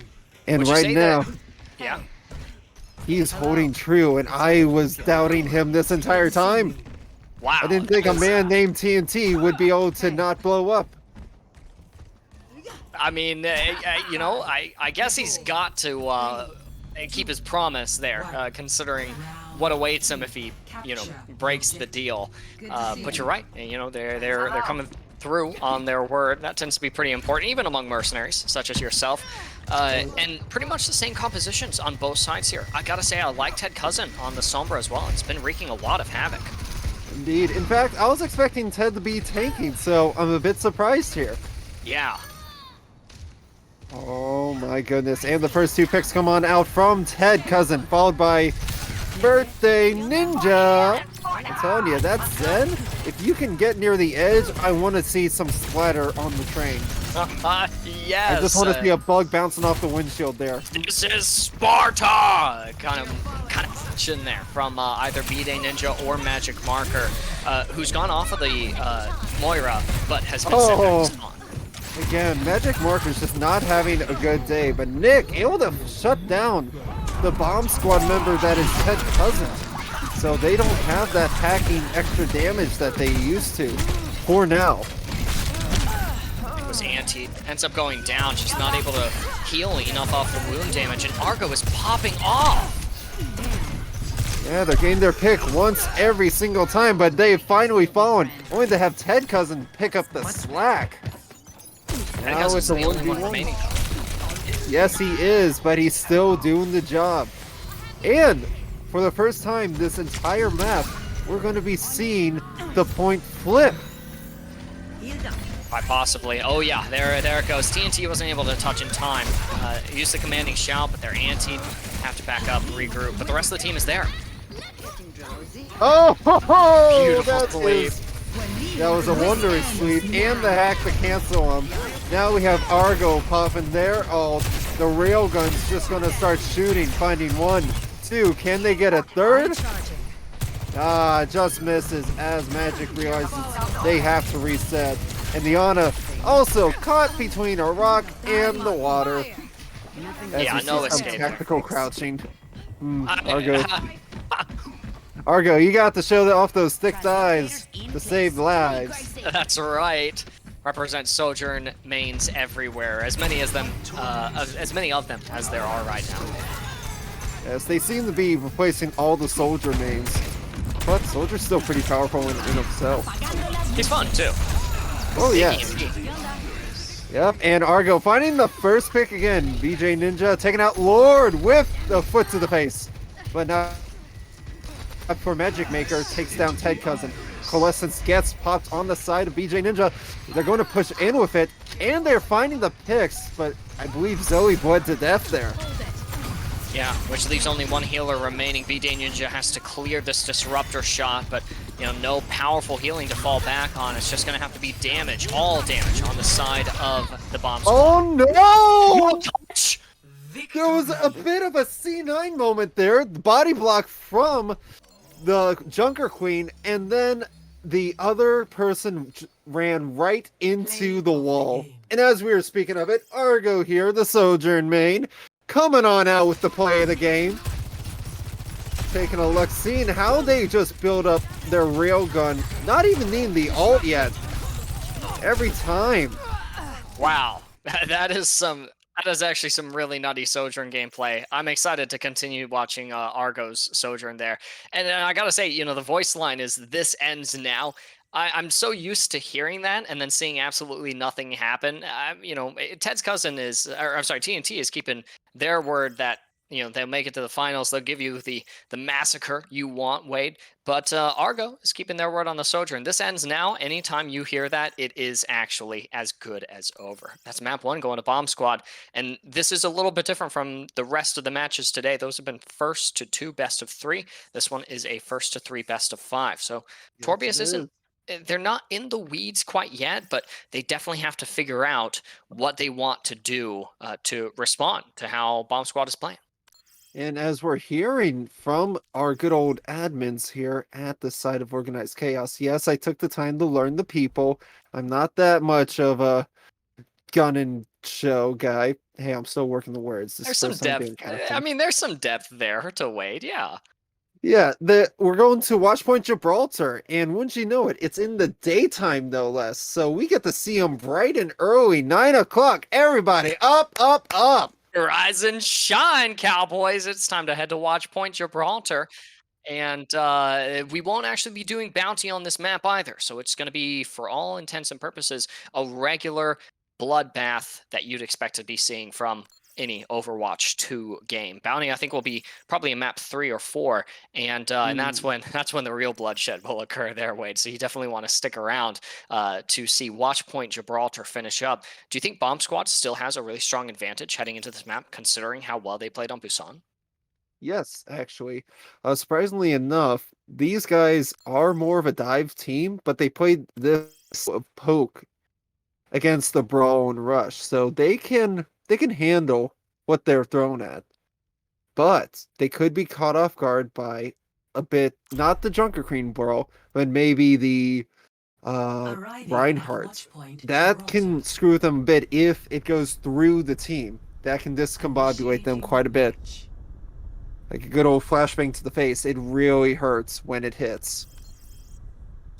And right now, yeah, he's holding true, and I was doubting him this entire time. Wow. I didn't think a man named TNT would be able to not blow up. I mean, you know, I guess he's got to keep his promise there, considering what awaits him if he, you know, breaks the deal. But you're right. You know, they're coming through on their word. That tends to be pretty important, even among mercenaries such as yourself. And pretty much the same compositions on both sides here. I gotta say, I like Ted Cousin on the Sombra as well. It's been wreaking a lot of havoc. Indeed. In fact, I was expecting Ted to be tanking, so I'm a bit surprised here. Yeah. Oh my goodness. And the first 2 picks come on out from Ted Cousin, followed by Birthday Ninja. I'm telling you, that's Zen. If you can get near the edge, I want to see some splatter on the train. Yes. I just want to see a bug bouncing off the windshield there. This is Sparta! Kind of action there from either B-Day Ninja or Magic Marker, who's gone off of the Moira, but has been sent back to spawn. Again, Magic Marker's just not having a good day, but Nick able to shut down the bomb squad member that is Ted Cousin. So they don't have that hacking extra damage that they used to, for now. It was anti, ends up going down, just not able to heal enough off the wound damage, and Argo is popping off! Yeah, they're getting their pick once every single time, but they've finally fallen, only to have Ted Cousin pick up the slack. Now it's a 1v1. Yes, he is, but he's still doing the job. And for the first time this entire map, we're going to be seeing the point flip. Quite possibly. Oh yeah, there it goes. TNT wasn't able to touch in time. Used the commanding shout, but they're anti. Have to back up, regroup. But the rest of the team is there. Oh, ho, ho, Beautiful sleep. That was a wondrous sleep, and the hack to cancel him. Now we have Argo popping their ult. The railgun's just going to start shooting, finding 1, 2. Can they get a 3rd? Just misses as Magic realizes they have to reset. And the Ana also caught between a rock and the water. Yeah, no escape. Tactical crouching. Argo. Argo, you got to show off those thick thighs to save lives. That's right. Represent Sojourn mains everywhere. As many of them as there are right now. Yes, they seem to be replacing all the soldier mains. But Soldier's still pretty powerful in himself. He's fun too. Oh yes. Yep, and Argo finding the first pick again. BJ Ninja taking out Lord with the foot to the face. But now for Magic Maker takes down Ted Cousin. Coalescence gets popped on the side of BJ Ninja. They're going to push in with it, and they're finding the picks, but I believe Zoe bled to death there. Yeah, which leaves only one healer remaining. BJ Ninja has to clear this disruptor shot, but no powerful healing to fall back on. It's just going to have to be damage, all damage on the side of the bomb squad. Oh no! Touch! There was a bit of a C9 moment there. The body block from the Junker Queen, and then the other person ran right into the wall. And as we were speaking of it, Argo here, the Sojourn main, coming on out with the play of the game. Taking a look, seeing how they just build up their railgun, not even needing the ult yet. Every time. Wow, that is actually some really nutty Sojourn gameplay. I'm excited to continue watching Argo's Sojourn there. And I gotta say, the voice line is "this ends now." I'm so used to hearing that and then seeing absolutely nothing happen. Ted's cousin TNT is keeping their word that they'll make it to the finals. They'll give you the massacre you want, Wade. But Argo is keeping their word on the Sojourn. This ends now. Anytime you hear that, it is actually as good as over. That's map 1 going to Bomb Squad. And this is a little bit different from the rest of the matches today. Those have been first to 2 best of 3. This one is a first to 3 best of 5. So Yes, Torbius they're not in the weeds quite yet, but they definitely have to figure out what they want to do to respond to how Bomb Squad is playing. And as we're hearing from our good old admins here at the site of Organized Chaos, yes, I took the time to learn the people. I'm not that much of a gun and show guy. Hey, I'm still working the words. There's some depth. I mean, there's some depth there to Wade, yeah. Yeah, we're going to Watchpoint Gibraltar, and wouldn't you know it, it's in the daytime, no less. So we get to see them bright and early, 9 o'clock. Everybody, up, up, up. Rise and shine, Cowboys. It's time to head to Watchpoint Gibraltar. And we won't actually be doing bounty on this map either. So it's going to be, for all intents and purposes, a regular bloodbath that you'd expect to be seeing from any Overwatch 2 game. Bounty, I think, will be probably in map 3 or 4, and that's when the real bloodshed will occur there, Wade. So you definitely want to stick around to see Watchpoint Gibraltar finish up. Do you think Bomb Squad still has a really strong advantage heading into this map, considering how well they played on Busan? Yes, actually. Surprisingly enough, these guys are more of a dive team, but they played this of poke against the brawl and rush, so they can handle what they're thrown at. But they could be caught off guard by a bit, not the Junker Queen brawl, but maybe the Reinhardt. That can screw them a bit if it goes through the team. That can discombobulate them quite a bit. Like a good old flashbang to the face. It really hurts when it hits.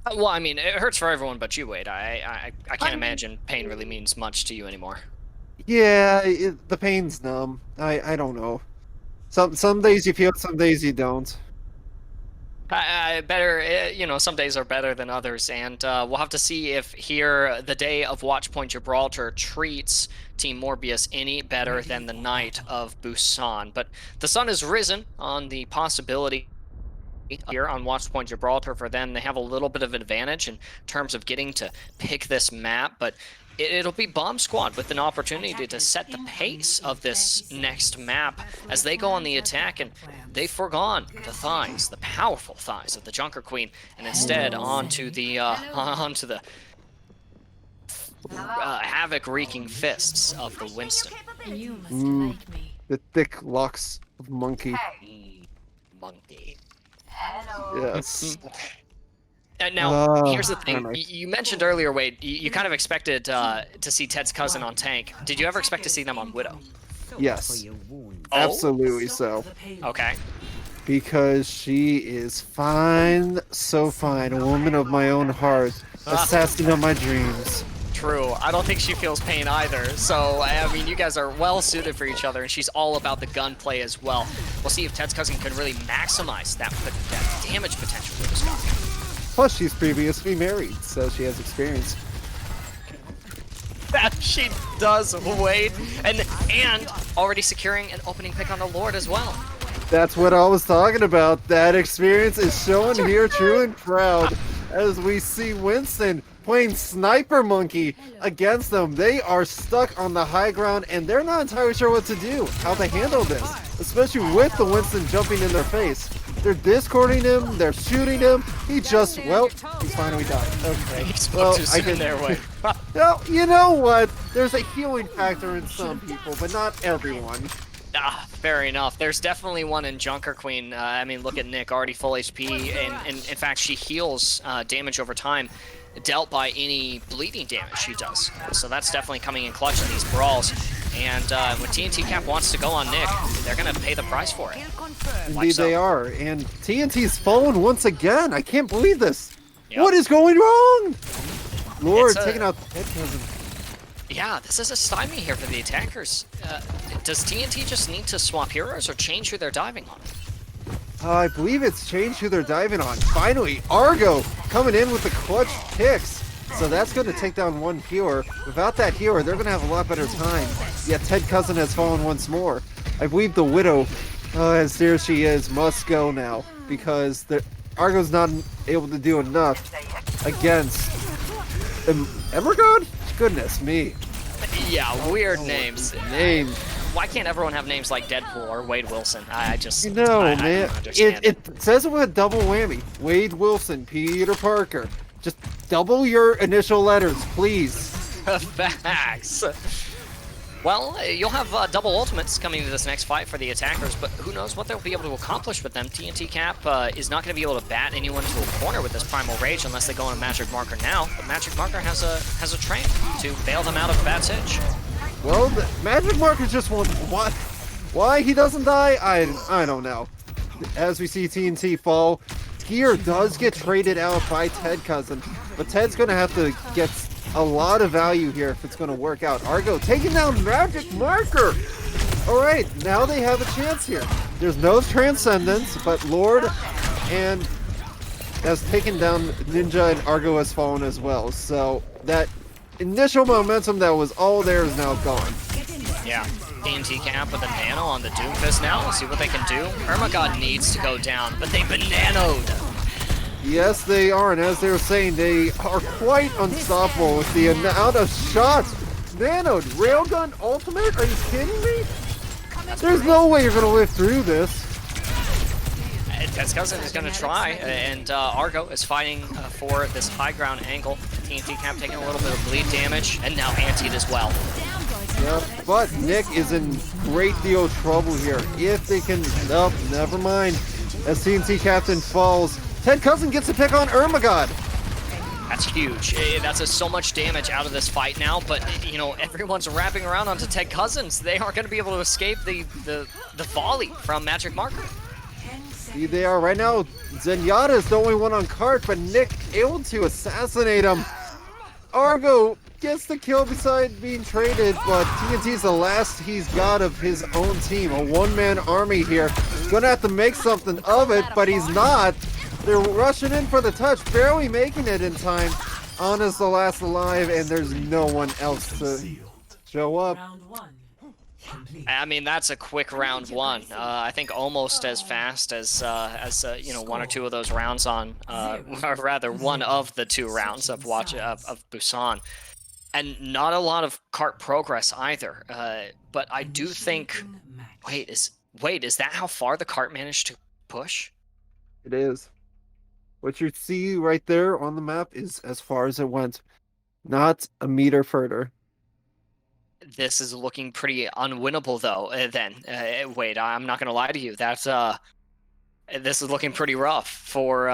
Well, I mean, it hurts for everyone but you, Wade. I can't imagine pain really means much to you anymore. Yeah, the pain's numb. I don't know. Some days you feel it, some days you don't. Some days are better than others, and we'll have to see if here the day of Watchpoint Gibraltar treats Team Morbius any better than the night of Busan. But the sun has risen on the possibility here on Watchpoint Gibraltar for them. They have a little bit of advantage in terms of getting to pick this map, but it'll be Bomb Squad with an opportunity to set the pace of this next map as they go on the attack, and they've foregone the powerful thighs of the Junker Queen, and instead onto the havoc-wreaking fists of the Winston. The thick locks of Monkey. Monkey. Yes. Now, here's the thing. You mentioned earlier, Wade, you kind of expected to see Ted's cousin on tank. Did you ever expect to see them on Widow? Yes. Absolutely so. Okay. Because she is fine, so fine, a woman of my own heart, assassin of my dreams. True. I don't think she feels pain either. So, I mean, you guys are well suited for each other, and she's all about the gunplay as well. We'll see if Ted's cousin can really maximize that damage potential with this gun. Plus, she's previously married, so she has experience. That she does, Wade. And already securing an opening pick on the Lord as well. That's what I was talking about. That experience is shown here, true and proud. as we see Winston playing Sniper Monkey against them. They are stuck on the high ground, and they're not entirely sure what to do, how to handle this, especially with the Winston jumping in their face. They're discording him, they're shooting him. He just, well, he's finally died. Okay. Well, I can their way. Well, you know what? There's a healing factor in some people, but not everyone. Fair enough. There's definitely one in Junker Queen. I mean, look at Nick, already full HP, and in fact, she heals damage over time dealt by any bleeding damage she does. So that's definitely coming in clutch in these brawls. And when TNT Cap wants to go on Nick, they're going to pay the price for it. Indeed they are. And TNT's fallen once again. I can't believe this. Yep. What is going wrong? Lord, taking out the head cousin. Yeah, this is a stymie here for the attackers. Does TNT just need to swap heroes or change who they're diving on? I believe it's changed who they're diving on. Finally, Argo coming in with the clutch picks. So that's going to take down one healer. Without that healer, they're going to have a lot better time. Yet Ted Cousin has fallen once more. I believe the Widow, as dear as she is, must go now. Because Argo's not able to do enough against Emergod? Goodness me. Yeah, weird names. Why can't everyone have names like Deadpool or Wade Wilson? I just... You know, I man. don't understand It says it with a double whammy. Wade Wilson, Peter Parker. Just double your initial letters, please. Facts. Well, you'll have double ultimates coming into this next fight for the attackers, but who knows what they'll be able to accomplish with them. TNT Cap is not going to be able to bat anyone to a corner with this Primal Rage unless they go on a Magic Marker now, but Magic Marker has a train to bail them out of Bat's Edge. Well, the Magic Marker just won't... What? Why he doesn't die? I don't know. As we see TNT fall, Gear does get traded out by Ted Cousin, but Ted's going to have to get a lot of value here if it's going to work out. Argo taking down Magic Marker! Alright, now they have a chance here. There's no Transcendence, but Lord and has taken down Ninja, and Argo has fallen as well. So that initial momentum that was all there is now gone. Yeah, TNT Cap with a nano on the Doomfist now. Let's see what they can do. Ermagod needs to go down, but they've been nanoed. Yes, they are, and as they were saying, they are quite unstoppable with the amount of shots. Nanoed, Railgun Ultimate? Are you kidding me? There's no way you're going to live through this. Ted's Cousin is going to try, and Argo is fighting for this high ground angle. TNT Cap taking a little bit of bleed damage, and now antied as well. Yep, but Nick is in great deal of trouble here. If they can... Nope, never mind. As TNT Captain falls, Ted Cousin gets a pick on Ermagod. That's huge. That's so much damage out of this fight now, but, you know, everyone's wrapping around onto Ted Cousins. They aren't going to be able to escape the volley from Magic Marker. See, they are right now. Zenyatta is the only one on cart, but Nick able to assassinate him. Argo gets the kill beside being traded, but TNT's the last he's got of his own team. A one-man army here. Gonna have to make something of it, but he's not. They're rushing in for the touch, barely making it in time. Anna's the last alive, and there's no one else to show up. I mean, that's a quick round one. I think almost as fast as you know, one or two of those rounds on, or rather one of the two rounds of Busan, and not a lot of cart progress either. But I do think. Wait, is that how far the cart managed to push? It is. What you see right there on the map is as far as it went, not a meter further. This is looking pretty unwinnable, though. Wait, I'm not gonna lie to you. That's this is looking pretty rough for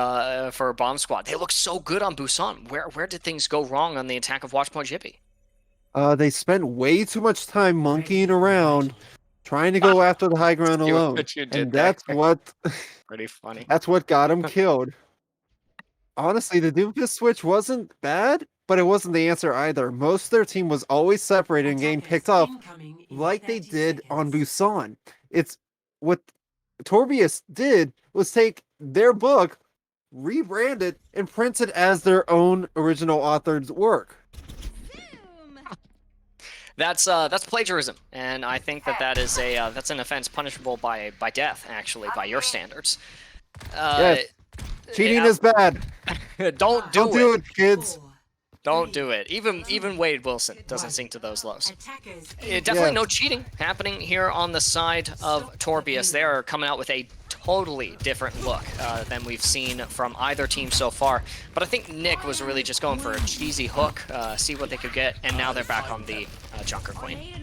Bomb Squad. They look so good on Busan. Where did things go wrong on the attack of Watchpoint Jippy? They spent way too much time monkeying around, trying to go after the high ground alone, and that's what pretty funny. That's what got him killed. Honestly, the Doomfist switch wasn't bad, but it wasn't the answer either. Most of their team was always separated and getting picked up like they did on Busan. It's what Torbius did was take their book, rebrand it, and print it as their own original author's work. That's plagiarism, and I think that is that's an offense punishable by death, actually, by your standards. Yes. Cheating is bad. Don't Don't do it, kids. Don't do it. Even Wade Wilson doesn't sink to those lows. Definitely no cheating happening here on the side of Torbius. They are coming out with a totally different look than we've seen from either team so far. But I think Nick was really just going for a cheesy hook, see what they could get, and now they're back on the Junker Queen.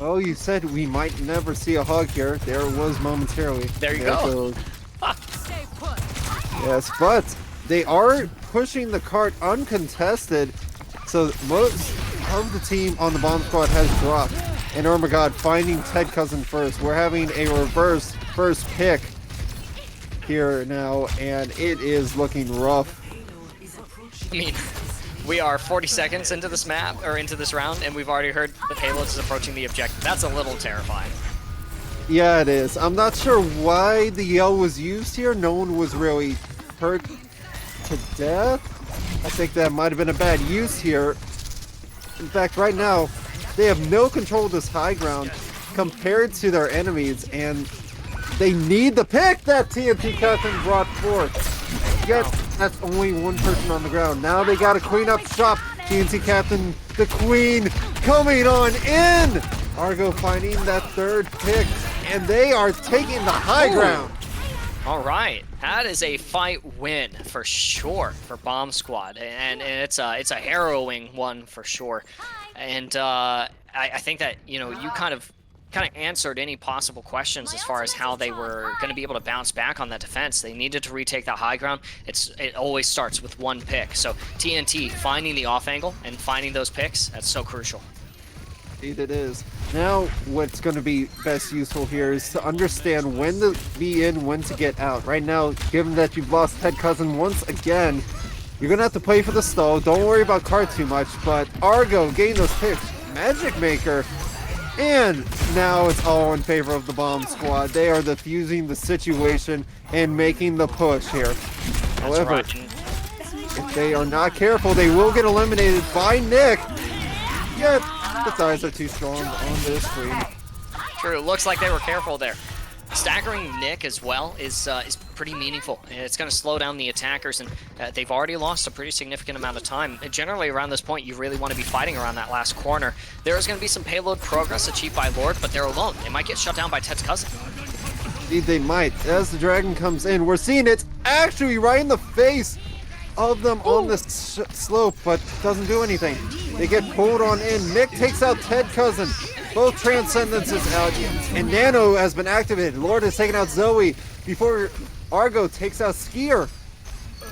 Oh, you said we might never see a hug here. There it was momentarily. There you go. Yes, but they are pushing the cart uncontested, so most of the team on the bomb squad has dropped. And oh my god, finding Ted Cousin first. We're having a reverse first pick here now, and it is looking rough. I mean, we are 40 seconds into this map, or into this round, and we've already heard the payloads is approaching the objective. That's a little terrifying. Yeah, it is. I'm not sure why the yell was used here. No one was really hurt to death. I think that might have been a bad use here. In fact, right now, they have no control of this high ground compared to their enemies, and they need the pick that TNT Captain brought forth. Yet, that's only one person on the ground. Now they gotta clean up shop. TNT Captain, the Queen, coming on in! Argo finding that third pick, and they are taking the high ground. All right, that is a fight win for sure for Bomb Squad, and it's a harrowing one for sure. And I think that you kind of answered any possible questions as far as how they were going to be able to bounce back on that defense. They needed to retake that high ground. It always starts with one pick. So TNT finding the off angle and finding those picks, that's so crucial. Indeed it is. Now what's going to be best useful here is to understand when to be in, when to get out. Right now, given that you've lost Ted Cousin once again, you're going to have to play for the stall. Don't worry about card too much, but Argo getting those picks. Magic Maker. And now it's all in favor of the Bomb Squad. They are defusing the situation and making the push here. However, if they are not careful, they will get eliminated by Nick. Yet, the ties are too strong on this screen. True, looks like they were careful there. Staggering Nick as well is pretty meaningful. It's going to slow down the attackers, and they've already lost a pretty significant amount of time. Generally, around this point, you really want to be fighting around that last corner. There is going to be some payload progress achieved by Lord, but they're alone. They might get shut down by Ted's cousin. Indeed, they might. As the dragon comes in, we're seeing it actually right in the face of them on the slope, but doesn't do anything. They get pulled on in. Nick takes out Ted Cousin. Both Transcendences out, and Nano has been activated. Lord has taken out Zoe before Argo takes out Skier.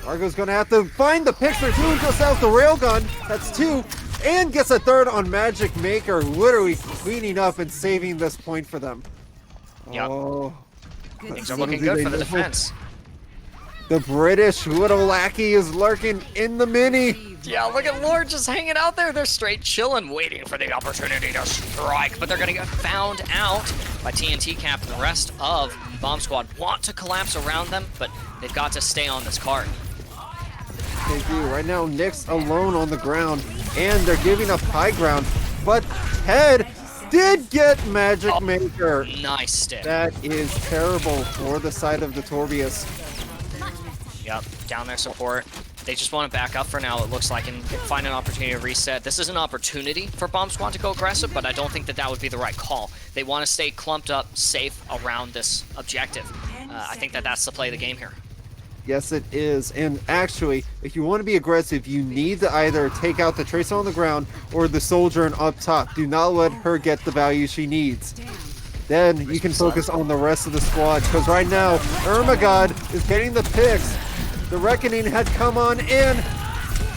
Argo's gonna have to find the picture. Doing just out the railgun. That's two, and gets a third on Magic Maker, literally cleaning up and saving this point for them. Yep. Oh, things are looking good for the defense. The British little lackey is lurking in the mini. Yeah, look at Lord just hanging out there. They're straight chilling, waiting for the opportunity to strike, but they're going to get found out by TNT Cap, and the rest of Bomb Squad want to collapse around them, but they've got to stay on this cart. They do. Right now, Nick's alone on the ground, and they're giving up high ground, but Ted did get Magic Maker. Nice stick. That is terrible for the side of the Torbius. Yep, down their support. They just want to back up for now, it looks like, and find an opportunity to reset. This is an opportunity for Bomb Squad to go aggressive, but I don't think that that would be the right call. They want to stay clumped up, safe around this objective. I think that that's the play of the game here. Yes, it is. And actually, if you want to be aggressive, you need to either take out the Tracer on the ground or the Soldier up top. Do not let her get the value she needs. Then you can focus on the rest of the squad, because right now, Ermagod is getting the picks. The Reckoning had come on in.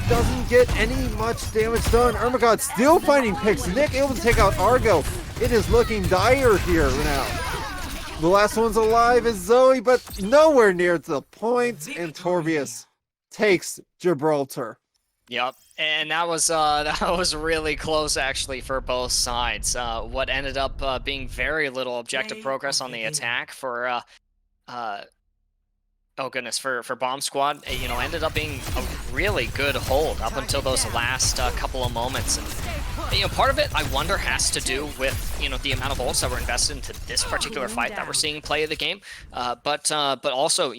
Doesn't get any much damage done. Ermagod still finding picks. Nick able to take out Argo. It is looking dire here now. The last one's alive is Zoe, but nowhere near the point. And Torbius takes Gibraltar. Yep, and that was really close actually for both sides. What ended up being very little objective progress on the attack for oh goodness, for Bomb Squad, ended up being a really good hold up until those last couple of moments. And part of it, I wonder, has to do with the amount of ults that were invested into this particular fight that we're seeing play of the game. But also,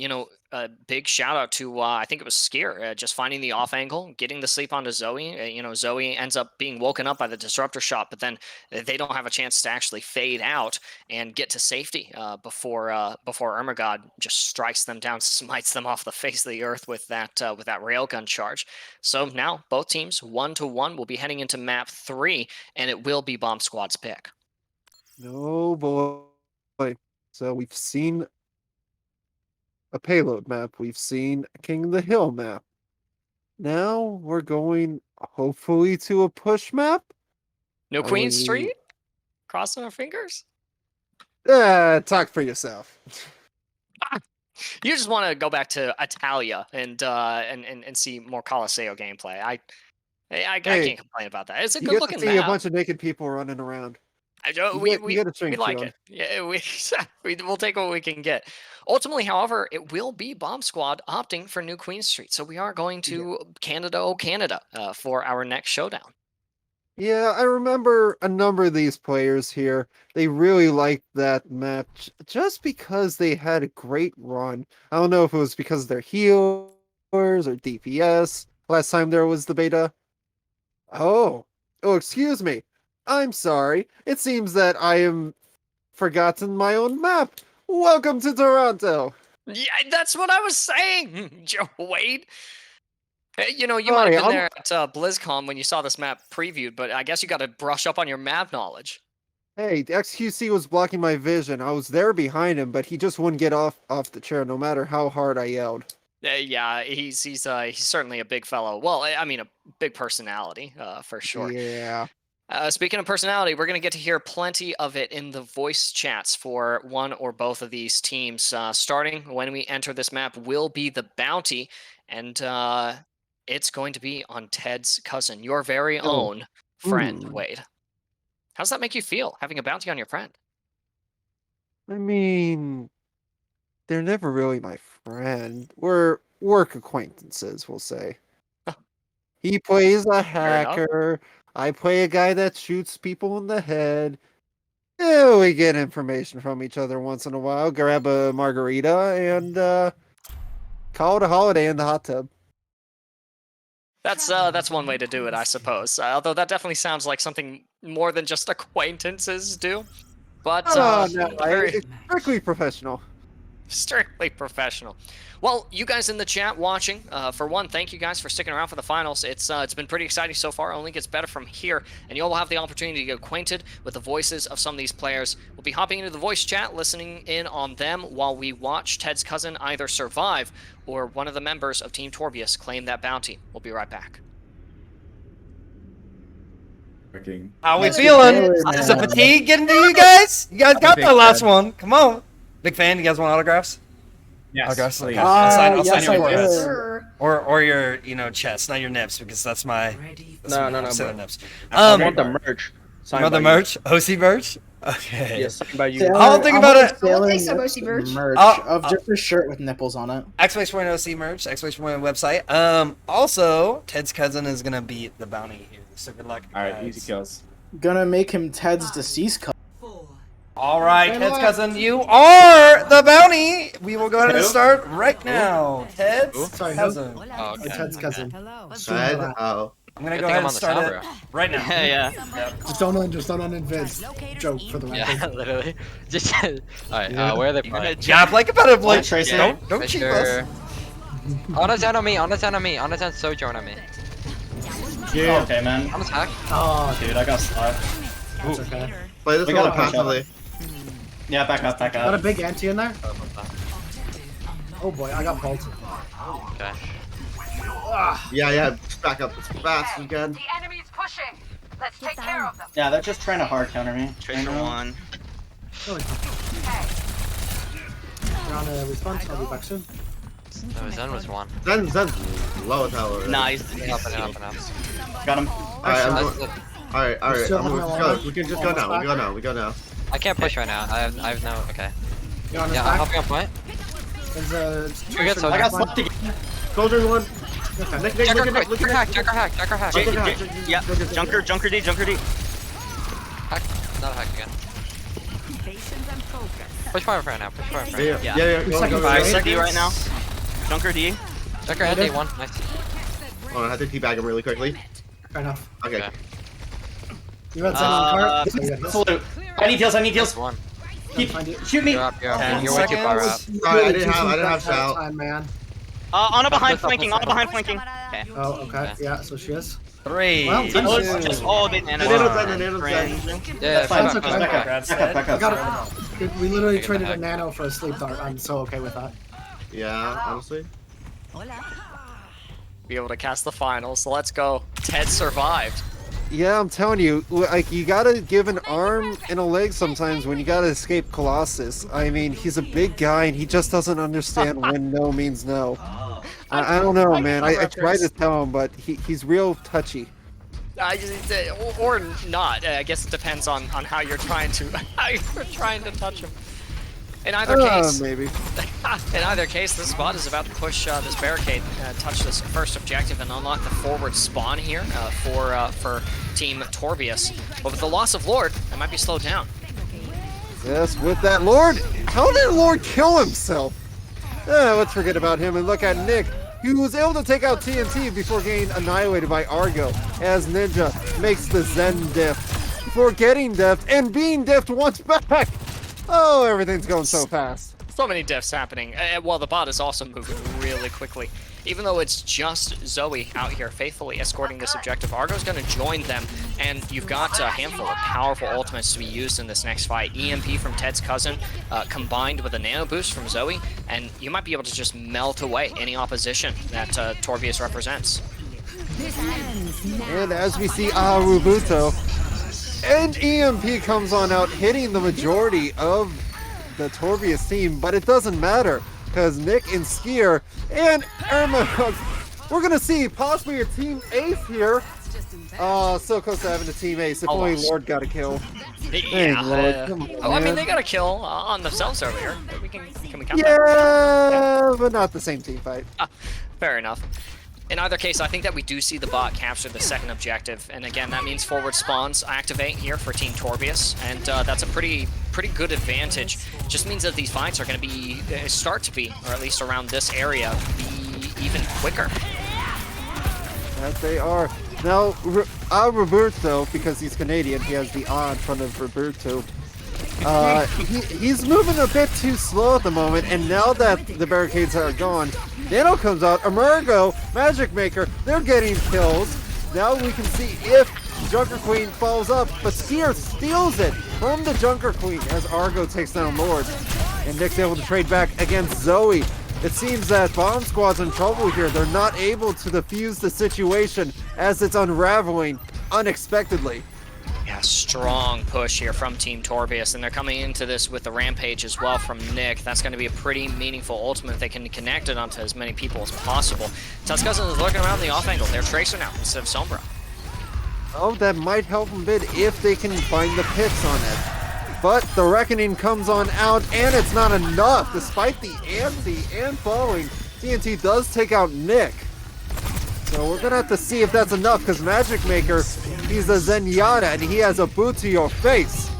a big shout out to I think it was Skier just finding the off angle, getting the sleep onto Zoe. Zoe ends up being woken up by the disruptor shot, but then they don't have a chance to actually fade out and get to safety before Ermagod just strikes them down, smites them off the face of the earth with that railgun charge. So now both teams 1-1 will be heading into map 3, and it will be Bomb Squad's pick. Oh boy. So we've seen a payload map. We've seen a King of the Hill map. Now we're going hopefully to a push map. No Queen Street? Crossing our fingers? Talk for yourself. You just want to go back to Italia and see more Colosseo gameplay. I can't complain about that. It's a good looking map. You get to see map. a bunch of naked people running around. We drink, like it. Yeah, we'll take what we can get. Ultimately, however, it will be Bomb Squad opting for New Queen Street. So we are going to Canada for our next showdown. Yeah, I remember a number of these players here. They really liked that map just because they had a great run. I don't know if it was because of their healers or DPS. Last time there was the beta. Oh, excuse me. I'm sorry. It seems that I am forgotten my own map. Welcome to Toronto. Yeah, that's what I was saying, Joe Wade. You might have been there at BlizzCon when you saw this map previewed, but I guess you got to brush up on your map knowledge. Hey, the XQC was blocking my vision. I was there behind him, but he just wouldn't get off the chair no matter how hard I yelled. Yeah, he's certainly a big fellow. Well, I mean, a big personality, for sure. Yeah. Speaking of personality, we're going to get to hear plenty of it in the voice chats for one or both of these teams. Starting when we enter this map will be the bounty, and it's going to be on Ted's cousin, your very own friend, Wade. How does that make you feel, having a bounty on your friend? I mean, they're never really my friend. We're work acquaintances, we'll say. He plays a hacker. I play a guy that shoots people in the head. Yeah, we get information from each other once in a while, grab a margarita, and call it a holiday in the hot tub. That's one way to do it, I suppose. Although that definitely sounds like something more than just acquaintances do. But it's strictly professional. Strictly professional. Well, you guys in the chat watching, for one, thank you guys for sticking around for the finals. It's been pretty exciting so far. Only gets better from here, and you all will have the opportunity to get acquainted with the voices of some of these players. We'll be hopping into the voice chat, listening in on them while we watch Ted's cousin either survive or one of the members of Team Torbius claim that bounty. We'll be right back. How we feeling? Is the fatigue getting to you guys? You guys got the last one. Come on. Big fan. You guys want autographs? Yes. Autographs. Please. Okay. I'll sign your I foreheads. Sure. Or your chest, not your nips, because that's my. No, bro. nips. I want the merch. You want the merch? OC merch? Okay. Yes, signed by you. I'll think about it. I'll take some OC merch. Of just a shirt with nipples on it. XXVI OC merch, XXVI website. Also, Ted's cousin is gonna beat the bounty here, so good luck. Alright, easy kills. Gonna make him Ted's deceased cousin. All right, Ted's cousin, you are the bounty. We will go ahead and start right now. Ted's cousin. Oh, okay. Ted's cousin. Ted, I'm gonna go ahead and start it right now. Yeah. Just don't unvince. Joke for the record. Yeah, literally. Just alright, where are they playing? Yeah, play competitively. Tracer. Don't cheat us. On on me. On sojourn on me. Yeah. Okay, man. I'm attack. Oh, dude, I got slapped. That's okay. Play this one passively. Yeah, back up. Got a big anti in there? Oh boy, I got bolted. Okay. Yeah, just back up as fast as you can. The enemy's pushing. Let's take care of them. Yeah, they're just trying to hard counter me. Tracer one. We're on a response. I'll be back soon. No, Zen was one. Zen's low tower. Nice. Up and up. Got him. Alright, we can just go now. We go now. I can't push right now. I have no. Okay. You on his Yeah, I'm back? helping on point. We're good, so I got slapped again. Soldier one. Junker hack. Yeah, Junker D. Hack. Not a hack again. Push point right now. Yeah. Go. 5 seconds right now. Junker D. Junker and D1. Nice. Oh, I have to teabag him really quickly. Fair enough. Okay. Okay. You want to send on cart? Salute. I need heals. I need heals. One. Keep, shoot me. You're up. You're up. 10 You're way too far up. seconds. Sorry, I didn't have shout. Time, man. Anna behind flanking. Anna behind flanking. Okay. Oh, okay. Yeah, so she is. 3. Well, Oh, it's just all the The nano's dead, the nano's dead. Yeah, That's fine, back it's up, okay. back up. I got it. We literally Take it traded a back. nano for a sleep dart. I'm so okay with that. Yeah, honestly. Be able to cast the finals. So let's go. Ted survived. Yeah, I'm telling you, like, you gotta give an arm and a leg sometimes when you gotta escape Colossus. I mean, he's a big guy and he just doesn't understand when no means no. I don't know, man. I try to tell him, but he's real touchy. Or not. I guess it depends on how you're trying to touch him. In either case, Maybe. in either case, this bot is about to push this barricade, touch this first objective, and unlock the forward spawn here for Team Torbius. But with the loss of Lord, it might be slowed down. Yes, with that Lord. How did Lord kill himself? Let's forget about him and look at Nick, who was able to take out TNT before getting annihilated by Argo, as Ninja makes the Zen diff before getting diffed and being diffed once back. Oh, everything's going so fast. So many diffs happening, while the bot is also moving really quickly. Even though it's just Zoe out here faithfully escorting this objective, Argo's going to join them, and you've got a handful of powerful ultimates to be used in this next fight. EMP from Ted's cousin, combined with a nano boost from Zoe, and you might be able to just melt away any opposition that Torbius represents. And as we see Rubuto, and EMP comes on out, hitting the majority of the Torbius team, but it doesn't matter, because Nick and Skier and Irma, we're going to see possibly a team ace here. So close to having a team ace, if only Lord got a kill. Yeah, Lord, come on, I mean, man. they got a kill on themselves earlier. Can we count that? Yeah, but not the same team fight. Fair enough. In either case, I think that we do see the bot capture the second objective, and again, that means forward spawns activate here for Team Torbius, and that's a pretty good advantage. Just means that these fights are going to be start to be, or at least around this area, be even quicker. That they are. Now, Roberto, because he's Canadian, he has the A in front of Roberto. He's moving a bit too slow at the moment, and now that the barricades are gone, Nano comes out, Emergo, Magic Maker, they're getting kills. Now we can see if Junker Queen follows up, but Skier steals it from the Junker Queen as Argo takes down Lord. And Nick's able to trade back against Zoe. It seems that Bomb Squad's in trouble here. They're not able to defuse the situation as it's unraveling unexpectedly. Yeah, strong push here from Team Torbius, and they're coming into this with the Rampage as well from Nick. That's going to be a pretty meaningful ultimate if they can connect it onto as many people as possible. Tuskousin is looking around the off angle. They're Tracer now instead of Sombra. Oh, that might help them a bit if they can find the pits on it. But the Reckoning comes on out, and it's not enough. Despite the anti and falling, TNT does take out Nick. So we're going to have to see if that's enough, because Magic Maker, he's a Zenyatta, and he has a boot to your face.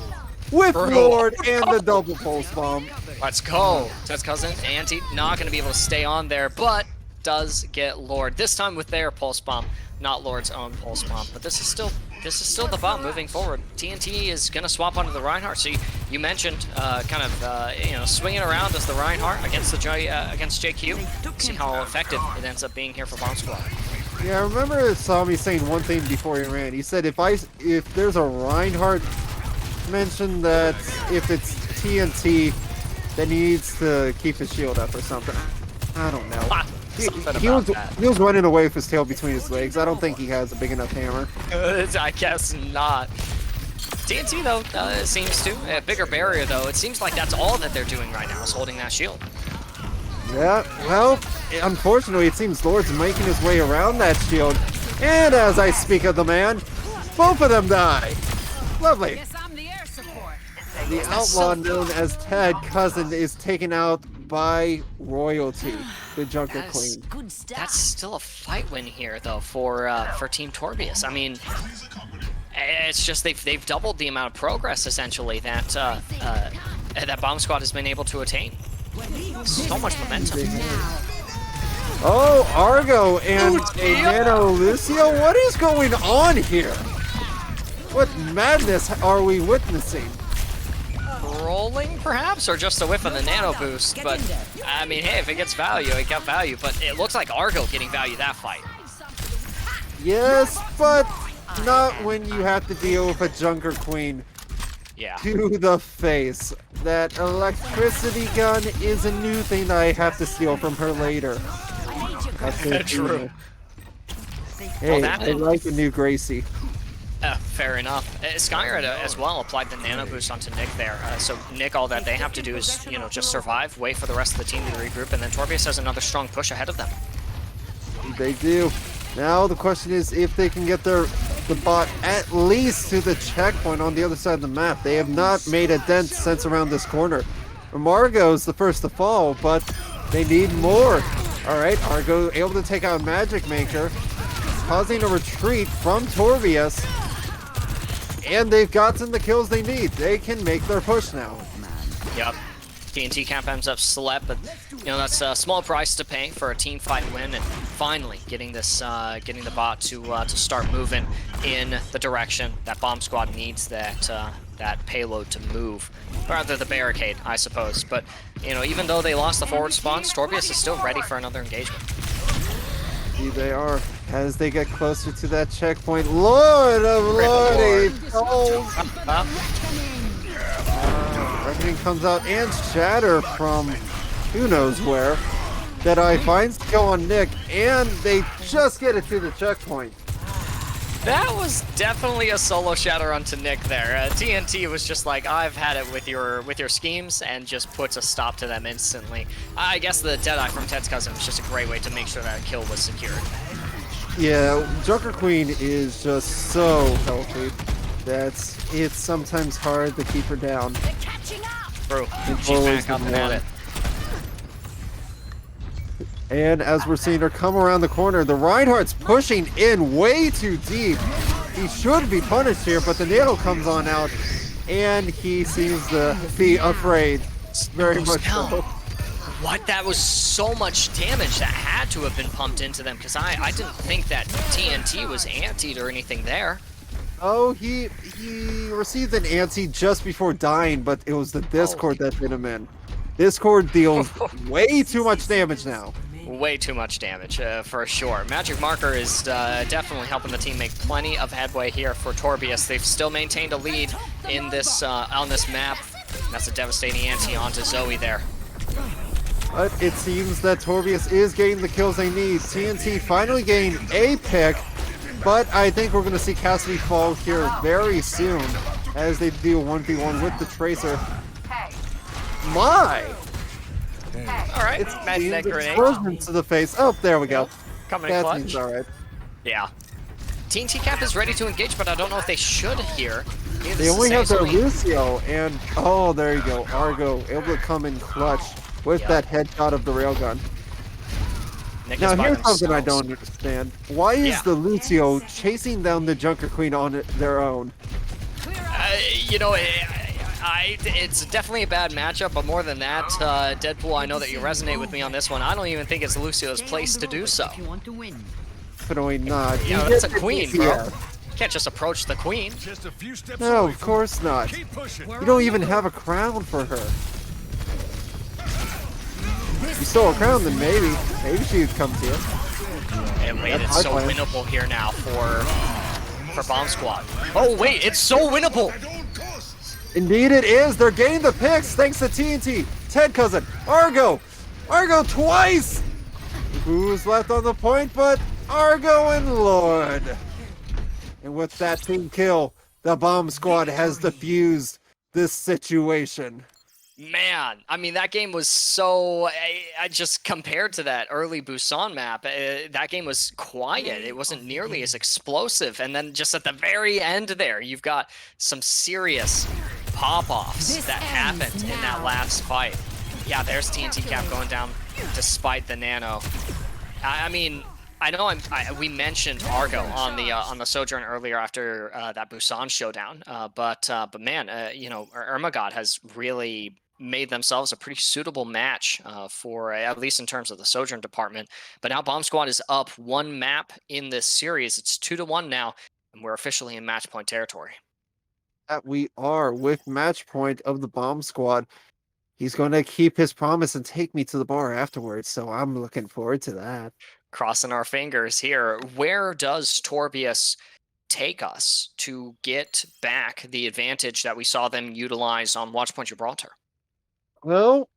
With Lord and the double pulse bomb. Let's go. Tuskousin, Anti, not going to be able to stay on there, but does get Lord. This time with their pulse bomb, not Lord's own pulse bomb. But this is still the bomb moving forward. TNT is going to swap onto the Reinhardt. So you mentioned swinging around as the Reinhardt against against JQ. See how effective it ends up being here for Bomb Squad. Yeah, I remember Sami saying one thing before he ran. He said if there's a Reinhardt, mention that if it's TNT, then he needs to keep his shield up or something. I don't know. He was running away with his tail between his legs. I don't think he has a big enough hammer. I guess not. TNT though seems to a bigger barrier though. It seems like that's all that they're doing right now is holding that shield. Yeah, well, unfortunately, it seems Lord's making his way around that shield. And as I speak of the man, both of them die. Lovely. The outlaw known as Ted Cousin is taken out by Royalty, the Junker Queen. That's still a fight win here though for Team Torbius. I mean, it's just they've doubled the amount of progress essentially that that Bomb Squad has been able to attain. So much momentum. Oh, Argo and a Nano Lucio. What is going on here? What madness are we witnessing? Rolling, perhaps, or just a whiff of the nano boost. But I mean, hey, if it gets value, it got value. But it looks like Argo getting value that fight. Yes, but not when you have to deal with a Junker Queen Yeah. to the face. That electricity gun is a new thing that I have to steal from her later. That's True. Hey, that- I like the new Gracie. Fair enough. Skyred as well applied the nano boost onto Nick there. So Nick, all that they have to do is, you know, just survive, wait for the rest of the team to regroup, and then Torbius has another strong push ahead of them. They do. Now the question is if they can get the bot at least to the checkpoint on the other side of the map. They have not made a dent since around this corner. Margo's the first to fall, but they need more. Alright, Argo able to take out Magic Maker, causing a retreat from Torbius. And they've gotten the kills they need. They can make their push now. Yep. TNT Cap ends up slept, but you know that's a small price to pay for a team fight win, and finally getting this, getting the bot to start moving in the direction that Bomb Squad needs that payload to move, or rather the barricade, I suppose. But you know, even though they lost the forward spawn, Torbius is still ready for another engagement. Here they are as they get closer to that checkpoint. Lord of Lordy! Everything comes out and shatter from who knows where. That I finds kill on Nick, and they just get it to the checkpoint. That was definitely a solo shatter onto Nick there. TNT was just like, I've had it with your schemes, and just puts a stop to them instantly. I guess the Deadeye from Ted's cousin was just a great way to make sure that kill was secured. Yeah, Junker Queen is just so healthy that it's sometimes hard to keep her down. Bro, It's she's always back up the and at one. it. And as we're seeing her come around the corner, the Reinhardt's pushing in way too deep. He should be punished here, but the Nano comes on out, and he seems to be afraid. Very much so. What? That was so much damage that had to have been pumped into them, because I didn't think that TNT was antied or anything there. Oh, he received an anti just before dying, but it was the Discord that did him in. Discord deals way too much damage now. Way too much damage, for sure. Magic Marker is definitely helping the team make plenty of headway here for Torbius. They've still maintained a lead in this on this map. That's a devastating anti onto Zoe there. But it seems that Torbius is getting the kills they need. TNT finally getting a pick, but I think we're going to see Cassidy fall here very soon as they do a 1v1 with the Tracer. My! Alright, It's magnet the grenade. explosion to the face. Oh, there we go. Coming in That clutch. seems alright. Yeah. TNT Cap is ready to engage, but I don't know if they should here. They only have their Lucio, and oh, there you go. Argo able to come in clutch with that headshot of the railgun. Nick Now is by here's something I themselves. don't understand. Why is Yeah. the Lucio chasing down the Junker Queen on their own? You know, it's definitely a bad matchup, but more than that, Deadpool, I know that you resonate with me on this one. I don't even think it's Lucio's place to do so. Definitely not. You know, You that's a get the queen, DPS. bro. You can't just approach the queen. Just a few steps No, away of from course not. Keep pushing. You don't even have a crown for her. If you stole a crown, then maybe she'd come to you. And wait, That's it's my so plan. winnable here now for Bomb Squad. Oh wait, it's so winnable. Indeed it is. They're getting the picks thanks to TNT. Ted cousin. Argo twice. Who's left on the point but Argo and Lord. And with that team kill, the Bomb Squad has defused this situation. Man, I mean, that game was so... I just compared to that early Busan map, that game was quiet. It wasn't nearly as explosive. And then just at the very end there, you've got some serious pop-offs that happened in that last fight. Yeah, there's TNT Cap going down despite the nano. I mean... I know we mentioned Argo on the Sojourn earlier after that Busan showdown, but man, you know, Irma God has really made themselves a pretty suitable match for at least in terms of the Sojourn department. But now Bomb Squad is up one map in this series. It's 2-1 now, and we're officially in match point territory. That we are with match point of the Bomb Squad. He's going to keep his promise and take me to the bar afterwards, so I'm looking forward to that. Crossing our fingers here. Where does Torbius take us to get back the advantage that we saw them utilize on Watchpoint Gibraltar? Well,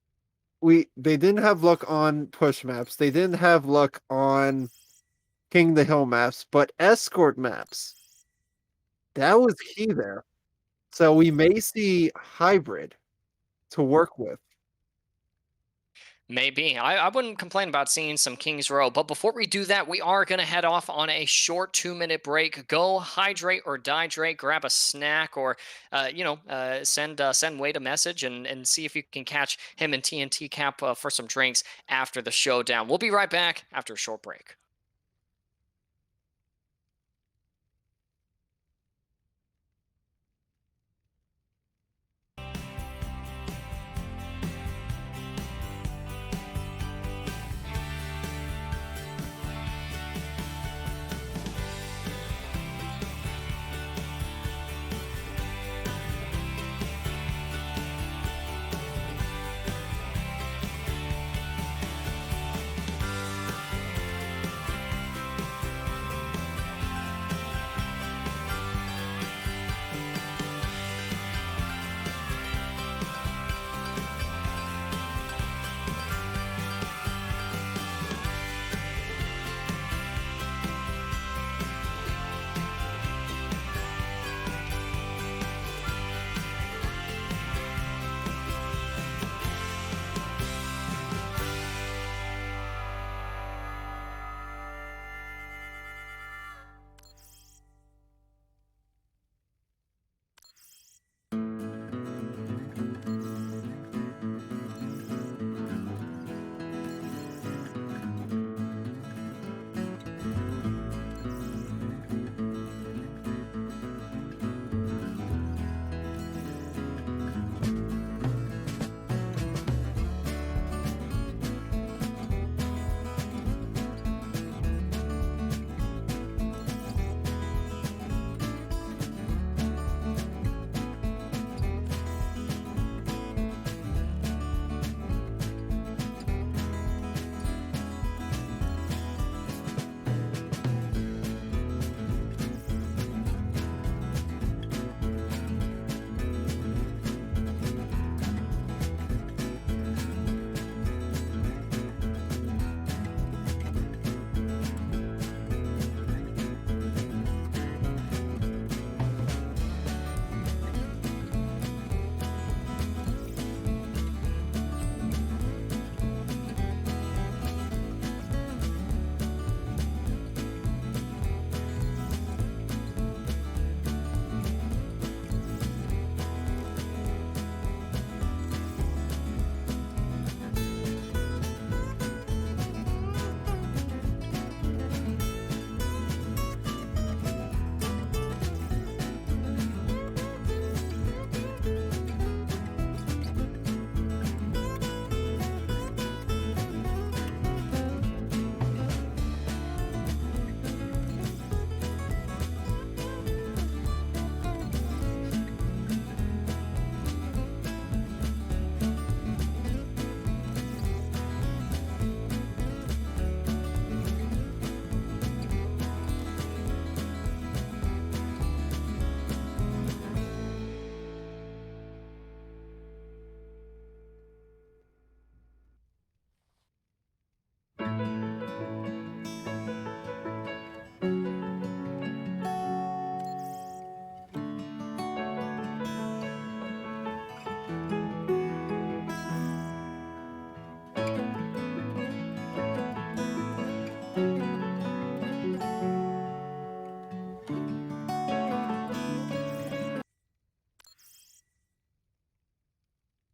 they didn't have luck on push maps. They didn't have luck on King the Hill maps, but escort maps. That was key there. So we may see hybrid to work with. Maybe. I wouldn't complain about seeing some Kings Row. But before we do that, we are going to head off on a short 2-minute break. Go hydrate or dihydrate, grab a snack, or, send Wade a message and see if you can catch him and TNT Cap for some drinks after the showdown. We'll be right back after a short break.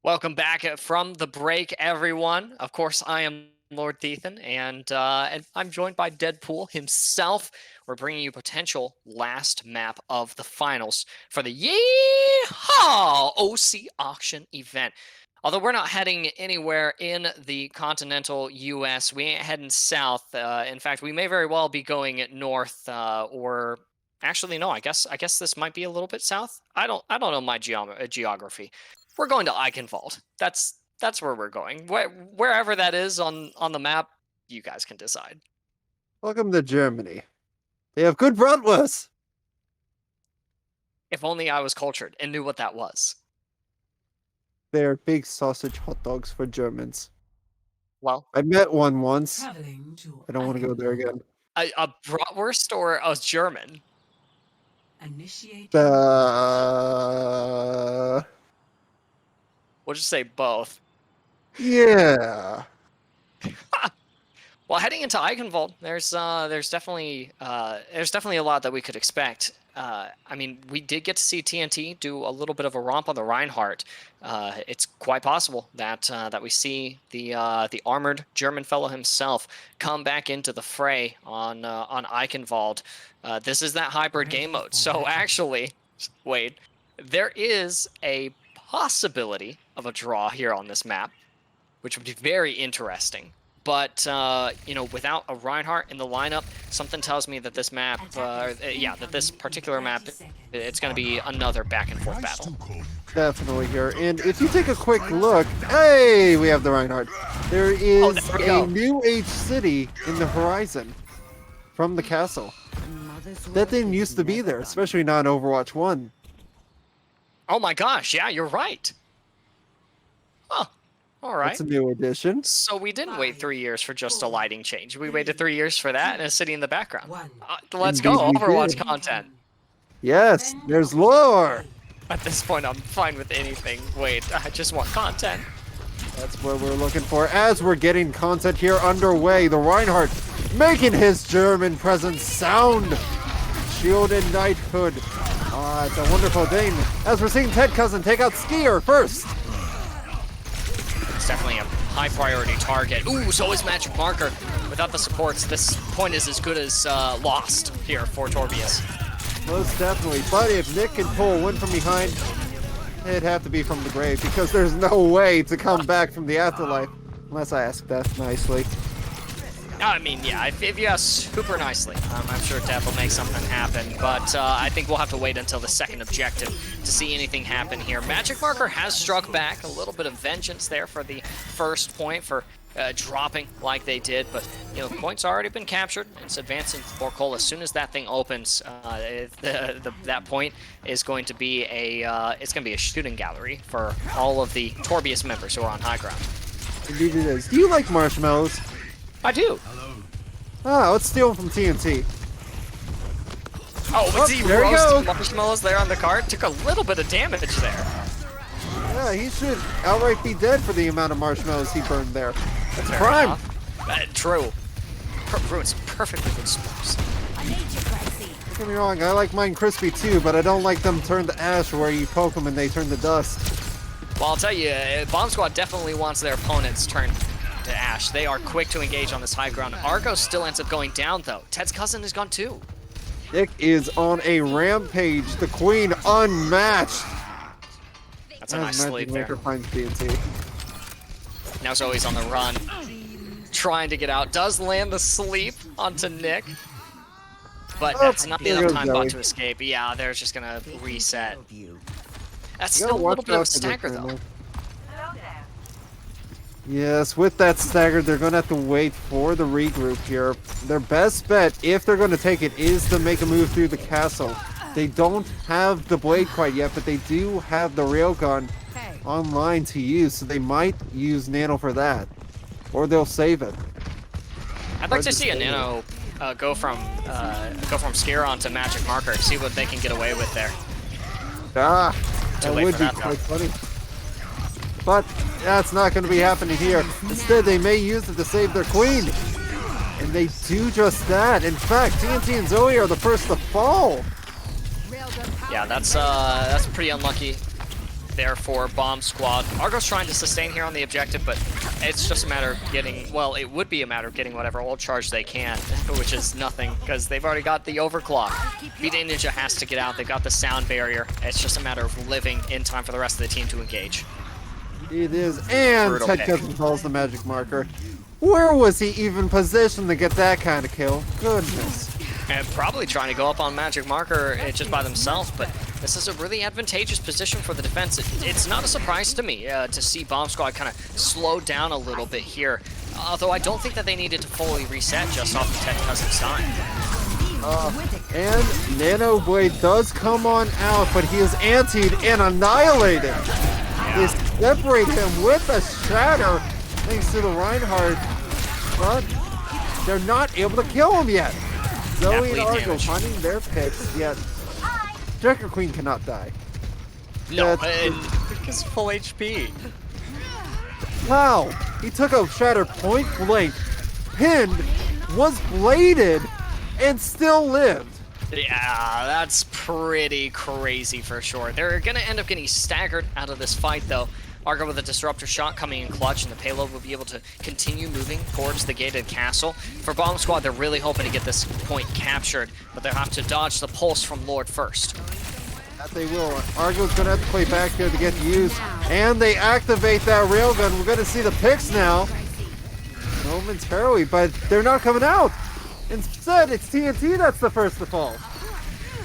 Welcome back from the break, everyone. Of course, I am Lord Thethan, and I'm joined by Deadpool himself. We're bringing you potential last map of the finals for the Yeehaw OC auction event. Although we're not heading anywhere in the continental U.S., we ain't heading south. In fact, we may very well be going north, or actually, no. I guess this might be a little bit south. I don't know my geography. We're going to Eichenwald. That's where we're going. Wherever that is on the map, you guys can decide. Welcome to Germany. They have good bratwurst. If only I was cultured and knew what that was. They're big sausage hot dogs for Germans. Well, I met one once. I don't want to go there again. a bratwurst or a German? We'll just say both. Yeah. Well, heading into Eichenwald, there's definitely a lot that we could expect. I mean, we did get to see TNT do a little bit of a romp on the Reinhardt. It's quite possible that we see the armored German fellow himself come back into the fray on Eichenwald. This is that hybrid game mode. So actually, wait, there is a possibility of a draw here on this map, which would be very interesting. But, without a Reinhardt in the lineup, something tells me that this map, that this particular map, it's going to be another back-and-forth battle. Definitely here. And if you take a quick look, hey, we have the Reinhardt. There is a new age city in the horizon from the castle. That didn't used to be there, especially not in Overwatch 1. Oh my gosh, yeah, you're right. Huh. All right. That's a new addition. So we didn't wait 3 years for just a lighting change. We waited 3 years for that and a city in the background. Let's go, Indeed we Overwatch did. content. Yes, there's lore. At this point, I'm fine with anything. Wait, I just want content. That's what we're looking for. As we're getting content here underway, the Reinhardt making his German presence sound. Shield and knighthood. It's a wonderful thing. As we're seeing Ted Cousin take out Skier first. It's definitely a high priority target. Ooh, so is Magic Marker. Without the supports, this point is as good as lost here for Torbius. Most definitely. But if Nick can pull a win from behind, it'd have to be from the grave, because there's no way to come back from the afterlife. Unless I ask Death nicely. I mean, yeah, if you ask super nicely, I'm sure Death will make something happen, but I think we'll have to wait until the second objective to see anything happen here. Magic Marker has struck back, a little bit of vengeance there for the first point for dropping like they did, but, the point's already been captured. It's advancing for Cole. As soon as that thing opens, that point is going to be a shooting gallery for all of the Torbius members who are on high ground. Indeed it is. Do you like marshmallows? I do. Let's steal them from TNT. Oh, but he there you roasted go. marshmallows there on the cart. Took a little bit of damage there. Yeah, he should outright be dead for the amount of marshmallows he burned there. That's Fair prime. enough. True. Ruins perfectly good spores. Don't get me wrong, I like mine crispy too, but I don't like them turned to ash where you poke them and they turn to dust. Well, I'll tell you, Bomb Squad definitely wants their opponents turned to ash. They are quick to engage on this high ground. Argo still ends up going down, though. Ted's cousin is gone, too. Nick is on a rampage. The queen unmatched. That's a nice sleep there. Finds TNT. Now Zoe's on the run, trying to get out. Does land the sleep onto Nick, but that's not enough time bot to escape. Yeah, they're just gonna reset. That's still a little bit of a stagger, though. Yes, with that stagger, they're going to have to wait for the regroup here. Their best bet, if they're going to take it, is to make a move through the castle. They don't have the blade quite yet, but they do have the railgun online to use, so they might use Nano for that. Or they'll save it. I'd like to see a Nano go from Scare onto Magic Marker, see what they can get away with there. That would be quite funny. But that's not going to be happening here. Instead, they may use it to save their queen. And they do just that. In fact, TNT and Zoe are the first to fall. Yeah, that's pretty unlucky there for Bomb Squad. Argo's trying to sustain here on the objective, but it's just a matter of getting, well, it would be a matter of getting whatever ult charge they can, which is nothing, because they've already got the overclock. BD Ninja has to get out. They've got the sound barrier. It's just a matter of living in time for the rest of the team to engage. It is, and Brutal Ted pick. Cousin calls the magic marker. Where was he even positioned to get that kind of kill? Goodness. And probably trying to go up on Magic Marker just by themselves, but this is a really advantageous position for the defense. It's not a surprise to me to see Bomb Squad kind of slow down a little bit here, although I don't think that they needed to fully reset just off the Ted Cousins time. And Nano Blade does come on out, but he is antied and annihilated. They separate him with a shatter thanks to the Reinhardt, but they're not able to kill him yet. Zoe and Argo damage. finding their picks, yet Junker Queen cannot die. No, That's- because full HP. Wow, he took a shatter point blank, pinned, was bladed, and still lived. Yeah, that's pretty crazy for sure. They're gonna end up getting staggered out of this fight though. Argo with a disruptor shot coming in clutch, and the payload will be able to continue moving towards the gated castle. For Bomb Squad, they're really hoping to get this point captured, but they'll have to dodge the pulse from Lord first. That they will. Argo's gonna have to play back here to get used, and they activate that railgun. We're gonna see the picks now, momentarily, but they're not coming out. Instead, it's TNT that's the first to fall.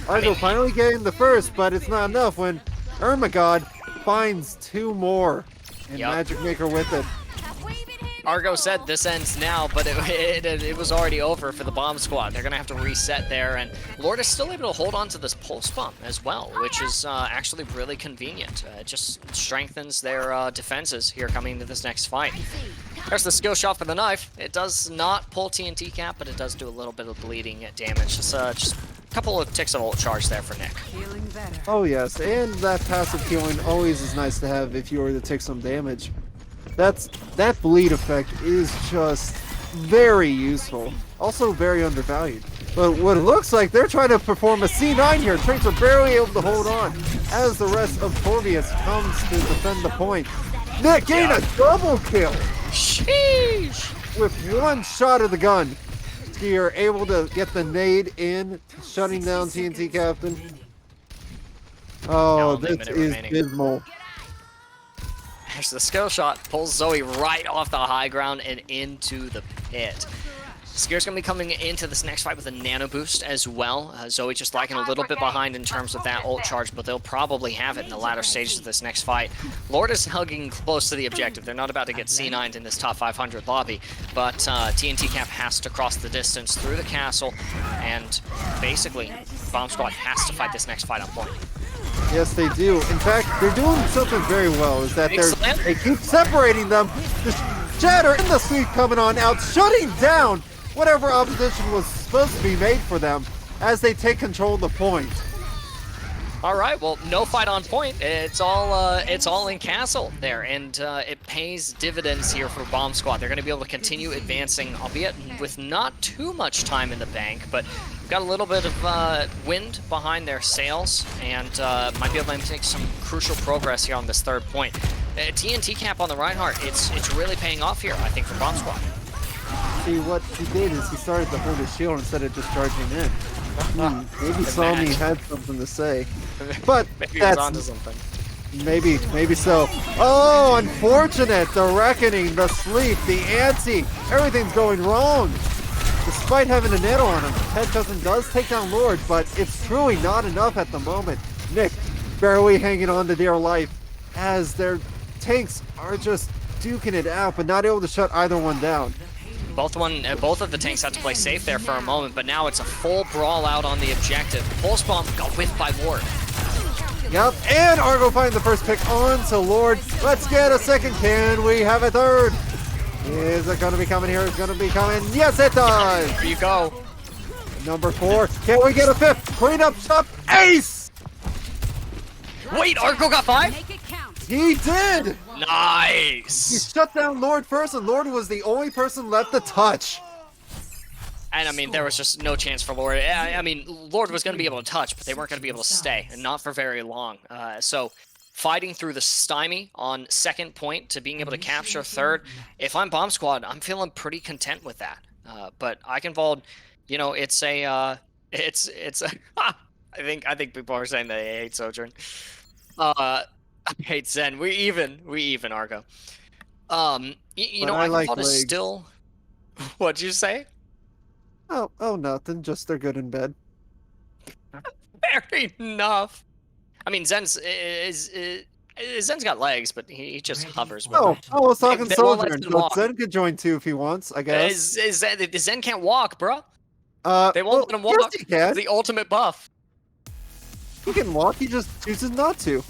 Argo finally getting the first, but it's not enough when Ermagod finds two more, and Yup. Magic Maker with it. Argo said this ends now, but it was already over for the Bomb Squad. They're going to have to reset there, and Lord is still able to hold on to this pulse bomb as well, which is actually really convenient. It just strengthens their defenses here coming into this next fight. There's the skill shot for the knife. It does not pull TNT cap, but it does do a little bit of bleeding damage. Just a couple of ticks of ult charge there for Nick. Oh yes, and that passive healing always is nice to have if you were to take some damage. That bleed effect is just very useful. Also very undervalued. But what it looks like, they're trying to perform a C9 here. Traits are barely able to hold on as the rest of Torbius comes to defend the point. Nick getting a double kill! Sheesh! With one shot of the gun. You're able to get the nade in, shutting down TNT Captain. Oh, Only a this minute is remaining. dismal. There's the skill shot, pulls Zoe right off the high ground and into the pit. Scare's going to be coming into this next fight with a nano boost as well. Zoe just lagging a little bit behind in terms of that ult charge, but they'll probably have it in the latter stages of this next fight. Lord is hugging close to the objective. They're not about to get C9'd in this top 500 lobby, but TNT Cap has to cross the distance through the castle, and basically, Bomb Squad has to fight this next fight on point. Yes, they do. In fact, they're doing something very well, is that they keep separating them. The shatter in the sweep coming on out, shutting down whatever opposition was supposed to be made for them as they take control of the point. All right, well, no fight on point. It's all in castle there, and it pays dividends here for Bomb Squad. They're going to be able to continue advancing, albeit with not too much time in the bank, but got a little bit of wind behind their sails, and might be able to make some crucial progress here on this third point. TNT cap on the Reinhardt, it's really paying off here, I think, for Bomb Squad. See, what he did is he started to hold his shield instead of just charging in. Maybe Salmi had something to say. But Maybe he was that's onto something. maybe so. Oh, unfortunate! The reckoning, the sleep, the ante, everything's going wrong. Despite having a nano on him, Ted Cousin does take down Lord, but it's truly not enough at the moment. Nick barely hanging on to dear life as their tanks are just duking it out, but not able to shut either one down. Both of the tanks had to play safe there for a moment, but now it's a full brawl out on the objective. Pulse bomb got whiffed by Lord. Yep, and Argo finding the first pick on to Lord. Let's get a second. Can we have a third? Is it going to be coming here? It's going to be coming. Yes, it does. There you go. Number 4. Can we get a fifth? Clean up shop. Ace! Wait, Argo got 5? He did! He Nice! shut down Lord first, and Lord was the only person left to touch. And I mean, there was just no chance for Lord. I mean, Lord was going to be able to touch, but they weren't going to be able to stay, and not for very long. So, fighting through the stymie on second point to being able to capture third, if I'm Bomb Squad, I'm feeling pretty content with that. But Eichenwald, you know, it's a, I think people are saying they hate Sojourn. I hate Zen. We even, Argo. You But know, I like Iconbot is legs. still. What'd you say? Oh, nothing. Just they're good in bed. Fair enough. I mean, Zen's got legs, but he just hovers with Oh, them. I was talking They won't let Sojourn, Zen but walk. Zen could join too if he wants, I guess. Zen can't walk, bro. They won't well, let him walk. yes, he can. The ultimate buff. He can walk, he just chooses not to.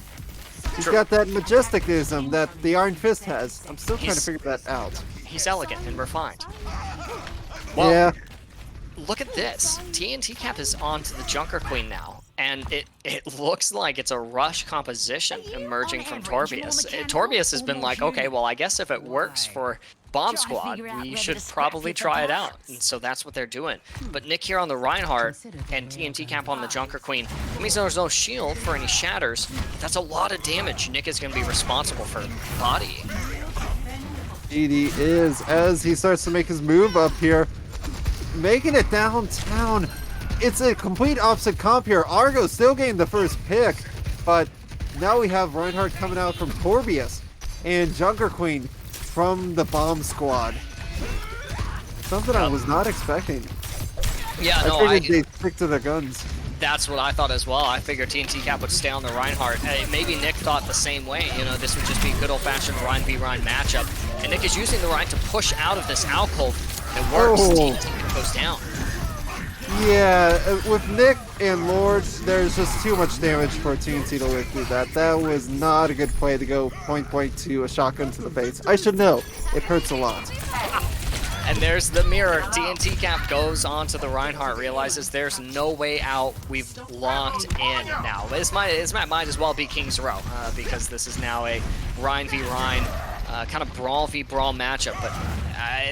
He's True. got that majesticism that the Iron Fist has. I'm still trying to He's- figure that out. He's elegant and refined. Well, Yeah. look at this. TNT Cap is on to the Junker Queen now, and it looks like it's a rush composition emerging from Torbius. Torbius has been like, okay, well, I guess if it works for Bomb Squad, we should probably try it out. And so that's what they're doing. But Nick here on the Reinhardt and TNT Cap on the Junker Queen. That means there's no shield for any shatters. That's a lot of damage Nick is going to be responsible for bodying. GD is, as he starts to make his move up here, making it downtown. It's a complete opposite comp here. Argo still getting the first pick, but now we have Reinhardt coming out from Torbius and Junker Queen from the Bomb Squad. Something I was not expecting. Yeah, no, I figured they'd stick to their guns. That's what I thought as well. I figured TNT Cap would stay on the Reinhardt. Maybe Nick thought the same way. You know, this would just be a good old-fashioned Rhine v Rhine matchup. And Nick is using the Rhine to push out of this alcove. It works. Oh. TNT Cap goes down. Yeah, with Nick and Lord, there's just too much damage for TNT to live through that. That was not a good play to go point blank to a shotgun to the face. I should know. It hurts a lot. And there's the mirror. TNT Cap goes onto the Reinhardt, realizes there's no way out. We've locked in now. This might as well be King's Row, because this is now a Rhine v Rhine kind of brawl v brawl matchup. But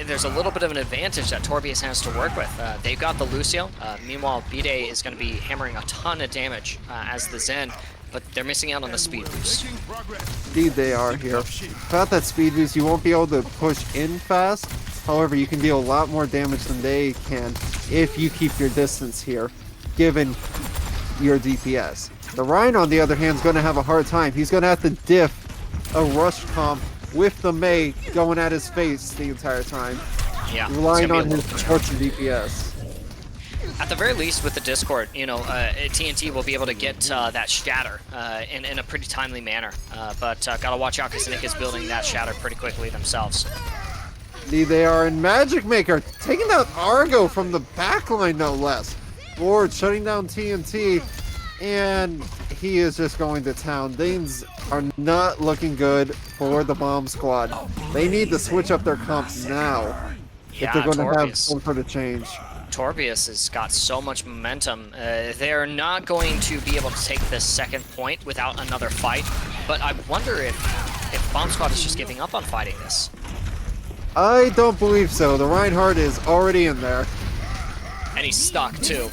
there's a little bit of an advantage that Torbius has to work with. They've got the Lucio. Meanwhile, B-Day is going to be hammering a ton of damage as the Zen. But they're missing out on the speed boost. Indeed they are here. Without that speed boost, you won't be able to push in fast. However, you can deal a lot more damage than they can if you keep your distance here, given your DPS. The Rhine, on the other hand, is going to have a hard time. He's going to have to diff a rush comp with the Mei going at his face the entire time, Yeah, relying on his torture DPS. At the very least, with the Discord, you know, TNT will be able to get that shatter in a pretty timely manner. But gotta watch out because Nick is building that shatter pretty quickly themselves. Indeed they are, and Magic Maker taking out Argo from the backline, no less. Lord shutting down TNT, and he is just going to town. Things are not looking good for the Bomb Squad. They need to switch up their comps now if they're going to have some sort of change. Torbius has got so much momentum. They're not going to be able to take this second point without another fight, but I wonder if Bomb Squad is just giving up on fighting this. I don't believe so. The Reinhardt is already in there. And he's stuck too.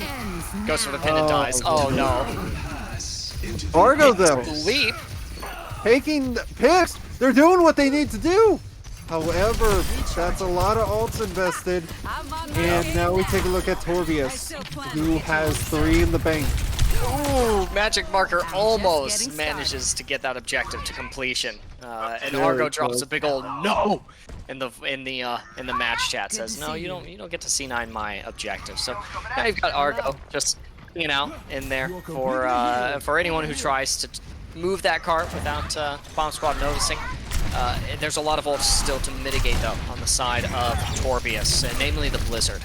Goes for the pin and dies. Oh no. Argo though, Leap. taking picks. They're doing what they need to do. However, that's a lot of ults invested. And now we take a look at Torbius, who has 3 in the bank. Ooh, Magic Marker almost manages to get that objective to completion. And Argo drops a big old no in the match chat. Says no, you don't get to C9 my objective. So now you've got Argo just hanging out in there for anyone who tries to move that cart without Bomb Squad noticing. There's a lot of ults still to mitigate though on the side of Torbius, namely the Blizzard.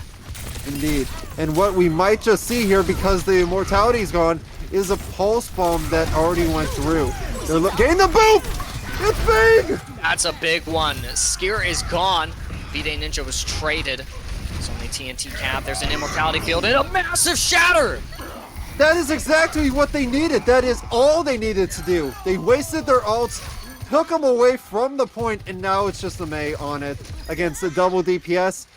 Indeed. And what we might just see here, because the immortality's gone, is a pulse bomb that already went through. They're getting the boot! It's big! That's a big one. Skier is gone. B-Day Ninja was traded. It's only TNT Cap. There's an immortality field and a massive shatter! That is exactly what they needed. That is all they needed to do. They wasted their ults, took them away from the point, and now it's just a Mei on it against the double DPS.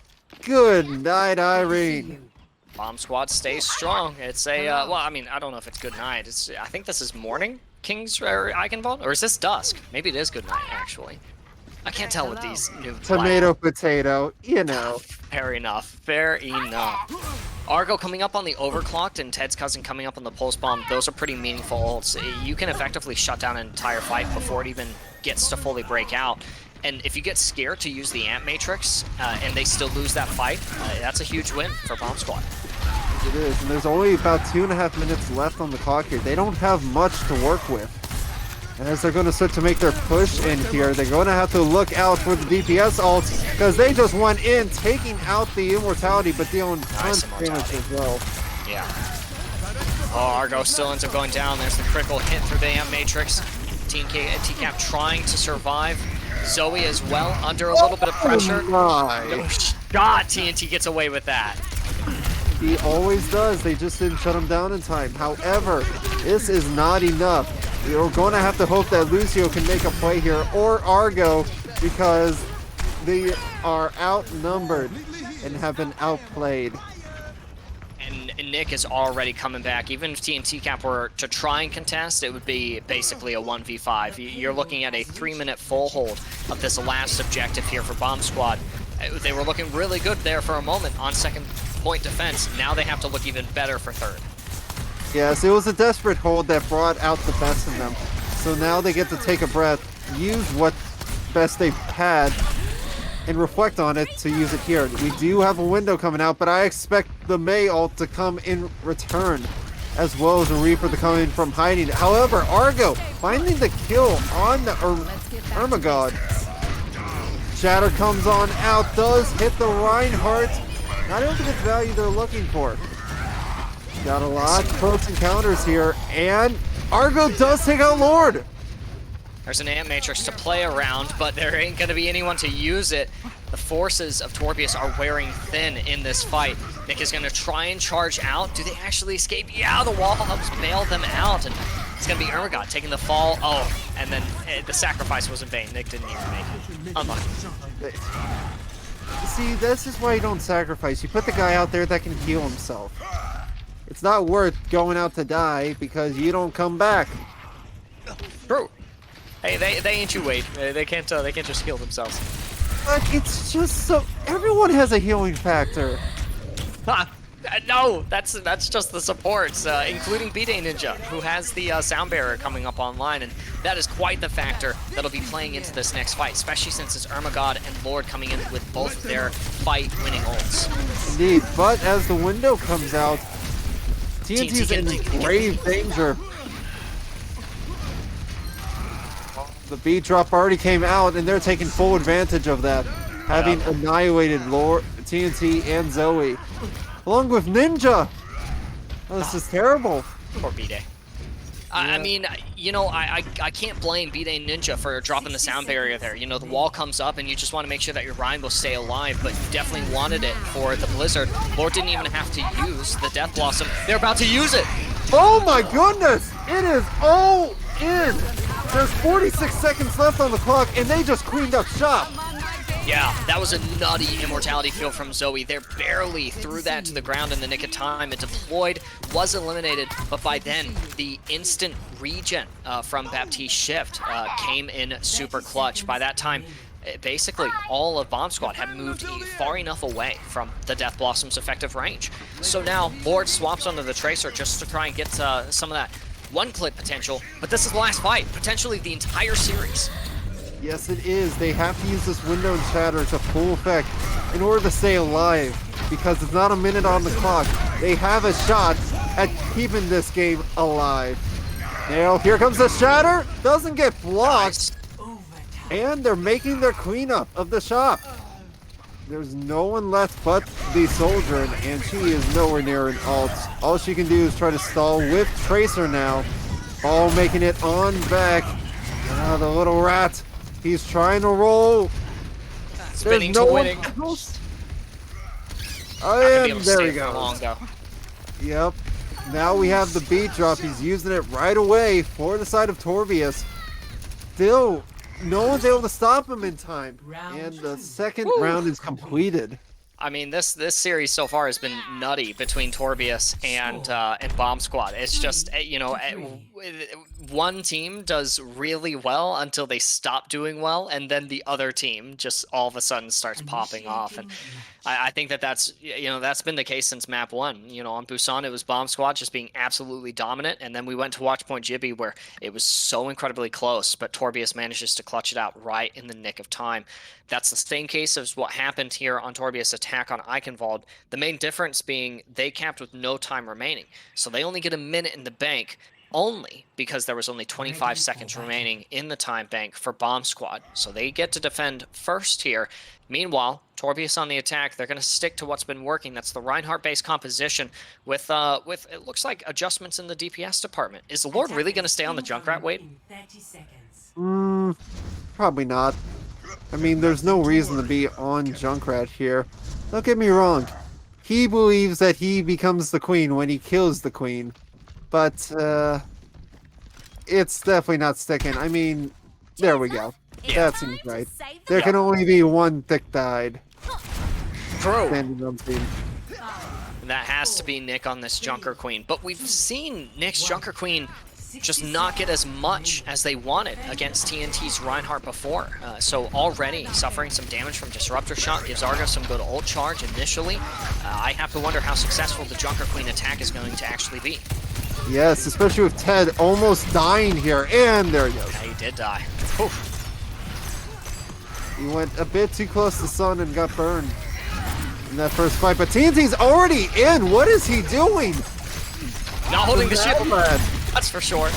Good night, Irene. Bomb Squad stays strong. It's a, well, I mean, I don't know if it's good night. I think this is morning, King's or Iconvault? Or is this dusk? Maybe it is good night, actually. I can't tell with these new Tomato, potato, you know. Fair enough. Fair enough. Argo coming up on the overclocked and Ted's cousin coming up on the pulse bomb, those are pretty meaningful ults. You can effectively shut down an entire fight before it even gets to fully break out. And if you get scared to use the Amp Matrix and they still lose that fight, that's a huge win for Bomb Squad. It is, and there's only about 2.5 minutes left on the clock here. They don't have much to work with. And as they're going to start to make their push in here, they're going to have to look out for the DPS ults, because they just went in, taking out the immortality, but dealing tons of damage as well. Yeah. Oh, Argo still ends up going down. There's the critical hit through the Amp Matrix. TCAP trying to survive. Zoe as well, under a little bit of pressure. No shot, TNT gets away with that. He always does. They just didn't shut him down in time. However, this is not enough. You're going to have to hope that Lucio can make a play here, or Argo, because they are outnumbered and have been outplayed. And Nick is already coming back. Even if TNT Cap were to try and contest, it would be basically a 1v5. You're looking at a 3-minute full hold of this last objective here for Bomb Squad. They were looking really good there for a moment on second point defense. Now they have to look even better for third. Yes, it was a desperate hold that brought out the best in them. So now they get to take a breath, use what best they've had, and reflect on it to use it here. We do have a window coming out, but I expect the Mei ult to come in return, as well as a Reaper to come in from hiding. However, Argo finding the kill on the Ermagod. Shatter comes on out, does hit the Reinhardt. Not able to get the value they're looking for. Got a lot of close encounters here, and Argo does take out Lord. There's an Amp Matrix to play around, but there ain't going to be anyone to use it. The forces of Torbius are wearing thin in this fight. Nick is going to try and charge out. Do they actually escape? Yeah, the wall helps bail them out, and it's going to be Ermagod taking the fall. Oh, and then the sacrifice was in vain. Nick didn't even make it. Unlucky. See, this is why you don't sacrifice. You put the guy out there that can heal himself. It's not worth going out to die because you don't come back. True. Hey, they ain't you wait. They can't just heal themselves. But it's just so everyone has a healing factor. No, that's just the supports, including B-Day Ninja, who has the sound barrier coming up online, and that is quite the factor that'll be playing into this next fight, especially since it's Ermagod and Lord coming in with both their fight-winning ults. Indeed, but as the window comes out, TNT's in grave danger. The beat drop already came out, and they're taking full advantage of that, having annihilated Lord, TNT, and Zoe, along with Ninja. Oh, this is terrible. Poor B-Day. I mean, you know, I can't blame B-Day Ninja for dropping the sound barrier there. You know, the wall comes up and you just want to make sure that your Rhyme will stay alive, but you definitely wanted it for the Blizzard. Lord didn't even have to use the Death Blossom. They're about to use it. Oh my goodness! It is all in. There's 46 seconds left on the clock, and they just cleaned up shop. Yeah, that was a nutty immortality field from Zoe. They barely threw that to the ground in the nick of time. It deployed, was eliminated, but by then, the instant regen from Baptiste Shift came in super clutch. By that time, basically all of Bomb Squad had moved far enough away from the Death Blossom's effective range. So now, Lord swaps onto the Tracer just to try and get some of that one-click potential, but this is the last fight, potentially the entire series. Yes, it is. They have to use this window and shatter to full effect in order to stay alive, because it's not a minute on the clock. They have a shot at keeping this game alive. Now, here comes the shatter. Doesn't get blocked. And they're making their cleanup of the shop. There's no one left but the soldier, and she is nowhere near an ult. All she can do is try to stall with Tracer now. All making it on back. The little rat. He's trying to roll. Spinning to winning. And there we go. Yep. Now we have the beat drop. He's using it right away for the side of Torbius. Still, no one's able to stop him in time. And the second round is completed. I mean, this series so far has been nutty between Torbius and Bomb Squad. It's just, you know, one team does really well until they stop doing well, and then the other team just all of a sudden starts popping off. And I think that's that's been the case since map 1. On Busan it was Bomb Squad just being absolutely dominant, and then we went to Watchpoint Jibby where it was so incredibly close, but Torbius manages to clutch it out right in the nick of time. That's the same case as what happened here on Torbius' attack on Eichenwald. The main difference being they capped with no time remaining, so they only get a minute in the bank, only because there was only 25 seconds remaining in the time bank for Bomb Squad. So they get to defend first here. Meanwhile, Torbius on the attack, they're going to stick to what's been working. That's the Reinhardt-based composition with it looks like adjustments in the DPS department. Is the Lord really going to stay on the Junkrat, Wade? Probably not. I mean, there's no reason to be on Junkrat here. Don't get me wrong. He believes that he becomes the queen when he kills the queen. But, it's definitely not sticking. I mean, there we go. That seems right. There can only be one thick died. True. Standing on team. And that has to be Nick on this Junker Queen. But we've seen Nick's Junker Queen just not get as much as they wanted against TNT's Reinhardt before. So already suffering some damage from Disruptor Shot gives Argo some good ult charge initially. I have to wonder how successful the Junker Queen attack is going to actually be. Yes, especially with Ted almost dying here. And there he goes. Yeah, he did die. Oof. He went a bit too close to Sun and got burned in that first fight. But TNT's already in. What is he doing? Not holding the shield. That's for sure.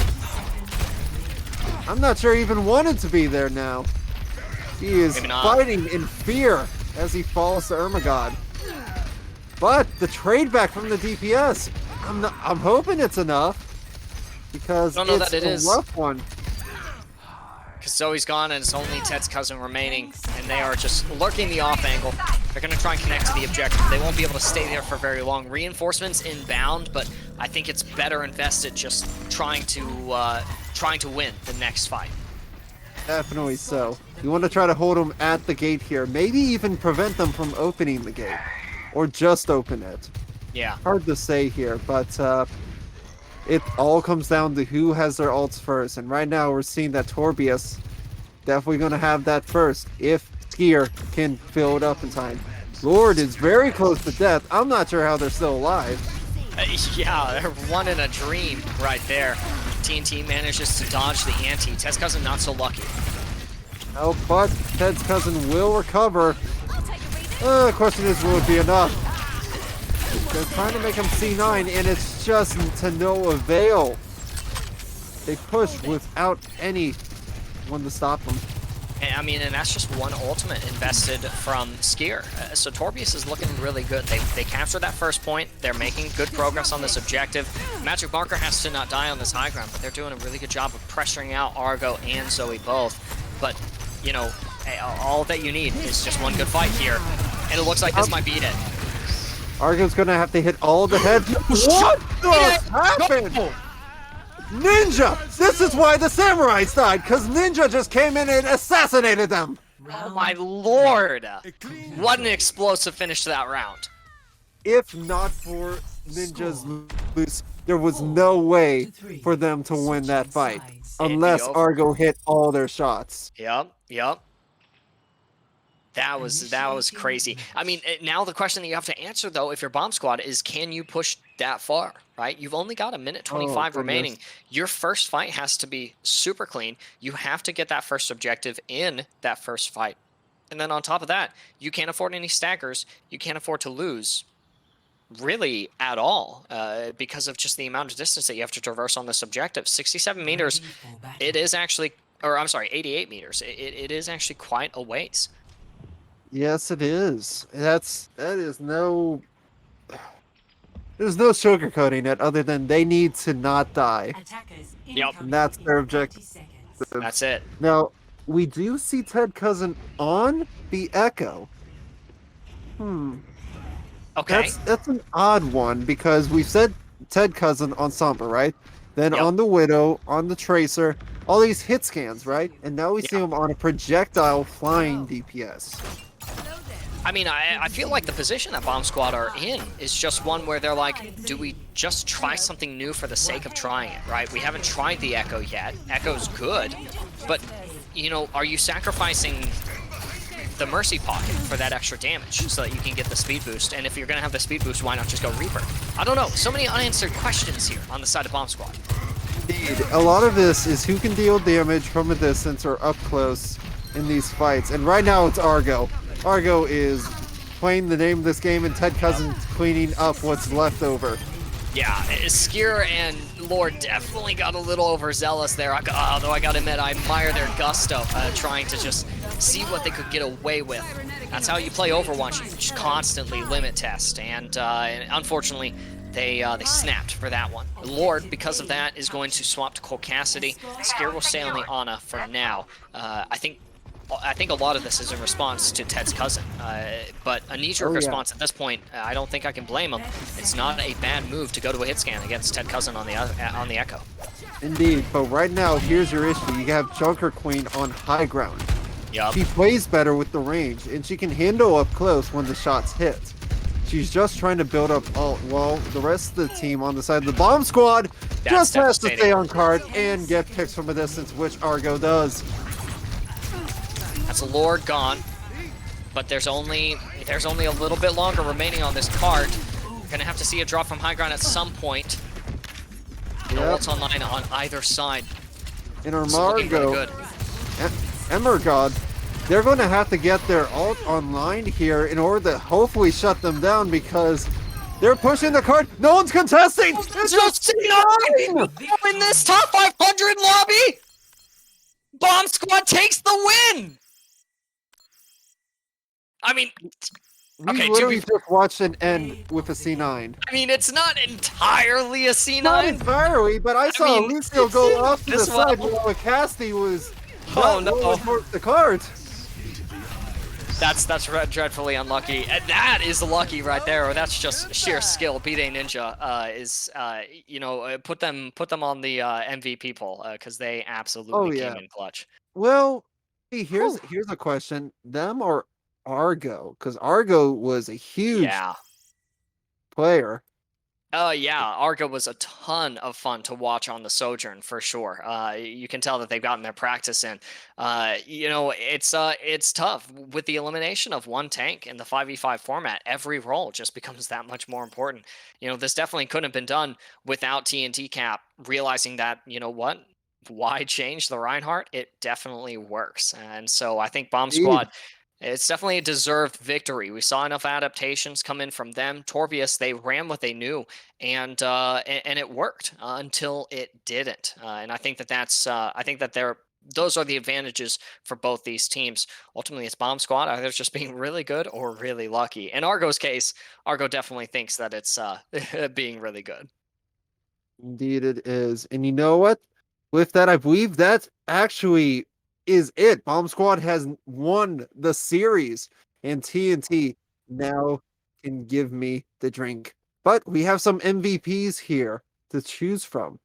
I'm not sure he even wanted to be there now. He is fighting in fear as he falls to Ermagod. But the trade back from the DPS, I'm hoping it's enough because it's a rough one. Because Zoe's gone and it's only Ted's cousin remaining, and they are just lurking the off angle. They're going to try and connect to the objective. They won't be able to stay there for very long. Reinforcements inbound, but I think it's better invested just trying to win the next fight. Definitely so. You want to try to hold them at the gate here. Maybe even prevent them from opening the gate. Or just open it. Yeah. Hard to say here, but it all comes down to who has their ults first. And right now we're seeing that Torbius definitely going to have that first if Skier can fill it up in time. Lord is very close to death. I'm not sure how they're still alive. Yeah, they're one in a dream right there. TNT manages to dodge the ante. Ted's cousin not so lucky. Oh, but Ted's cousin will recover. The question is, will it be enough? They're trying to make him C9, and it's just to no avail. They push without anyone to stop them. And that's just one ultimate invested from Skier. So Torbius is looking really good. They captured that first point. They're making good progress on this objective. Magic Marker has to not die on this high ground, but they're doing a really good job of pressuring out Argo and Zoe both. But, all that you need is just one good fight here. And it looks like this might be it. Argo's gonna have to hit all the heads. What the happened? Ninja! This is why the samurais died, because Ninja just came in and assassinated them! Oh my lord! What an explosive finish to that round. If not for Ninja's loose, there was no way for them to win that fight. Unless Argo hit all their shots. Yep. That was crazy. I mean, now the question that you have to answer, though, if you're Bomb Squad, is can you push that far, right? You've only got a minute 25 remaining. Your first fight has to be super clean. You have to get that first objective in that first fight. And then on top of that, you can't afford any staggers. You can't afford to lose really at all because of just the amount of distance that you have to traverse on this objective. 67 meters, it is actually, or I'm sorry, 88 meters. It is actually quite a ways. Yes, it is. That is no. There's no sugarcoating it other than they need to not die. Yep. And that's their objective. That's it. Now, we do see Ted Cousin on the Echo. Okay. That's an odd one because we said Ted Cousin on Sombra, right? Then on the Widow, on the Tracer, all these hit scans, right? And now we see him on a projectile flying DPS. I mean, I feel like the position that Bomb Squad are in is just one where they're like, do we just try something new for the sake of trying it, right? We haven't tried the Echo yet. Echo's good, but, you know, are you sacrificing the Mercy Pocket for that extra damage so that you can get the speed boost? And if you're going to have the speed boost, why not just go Reaper? I don't know. So many unanswered questions here on the side of Bomb Squad. Indeed. A lot of this is who can deal damage from a distance or up close in these fights. And right now it's Argo. Argo is playing the name of this game, and Ted Cousins cleaning up what's left over. Yeah, Skier and Lord definitely got a little overzealous there, although I gotta admit, I admire their gusto, trying to just see what they could get away with. That's how you play Overwatch, you just constantly limit test, and unfortunately, they snapped for that one. Lord, because of that, is going to swap to Cole Cassidy. Skier will stay on the Ana for now. I think a lot of this is in response to Ted's cousin, but a knee-jerk response at this point, I don't think I can blame him. It's not a bad move to go to a hit scan against Ted Cousin on the Echo. Indeed, but right now, here's your issue. You have Junker Queen on high ground. Yep. She plays better with the range, and she can handle up close when the shots hit. She's just trying to build up ult, while the rest of the team on the side of the Bomb Squad just has to stay on card and get picks from a distance, which Argo does. That's a Lord gone, but there's only a little bit longer remaining on this card. You're gonna have to see a drop from high ground at some point. No ults online on either side. In Armargo and Emergod, they're going to have to get their ult online here in order to hopefully shut them down, because they're pushing the card. No one's contesting. It's just in this top 500 lobby. Bomb Squad takes the win. I mean, we literally just watched an end with a C9. I mean, it's not entirely a C9. Not entirely, but I saw Alicio go off to the side while Cassidy was towards the card. That's dreadfully unlucky, and that is lucky right there. Or that's just sheer skill. B-Day Ninja put them on the MVP poll because they absolutely came in clutch. Well, here's a question: them or Argo? Because Argo was a huge player. Oh yeah, Argo was a ton of fun to watch on the Sojourn for sure. You can tell that they've gotten their practice in. It's tough with the elimination of one tank in the 5v5 format. Every role just becomes that much more important. You know, this definitely couldn't have been done without TNT Cap realizing that, you know what, why change the Reinhardt? It definitely works, and so I think Bomb Squad. It's definitely a deserved victory. We saw enough adaptations come in from them. Torbius, they ran what they knew, and it worked until it didn't. And I think that those are the advantages for both these teams. Ultimately, it's Bomb Squad either just being really good or really lucky. In Argo's case, Argo definitely thinks that it's being really good. Indeed, it is. And you know what? With that, I believe that actually is it. Bomb Squad has won the series, and TNT now can give me the drink. But we have some MVPs here to choose from.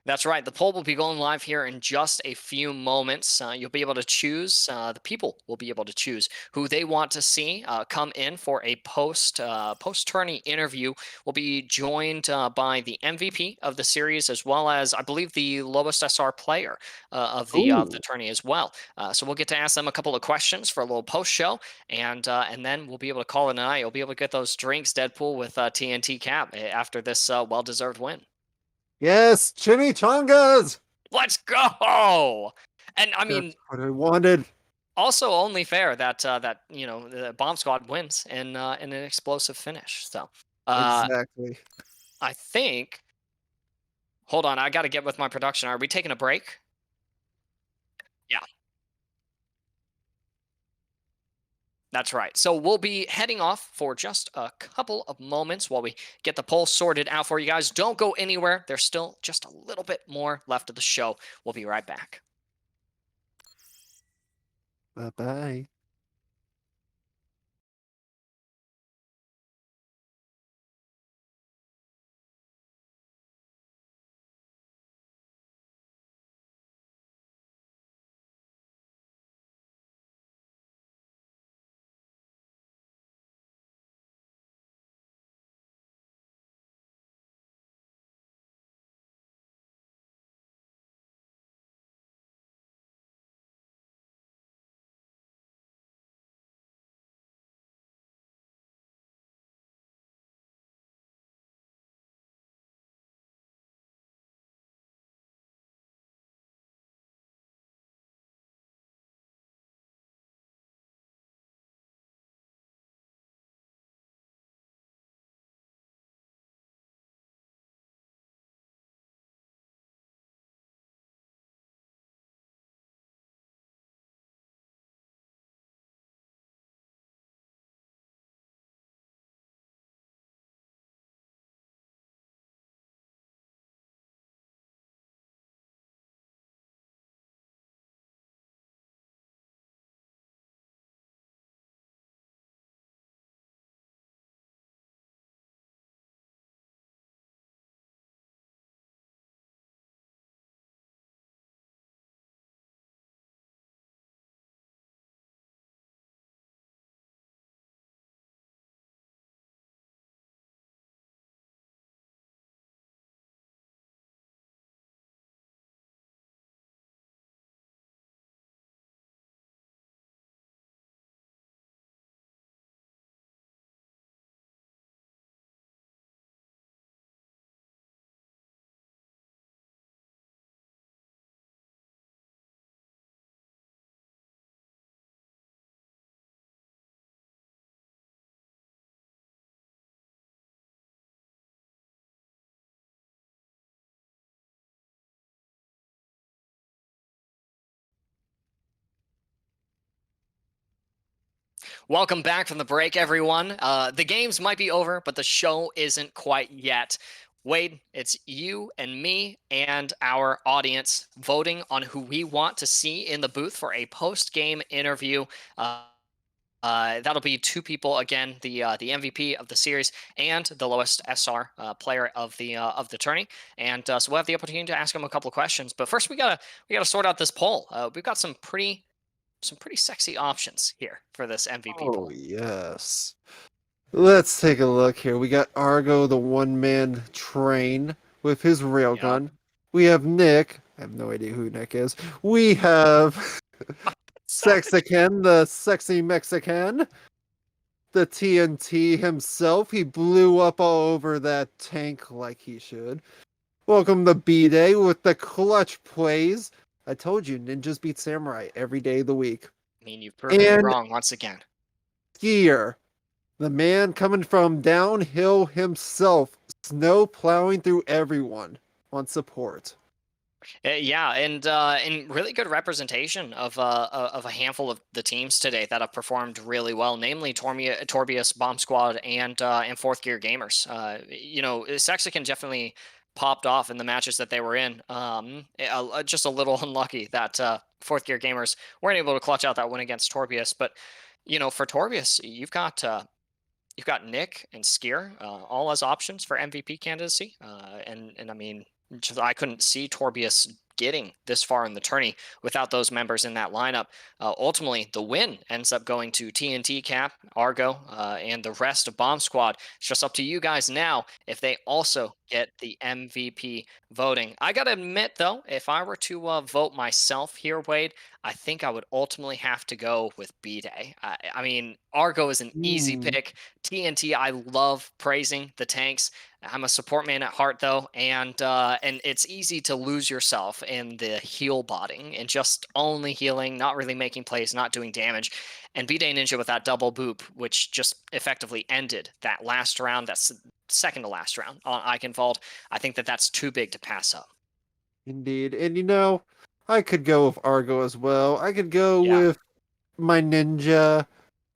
That's right. The poll will be going live here in just a few moments. You'll be able to choose. The people will be able to choose who they want to see come in for a post-tourney interview. We'll be joined by the MVP of the series, as well as I believe the lowest SR player of the tourney as well. So we'll get to ask them a couple of questions for a little post-show, and then we'll be able to call it a night. You'll be able to get those drinks, Deadpool, with TNT Cap after this well-deserved win. Yes, chimichangas! Let's go! And I mean, that's what I wanted. Also, only fair that the Bomb Squad wins in an explosive finish. So exactly. I think. Hold on, I got to get with my production. Are we taking a break? Yeah. That's right. So we'll be heading off for just a couple of moments while we get the poll sorted out for you guys. Don't go anywhere. There's still just a little bit more left of the show. We'll be right back. Bye-bye. Welcome back from the break, everyone. The games might be over, but the show isn't quite yet. Wade, it's you and me and our audience voting on who we want to see in the booth for a post-game interview. That'll be two people again, the MVP of the series and the lowest SR player of the tourney. And so we'll have the opportunity to ask them a couple of questions. But first, we gotta sort out this poll. We've got some pretty sexy options here for this MVP poll. Oh, yes. Let's take a look here. We got Argo, the one-man train with his railgun. We have Nick. I have no idea who Nick is. We have Sexican, the sexy Mexican. The TNT himself. He blew up all over that tank like he should. Welcome to B-Day with the clutch plays. I told you, ninjas beat samurai every day of the week. I mean, you've proven me wrong once again. Skier, the man coming from downhill himself, snow plowing through everyone on support. Yeah, and really good representation of a handful of the teams today that have performed really well, namely Torbius, Bomb Squad, and Fourth Gear Gamers. Sexican definitely popped off in the matches that they were in. Just a little unlucky that Fourth Gear Gamers weren't able to clutch out that win against Torbius. But for Torbius, you've got Nick and Skier all as options for MVP candidacy, and I mean, I couldn't see Torbius getting this far in the tourney without those members in that lineup. Ultimately, the win ends up going to TNT Cap, Argo, and the rest of Bomb Squad. It's just up to you guys now if they also get the MVP voting. I gotta admit, though, if I were to vote myself here, Wade, I think I would ultimately have to go with B-Day. I mean, Argo is an easy pick. TNT, I love praising the tanks. I'm a support man at heart, though, and it's easy to lose yourself in the heal botting and just only healing, not really making plays, not doing damage. And B-Day Ninja with that double boop, which just effectively ended that last round, that's second to last round on Eichenwald. I think that's too big to pass up. Indeed. And I could go with Argo as well. I could go with my Ninja,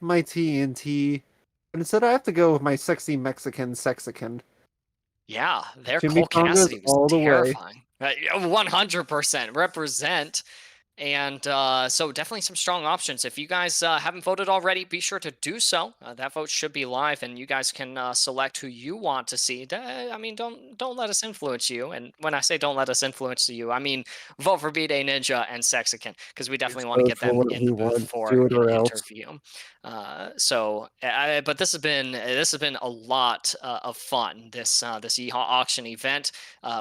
my TNT. But instead I have to go with my sexy Mexican Sexican. Yeah, their Jimmy Cole Cassidy was all the way. terrifying. 100% represent. And so definitely some strong options. If you guys haven't voted already, be sure to do so. That vote should be live, and you guys can select who you want to see. I mean, don't let us influence you. And when I say don't let us influence you, I mean vote for B-Day Ninja and Sexican, because we definitely want to get them in the booth for an interview. But this has been a lot of fun. This Yeehaw auction event.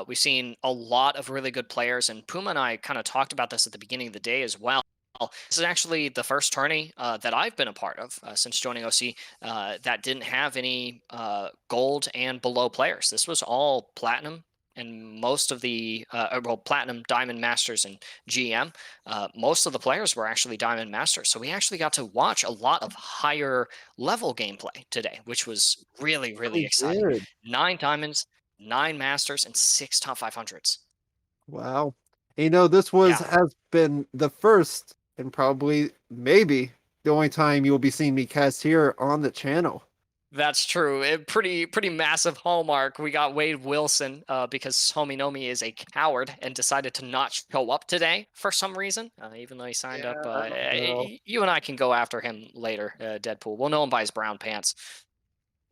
We've seen a lot of really good players, and Puma and I kind of talked about this at the beginning of the day as well. This is actually the first tourney that I've been a part of since joining OC that didn't have any gold and below players. This was all platinum, and most of the platinum, diamond, masters, and GM. Most of the players were actually diamond masters, so we actually got to watch a lot of higher level gameplay today, which was really exciting. 9 diamonds, 9 masters, and 6 top 500s. Wow. This has been the first and probably maybe the only time you'll be seeing me cast here on the channel. That's true. Pretty massive hallmark. We got Wade Wilson because Homie Nomi is a coward and decided to not show up today for some reason, even though he signed up. You and I can go after him later, Deadpool. We'll know him by his brown pants.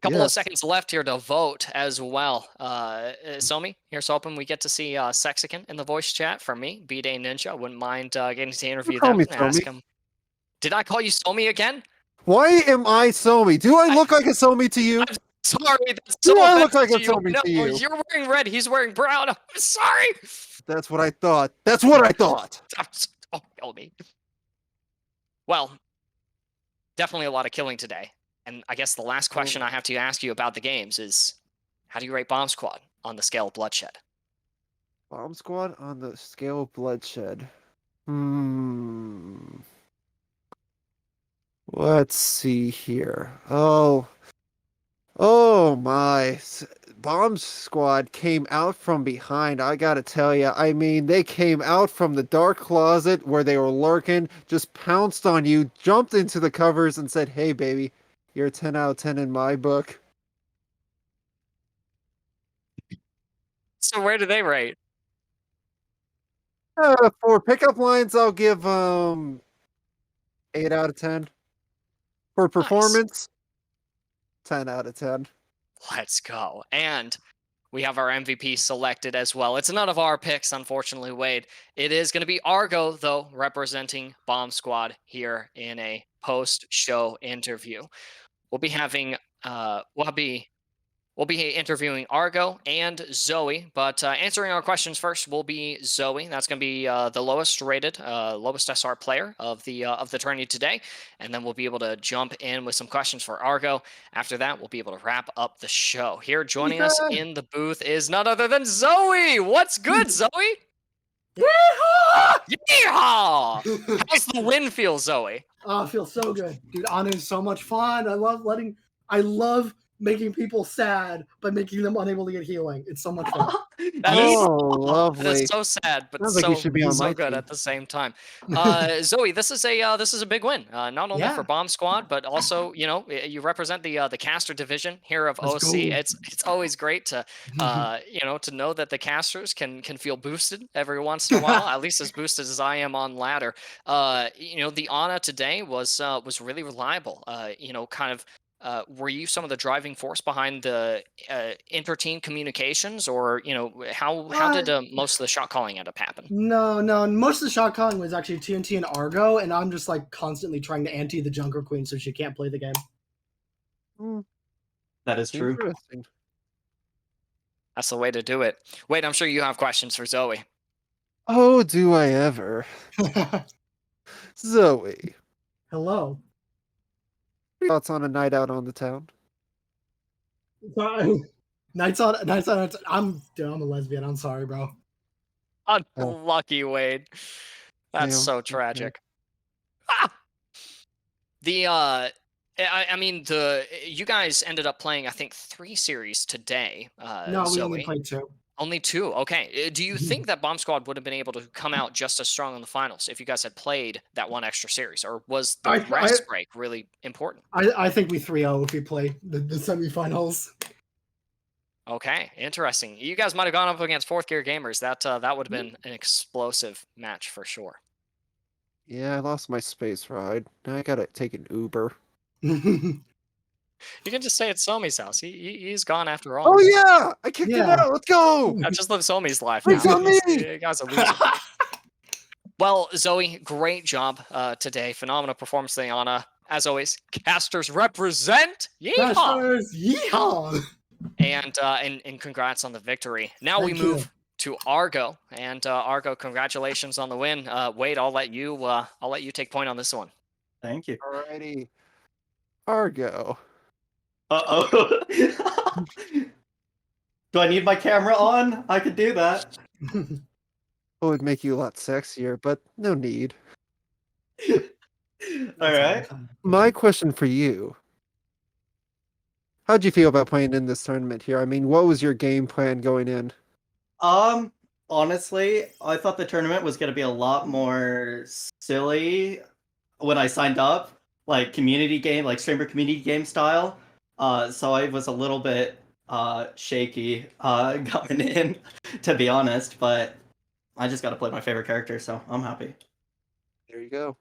Couple of seconds left here to vote as well. Somi, here's hoping we get to see Sexican in the voice chat from me, B-Day Ninja. Wouldn't mind getting to interview them and ask him. Did I call you Somi again? Why am I Somi? Do I look like a Somi to you? I'm sorry. That's Do so I look like a offensive Somi to you? You're wearing red. He's wearing brown. I'm sorry. That's what I thought. That's what I thought. Don't kill me. Well, definitely a lot of killing today. And I guess the last question I have to ask you about the games is, how do you rate Bomb Squad on the scale of bloodshed? Bomb Squad on the scale of bloodshed. Let's see here. Oh my. Bomb Squad came out from behind. I gotta tell you, I mean, they came out from the dark closet where they were lurking, just pounced on you, jumped into the covers, and said, "Hey, baby, you're a 10 out of 10 in my book." So where do they rate? For pickup lines, I'll give 8 out of 10. For Nice. performance, 10 out of 10. Let's go. And we have our MVP selected as well. It's none of our picks, unfortunately, Wade. It is going to be Argo, though, representing Bomb Squad here in a post-show interview. We'll be having, we'll be interviewing Argo and Zoe, but answering our questions first will be Zoe. That's going to be the lowest rated, lowest SR player of the tourney today, and then we'll be able to jump in with some questions for Argo. After that, we'll be able to wrap up the show. Here, joining us in the booth is none other than Zoe. What's good, Zoe? Yeehaw! Yeehaw! How's the win feel, Zoe? Oh, it feels so good, dude. Honor is so much fun. I love making people sad by making them unable to get healing. It's so much fun. That is, lovely. that is so sad, but Sounds like you should be on so my good team. at the same time. Zoe, this is a big win, not only Yeah. for Bomb Squad, but also you represent the caster division here of Let's OC. go. It's always great to to know that the casters can feel boosted every once in a while, at least as boosted as I am on ladder. The Ana today was really reliable. Were you some of the driving force behind the inter-team communications, or how did most of the shot calling end up happening? No. Most of the shot calling was actually TNT and Argo, and I'm just like constantly trying to anti the Junker Queen so she can't play the game. That is true. Interesting. That's the way to do it. Wait, I'm sure you have questions for Zoe. Oh, do I ever. Zoe, Hello. thoughts on a night out on the town? Nights on. I'm a lesbian. I'm sorry, bro. Unlucky, Wade. That's Damn, so okay. tragic. You guys ended up playing, I think, 3 series today. No, we Zoe. only played 2. Only 2. Okay. Do you think that Bomb Squad would have been able to come out just as strong in the finals if you guys had played that one extra series, or was the rest break really important? I think we 3-0 if we play the semifinals. Okay, interesting. You guys might have gone up against 4th Gear Gamers. That would have been an explosive match for sure. Yeah, I lost my space ride. Now I gotta take an Uber. You can just stay at Somi's house. He's gone after all. Oh yeah! I kicked him Yeah. out! Let's go! I just live Somi's life. It's now. on me! You guys are losing. Well, Zoe, great job today. Phenomenal performance, Ana. As always, casters represent. Yeehaw! Casters, yeehaw! And congrats on the victory. Now Thank we you. move to Argo, and Argo, congratulations on the win. Wade, I'll let you take point on this one. Thank you. Alrighty. Argo. Uh-oh. Do I need my camera on? I could do that. It would make you a lot sexier, but no need. Alright. My question for you. How'd you feel about playing in this tournament here? I mean, what was your game plan going in? Honestly, I thought the tournament was gonna be a lot more silly when I signed up. Like community game, like streamer community game style. So I was a little bit shaky coming in, to be honest, but I just gotta play my favorite character, so I'm happy. There you go.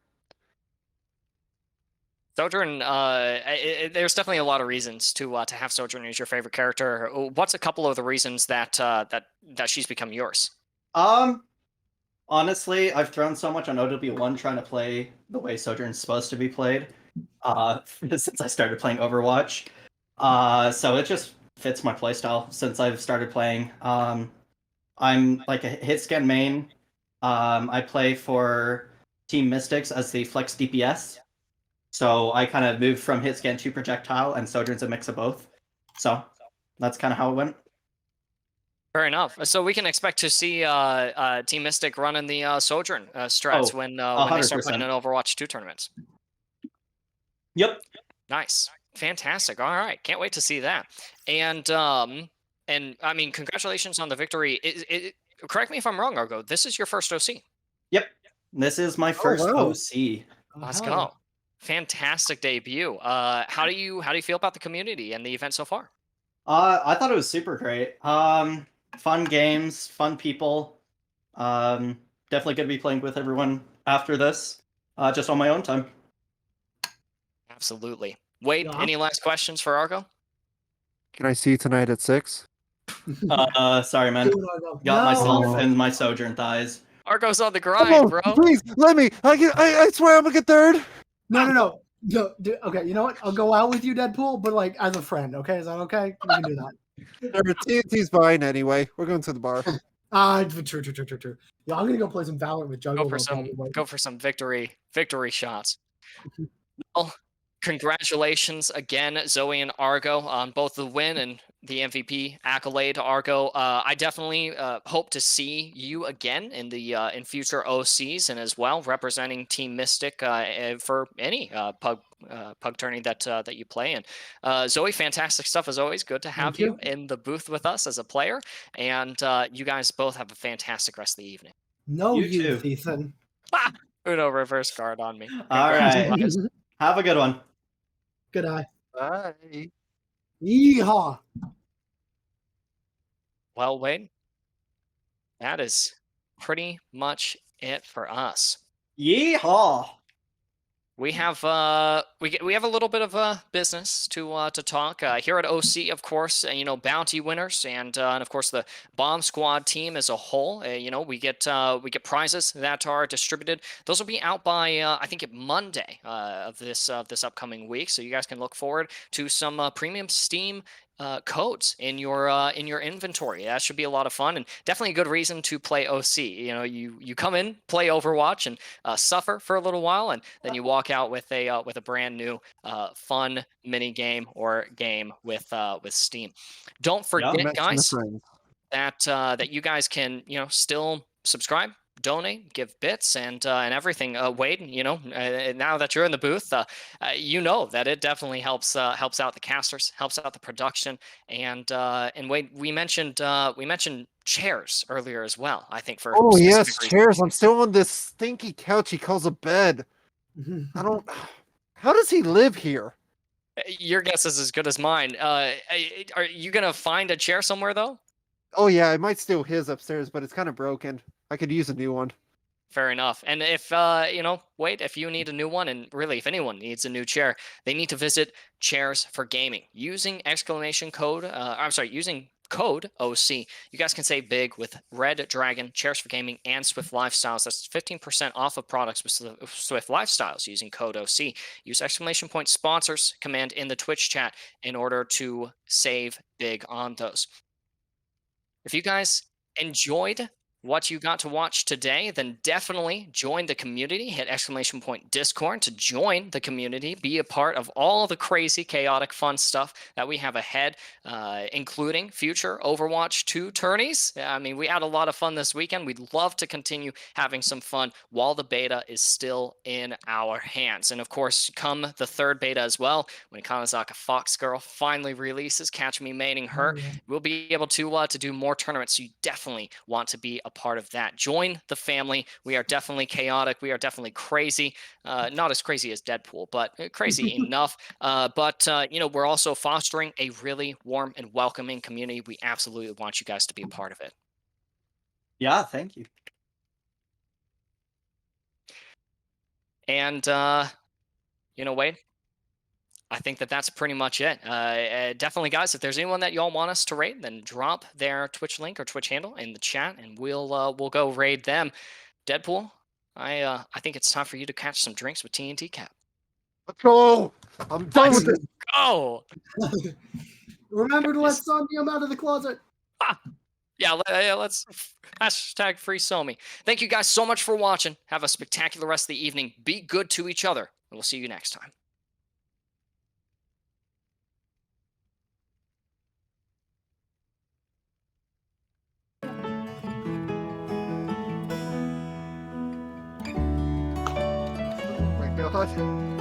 Sojourn, there's definitely a lot of reasons to have Sojourn as your favorite character. What's a couple of the reasons that she's become yours? Honestly, I've thrown so much on OW1 trying to play the way Sojourn's supposed to be played, since I started playing Overwatch. So it just fits my playstyle since I've started playing. I'm like a hit scan main. I play for Team Mystics as the flex DPS. So I kind of moved from hit scan to projectile, and Sojourn's a mix of both. So that's kind of how it went. Fair enough. So we can expect to see Team Mystic running the Sojourn strats when they start playing in Overwatch 2 tournaments. Yep. Nice. Fantastic. All right. Can't wait to see that. And And I mean, congratulations on the victory. Correct me if I'm wrong, Argo. This is your first OC. Yep. This is my first wow. OC. Let's hell go. yeah. Fantastic debut. How do you feel about the community and the event so far? I thought it was super great. Fun games, fun people. Definitely gonna be playing with everyone after this. Just on my own time. Absolutely. Wade, Yeah. any last questions for Argo? Can I see you tonight at 6? Sorry, man. Dude, Argo. Got myself No. in my Sojourn thighs. Argo's on the Come grind, on, bro. please let me. I swear I'm gonna get third. No. Dude, okay, you know what? I'll go out with you, Deadpool, but like as a friend. Okay, is that okay? We can do that. TNT's fine anyway. We're going to the bar. True. Yeah, I'm gonna go play some Valorant with Juggalo. Go for some victory shots. Well, congratulations again, Zoe and Argo, on both the win and the MVP accolade. Argo, I definitely hope to see you again in the in future OCs and as well representing Team Mystic for any pug tourney that you play in. Zoe, fantastic stuff as always. Good to have you in the booth with us as a player, and you guys both have a fantastic rest of the evening. No You youth, too. Ethan. Uno reverse guard on me. All Congrats, right. guys. Have a good one. Good eye. Bye. Yeehaw. Well, Wade, that is pretty much it for us. Yeehaw! We have we have a little bit of business to talk here at OC, of course. You know, bounty winners and of course the Bomb Squad team as a whole. You know, we get prizes that are distributed. Those will be out by I think Monday of this upcoming week. So you guys can look forward to some premium Steam codes in your inventory. That should be a lot of fun and definitely a good reason to play OC. You know, you come in, play Overwatch, and suffer for a little while, and then you walk out with a brand new fun mini game or game with Steam. Don't forget, guys, that you guys can still subscribe, donate, give bits, and everything. Wade, now that you're in the booth, you know that it definitely helps out the casters, helps out the production, and Wade, we mentioned chairs earlier as well. I think for Oh yes, specific reasons. chairs. I'm still on this stinky couch he calls a bed. I don't. How does he live here? Your guess is as good as mine. Are you gonna find a chair somewhere though? Oh yeah, I might steal his upstairs, but it's kind of broken. I could use a new one. Fair enough. And if Wade, if you need a new one, and really if anyone needs a new chair, they need to visit Chairs for Gaming using using code OC. You guys can save big with Red Dragon, Chairs for Gaming, and Swift Lifestyles. That's 15% off of products with Swift Lifestyles using code OC. Use exclamation point sponsors command in the Twitch chat in order to save big on those. If you guys enjoyed what you got to watch today, then definitely join the community. Hit exclamation point Discord to join the community. Be a part of all the crazy, chaotic, fun stuff that we have ahead, including future Overwatch 2 tourneys. I mean, we had a lot of fun this weekend. We'd love to continue having some fun while the beta is still in our hands. And of course, come the third beta as well, when Kanazaka Fox Girl finally releases Catch Me Maining Her, we'll be able to do more tournaments. So you definitely want to be a part of that. Join the family. We are definitely chaotic. We are definitely crazy. Not as crazy as Deadpool, but crazy enough. But we're also fostering a really warm and welcoming community. We absolutely want you guys to be a part of it. Yeah, thank you. And Wade, I think that's pretty much it. Definitely, guys, if there's anyone that y'all want us to raid, then drop their Twitch link or Twitch handle in the chat, and we'll go raid them. Deadpool, I think it's time for you to catch some drinks with TNT Cap. Let's go. I'm done with this. Go. Remember to let Somnium out of the closet. Yeah, let's hashtag free Somi. Thank you guys so much for watching. Have a spectacular rest of the evening. Be good to each other, and we'll see you next time. Oh my God.